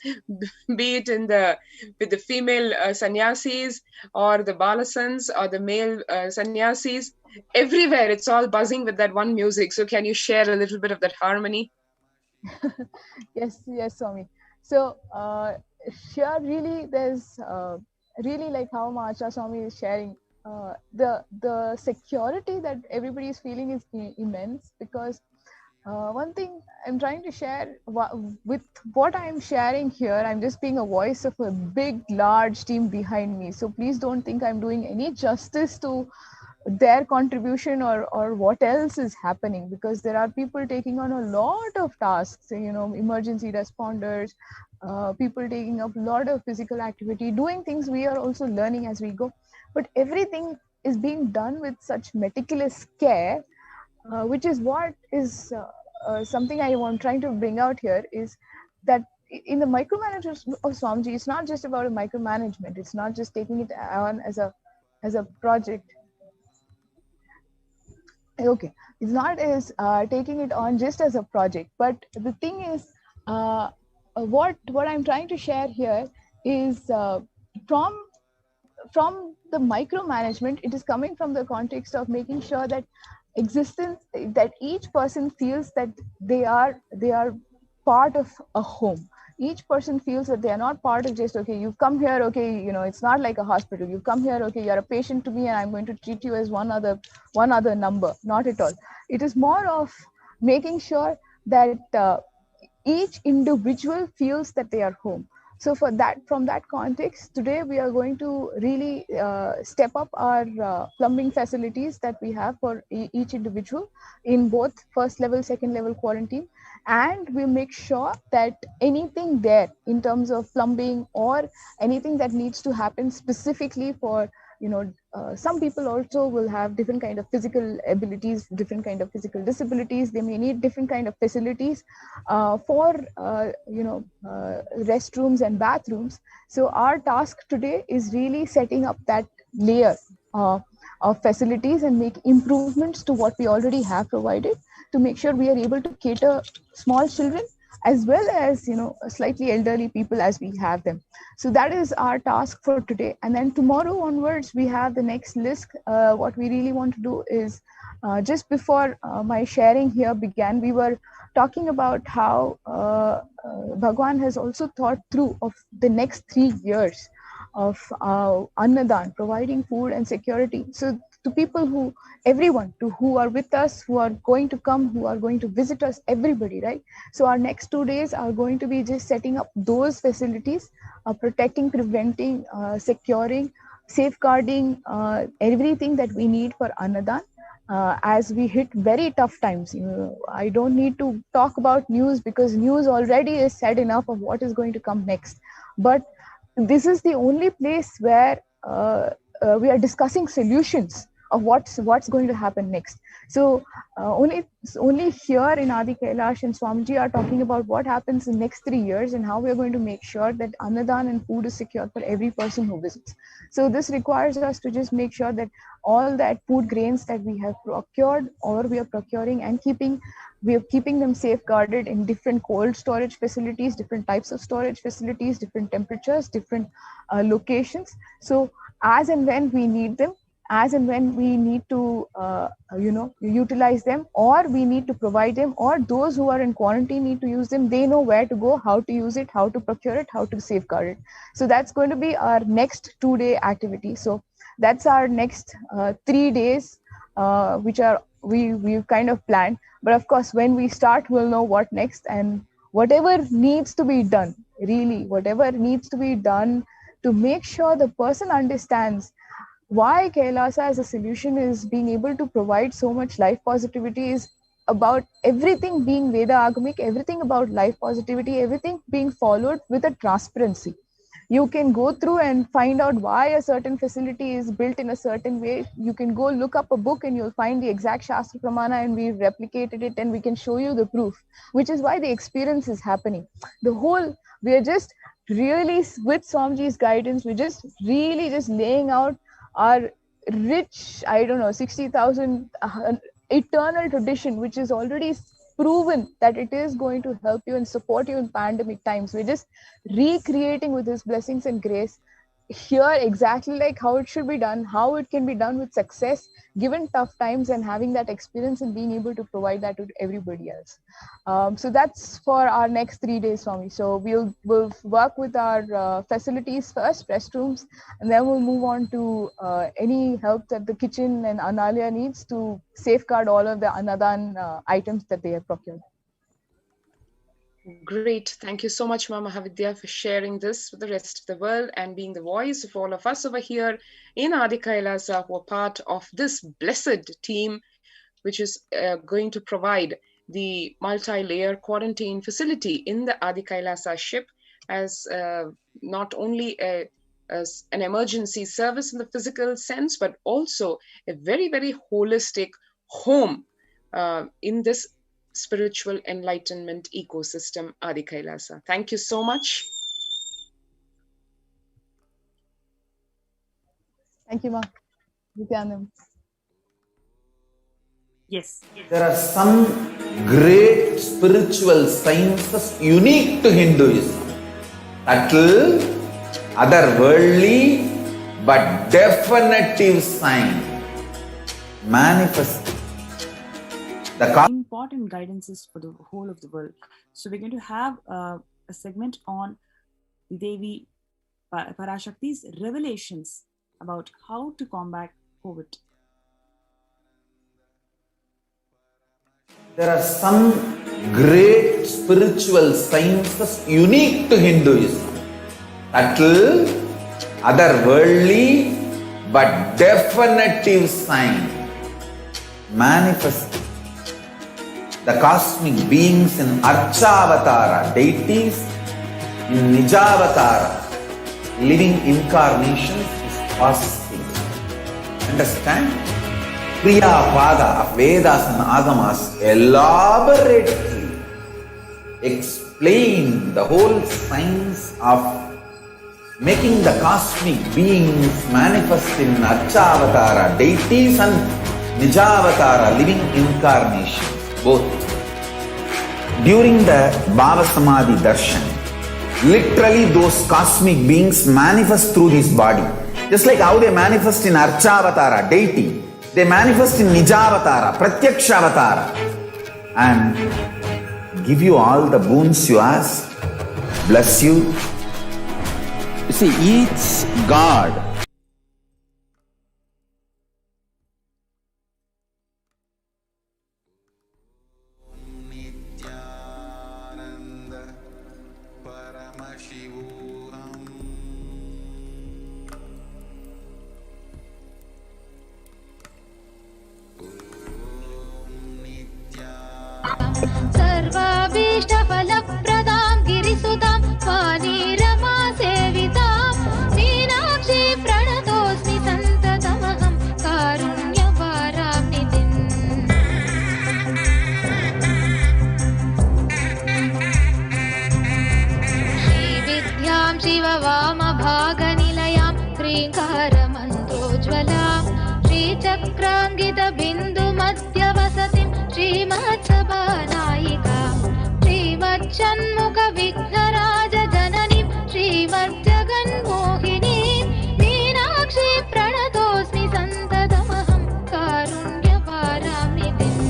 be it in with the female sannyasis or the balasans or the male sannyasis. Everywhere it's all buzzing with that one music. So can you share a little bit of that harmony? Yes, Swami. So here really there's really like how Macha Swami is sharing, the security that everybody is feeling is immense, because one thing I'm trying to share with what I'm sharing here, I'm just being a voice of a big, large team behind me. So please don't think I'm doing any justice to their contribution or what else is happening, because there are people taking on a lot of tasks, emergency responders, people taking up a lot of physical activity, doing things we are also learning as we go, but everything is being done with such meticulous care, which is what is something I'm trying to bring out here, is that in the micromanagers of Swamiji, it's not just about a micromanagement. It's not just taking it on as a project. Okay, it's not as taking it on just as a project, but the thing is, what I'm trying to share here is from the micromanagement, it is coming from the context of making sure that that each person feels that they are part of a home. Each person feels that they are not part of just, okay, you've come here, okay, it's not like a hospital. You've come here, okay, you're a patient to me and I'm going to treat you as one other number. Not at all. It is more of making sure that each individual feels that they are home. So from that context, today we are going to really step up our plumbing facilities that we have for each individual in both first level, second level quarantine. And we'll make sure that anything there in terms of plumbing or anything that needs to happen specifically for, some people also will have different kind of physical abilities, different kind of physical disabilities. They may need different kind of facilities for, restrooms and bathrooms. So our task today is really setting up that layer of facilities and make improvements to what we already have provided, to make sure we are able to cater small children as well as slightly elderly people as we have them. So that is our task for today. And then tomorrow onwards we have the next list. What we really want to do is, just before my sharing here began, we were talking about how Bhagwan has also thought through of the next 3 years of Annadan, providing food and security. So to people everyone who are with us, who are going to come, who are going to visit us, everybody, right? So our next 2 days are going to be just setting up those facilities, protecting, preventing, securing, safeguarding everything that we need for Annadan. As we hit very tough times. I don't need to talk about news, because news already is said enough of what is going to come next. But this is the only place where we are discussing solutions of what's going to happen next. So only here in Adi Kailash and Swamiji are talking about what happens in the next 3 years and how we are going to make sure that Annadan and food is secured for every person who visits. So this requires us to just make sure that all that food grains that we have procured or we are procuring and we are keeping them safeguarded in different cold storage facilities, different types of storage facilities, different temperatures, different locations. So as and when we need them, as and when we need to, utilize them, or we need to provide them, or those who are in quarantine need to use them, they know where to go, how to use it, how to procure it, how to safeguard it. So that's going to be our next 2-day activity. So that's our next 3 days, which are we've kind of planned. But of course, when we start, we'll know what next, and whatever needs to be done, really, whatever needs to be done to make sure the person understands why Kailasa as a solution is being able to provide so much life positivity, is about everything being Veda Agamic, everything about life positivity, everything being followed with a transparency. You can go through and find out why a certain facility is built in a certain way. You can go look up a book and you'll find the exact Shastra Pramana, and we've replicated it and we can show you the proof, which is why the experience is happening. We are just really, with Swamiji's guidance, we're just really just laying out our rich, 60,000 eternal tradition, which is already proven that it is going to help you and support you in pandemic times. We're just recreating with his blessings and grace here exactly like how it should be done, how it can be done with success given tough times, and having that experience and being able to provide that to everybody else. So that's for our next 3 days, Swami. So we'll work with our facilities first, restrooms, and then we'll move on to any help that the kitchen and Analya needs to safeguard all of the Anadan items that they have procured. Great. Thank you so much, Mama Mahavidya, for sharing this with the rest of the world and being the voice of all of us over here in Adi Kailasa, who are part of this blessed team, which is going to provide the multi-layer quarantine facility in the Adi Kailasa ship as not only as an emergency service in the physical sense, but also a very, very holistic home in this spiritual enlightenment ecosystem, Adi Kailasa. Thank you so much. Thank you, Ma. Nithyananda. Yes. There are some great spiritual sciences unique to Hinduism. Subtle, otherworldly, but definitive sign. Manifest. Important guidances for the whole of the world. So we're going to have a segment on Devi Parashakti's revelations about how to combat COVID. There are some great spiritual sciences unique to Hinduism. Subtle, otherworldly, but definitive sign. Manifest. The cosmic beings in Archavatara, deities in Nijavatara, living incarnations is possible. Understand? Kriya Pada of Vedas and Agamas elaborately explain the whole science of making the cosmic beings manifest in Archavatara, deities, and Nijavatara, living incarnations. Both. During the Bhava Samadhi darshan, literally those cosmic beings manifest through this body. Just like how they manifest in Archavatara, deity, they manifest in Nijavatara, Pratyakshavatara, and give you all the boons you ask, bless you. You see, each God Paramashivoham. सर्वाभीष्टफलप्रदां गिरिसुतां वाणीरमा सेवितां Meenakshi प्रणतोऽस्मि सन्ततमहं कारुण्यवाराम्निधिम् श्रीविद्यां शिववामभागनिलयां श्रीङ्कारमन्त्रोज्ज्वलां श्रीचक्राङ्गितबिन्दुमध्यवसतिं श्रीमत्सभानायिका श्रीमच्छण्मुखविघ्नराजजननीं श्रीमज्जगन्मोहिनीं मीनाक्षी प्रणतोऽस्मि सन्ततमहं कारुण्यवाराम्निधिम्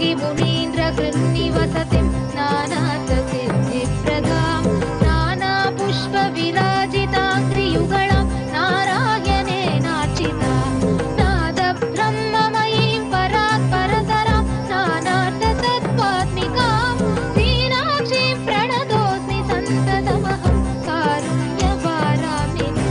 योगी मुनीन्द्र कृन्निवसतिं नानातसिद्धिप्रदां नानापुष्प विराजिताङ्घ्रियुगळां नारायणेनार्चितां नादब्रह्ममयीं परात्परतरां नानार्थसत्त्वात्मिकां मीनाक्षीं प्रणतोऽस्मि सन्ततमहं कारुण्यवारामिनीम्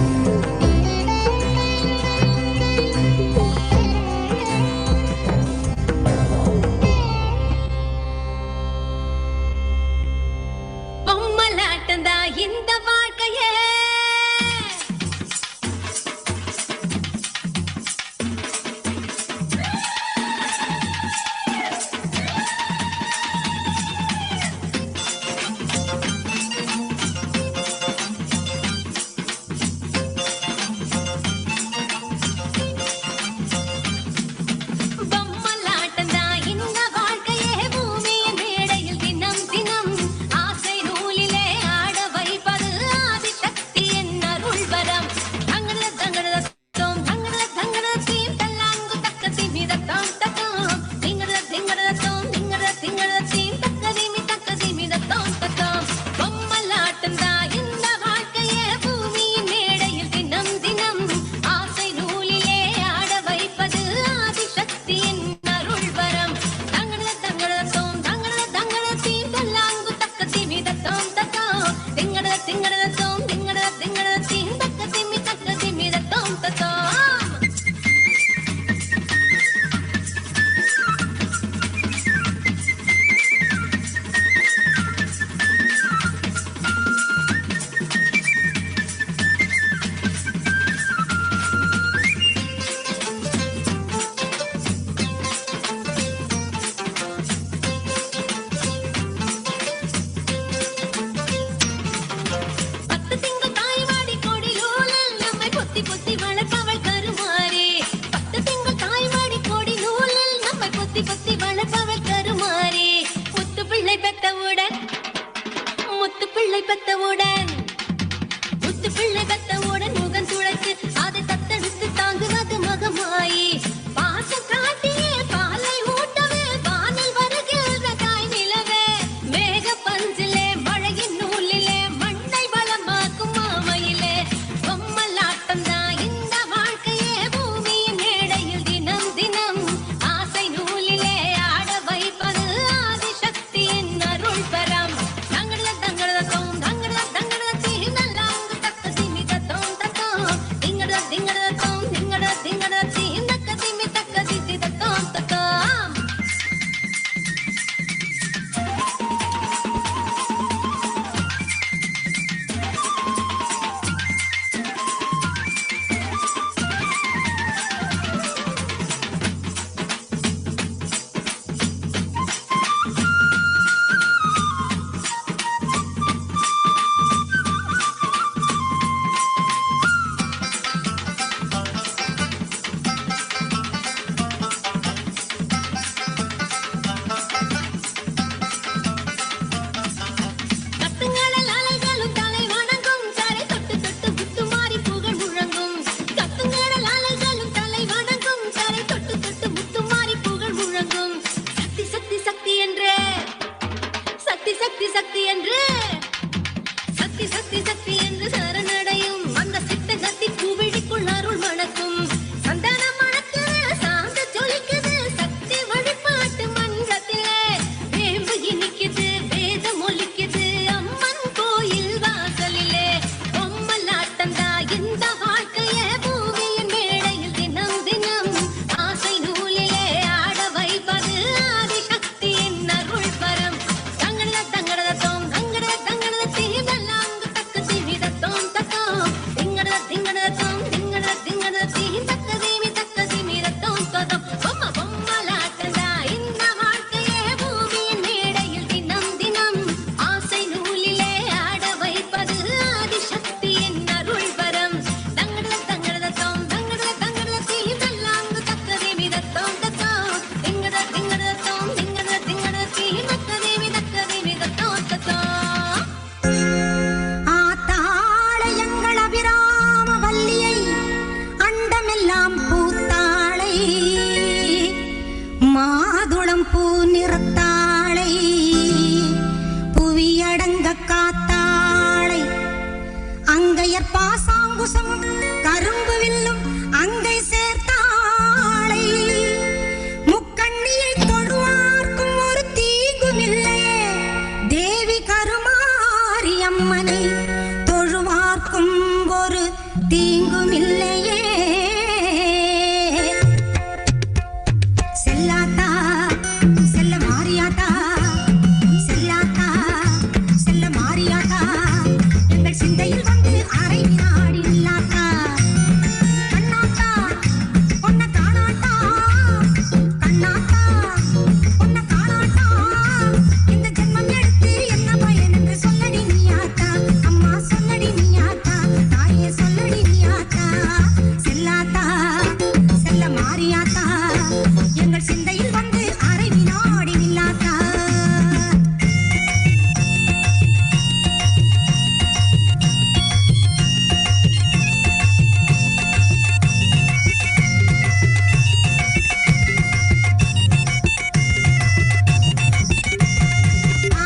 எங்கள் சிந்தையில் வந்து அரை வினாடி நில்லாத்தா.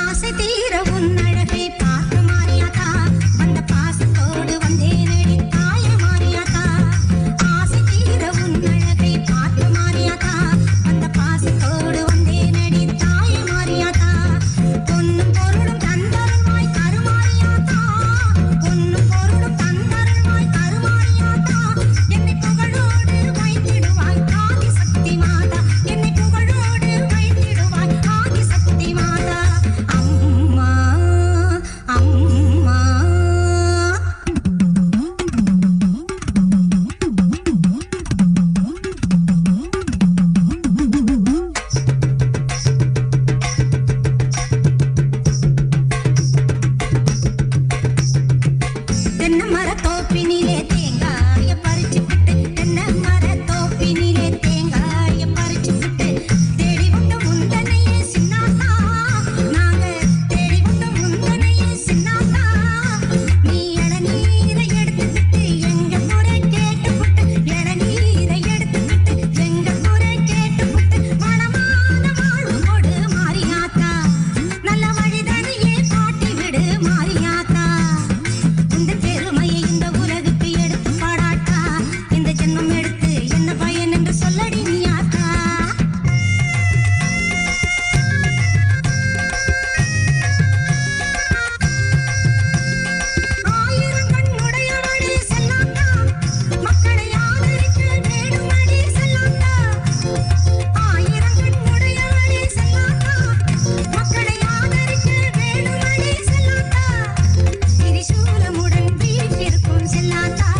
ஆசை தீர உன் அழகை பார்த்து மாறியாத்தா, வந்த பாசத்தோடு வந்தேனடி தாய மாறியாத்தா. ஆசை தீர உன் அழகை பார்த்து மாறியாத்தா, வந்த பாசத்தோடு வந்தேனடி தாய மாறியாத்தா. பொன்னும் பொருளும் தந்தருள்வாய் கருமாறியாத்தா, பொன்னும் பொருளும் தந்தருள்வாய் கருமாறியாத்தா. என்னை புகழோடு வைத்திடுவாய் ஆதி சக்தி மாதா, என்னை புகழோடு வைத்திடுவாய் ஆதி சக்தி மாதா. அம்மா அம்மா தென்னை மரத்தோப்பினிலே தேங்காய பறிச்சுக்கிட்டு, தென்னை மரத்தோப்பினிலே தேங்காய பறிச்சுக்கிட்டு, தேடி வந்த முந்தனையே சின்னாத்தா, நாங்க தேடி வந்த முந்தனையே சின்னாத்தா. நீ இளநீரை எடுத்துக்கிட்டு எங்க குறை கேட்டுப்புட்டு, இளநீரை எடுத்துக்கிட்டு எங்க குறை கேட்டுப்புட்டு, மனமான வாழ்வு கொடு மாறியாத்தா, நல்ல வழிதனையே காட்டி விடு மாறியாத்தா. இந்த பெருமையை இந்த உலகுக்கு எடுத்து பாடாட்டா, இந்த ஜென்மம் எடுத்து என்ன பயன் என்று சொல்லடி நீயாத்தா. ஆயிரம் கண்ணுடையவளே செல்லாத்தா, மக்களை ஆதரிக்க வேணுமடி செல்லாத்தா. ஆயிரம் கண்ணுடையவளே செல்லாத்தா, மக்களை ஆதரிக்க வேணுமடி செல்லாத்தா. திரிசூலமுடன் வீற்றிருக்கும் செல்லாத்தா,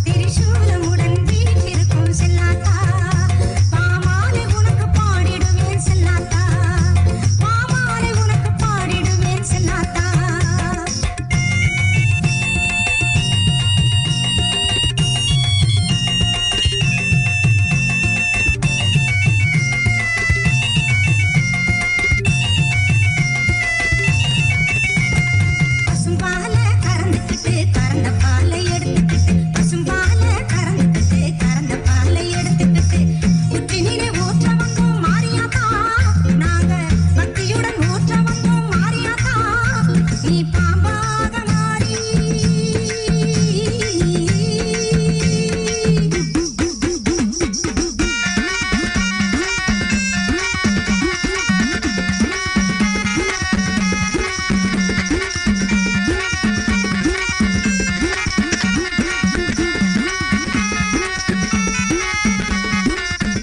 திரிசூலமுடன் வீற்றிருக்கும் செல்லாத்தா. பாமாலை உனக்கு பாடிடுவேன் செல்லாத்தா, பாமாலை உனக்கு பாடிடுவேன் செல்லாத்தா. பசும்பாலை கறந்துக்கிட்டு கறந்த பாலை எடுத்துக்கிட்டு, பசும்பாலை கறந்துக்கிட்டு கறந்த பாலை எடுத்துக்கிட்டு, புற்றினிலே ஊற்ற வந்தோம் மாறியாத்தா, நாங்க பக்தியுடன் ஊற்ற வந்தோம் மாறியாத்தா. நீ பாம்பாக மாறி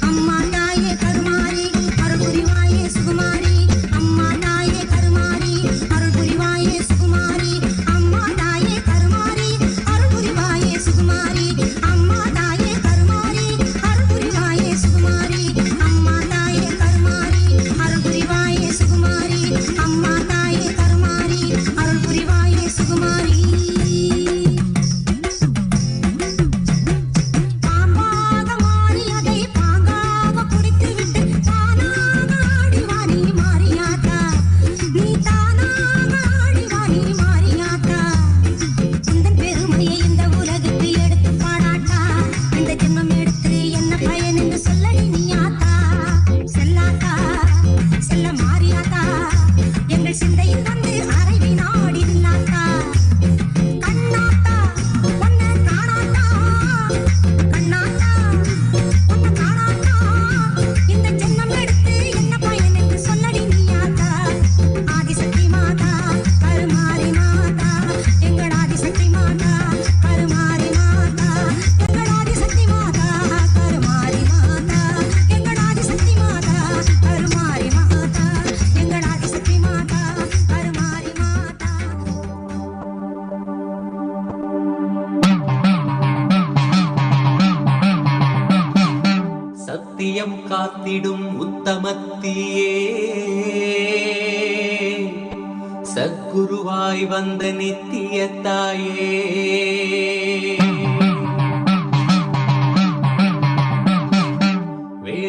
அம்மா தாயே கருமாரி அருள் புரிவாயே சுகுமாரி, அம்மா தாயே கருமாரி அருள் புரிவாயே சுகுமாரி, அம்மா தாயே கருமாரி அருள் புரிவாயே சுகுமாரி, அம்மா தாயே கருமாரி அருள் புரிவாயே சுகுமாரி, அம்மா தாயே கருமாரி அருள் புரிவாயே சுகுமாரி, அம்மா தாயே கருமாரி அருள் புரிவாயே சுகுமாரி. பாம்பாக மாறி அதை பாங்காக குடித்துவிட்டு, தானாக ஆடிவா நீ மாறியாத்தா, நீ தானாக ஆடிவா நீ மாறியாத்தா. உந்தன் பெருமையை இந்த உலகுக்கு எடுத்து பாடாட்டா, இந்த ஜென்மம் எடுத்து என்ன பயன் என்று சொல்லடி நீயாத்தா. செல்லாத்தா செல்ல மாறியாத்தா, எங்கள் சிந்தையில் வந்து அரை வினாடி நில்லாத்தா. கண்ணாத்தா உன்னை காணாத்தா, கண்ணாத்தா உன்னை காணாத்தா, இந்த ஜென்மம் எடுத்து என்ன பயன் என்று சொல்லடி நீயாத்தா. ஆதிசக்தி மாதா கருமாரி மாதா, எங்கள் ஆதிசக்தி மாதா கருமாரி மாதா, எங்கள் ஆதிசக்தி மாதா கருமாரி மாதா, எங்கள் ஆதிசக்தி மாதா கருமாரி மாதா, எங்கள் ஆதிசக்தி மாதா கருமாரி மாதா. சத்தியம் காத்திடும் உத்தமத்தியே, சத்குருவாய் வந்த நித்திய தாயே.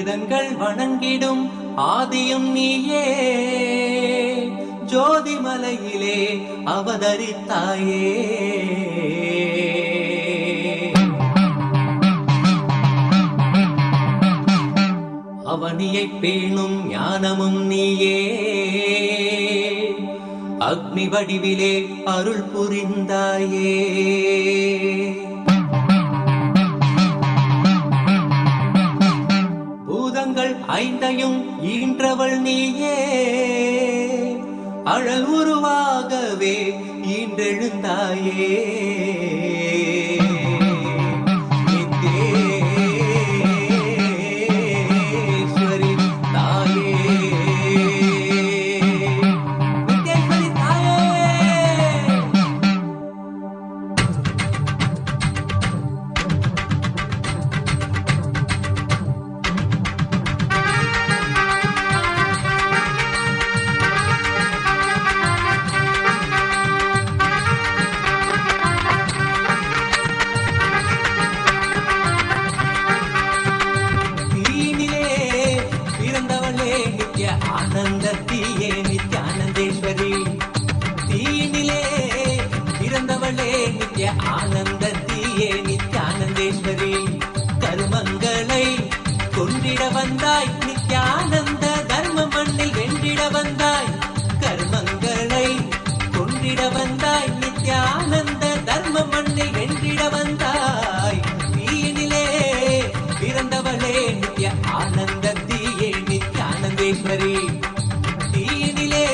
வேதங்கள் வணங்கிடும் ஆதியும் நீயே, ஜோதி மலையிலே அவதரித்தாயே. அவனியை பேணும் ஞானமும் நீயே, அக்னி வடிவிலே அருள் புரிந்தாயே. பூதங்கள் ஐந்தையும் ஈன்றவள் நீயே, அழல் உருவாகவே ஈன்றெழுந்தாயே. ஆனந்தத்தியே நித்யானந்தேஸ்வரி, தீனிலே பிறந்தவளே நித்ய ஆனந்தத்தியே நித்யானந்தேஸ்வரி. கருமங்களை கொண்டிட வந்தாய் நித்யானந்த, தர்ம மண்ணில் வென்றிட வந்தாய். கர்மங்களை கொண்டிட வந்தாய் நித்யானந்த, தர்ம மண்ணில் வென்றிட வந்தாய். தீனிலே பிறந்தவளே நித்ய ஆனந்தத்தியே நித்யானந்தேஸ்வரி, தீனிலே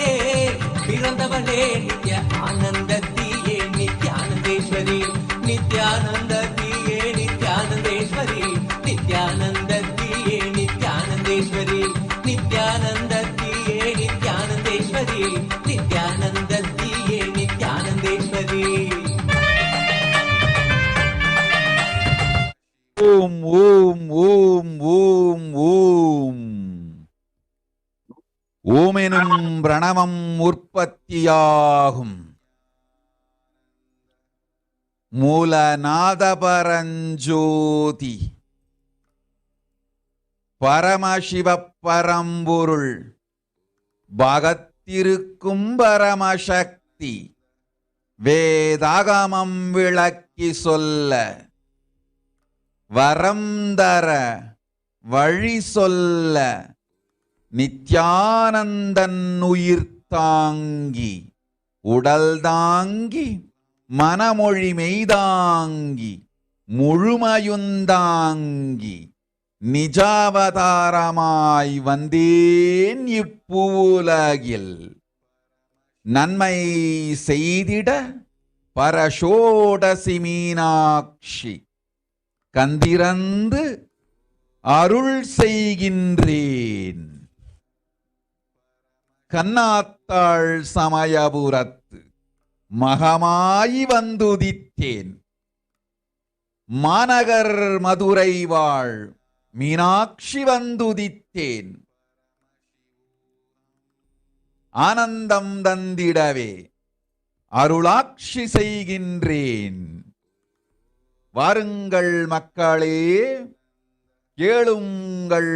பிறந்தவளே நித்ய ஆனந்தத்தியே நித்யானந்தேஸ்வரி. நித்யானந்தத்தியே நித்யானந்தேஸ்வரி, நித்யானந்தத்தியே நித்யானந்தேஸ்வரி, நித்யானந்தத்தியே நித்யானந்தேஸ்வரி, நித்யானந்தத்தியே நித்யானந்தேஸ்வரி. ஓம் ஓம் ஓம் ஓம் ஓம். ஓமெனும் பிரணவம் உற்பத்தியாகும். மூலநாத பரஞ்சோதி பரமசிவ பரம்பொருள் பாகத்திருக்கும் பரமசக்தி வேதாகமம் விளக்கி சொல்ல வரம் தர வழி சொல்ல நித்யானந்தன் உயிர் தாங்கி உடல் தாங்கி மனமொழி மெய்தாங்கி முழுமையுந்தாங்கி நிஜாவதாரமாய் வந்தேன் இப்புலகில். நன்மை செய்திட பரஷோடசி மீனாட்சி கந்திரந்து அருள் செய்கின்றேன். கண்ணாத்தாள் சமயபுரத்து மகமாய் வந்துதித்தேன். மாநகர் மதுரை வாழ் மீனாட்சி வந்துதித்தேன். ஆனந்தம் தந்திடவே அருளாட்சி செய்கின்றேன். வாருங்கள் மக்களே, கேளுங்கள்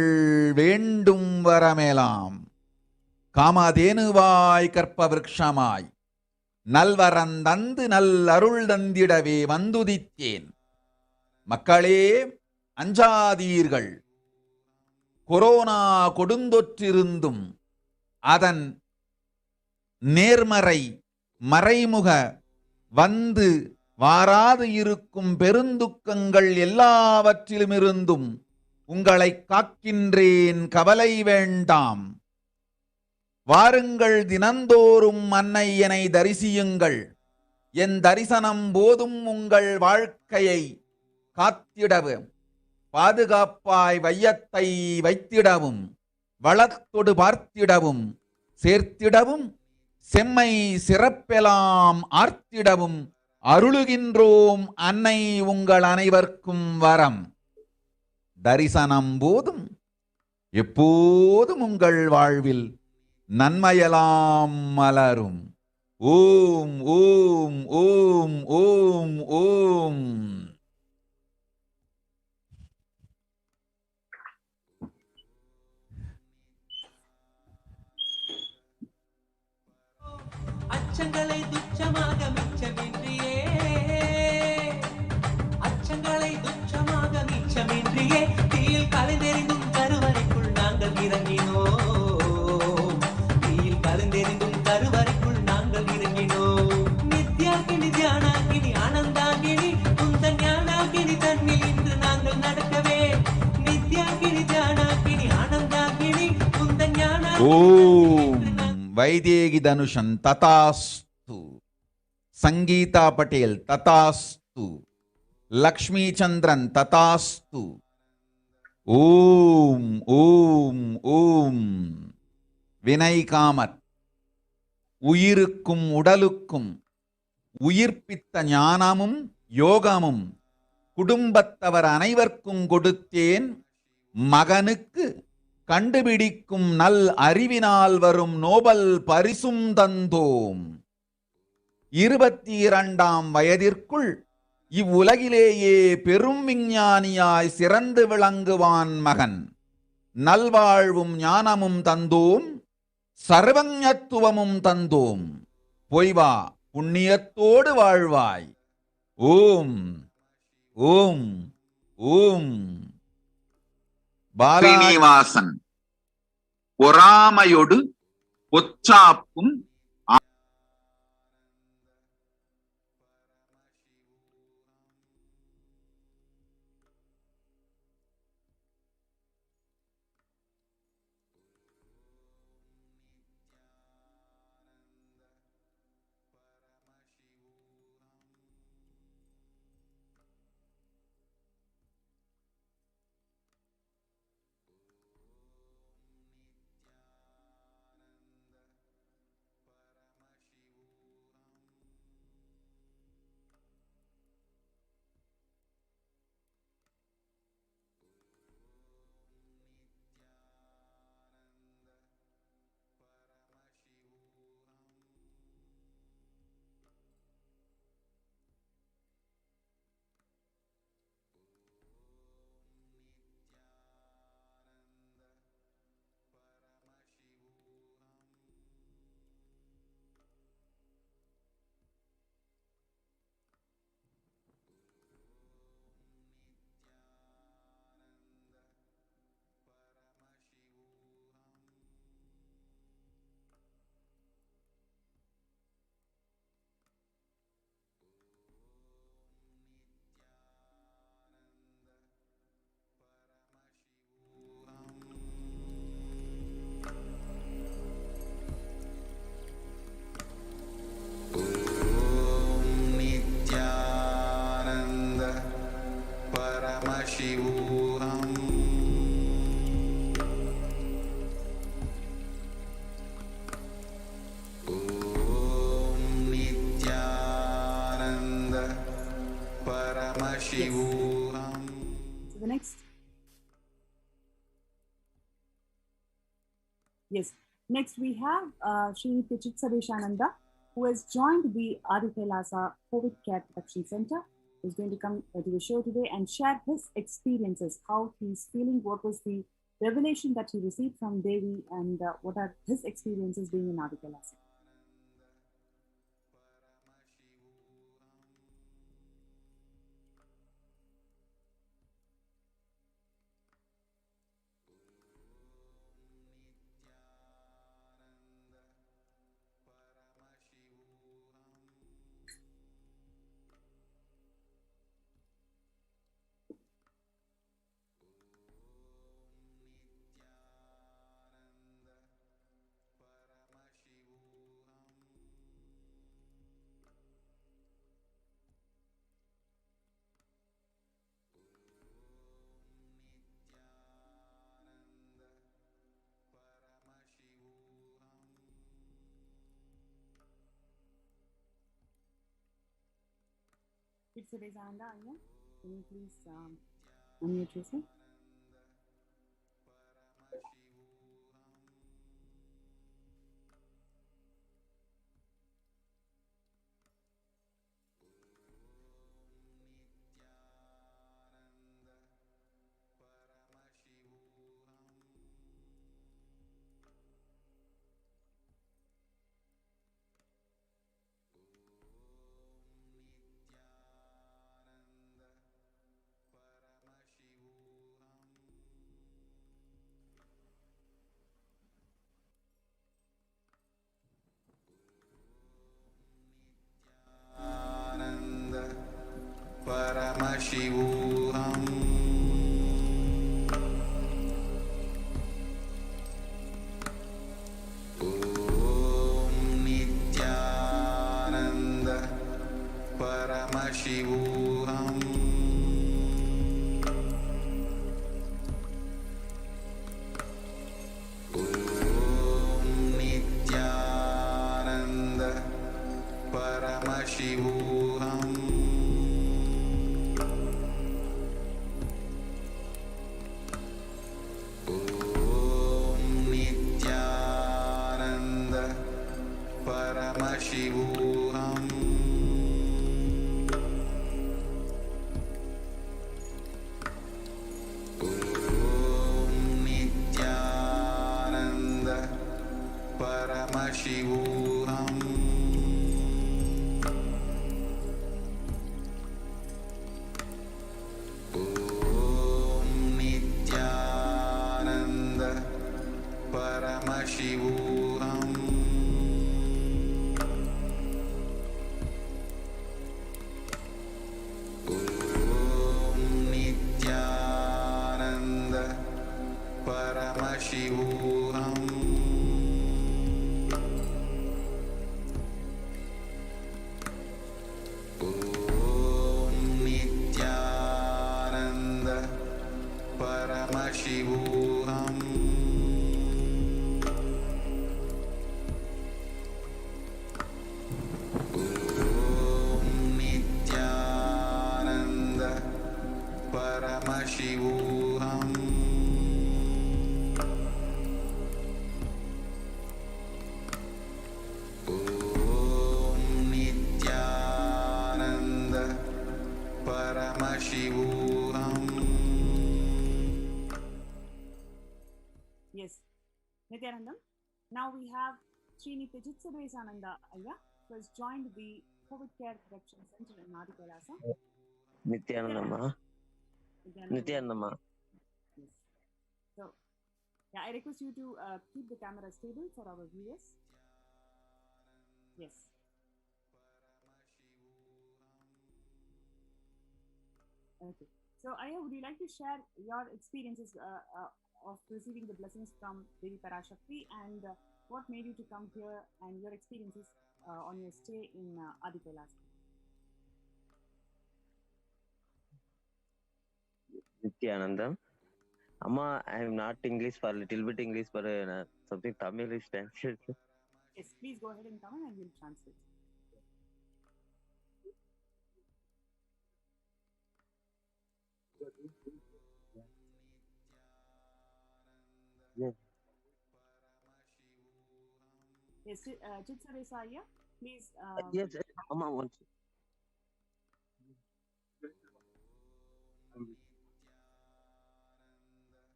வேண்டும் வரமெலாம். காமதேனுவாய் கற்ப விருட்சமாய் நல்வரந்தந்து நல் அருள் தந்திடவே வந்துதித்தேன். மக்களே அஞ்சாதீர்கள். கொரோனா கொடுந்தொற்றிருந்தும் அதன் நேர்மறை மறைமுக வந்து வாராது இருக்கும் பெருந்துக்கங்கள் எல்லாவற்றிலுமிருந்தும் உங்களை காக்கின்றேன், கவலை வேண்டாம். வாருங்கள், தினந்தோறும் அன்னையனை தரிசியுங்கள். என் தரிசனம் போதும் உங்கள் வாழ்க்கையை காத்திடவும் பாதுகாப்பாய் வையத்தை வைத்திடவும் வளத்தொடு பார்த்திடவும் சேர்த்திடவும் செம்மை சிறப்பெலாம் ஆர்த்திடவும் அருளுகின்றோம் அன்னை உங்கள் அனைவர்க்கும் வரம். தரிசனம் போதும் எப்போதும் உங்கள் வாழ்வில் நன்மையெல்லாம் மலரும். ஓம் ஓம் ஓம் ஓம் ஓம். அச்சங்களை துச்சமாக மிச்சமின்றியே அச்சங்களை துச்சமாக மிச்சமின்றியே தீயில் கலைந்தெறிந்தும் கருவறைக்குள் நாங்கள் இறங்கினோம் தீயில் கலைந்தெறிந்தும் கருவறைக்குள் நாங்கள் இறங்கினோம் நித்யாகினி தியானாகினி ஆனந்தாகினி குந்த ஞானாகினி தன்னில் இன்று நாங்கள் நடக்கவே நித்யாகினி தியானாகினி ஆனந்தாகினி குந்த ஞானாகினி ஓம் வைதேகி தனுஷன் ததாஸ்து, சங்கீதா பட்டேல் ததாஸ்து, லக்ஷ்மி சந்திரன் ததாஸ்து. ஓம் ஓம் ஓம். வினய் காமத், உயிருக்கும் உடலுக்கும் உயிர்ப்பித்த ஞானமும் யோகமும் குடும்பத்தவர் அனைவருக்கும் கொடுத்தேன், மகனுக்கு கண்டுபிடிக்கும் நல் அறிவினால் வரும் நோபல் பரிசும் தந்தோம். 22ஆம் வயதிற்குள் இவ்வுலகிலேயே பெரும் விஞ்ஞானியாய் சிறந்து விளங்குவான் மகன். நல்வாழ்வும் ஞானமும் தந்தோம், சர்வஞத்துவமும் தந்தோம். பொய்வா புண்ணியத்தோடு வாழ்வாய். ஓம் ஓம் ஓம். Srinivasan பொறாமையொடு பொச்சாப்பும் Paramashivoham. Om Nithyananda Paramashivoham. So the next. Yes. Next we have Sri Deveshananda, who has joined the Adi Kailasa COVID Care Protection Center. He's going to come to the show today and share his experiences, how he's feeling, what was the revelation that he received from Devi, and what are his experiences being in Adi Kailasa. It's Deveshananda, can you please unmute yourself? Paramashivoham. Om Nithyananda Paramashivoham. Om Nithyananda Paramashivoham. Om Nithyananda Paramashivoham. Om Nithyananda Paramashivoham. Om Nithyananda Paramashivoham. Om Nithyananda Paramashivoham. Om Nithyananda Paramashivoham. Om Nithyananda Paramashivoham. Om Nithyananda Paramashivoham. Yes, Nithyanandam. Now we have Srini Tejitsadesananda Ayya, who has joined the COVID Care Correction Center in Adi Kailasa. Nithyanandama. Nithyanandama. Yes. So, yeah, I request you to keep the camera stable for our viewers. Yes. Okay. So, Ayya, would you like to share your experiences of receiving the blessings from Devi Parashakti and what made you to come here and your experiences on your stay in Adi Kailasa? Nithyanandam. Amma, I am not English, for a little bit English, but something Tamil is translated. Yes, please go ahead and come and we'll translate. Yes. Yes, Chitsaresaya, Ayya, please. Yes, Amma, once.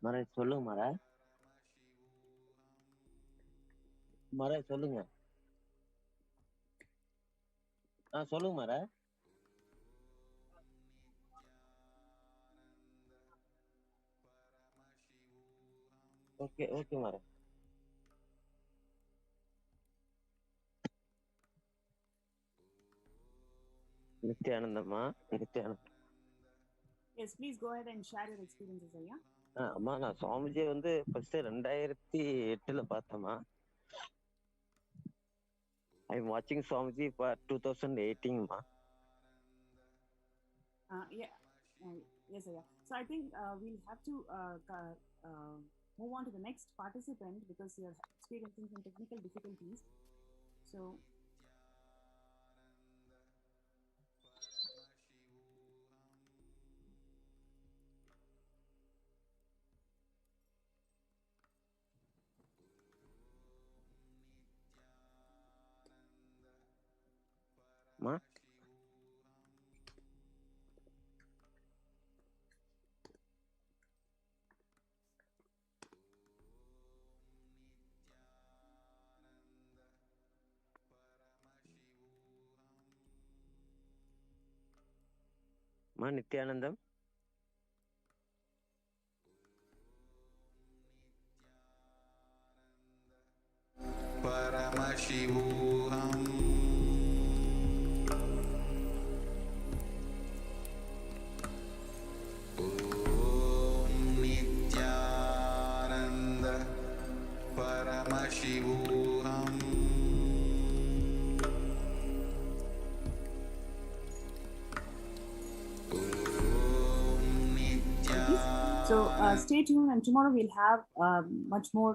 Mara, சொல்லுங்க Mara. Mara, சொல்லுங்க. சொல்லுங்க Mara. Okay, okay, Mara. Nithyanandama. Nithyanandam. Yes, please go ahead and share your experiences, Ayya. அம்மா நான் சுவாமிஜி வந்து first 2008 பார்த்தேம்மா. I'm watching Swamiji for 2018 ma. Yeah, yes, yeah. So I think we'll have to move on to the next participant because you're experiencing some technical difficulties. So Ma? Ma Nithyanandam? Paramashivoham. Paramashivoham. So stay tuned, and tomorrow we'll have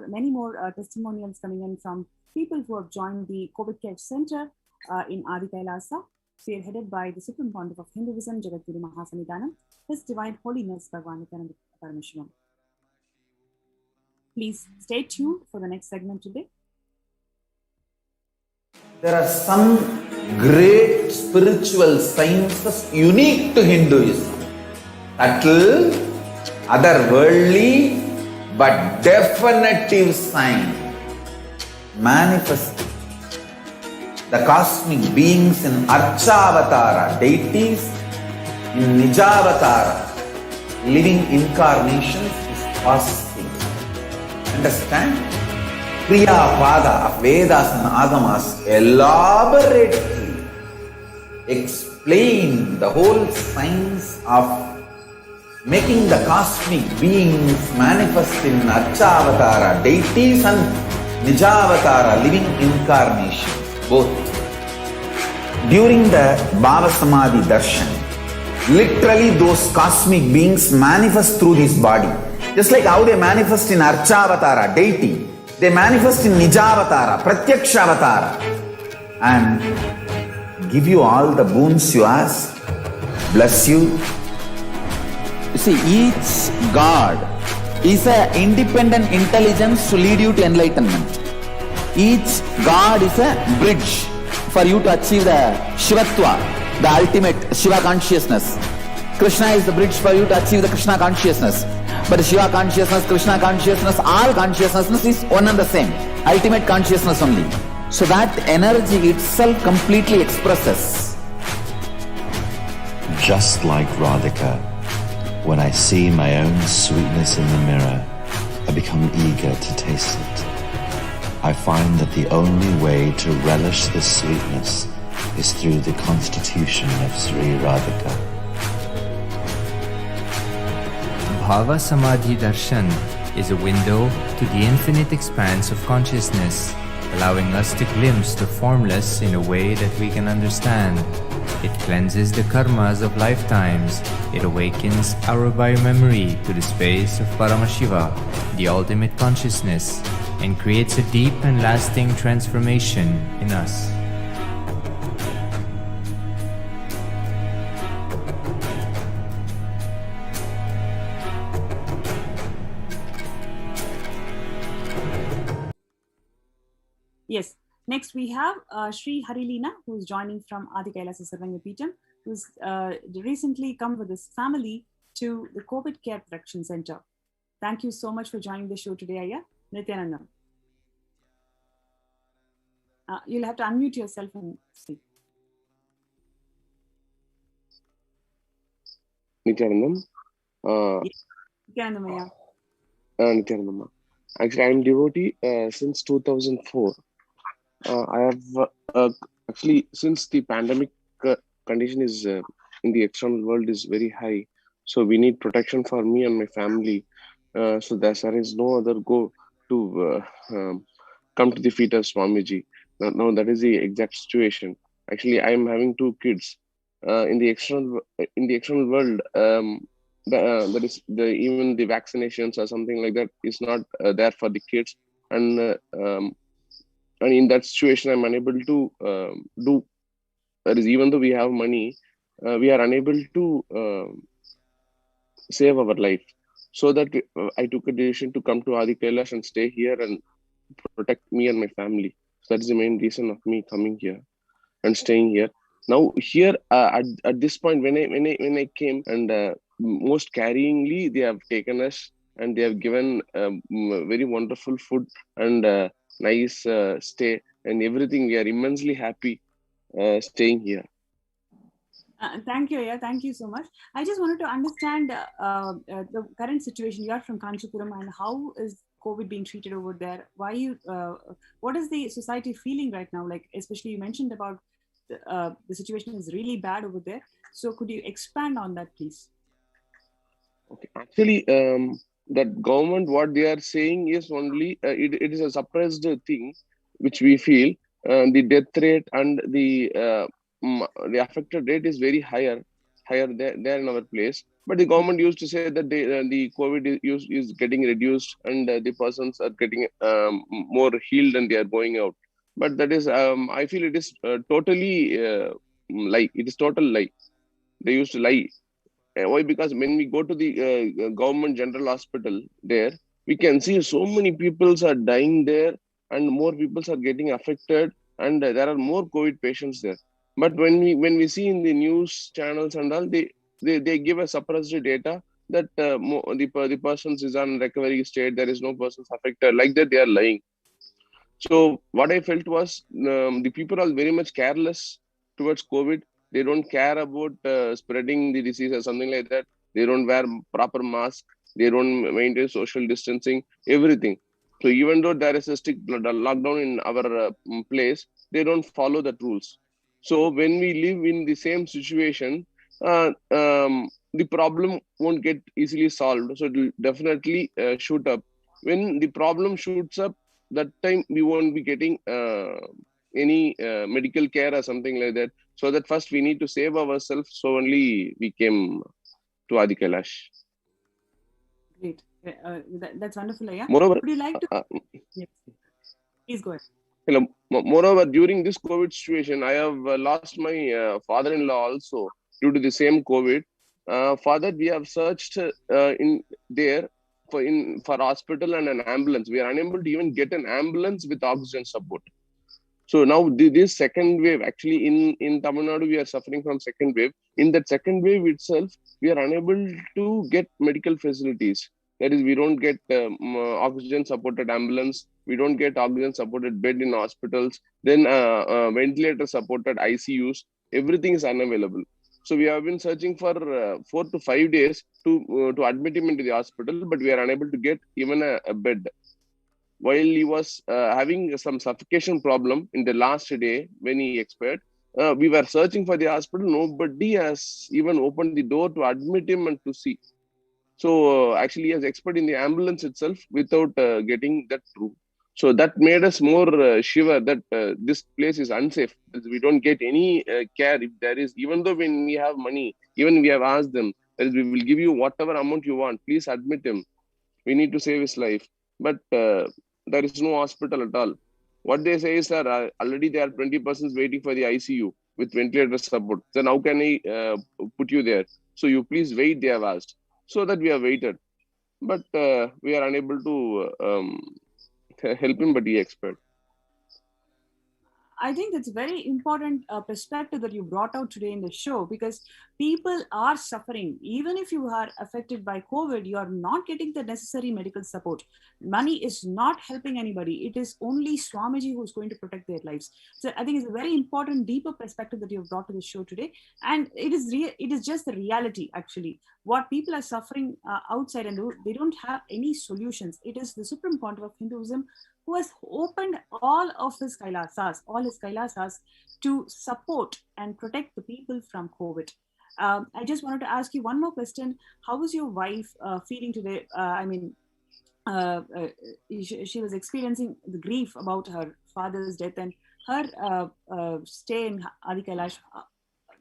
many more testimonials coming in from people who have joined the COVID Care Center in Adi Kailasa, spearheaded by the Supreme Pontiff of Hinduism, Jagadguru Mahasannidhanam, His Divine Holiness Bhagwan Nithyananda Paramashivam. Please stay tuned for the next segment today. There are some great spiritual sciences unique to Hinduism. Subtle, otherworldly, but definitive sign. Manifesting the cosmic beings in Archavatara, deities in Nijavatara, living incarnations is possible. Understand? Kriya Pada of Vedas and Agamas elaborately explain the whole science of making the cosmic beings manifest in Archavatara, deities and Nijavatara, living incarnations, both. During the Bhava Samadhi darshan, literally those cosmic beings manifest through this body. Just like how they manifest in Archavatara, deity, they manifest in Nijavatara, Pratyakshavatara, and give you all the boons you ask, bless you. You see, each God is an independent intelligence to lead you to enlightenment. Each God is a bridge for you to achieve the Shivatva, the ultimate Shiva consciousness. Krishna is the bridge for you to achieve the Krishna consciousness. But Shiva consciousness, Krishna consciousness, all consciousness is one and the same. Ultimate consciousness only. So that energy itself completely expresses. Just like Radhika, when I see my own sweetness in the mirror, I become eager to taste it. I find that the only way to relish this sweetness is through the constitution of Sri Radhika. Bhava Samadhi Darshan is a window to the infinite expanse of consciousness, allowing us to glimpse the formless in a way that we can understand. It cleanses the karmas of lifetimes. It awakens our biomemory to the space of Paramashiva, the ultimate consciousness, and creates a deep and lasting transformation in us. Yes. Next, we have Sri Harilina, who is joining from Adi Kailasa Sarvangapeetham, who's recently come with his family to the COVID Care Protection Center. Thank you so much for joining the show today, Ayya. Nithyananda. You'll have to unmute yourself and speak. Nithyanandam. Nithyanandam, yeah. Nithyanandam. Actually, I'm devotee since 2004. I have actually, since the pandemic condition is in the external world is very high, so we need protection for me and my family. So there is no other go to come to the feet of Swamiji. Now that is the exact situation. Actually, I am having 2 kids. In the external world, that is even the vaccinations or something like that is not there for the kids, and in that situation I'm unable to do. That is, even though we have money, we are unable to save our life. So that I took a decision to come to Adi Kailash and stay here and protect me and my family. So that is the main reason of me coming here and staying here. Now here at this point, when I came, and most carryingly they have taken us and they have given very wonderful food and nice stay and everything. We are immensely happy staying here. Thank you, Ayya. Thank you so much. I just wanted to understand the current situation. You are from Kanchipuram, and how is COVID being treated over there? What is the society feeling right now? Like, especially you mentioned about the situation is really bad over there. So could you expand on that, please? Okay. Actually, that government, what they are saying is only, it is a suppressed thing, which we feel. The death rate and the affected rate is very higher there in our place. But the government used to say that the COVID is getting reduced, and the persons are getting more healed and they are going out. But that is, I feel it is totally lie. It is total lie. They used to lie. Why? Because when we go to the government general hospital there, we can see so many people are dying there, and more people are getting affected, and there are more COVID patients there. But when we see in the news channels and all, they give a suppressed data that the persons is on recovery state. There is no persons affected. Like that, they are lying. So what I felt was, the people are very much careless towards COVID. They don't care about spreading the disease or something like that. They don't wear proper mask. They don't maintain social distancing, everything. So even though there is a strict lockdown in our place, they don't follow the rules. So when we live in the same situation, the problem won't get easily solved. So it will definitely shoot up. When the problem shoots up, that time we won't be getting any medical care or something like that. So that first we need to save ourselves. So only we came to Adi Kailash. Great. That's wonderful, yeah. Moreover, Would you like to? Yes. Please go ahead. Hello. Moreover, during this COVID situation, I have lost my father-in-law also due to the same COVID. For that, we have searched in there for hospital and an ambulance. We are unable to even get an ambulance with oxygen support. So now this second wave, actually in Tamil Nadu, we are suffering from second wave. In that second wave itself, we are unable to get medical facilities. That is, we don't get oxygen supported ambulance. We don't get oxygen supported bed in hospitals. Then ventilator supported ICUs. Everything is unavailable. So we have been searching for 4 to 5 days to admit him into the hospital, but we are unable to get even a bed. While he was having some suffocation problem in the last day when he expired, we were searching for the hospital. Nobody has even opened the door to admit him and to see. So actually, he has expired in the ambulance itself without getting that room. So that made us more shiver that this place is unsafe. We don't get any care if there is, even though when we have money, even we have asked them, that is, we will give you whatever amount you want. Please admit him. We need to save his life. But there is no hospital at all. What they say is that already there are 20 persons waiting for the ICU with ventilator support. Then how can I put you there? So you please wait, they have asked. So that we have waited. But we are unable to help him, but he expired. I think that's a very important perspective that you brought out today in the show, because people are suffering. Even if you are affected by COVID, you are not getting the necessary medical support. Money is not helping anybody. It is only Swamiji who's going to protect their lives. So I think it's a very important, deeper perspective that you've brought to the show today. And it is just the reality, actually. What people are suffering outside, and they don't have any solutions. It is the Supreme Pontiff of Hinduism who has opened all his Kailasas to support and protect the people from COVID. I just wanted to ask you one more question. How is your wife feeling today? She was experiencing the grief about her father's death and her stay in Adi Kailash.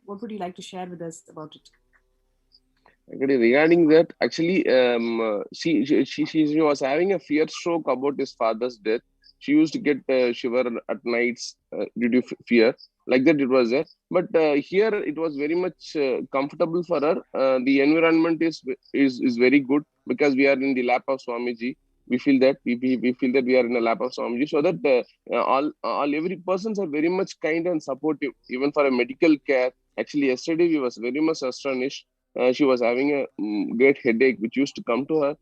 What would you like to share with us about it? Regarding that, actually, she was having a fear stroke about his father's death. She used to get shiver at nights due to fear. Like that, it was there. But here, it was very much comfortable for her. The environment is very good because we are in the lap of Swamiji. We feel that we feel that we are in the lap of Swamiji. So that every persons are very much kind and supportive, even for a medical care. Actually, yesterday we was very much astonished. She was having a great headache, which used to come to her.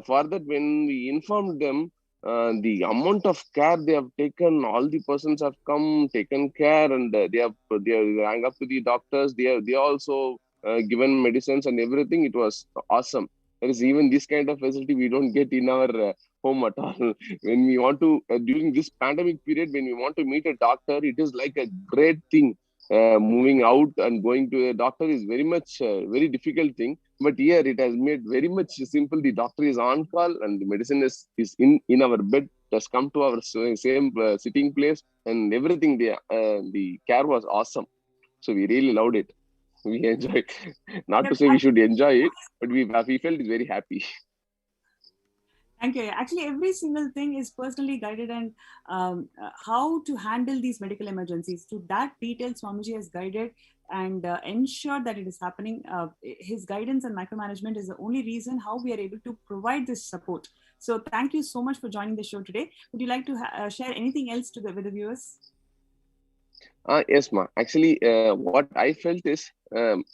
For that, when we informed them, the amount of care they have taken, all the persons have come, taken care, and they rang up to the doctors. They also given medicines and everything. It was awesome. There is even this kind of facility we don't get in our home at all. When we want to, during this pandemic period, when we want to meet a doctor, it is like a great thing. Moving out and going to a doctor is very much very difficult thing. But here it has made very much simple. The doctor is on call and the medicine is in our bed. It has come to our same sitting place, and everything. The care was awesome. So we really loved it. We enjoyed. Not to say we should enjoy it, but we felt very happy. Thank you. Actually, every single thing is personally guided, and how to handle these medical emergencies. To that detail, Swamiji has guided and ensured that it is happening. His guidance and micromanagement is the only reason how we are able to provide this support. So thank you so much for joining the show today. Would you like to share anything else with the viewers? Yes, ma. Actually, what I felt is when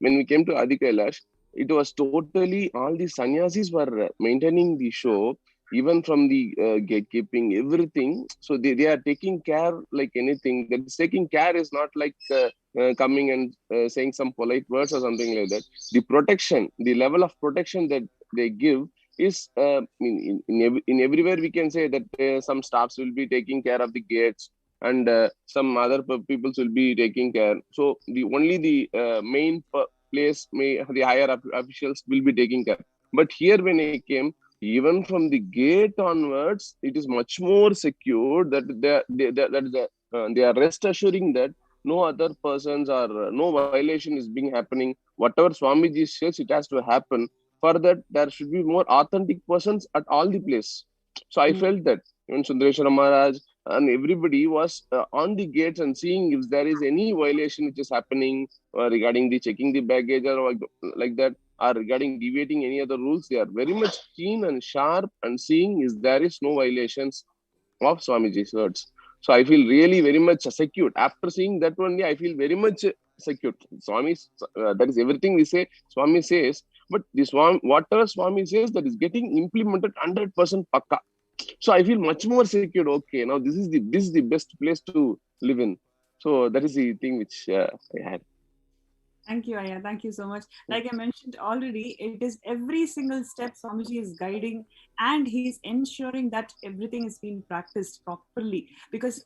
we came to Adi Kailash, it was totally all the sannyasis were maintaining the show, even from the gatekeeping, everything. So they are taking care like anything. That is taking care is not like coming and saying some polite words or something like that. The protection, the level of protection that they give is in everywhere we can say that some staffs will be taking care of the gates, and some other people will be taking care. So the main place, the higher officials will be taking care. But here when I came, even from the gate onwards, it is much more secure. That they are rest assuring that no other persons or no violation is being happening. Whatever Swamiji says, it has to happen. For that, there should be more authentic persons at all the place. So I felt that even Sundareshwara Maharaj and everybody was on the gates and seeing if there is any violation which is happening regarding the checking the baggage or like that, or regarding deviating any other rules. They are very much keen and sharp and seeing if there is no violations of Swamiji's words. So I feel really very much secured. After seeing that only, I feel very much secured. Swami, that is everything we say, Swami says, but this whatever Swami says, that is getting implemented 100% pakka. So I feel much more secured. Okay, now this is the best place to live in. So that is the thing which I had. Thank you, Aya. Thank you so much. Like I mentioned already, it is every single step Swamiji is guiding, and he is ensuring that everything is being practiced properly, because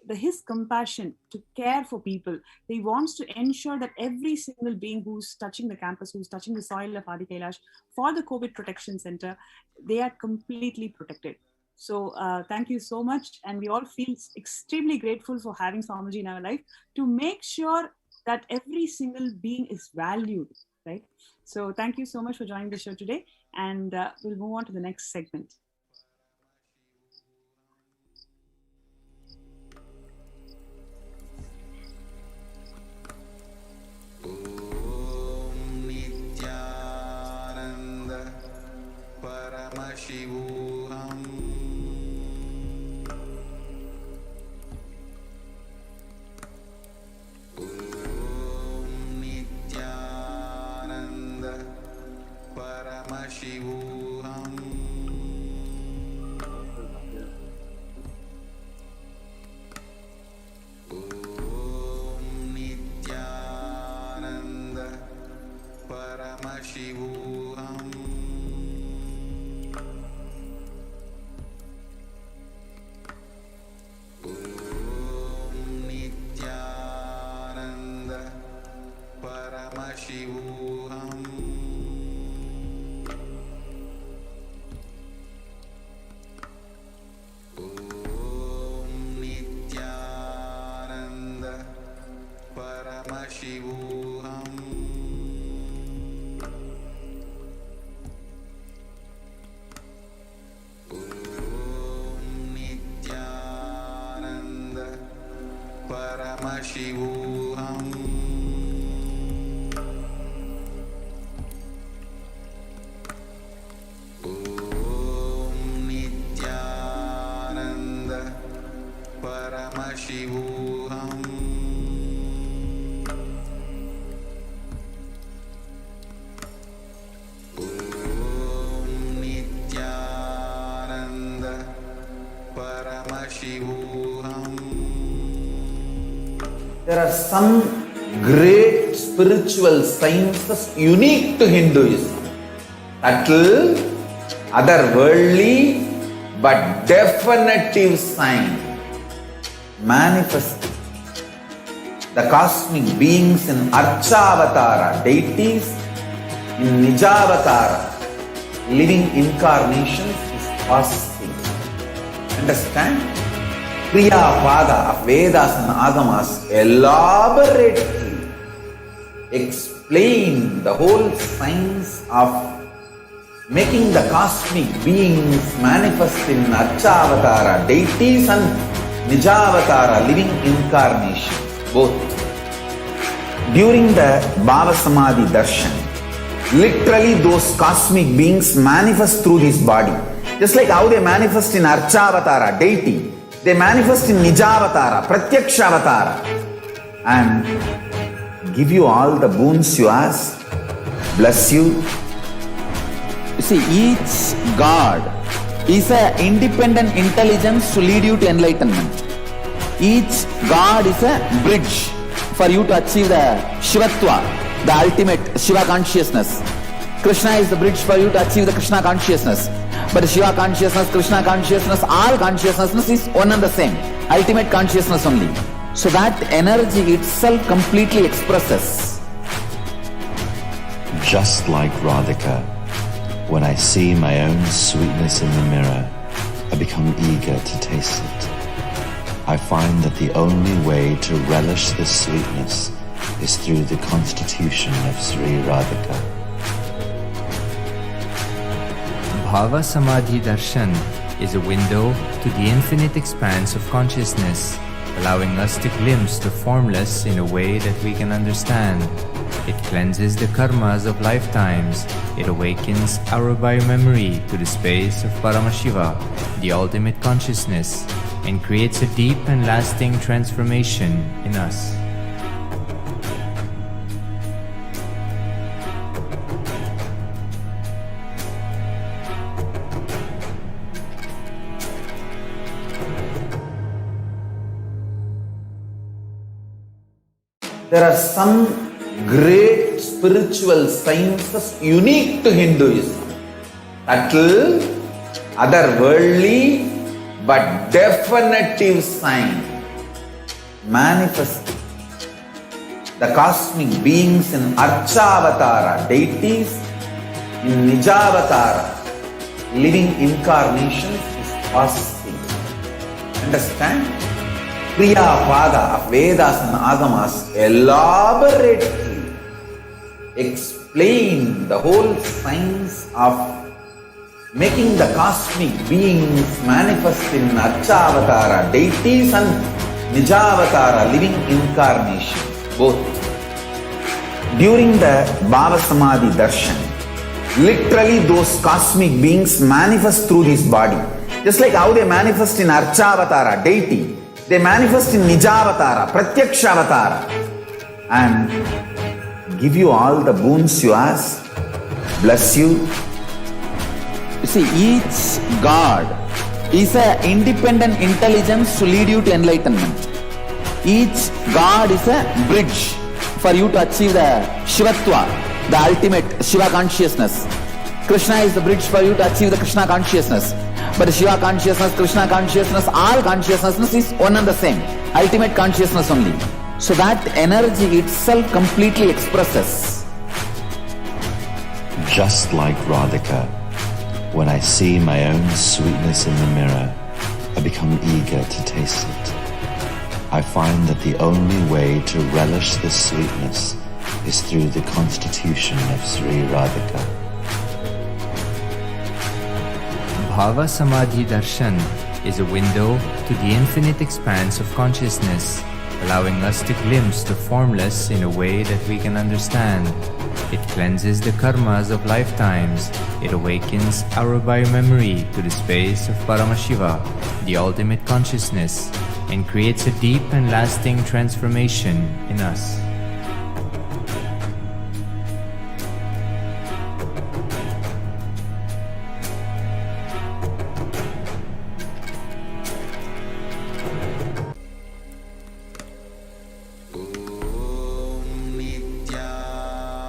his compassion to care for people, he wants to ensure that every single being who's touching the campus, who's touching the soil of Adi Kailash for the COVID Protection Center, they are completely protected. So thank you so much. And we all feel extremely grateful for having Swamiji in our life to make sure that every single being is valued, right? So thank you so much for joining the show today, and we'll move on to the next segment. Om Nithyananda Paramashivoham. Paramashivoham. Om Nithyananda Paramashivoham. Om Nithyananda Paramashivoham. Paramashivoham. Om Nithyananda Paramashivoham. Om Nithyananda Paramashivoham. There are some great spiritual sciences unique to Hinduism. Subtle, otherworldly, but definitive sign. Manifesting. The cosmic beings in Archavatara, deities, in Nijavatara, living incarnations is fasting. Understand? Kriya Pada of Vedas and Agamas elaborately explain the whole science of making the cosmic beings manifest in Archavatara, deities, and Nijavatara, living incarnations, both. During the Bhava Samadhi darshan, literally those cosmic beings manifest through this body. Just like how they manifest in Archavatara, deity, they manifest in Nijavatara, Pratyakshavatara, and give you all the boons you ask, bless you. You see, each God is an independent intelligence to lead you to enlightenment. Each God is a bridge for you to achieve the Shivatva, the ultimate Shiva consciousness. Krishna is the bridge for you to achieve the Krishna consciousness. But Shiva consciousness, Krishna consciousness, all consciousness is one and the same. Ultimate consciousness only. So that energy itself completely expresses. Just like Radhika, when I see my own sweetness in the mirror, I become eager to taste it. I find that the only way to relish this sweetness is through the constitution of Sri Radhika. Bhava Samadhi Darshan is a window to the infinite expanse of consciousness, allowing us to glimpse the formless in a way that we can understand. It cleanses the karmas of lifetimes. It awakens our biomemory to the space of Paramashiva, the ultimate consciousness, and creates a deep and lasting transformation in us. There are some great spiritual sciences unique to Hinduism. Subtle, otherworldly, but definitive sign. Manifesting the cosmic beings in Archavatara, deities, in Nijavatara, living incarnations is fasting. Understand? Kriya Pada of Vedas and Agamas elaborately explain the whole science of making the cosmic beings manifest in Archavatara, deities, and Nijavatara, living incarnations, both. During the Bhava Samadhi darshan, literally those cosmic beings manifest through this body. Just like how they manifest in Archavatara, deity, they manifest in Nijavatara, Pratyakshavatara, and give you all the boons you ask, bless you. You see, each God is an independent intelligence to lead you to enlightenment. Each God is a bridge for you to achieve the Shivatva, the ultimate Shiva consciousness. Krishna is the bridge for you to achieve the Krishna consciousness. But Shiva consciousness, Krishna consciousness, all consciousness is one and the same. Ultimate consciousness only. So that energy itself completely expresses. Just like Radhika, when I see my own sweetness in the mirror, I become eager to taste it. I find that the only way to relish this sweetness is through the constitution of Sri Radhika. Bhava Samadhi Darshan is a window to the infinite expanse of consciousness, allowing us to glimpse the formless in a way that we can understand. It cleanses the karmas of lifetimes. It awakens our biomemory to the space of Paramashiva, the ultimate consciousness, and creates a deep and lasting transformation in us.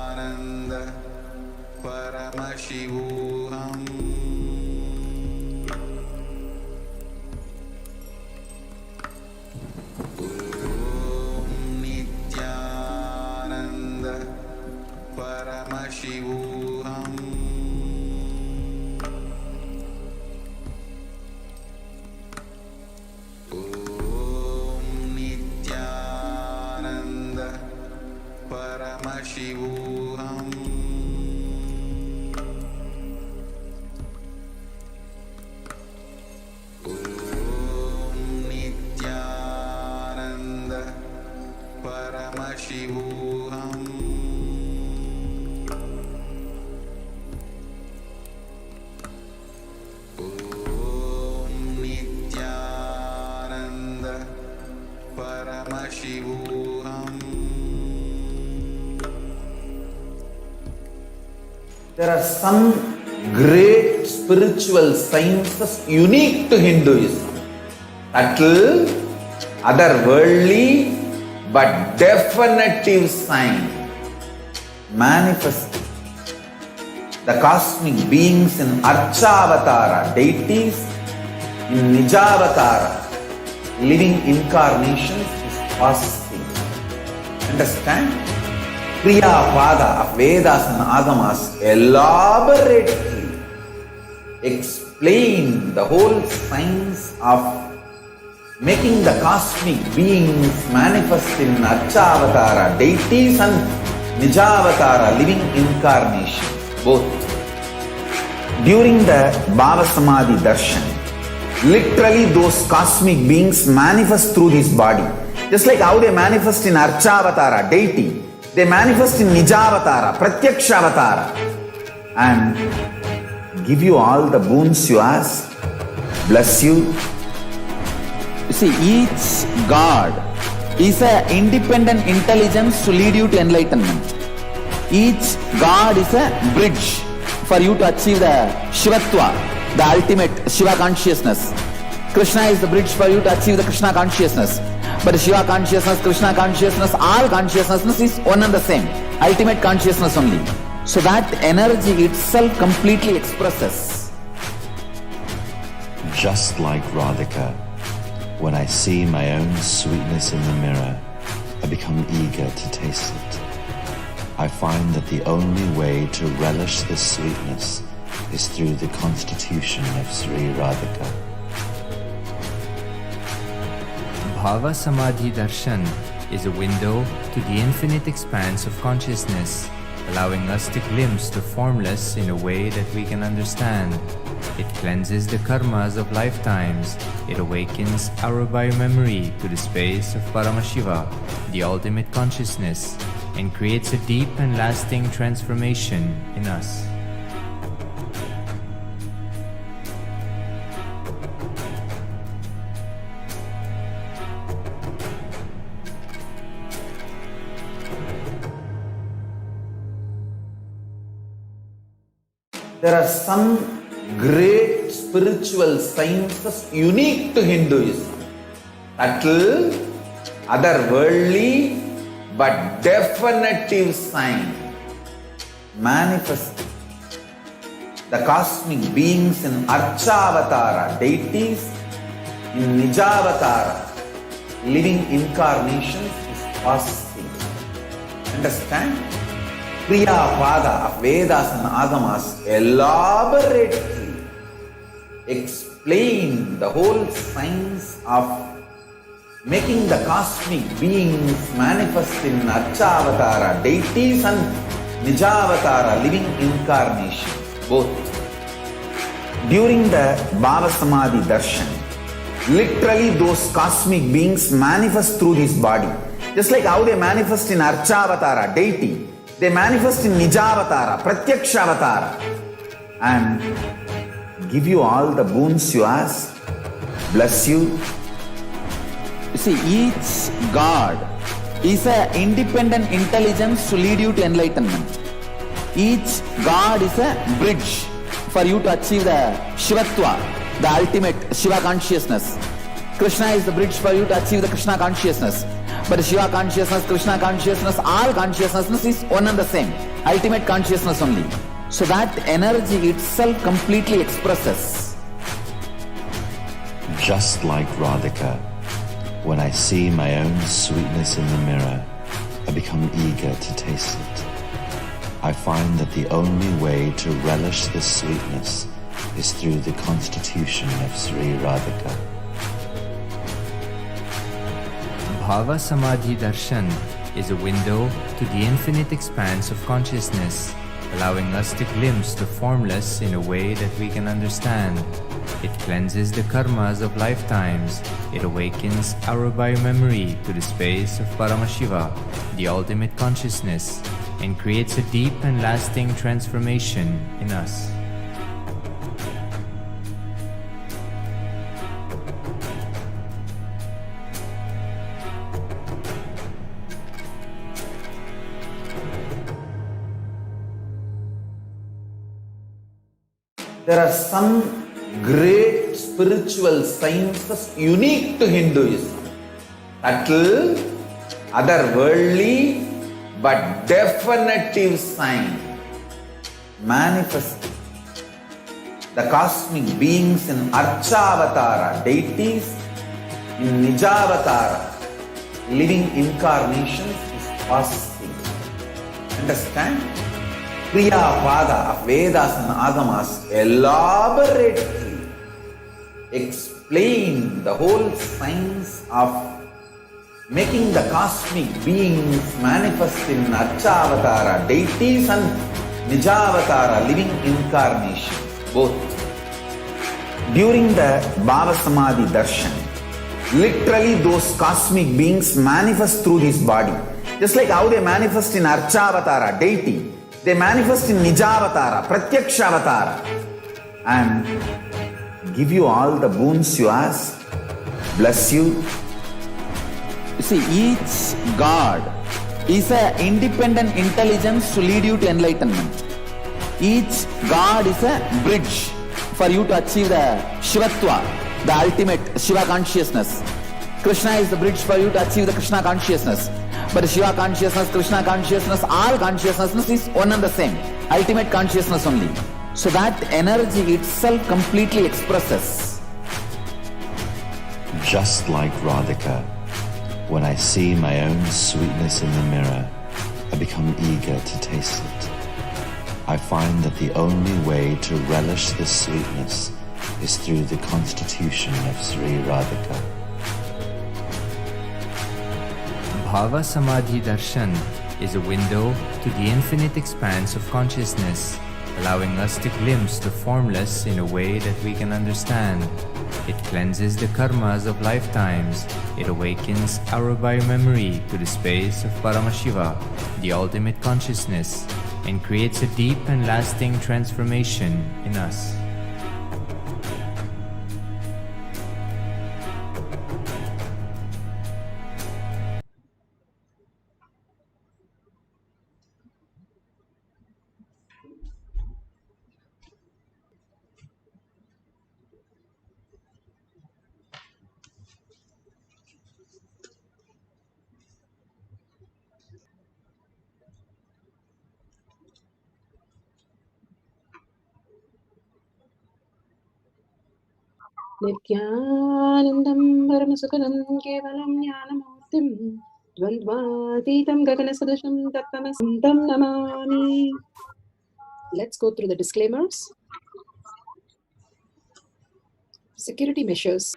Nithyananda Paramashivoham. Nithyananda Paramashivoham. Om Nithyananda Paramashivoham. There are some great spiritual sciences unique to Hinduism. Subtle, otherworldly, but definitive sign manifesting the cosmic beings in Archavatara, deities in Nijavatara, living incarnations is possible. Understand? Kriya Pada of Vedas and Agamas elaborately explain the whole science of making the cosmic beings manifest in Archavatara, deities and Nijavatara, living incarnations, both. During the Bhava Samadhi darshan, literally those cosmic beings manifest through this body. Just like how they manifest in Archavatara, deity, they manifest in Nijavatara, Pratyakshavatara, and give you all the boons you ask, bless you. You see, each God is an independent intelligence to lead you to enlightenment. Each God is a bridge for you to achieve the Shivatva, the ultimate Shiva consciousness. Krishna is the bridge for you to achieve the Krishna consciousness. But Shiva consciousness, Krishna consciousness, all consciousness is one and the same. Ultimate consciousness only. So that energy itself completely expresses. Just like Radhika, when I see my own sweetness in the mirror, I become eager to taste it. I find that the only way to relish this sweetness is through the constitution of Sri Radhika. Bhava Samadhi Darshan is a window to the infinite expanse of consciousness, allowing us to glimpse the formless in a way that we can understand. It cleanses the karmas of lifetimes. It awakens our biomemory to the space of Paramashiva, the ultimate consciousness, and creates a deep and lasting transformation in us. There are some great spiritual sciences unique to Hinduism. Subtle, otherworldly, but definitive sign manifesting the cosmic beings in Archavatara, deities in Nijavatara, living incarnations is possible. Understand? Kriya Pada of Vedas and Agamas elaborately explain the whole science of making the cosmic beings manifest in Archavatara, deities and Nijavatara, living incarnations, both. During the Bhava Samadhi darshan, literally those cosmic beings manifest through this body. Just like how they manifest in Archavatara, deity, they manifest in Nijavatara, Pratyakshavatara, and give you all the boons you ask, bless you. You see, each God is an independent intelligence to lead you to enlightenment. Each God is a bridge for you to achieve the Shivatva, the ultimate Shiva consciousness. Krishna is the bridge for you to achieve the Krishna consciousness. But Shiva consciousness, Krishna consciousness, all consciousness is one and the same. Ultimate consciousness only. So that energy itself completely expresses. Just like Radhika, when I see my own sweetness in the mirror, I become eager to taste it. I find that the only way to relish this sweetness is through the constitution of Sri Radhika. Bhava Samadhi Darshan is a window to the infinite expanse of consciousness, allowing us to glimpse the formless in a way that we can understand. It cleanses the karmas of lifetimes. It awakens our biomemory to the space of Paramashiva, the ultimate consciousness, and creates a deep and lasting transformation in us. There are some great spiritual sciences unique to Hinduism. Subtle, otherworldly, but definitive sign. Manifesting the cosmic beings in Archavatara, deities in Nijavatara, living incarnations is possible. Understand? Kriya Pada of Vedas and Agamas elaborately explain the whole science of making the cosmic beings manifest in Archavatara, deities and Nijavatara, living incarnations, both. During the Bhava Samadhi darshan, literally those cosmic beings manifest through this body. Just like how they manifest in Archavatara, deity, they manifest in Nijavatara, Pratyakshavatara, and give you all the boons you ask, bless you. You see, each God is an independent intelligence to lead you to enlightenment. Each God is a bridge for you to achieve the Shivatva, the ultimate Shiva consciousness. Krishna is the bridge for you to achieve the Krishna consciousness. But Shiva consciousness, Krishna consciousness, all consciousness is one and the same. Ultimate consciousness only. So that energy itself completely expresses. Just like Radhika, when I see my own sweetness in the mirror, I become eager to taste it. I find that the only way to relish this sweetness is through the constitution of Sri Radhika. Bhava Samadhi Darshan is a window to the infinite expanse of consciousness, allowing us to glimpse the formless in a way that we can understand. It cleanses the karmas of lifetimes. It awakens our biomemory to the space of Paramashiva, the ultimate consciousness, and creates a deep and lasting transformation in us. Nithyanandam Paramashivoham Kevalam Jnanamurtim Dvandvatītam Gaganasadasham Tattvamasam Namami. Let's go through the disclaimers. Security measures.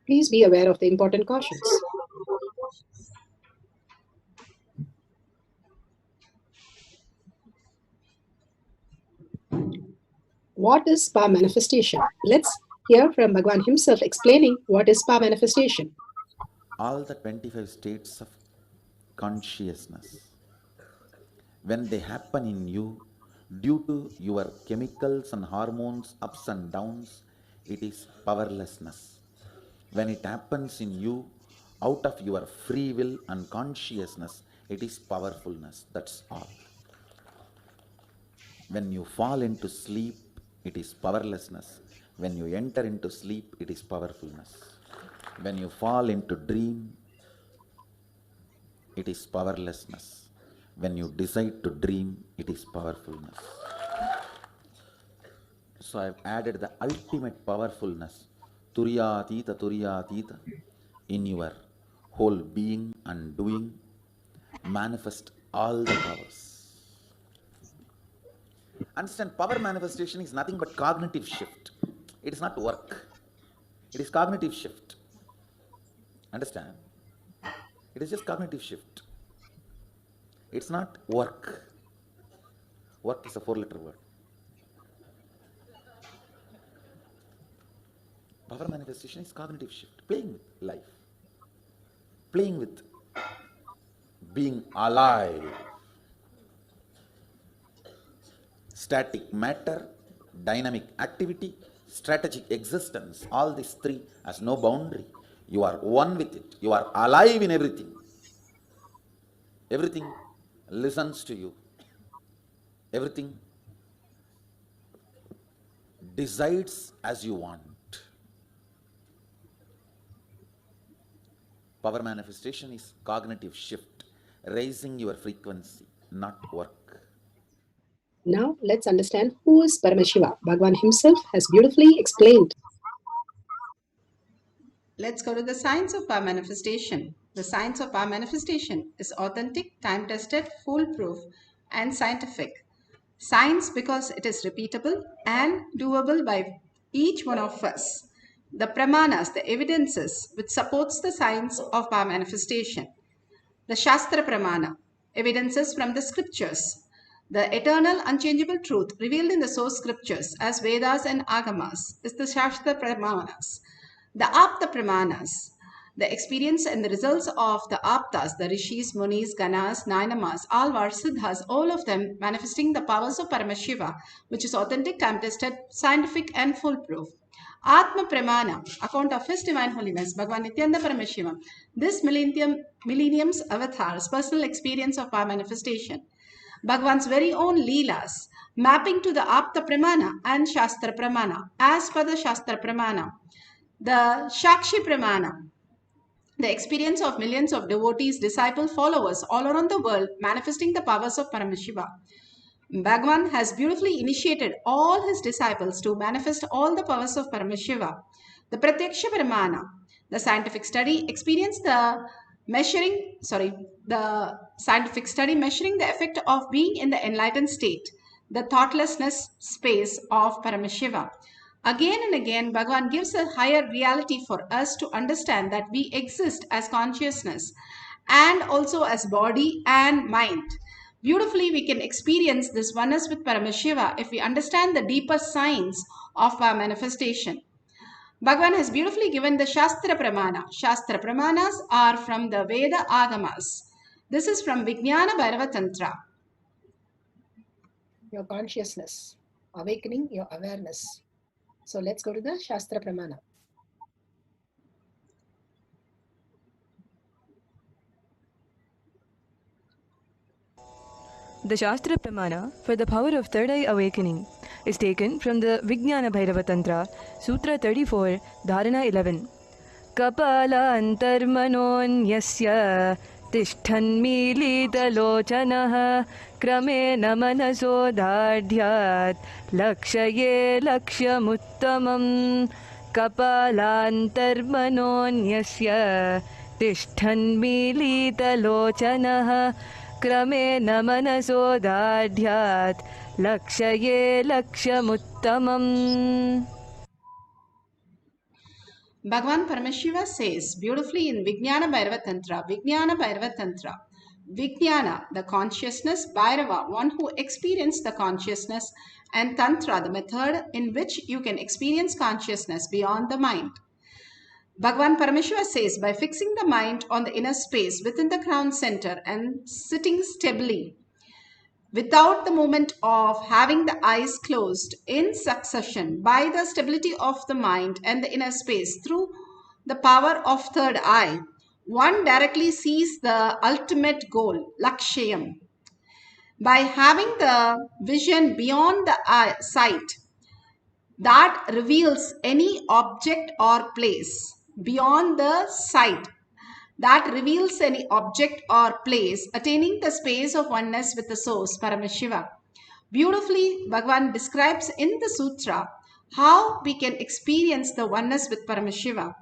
Please be aware of the important cautions. What is spa manifestation? Let's hear from Bhagwan himself explaining what is spa manifestation. All the 25 states of consciousness, when they happen in you, due to your chemicals and hormones ups and downs, it is powerlessness. When it happens in you, out of your free will and consciousness, it is powerfulness. That's all. When you fall into sleep, it is powerlessness. When you enter into sleep, it is powerfulness. When you fall into dream, it is powerlessness. When you decide to dream, it is powerfulness. So I have added the ultimate powerfulness, Turiyatita, in your whole being and doing. Manifest all the powers. Understand, power manifestation is nothing but cognitive shift. It is not work. It is cognitive shift. Understand? It is just cognitive shift. It's not work. Work is a 4-letter word. Power manifestation is cognitive shift, playing with life, playing with being alive. Static matter, dynamic activity, strategic existence, all these three has no boundary. You are one with it. You are alive in everything. Everything listens to you. Everything decides as you want. Power manifestation is cognitive shift, raising your frequency, not work. Now let's understand who is Paramashiva. Bhagavan himself has beautifully explained. Let's go to the science of power manifestation. The science of power manifestation is authentic, time-tested, foolproof, and scientific. Science because it is repeatable and doable by each one of us. The pramanas, the evidences which supports the science of power manifestation. The Shastra Pramana, evidences from the scriptures. The eternal unchangeable truth revealed in the source scriptures as Vedas and Agamas is the Shastra Pramanas. The Apta Pramanas, the experience and the results of the Aptas, the Rishis, Munis, Ganas, Nainamas, Alvar, Siddhas, all of them manifesting the powers of Paramashiva, which is authentic, time-tested, scientific and foolproof. Atma Pramana, account of His Divine Holiness, Bhagavan Nithyananda Paramashivam, this millennium's avatar's personal experience of power manifestation. Bhagavan's very own Leelas, mapping to the Apta Pramana and Shastra Pramana, as per the Shastra Pramana. The Shakshi Pramana, the experience of millions of devotees, disciples, followers all around the world, manifesting the powers of Paramashiva. Bhagavan has beautifully initiated all his disciples to manifest all the powers of Paramashiva. The Pratyaksha Pramana, the scientific study, the scientific study measuring the effect of being in the enlightened state, the thoughtlessness space of Paramashiva. Again and again, Bhagavan gives a higher reality for us to understand that we exist as consciousness and also as body and mind. Beautifully, we can experience this oneness with Paramashiva if we understand the deeper science of our manifestation. Bhagavan has beautifully given the Shastra Pramana. Shastra Pramanas are from the Veda Agamas. This is from Vijnana Bhairava Tantra. Your consciousness, awakening your awareness. So let's go to the Shastra Pramana. The Shastra Pramana for the power of third eye awakening is taken from the Vijnana Bhairava Tantra, Sutra 34, Dharana 11. Kapala antarmanonyasya tishthanmilitalochanaha kramena manaso dardhyat lakshaye lakshamuttamam. Kapala antarmanonyasya tishthanmilitalochanaha kramena manaso dardhyat lakshaye lakshamuttamam. Bhagavan Paramashiva says beautifully in Vijnana Bhairava Tantra, Vijnana, the consciousness, Bhairava, one who experienced the consciousness, and Tantra, the method in which you can experience consciousness beyond the mind. Bhagavan Paramashiva says, by fixing the mind on the inner space within the crown center and sitting stably, without the movement of having the eyes closed in succession, by the stability of the mind and the inner space through the power of third eye, one directly sees the ultimate goal, Lakshayam. By having the vision beyond the sight that reveals any object or place, beyond the sight that reveals any object or place, attaining the space of oneness with the source, Paramashiva. Beautifully, Bhagavan describes in the sutra how we can experience the oneness with Paramashiva.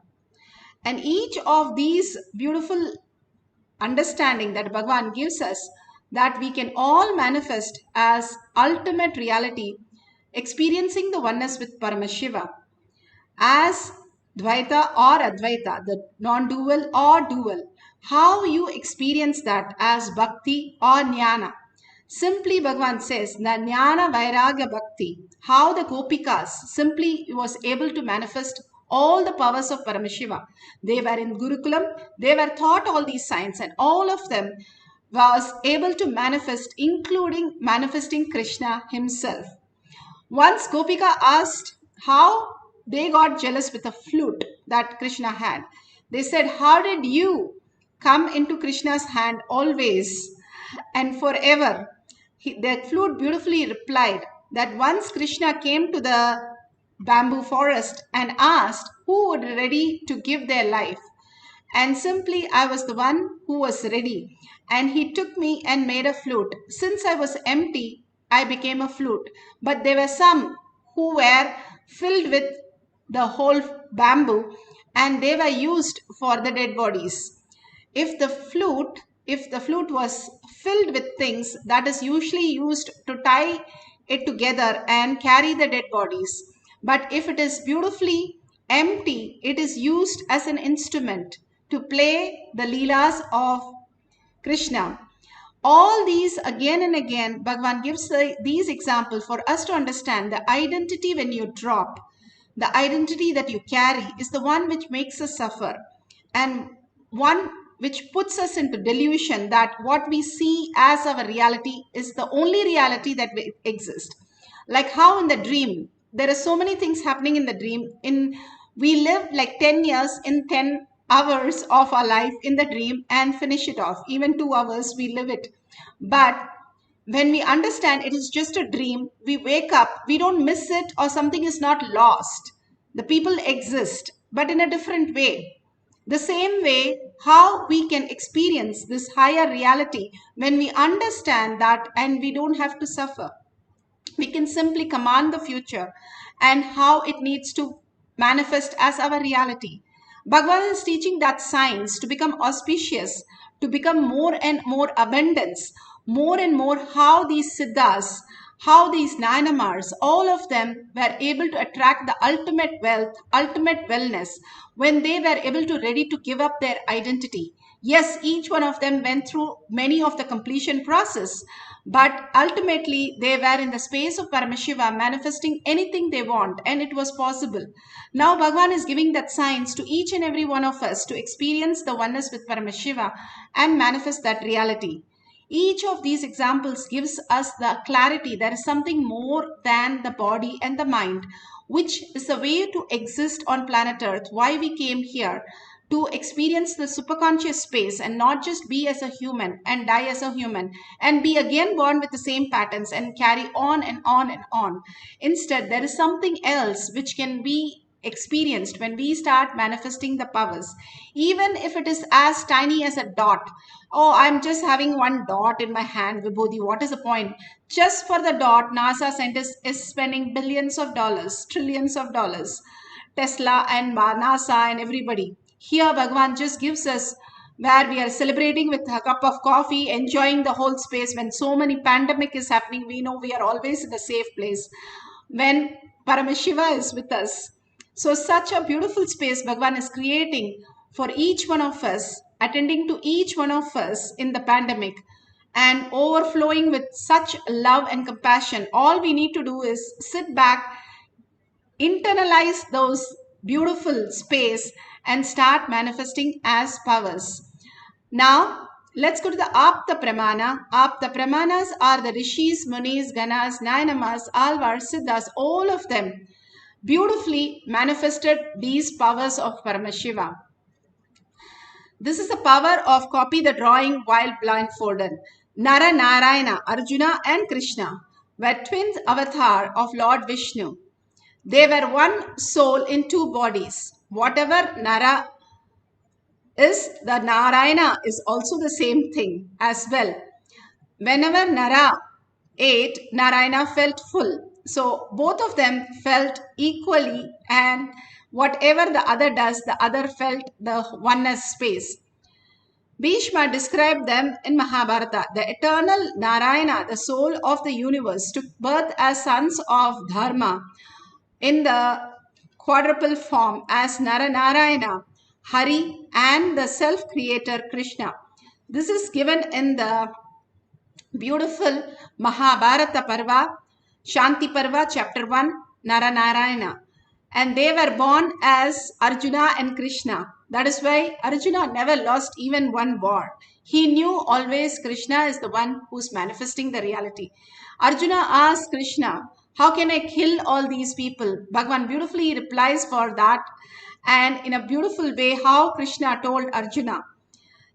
And each of these beautiful understanding that Bhagavan gives us, that we can all manifest as ultimate reality, experiencing the oneness with Paramashiva as Dvaita or Advaita, the non-dual or dual, how you experience that as bhakti or jnana. Simply Bhagavan says, the jnana vairagya bhakti, how the gopikas simply was able to manifest all the powers of Paramashiva. They were in Gurukulam, they were taught all these signs, and all of them was able to manifest, including manifesting Krishna himself. Once Gopika asked how they got jealous with a flute that Krishna had. They said, how did you come into Krishna's hand always and forever? That flute beautifully replied that once Krishna came to the bamboo forest and asked who would be ready to give their life. And simply I was the one who was ready. And he took me and made a flute. Since I was empty, I became a flute. But there were some who were filled with the whole bamboo and they were used for the dead bodies. If the flute was filled with things, that is usually used to tie it together and carry the dead bodies. But if it is beautifully empty, it is used as an instrument to play the leelas of Krishna. All these again and again, Bhagavan gives these examples for us to understand the identity when you drop. The identity that you carry is the one which makes us suffer, and one which puts us into delusion that what we see as our reality is the only reality that exists. Like how in the dream, there are so many things happening in the dream. We live like 10 years in 10 hours of our life in the dream and finish it off. Even 2 hours, we live it. But when we understand it is just a dream, we wake up, we don't miss it or something is not lost. The people exist, but in a different way. The same way, how we can experience this higher reality when we understand that and we don't have to suffer. We can simply command the future and how it needs to manifest as our reality. Bhagavan is teaching that science to become auspicious, to become more and more abundance, more and more how these siddhas, how these Nayanamars, all of them were able to attract the ultimate wealth, ultimate wellness when they were able to ready to give up their identity. Yes, each one of them went through many of the completion process, but ultimately they were in the space of Paramashiva manifesting anything they want, and it was possible. Now Bhagavan is giving that science to each and every one of us to experience the oneness with Paramashiva and manifest that reality. Each of these examples gives us the clarity there is something more than the body and the mind, which is the way to exist on planet Earth, why we came here, to experience the superconscious space and not just be as a human and die as a human and be again born with the same patterns and carry on and on and on. Instead, there is something else which can be experienced when we start manifesting the powers, even if it is as tiny as a dot. Oh, I'm just having one dot in my hand, Vibhuti. What is the point? Just for the dot, NASA scientists is spending billions of dollars, trillions of dollars. Tesla and NASA and everybody. Here, Bhagavan just gives us where we are celebrating with a cup of coffee, enjoying the whole space. When so many pandemic is happening, we know we are always in a safe place. When Paramashiva is with us. So such a beautiful space Bhagavan is creating for each one of us, attending to each one of us in the pandemic and overflowing with such love and compassion. All we need to do is sit back, internalize those beautiful space and start manifesting as powers. Now, let's go to the Apta Pramana. Apta Pramanas are the Rishis, Munis, Ganas, Nayanamas, Alvars, Siddhas, all of them beautifully manifested these powers of Paramashiva. This is the power of copy the drawing while blindfolded. Nara Narayana, Arjuna and Krishna were twin avatar of Lord Vishnu. They were one soul in two bodies. Whatever Nara is, the Narayana is also the same thing as well. Whenever Nara ate, Narayana felt full. So both of them felt equally, and whatever the other does, the other felt the oneness space. Bhishma described them in Mahabharata. The eternal Narayana, the soul of the universe, took birth as sons of Dharma in the quadruple form as Nara Narayana, Hari, and the self-creator Krishna. This is given in the beautiful Mahabharata Parva, Shanti Parva, chapter 1, Naranarayana. And they were born as Arjuna and Krishna. That is why Arjuna never lost even one war. He knew always Krishna is the one who's manifesting the reality. Arjuna asked Krishna, how can I kill all these people? Bhagavan beautifully replies for that. And in a beautiful way, how Krishna told Arjuna,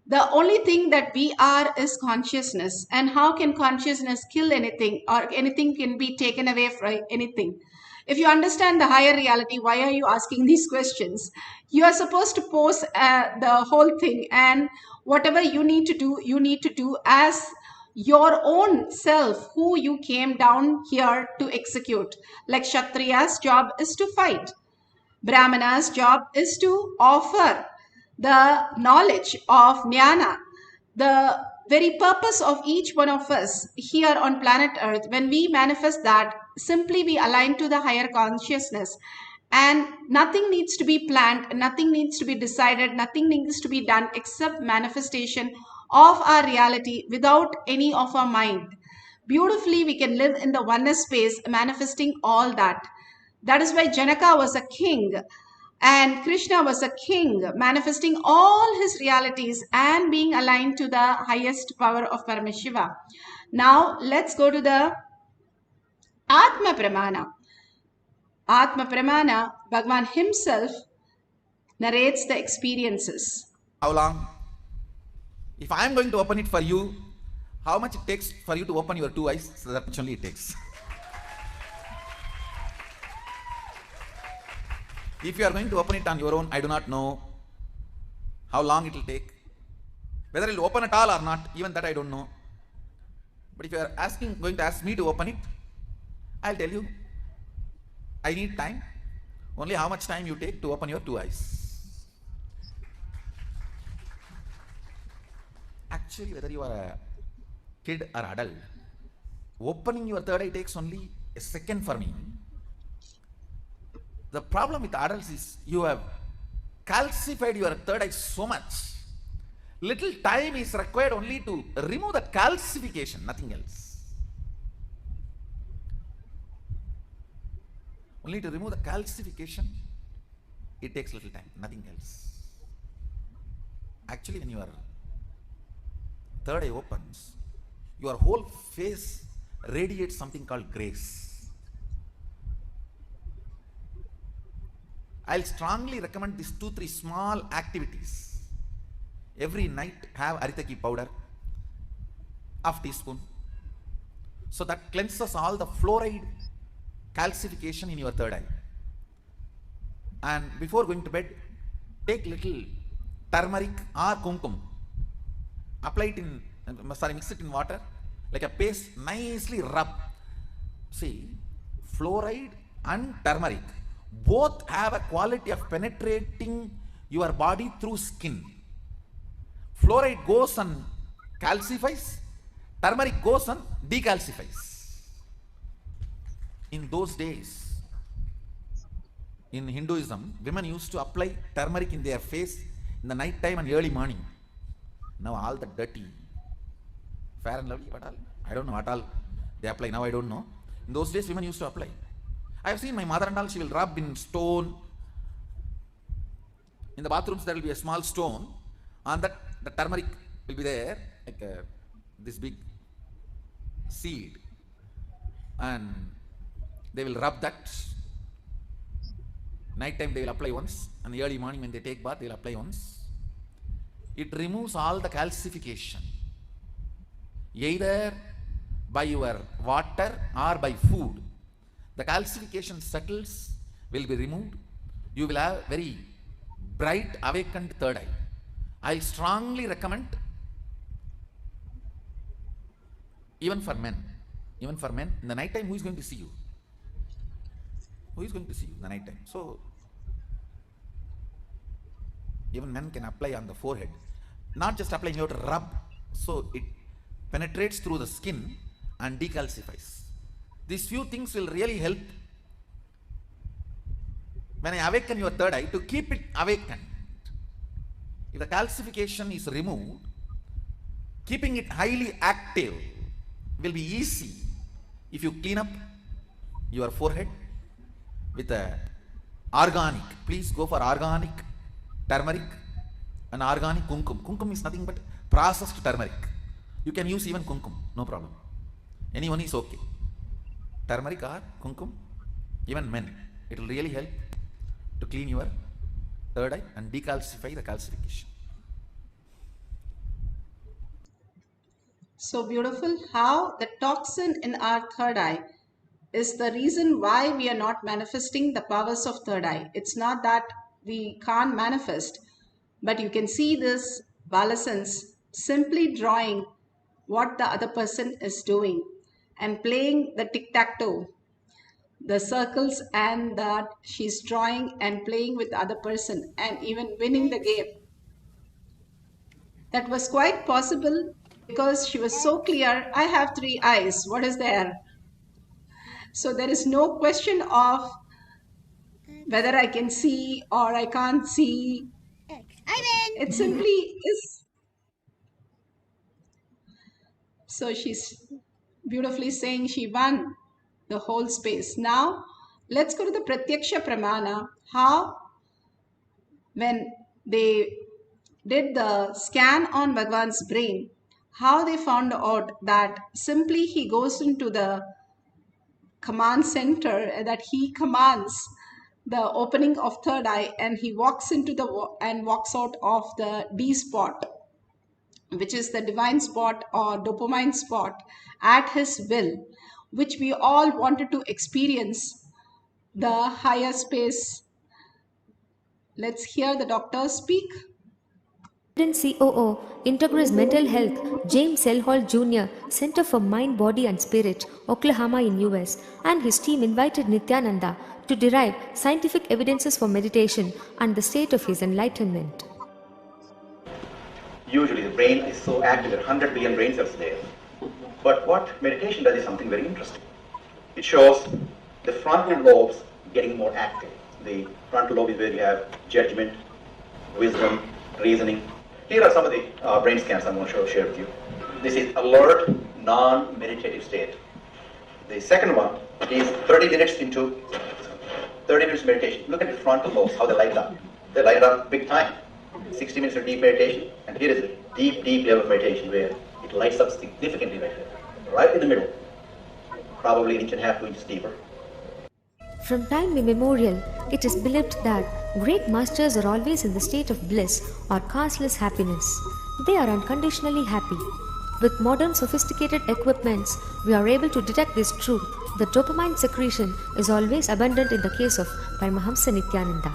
the only thing that we are is consciousness. And how can consciousness kill anything, or anything can be taken away from anything? If you understand the higher reality, why are you asking these questions? You are supposed to pose the whole thing, and whatever you need to do as your own self, who you came down here to execute. Like Kshatriya's job is to fight. Brahmana's job is to offer the knowledge of jnana. The very purpose of each one of us here on planet Earth, when we manifest that, simply we align to the higher consciousness. And nothing needs to be planned, nothing needs to be decided, nothing needs to be done except manifestation of our reality without any of our mind. Beautifully, we can live in the oneness space, manifesting all that. That is why Janaka was a king and Krishna was a king, manifesting all his realities and being aligned to the highest power of Paramashiva. Now, let's go to the Atma Pramana. Atma Pramana, Bhagavan himself narrates the experiences. How long? If I am going to open it for you, how much it takes for you to open your two eyes? So that much only it takes. If you are going to open it on your own, I do not know how long it will take. Whether it will open at all or not, even that I don't know. But if you are going to ask me to open it, I'll tell you, I need time. Only how much time you take to open your two eyes. Actually, whether you are a kid or adult, opening your third eye takes only a second for me. The problem with adults is you have calcified your third eye so much. Little time is required only to remove that calcification, nothing else. Only to remove the calcification, it takes little time, nothing else. Actually, when your third eye opens, your whole face radiates something called grace. I'll strongly recommend these 2-3 small activities. Every night have aritaki powder, half teaspoon. So that cleanses all the fluoride calcification in your third eye. And before going to bed, take little turmeric or kumkum. Apply it in, mix it in water, like a paste, nicely rub. See, fluoride and turmeric both have a quality of penetrating your body through skin. Fluoride goes and calcifies, turmeric goes and decalcifies. In those days, in Hinduism, women used to apply turmeric in their face in the night time and early morning. Now all the dirty, fair and lovely, what all? I don't know what all they apply, now I don't know. In those days, women used to apply. I have seen my mother and all, she will rub in stone. In the bathrooms, there will be a small stone. On that, the turmeric will be there, like this big seed. And they will rub that. Night time, they will apply once. And the early morning, when they take bath, they will apply once. It removes all the calcification. Either by your water or by food. The calcification settles, will be removed. You will have very bright awakened third eye. I strongly recommend, even for men, in the night time, who is going to see you? Who is going to see you in the night time? So, even men can apply on the forehead. Not just applying, you have to rub. So, it penetrates through the skin and decalcifies. These few things will really help when I awaken your third eye to keep it awakened. If the calcification is removed, keeping it highly active will be easy if you clean up your forehead with a organic. Please go for organic turmeric and organic kumkum. Kumkum is nothing but processed turmeric. You can use even kumkum, no problem. Anyone is okay. Turmeric or kumkum, even men. It will really help to clean your third eye and decalcify the calcification. So beautiful how the toxin in our third eye is the reason why we are not manifesting the powers of third eye. It's not that we can't manifest, but you can see this Balasans simply drawing what the other person is doing and playing the tic-tac-toe, the circles, and that she's drawing and playing with the other person and even winning the game. That was quite possible because she was so clear. I have three eyes. What is there? So there is no question of whether I can see or I can't see. It simply is. So she's beautifully saying she won the whole space. Now let's go to the Pratyaksha Pramana. How when they did the scan on Bhagwan's brain, how they found out that simply he goes into the command center, that he commands the opening of third eye and he walks into the and walks out of the D spot, which is the divine spot or dopamine spot, at his will, which we all wanted to experience the higher space. Let's hear the doctor speak. COO, Integris Mental Health, James L. Hall Jr., Center for Mind, Body and Spirit, Oklahoma in US, and his team invited Nithyananda to derive scientific evidences for meditation and the state of his enlightenment. Usually the brain is so active, there are 100 billion brain cells there. But what meditation does is something very interesting. It shows the frontal lobes getting more active. The frontal lobe is where you have judgment, wisdom, reasoning. Here are some of the brain scans I'm going to share with you. This is alert, non-meditative state. The second one is 30 minutes into 30 minutes meditation. Look at the frontal lobes, how they light up. They light up big time. 60 minutes of deep meditation, and here is a deep, deep level of meditation where it lights up significantly right in the middle, probably an inch and a half, 2 inches deeper. From time immemorial, it is believed that great masters are always in the state of bliss or causeless happiness. They are unconditionally happy. With modern sophisticated equipments, we are able to detect this truth. The dopamine secretion is always abundant in the case of Paramahamsa Nithyananda.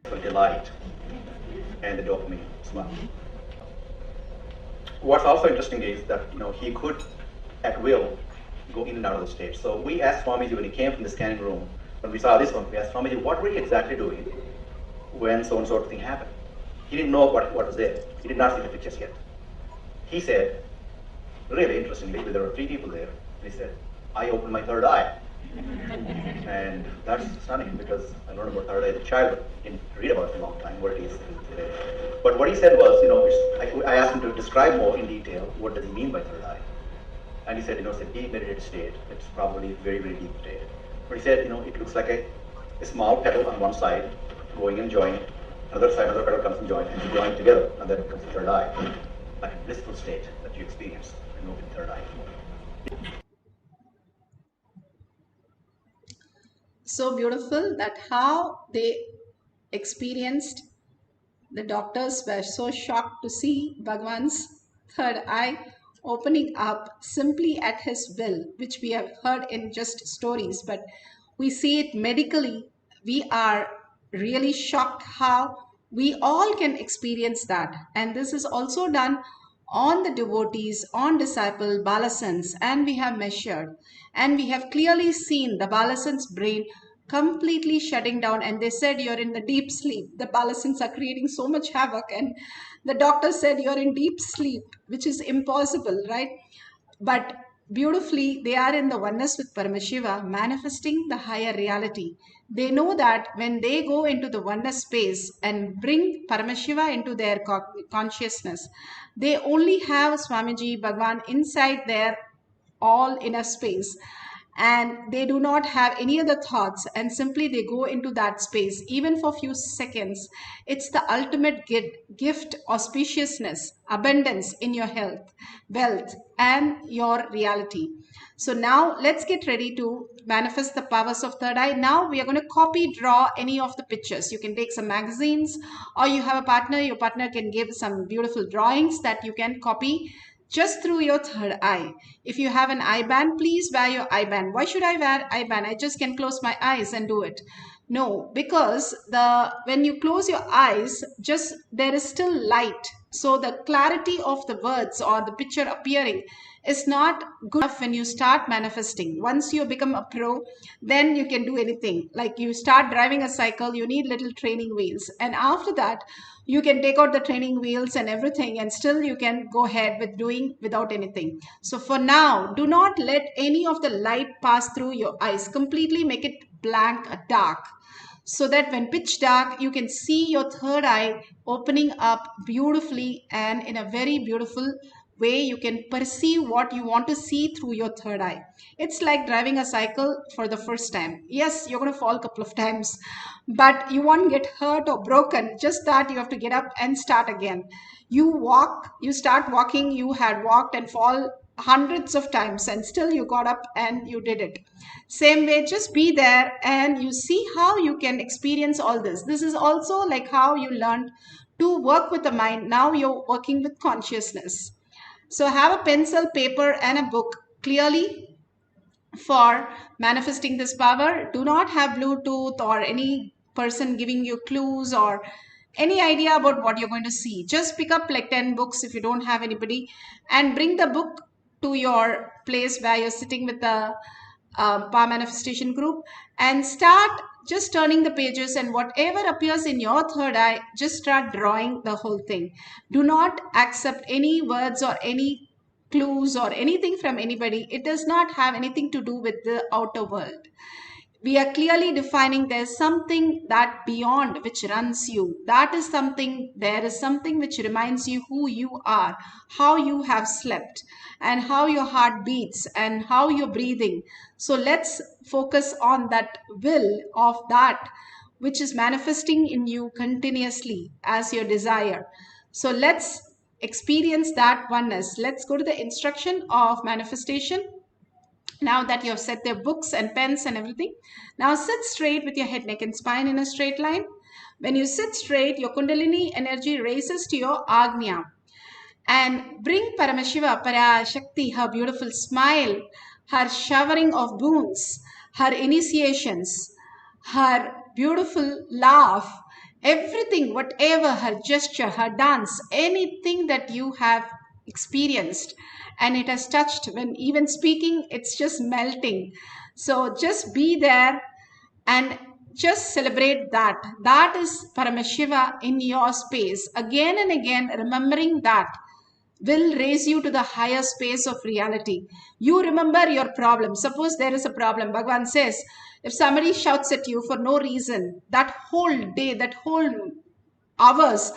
The delight and the dopamine smile. What's also interesting is that he could at will go in and out of the state. So we asked Swamiji when he came from the scanning room, when we saw this one, we asked Swamiji, what were you exactly doing when so and so thing happened? He didn't know what was there. He did not see the pictures yet. He said, really interestingly, there were 3 people there. He said, I opened my third eye. And that's stunning because I learned about third eye as a child. Didn't read about it for a long time, what it is today. But what he said was, I asked him to describe more in detail what does he mean by third eye. And he said, it's a deep meditative state. It's probably very, very deep state. But he said, it looks like a small petal on one side going and joining. Another side, another petal comes and joins, and you join together, and then it becomes the third eye. Like a blissful state that you experience when you open the third eye. So beautiful that how they experienced. The doctors were so shocked to see Bhagwan's third eye opening up simply at his will, which we have heard in just stories, but we see it medically. We are really shocked how we all can experience that. And this is also done on the devotees, on disciple Balasans, and we have measured. And we have clearly seen the Balasans' brain completely shutting down, and they said you're in the deep sleep. The Balasans are creating so much havoc, and the doctor said you're in deep sleep, which is impossible, right? But beautifully, they are in the oneness with Paramashiva, manifesting the higher reality. They know that when they go into the oneness space and bring Paramashiva into their consciousness, they only have Swamiji, Bhagwan inside their all inner space, and they do not have any other thoughts, and simply they go into that space even for few seconds. It's the ultimate gift, auspiciousness, abundance in your health, wealth, and your reality. So now let's get ready to manifest the powers of third eye. Now we are going to copy draw any of the pictures. You can take some magazines, or you have a partner, your partner can give some beautiful drawings that you can copy just through your third eye. If you have an eye band, please wear your eye band. Why should I wear eye band? I just can close my eyes and do it. No, because when you close your eyes, just there is still light. So the clarity of the words or the picture appearing is not good enough when you start manifesting. Once you become a pro, then you can do anything. Like you start driving a cycle, you need little training wheels. And after that, you can take out the training wheels and everything, and still you can go ahead with doing without anything. So for now, do not let any of the light pass through your eyes. Completely make it blank, dark, so that when pitch dark, you can see your third eye opening up beautifully, and in a very beautiful way you can perceive what you want to see through your third eye. It's like driving a cycle for the first time. Yes, you're going to fall a couple of times, but you won't get hurt or broken. Just that you have to get up and start again. You start walking, you had walked and fall hundreds of times, and still you got up and you did it. Same way, just be there and you see how you can experience all this. This is also like how you learned to work with the mind. Now you're working with consciousness. So have a pencil, paper, and a book clearly for manifesting this power. Do not have Bluetooth or any person giving you clues or any idea about what you're going to see. Just pick up like 10 books if you don't have anybody, and bring the book to your place where you're sitting with the power manifestation group, and start just turning the pages, and whatever appears in your third eye, just start drawing the whole thing. Do not accept any words or any clues or anything from anybody. It does not have anything to do with the outer world. We are clearly defining there's something that beyond which runs you. That is something, there is something which reminds you who you are, how you have slept, and how your heart beats, and how you're breathing. So let's focus on that will of that which is manifesting in you continuously as your desire. So let's experience that oneness. Let's go to the instruction of manifestation. Now that you have set their books and pens and everything, now sit straight with your head, neck, and spine in a straight line. When you sit straight, your Kundalini energy raises to your Agnya. And bring Paramashiva, Parashakti, her beautiful smile, her showering of boons, her initiations, her beautiful laugh, everything, whatever, her gesture, her dance, anything that you have experienced and it has touched, when even speaking, it's just melting. So just be there and just celebrate that. That is Paramashiva in your space. Again and again, remembering that will raise you to the higher space of reality. You remember your problem. Suppose there is a problem. Bhagavan says, if somebody shouts at you for no reason, that whole day, that whole hours,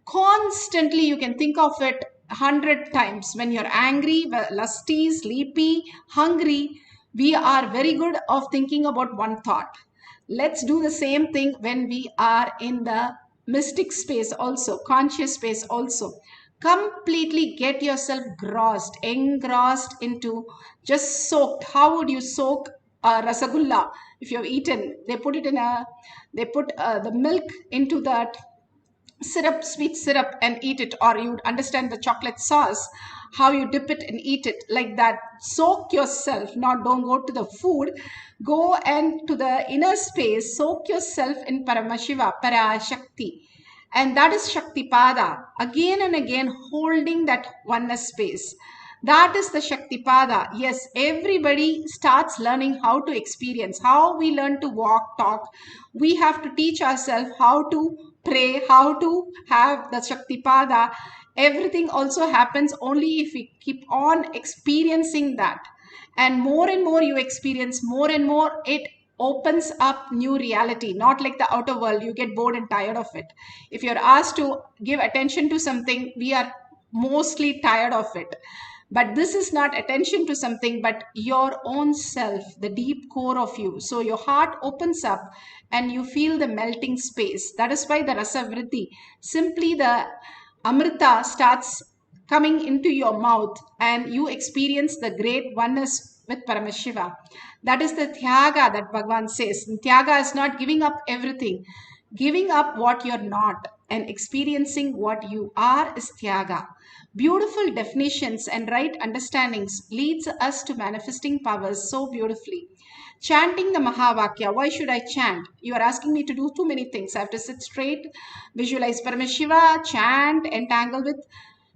constantly you can think of it 100 times. When you're angry, lusty, sleepy, hungry, we are very good of thinking about one thought. Let's do the same thing when we are in the mystic space also, conscious space also. Completely get yourself engrossed into, just soaked. How would you soak a rasagulla? If you've eaten, they put the milk into that syrup, sweet syrup, and eat it. Or you understand the chocolate sauce, how you dip it and eat it, like that. Soak yourself. Not don't go to the food, go and to the inner space, soak yourself in Paramashiva, Parashakti, and that is Shakti Pada. Again and again holding that oneness space. That is the Shakti Pada. Yes, everybody starts learning how to experience, how we learn to walk, talk. We have to teach ourselves how to pray, how to have the Shakti Pada. Everything also happens only if we keep on experiencing that. and more you experience, more and more it opens up new reality. Not like the outer world, you get bored and tired of it. If you're asked to give attention to something, we are mostly tired of it. But this is not attention to something, but your own self, the deep core of you. So your heart opens up and you feel the melting space. That is why the rasa vritti, simply the amrita starts coming into your mouth and you experience the great oneness with Paramashiva. That is the Tyaga that Bhagavan says. Tyaga is not giving up everything. Giving up what you're not and experiencing what you are is Tyaga. Beautiful definitions and right understandings leads us to manifesting powers so beautifully. Chanting the Mahavakya. Why should I chant? You are asking me to do too many things. I have to sit straight, visualize Paramashiva, chant, entangle with.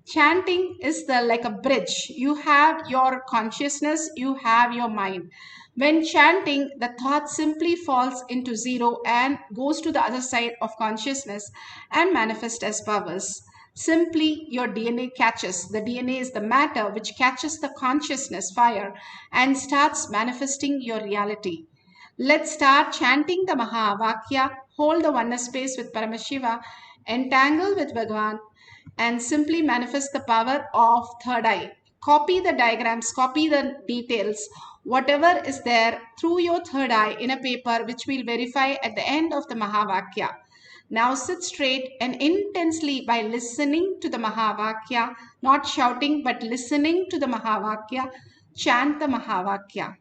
Chanting is like a bridge. You have your consciousness, you have your mind. When chanting, the thought simply falls into zero and goes to the other side of consciousness and manifests as powers. Simply your DNA catches. The DNA is the matter which catches the consciousness fire and starts manifesting your reality. Let's start chanting the Mahavakya, hold the oneness space with Paramashiva, entangle with Bhagavan, and simply manifest the power of third eye. Copy the diagrams, copy the details, whatever is there through your third eye in a paper, which we'll verify at the end of the Mahavakya. Now sit straight and intensely by listening to the Mahavakya, not shouting, but listening to the Mahavakya, chant the Mahavakya.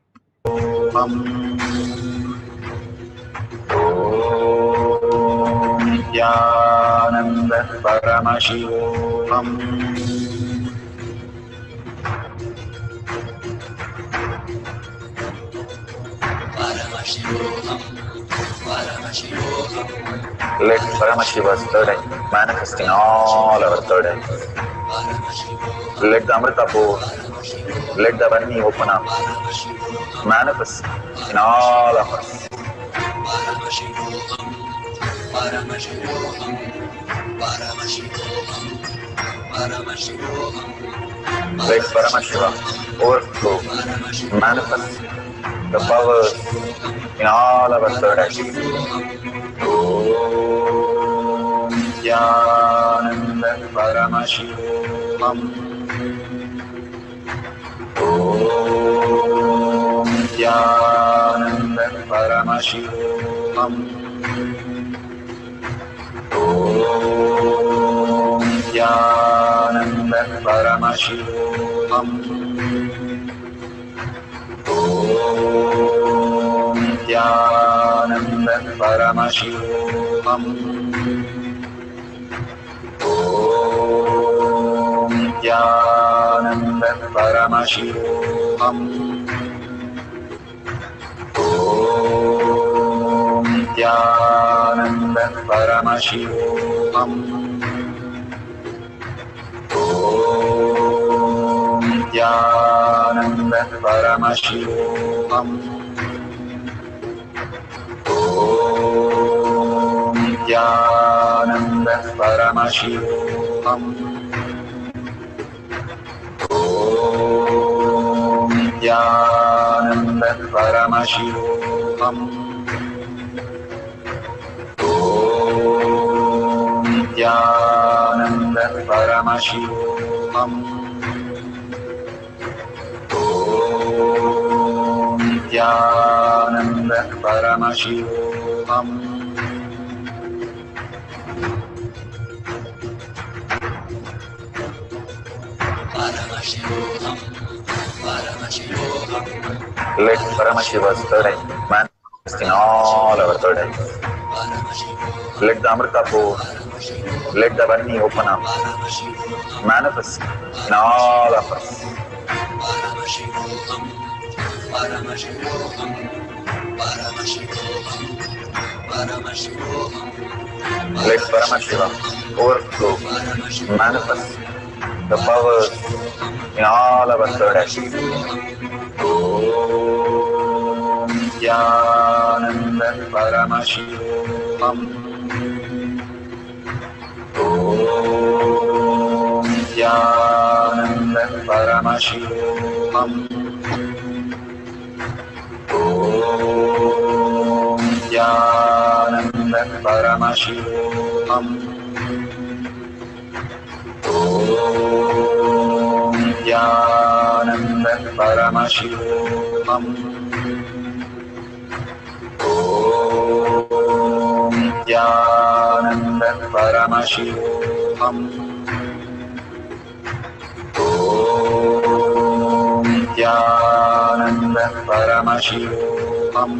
Nithyananda Paramashivoham. Let Paramashiva's third eye manifest in all our third eyes. Let the Amrita pour, let the Varni open up, manifest in all of us. Let Paramashiva overflow, manifest the powers in all our third eyes. Om Nithyananda Paramashivoham. Om Nithyananda Paramashivoham. Om Nithyananda Paramashivoham. Om Nithyananda Paramashivoham. Om Nithyananda Paramashivoham. Om Nithyananda Paramashivoham. Om Nithyananda Paramashivoham. Om Nithyananda Paramashivoham. Om Nithyananda Paramashivoham. Om Nithyananda Paramashivoham. Om Nithyananda Paramashivoham. Let Paramashiva's third eye manifest in all our third eyes. Let the Amrita pour, let the Varni open up, manifest in all of us. Let Paramashiva overflow, manifest the powers in all our third eyes. Om Nithyananda Paramashivoham. Om Nithyananda Paramashivoham. Nithyananda Paramashivoham. Om Nithyananda Paramashivoham. Om Nithyananda Paramashivoham. Om Nithyananda Paramashivoham. Om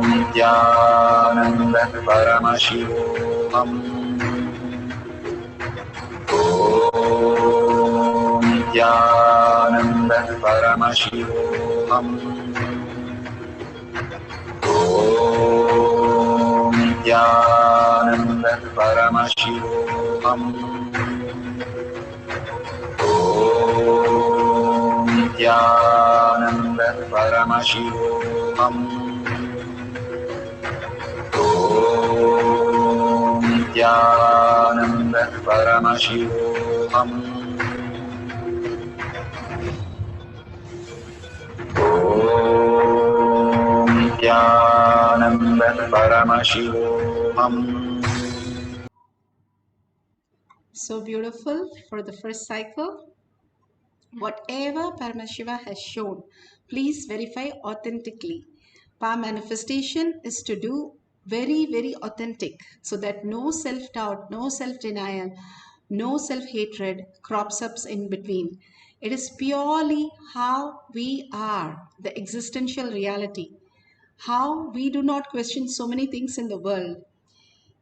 Nithyananda Paramashivoham. Om Nithyananda Paramashivoham. Om Nithyananda Paramashivoham. Om Nithyananda Paramashivoham. Om Nithyananda Paramashivoham. Om Nithyananda Paramashivoham. So beautiful for the first cycle. Whatever Paramashiva has shown, please verify authentically. Power manifestation is to do very, very authentic so that no self-doubt, no self-denial, no self-hatred crops up in between. It is purely how we are, the existential reality, how we do not question so many things in the world.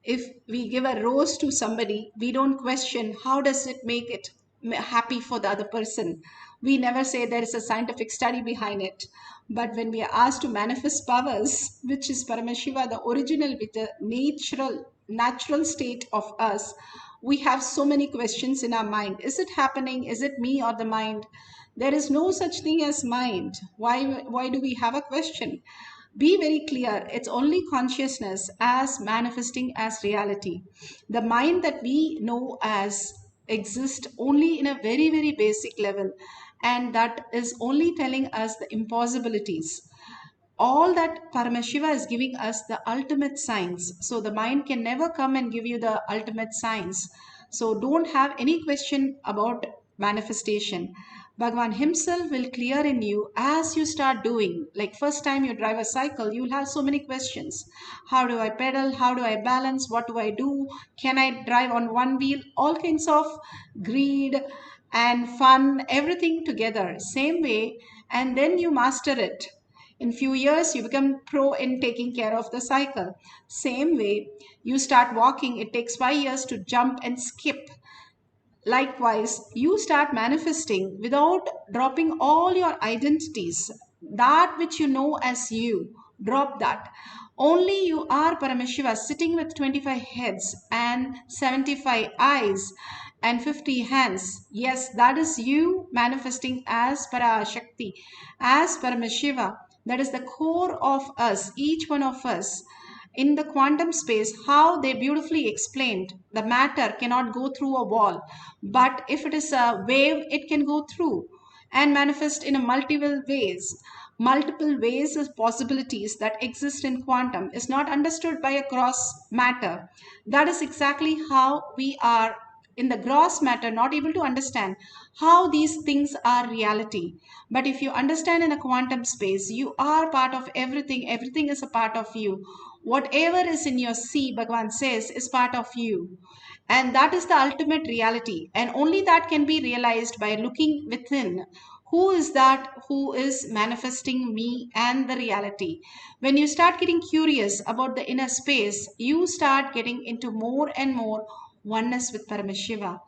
If we give a rose to somebody, we don't question how does it make it happy for the other person. We never say there is a scientific study behind it. But when we are asked to manifest powers, which is Paramashiva, the original with the natural state of us, we have so many questions in our mind. Is it happening? Is it me or the mind? There is no such thing as mind. Why do we have a question? Be very clear, it's only consciousness as manifesting as reality. The mind that we know as exists only in a very, very basic level, and that is only telling us the impossibilities. All that Paramashiva is giving us the ultimate science. So the mind can never come and give you the ultimate science. So don't have any question about manifestation. Bhagavan himself will clear in you as you start doing. Like first time you drive a cycle, you'll have so many questions. How do I pedal? How do I balance? What do I do? Can I drive on one wheel? All kinds of greed and fun, everything together. Same way. And then you master it. In few years, you become pro in taking care of the cycle. Same way, you start walking, it takes 5 years to jump and skip. Likewise, you start manifesting without dropping all your identities. That which you know as you, drop that. Only you are Paramashiva sitting with 25 heads and 75 eyes and 50 hands. Yes, that is you manifesting as Parashakti, as Paramashiva. That is the core of us, each one of us. In the quantum space, how they beautifully explained, the matter cannot go through a wall, but if it is a wave, it can go through and manifest in a multiple ways of possibilities that exist in quantum is not understood by a gross matter. That is exactly how we are in the gross matter, not able to understand how these things are reality. But if you understand in a quantum space, you are part of everything, everything is a part of you. Whatever is in your sea, Bhagavan says, is part of you. And that is the ultimate reality. And only that can be realized by looking within. Who is that who is manifesting me and the reality? When you start getting curious about the inner space, you start getting into more and more oneness with Paramashiva.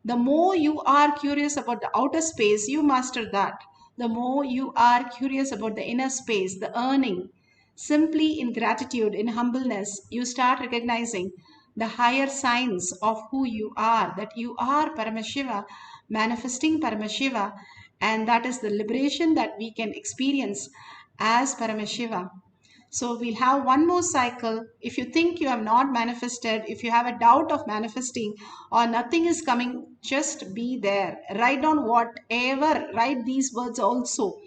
The more you are curious about the outer space, you master that. The more you are curious about the inner space, the earning, simply in gratitude, in humbleness, you start recognizing the higher signs of who you are, that you are Paramashiva, manifesting Paramashiva, and that is the liberation that we can experience as Paramashiva. So we'll have one more cycle. If you think you have not manifested, if you have a doubt of manifesting or nothing is coming, just be there. Write down whatever, write these words also.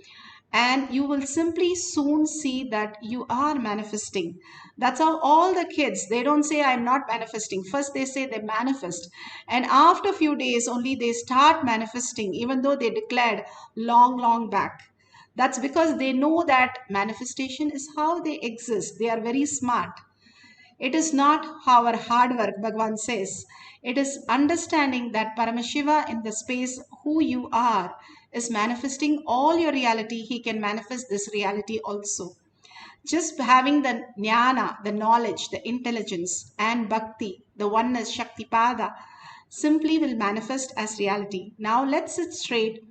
And you will simply soon see that you are manifesting. That's how all the kids, they don't say I'm not manifesting. First they say they manifest. And after a few days only they start manifesting, even though they declared long back. That's because they know that manifestation is how they exist. They are very smart. It is not our hard work, Bhagavan says. It is understanding that Paramashiva in the space who you are is manifesting all your reality. He can manifest this reality also. Just having the jnana, the knowledge, the intelligence, and bhakti, the oneness, Shakti Pada, simply will manifest as reality. Now let's sit straight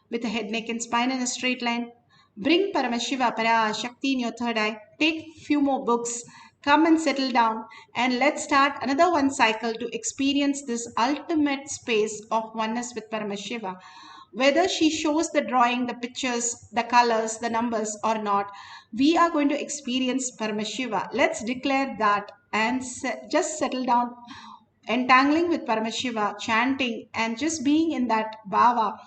with the head, neck, and spine in a straight line. Bring Paramashiva, Parashakti in your third eye. Take few more books. Come and settle down. And let's start another one cycle to experience this ultimate space of oneness with Paramashiva. Whether she shows the drawing, the pictures, the colors, the numbers or not, we are going to experience Paramashiva. Let's declare that and just settle down, entangling with Paramashiva, chanting, and just being in that Bhava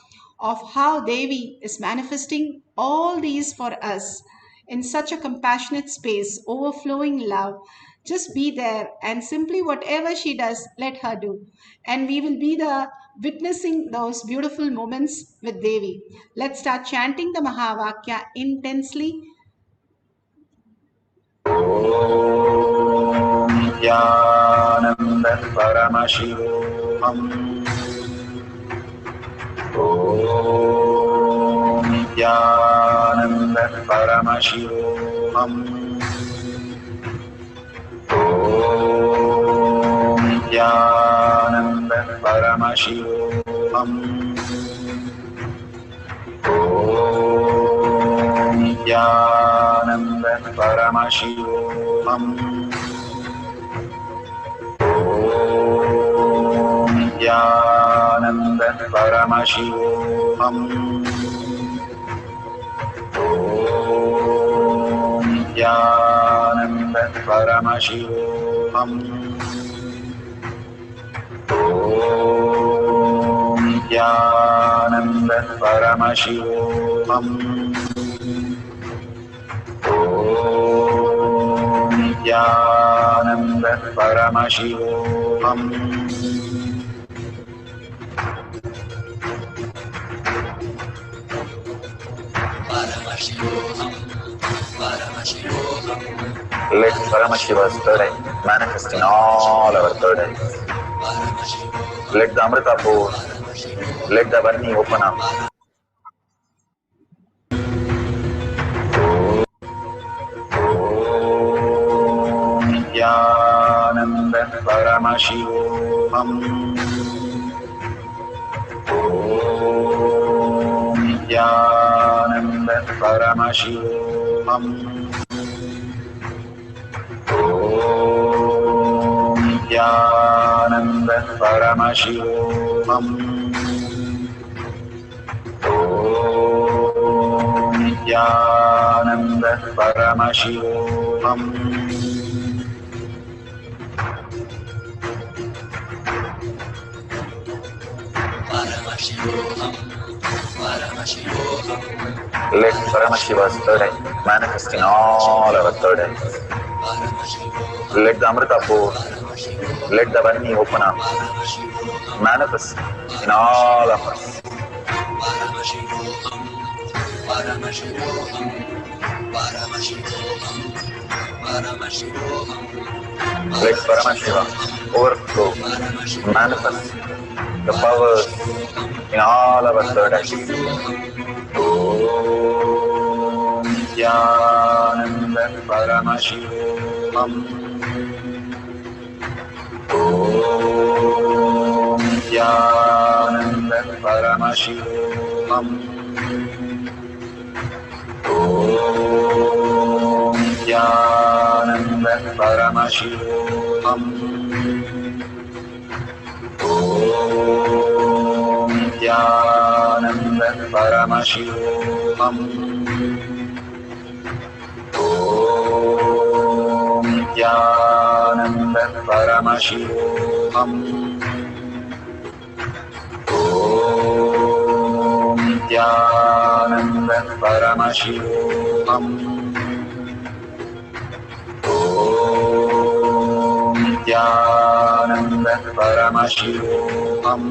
of how Devi is manifesting all these for us in such a compassionate space, overflowing love. Just be there and simply whatever she does, let her do. And we will be the witnessing those beautiful moments with Devi. Let's start chanting the Mahavakya intensely. Nithyananda Paramashivoham. Om Nithyananda Paramashivoham. Om Nithyananda Paramashivoham. Om Nithyananda Paramashivoham. Om Nithyananda Paramashivoham. Om Nithyananda Paramashivoham. Om Nithyananda Paramashivoham. Om Nithyananda Paramashivoham. Let Paramashiva's third eye manifest in all our third eyes. Let the Amrita pour, let the Varni open up. Om Nithyananda Paramashivoham. Om Nithyananda Paramashivoham. Om Nithyananda Paramashivoham. Om Nithyananda Paramashivoham. Let Paramashiva's third eye manifest in all our third eyes. Let the Amrita pour, let the Varni open up, manifest in all of us. Let Paramashiva overflow, manifest the powers in all our third eyes. Om Nithyananda Paramashivoham. Om Nithyananda Paramashivoham. Om Nithyananda Paramashivoham. Om Nithyananda Paramashivoham. Om Om Nithyananda परमशिवोऽहम् ॐ नित्यानन्द परमशिवोऽहम् ॐ नित्यानन्द परमशिवोऽहम्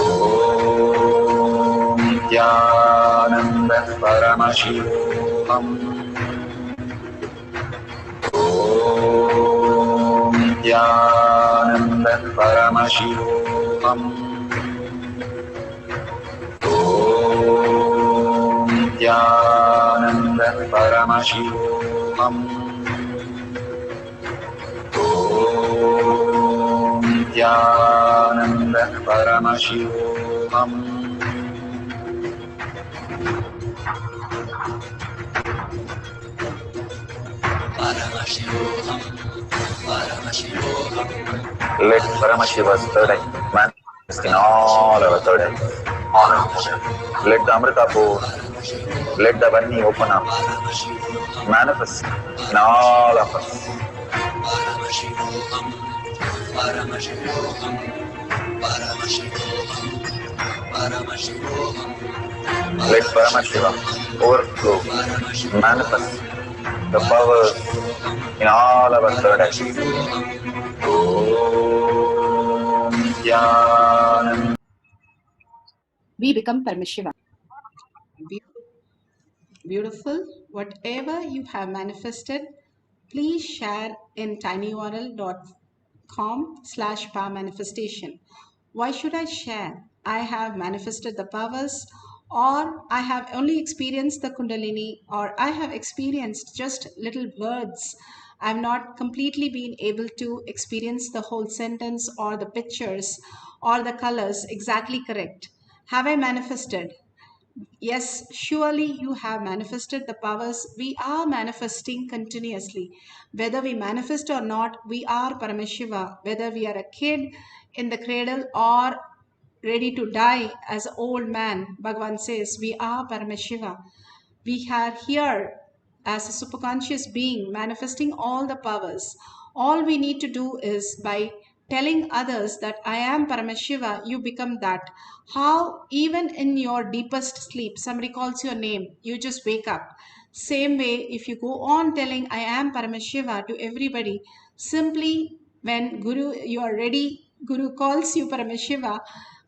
ॐ नित्यानन्द परमशिवोऽहम् ॐ नित्यानन्द परमशिवोऽहम् ॐ नित्यानन्द परमशिवोऽहम् ॐ नित्यानन्द परमशिवोऽहम् Let Paramashiva's third eye manifest in all our third eyes. Let the Amrita pour, let the Varni open up, manifest in all of us. Let Paramashiva overflow, manifest the powers in all our third eyes. Om Jnanam. We become Paramashiva. Beautiful. Whatever you have manifested, please share in tinyurl.com/power-manifestation. Why should I share? I have manifested the powers, or I have only experienced the Kundalini, or I have experienced just little words. I've not completely been able to experience the whole sentence or the pictures or the colors exactly correct. Have I manifested? Yes, surely you have manifested the powers. We are manifesting continuously. Whether we manifest or not, we are Paramashiva. Whether we are a kid in the cradle or ready to die as an old man, Bhagavan says, we are Paramashiva. We are here as a superconscious being manifesting all the powers. All we need to do is by telling others that I am Paramashiva, you become that. How even in your deepest sleep, somebody calls your name, you just wake up. Same way, if you go on telling I am Paramashiva to everybody, simply when you are ready, Guru calls you Paramashiva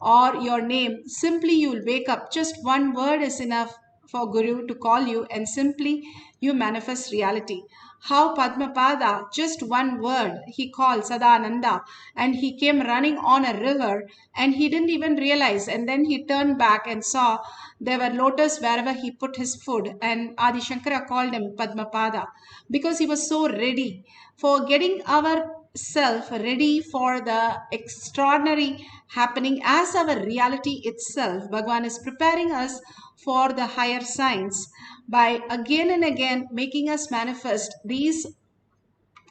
or your name, simply you will wake up. Just one word is enough for Guru to call you, and simply you manifest reality. How Padmapada, just one word, he called Sadananda, and he came running on a river, and he didn't even realize, and then he turned back and saw there were lotus wherever he put his food, and Adi Shankara called him Padmapada because he was so ready for getting ourself ready for the extraordinary happening as our reality itself. Bhagavan is preparing us for the higher science by again and again making us manifest these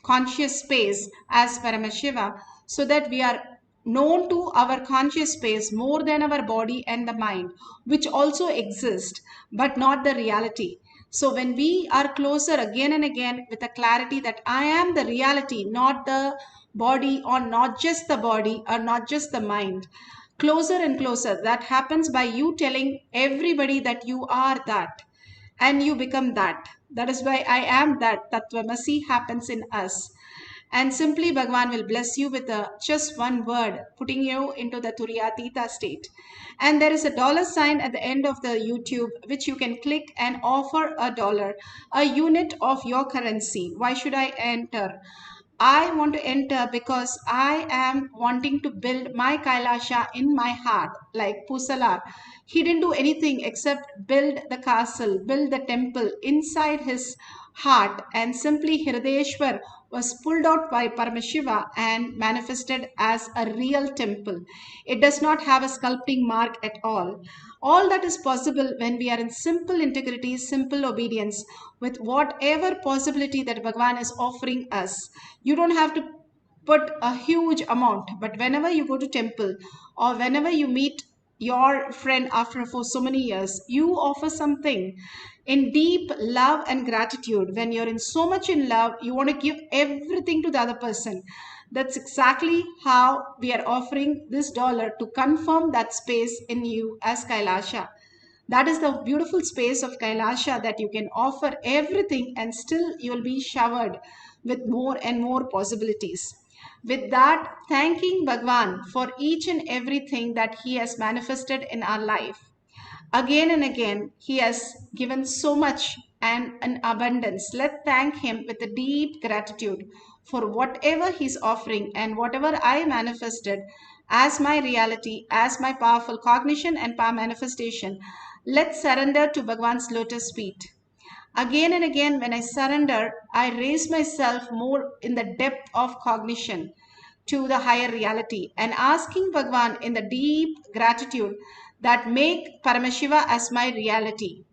conscious space as Paramashiva, so that we are known to our conscious space more than our body and the mind, which also exist but not the reality. So when we are closer again and again with the clarity that I am the reality, not the body, or not just the body, or not just the mind, closer and closer, that happens by you telling everybody that you are that, and you become that. That is why I am that. Tattvamasi happens in us. And simply Bhagavan will bless you with just one word, putting you into the Turyatita state. And there is a dollar sign at the end of the YouTube, which you can click and offer $1, a unit of your currency. Why should I enter? I want to enter because I am wanting to build my Kailasa in my heart, like Pusala. He didn't do anything except build the castle, build the temple inside his heart, and simply Hridayeshwar was pulled out by Paramashiva and manifested as a real temple. It does not have a sculpting mark at all. All that is possible when we are in simple integrity, simple obedience, with whatever possibility that Bhagavan is offering us. You don't have to put a huge amount, but whenever you go to temple or whenever you meet your friend after for so many years, you offer something in deep love and gratitude. When you're in so much in love, you want to give everything to the other person. That's exactly how we are offering this dollar to confirm that space in you as Kailasa. That is the beautiful space of Kailasa, that you can offer everything and still you'll be showered with more and more possibilities. With that, thanking Bhagwan for each and everything that he has manifested in our life. Again and again, he has given so much and an abundance. Let's thank him with a deep gratitude for whatever he's offering and whatever I manifested as my reality, as my powerful cognition and power manifestation. Let's surrender to Bhagwan's lotus feet. Again and again, when I surrender, I raise myself more in the depth of cognition to the higher reality and asking Bhagwan in the deep gratitude that make Paramashiva as my reality.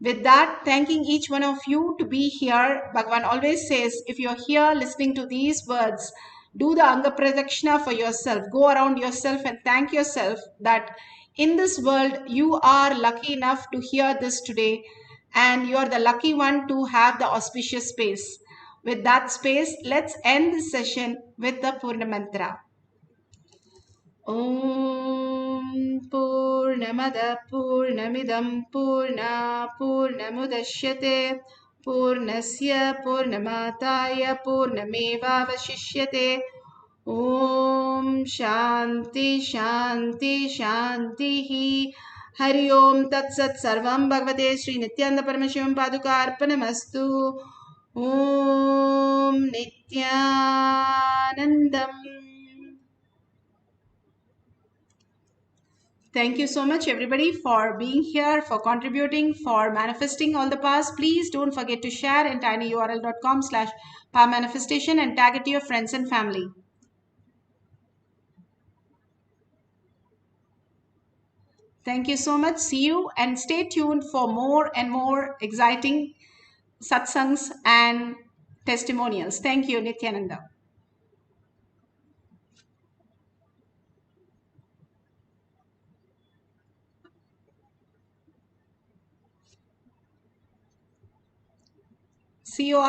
With that, thanking each one of you to be here. Bhagwan always says, if you're here listening to these words, do the Anga Pradakshina for yourself. Go around yourself and thank yourself that in this world, you are lucky enough to hear this today, and you're the lucky one to have the auspicious space. With that space, let's end this session with the Purna Mantra. Om Purnamada Purnamidam Purna Purnamudashyate Purnasya Purnamataya Purnameva Vashishyate. Om Shanti Shanti Shanti Hari Om Tat Sat Sarvam Bhagavate Sri Nithyananda Paramashivam Paduka Arpanamastu. Om Nithyanandam. Thank you so much, everybody, for being here, for contributing, for manifesting all the past. Please don't forget to share in tinyurl.com/powermanifestation and tag it to your friends and family. Thank you so much. See you and stay tuned for more and more exciting satsangs and testimonials. Thank you, Nithyananda. See you all.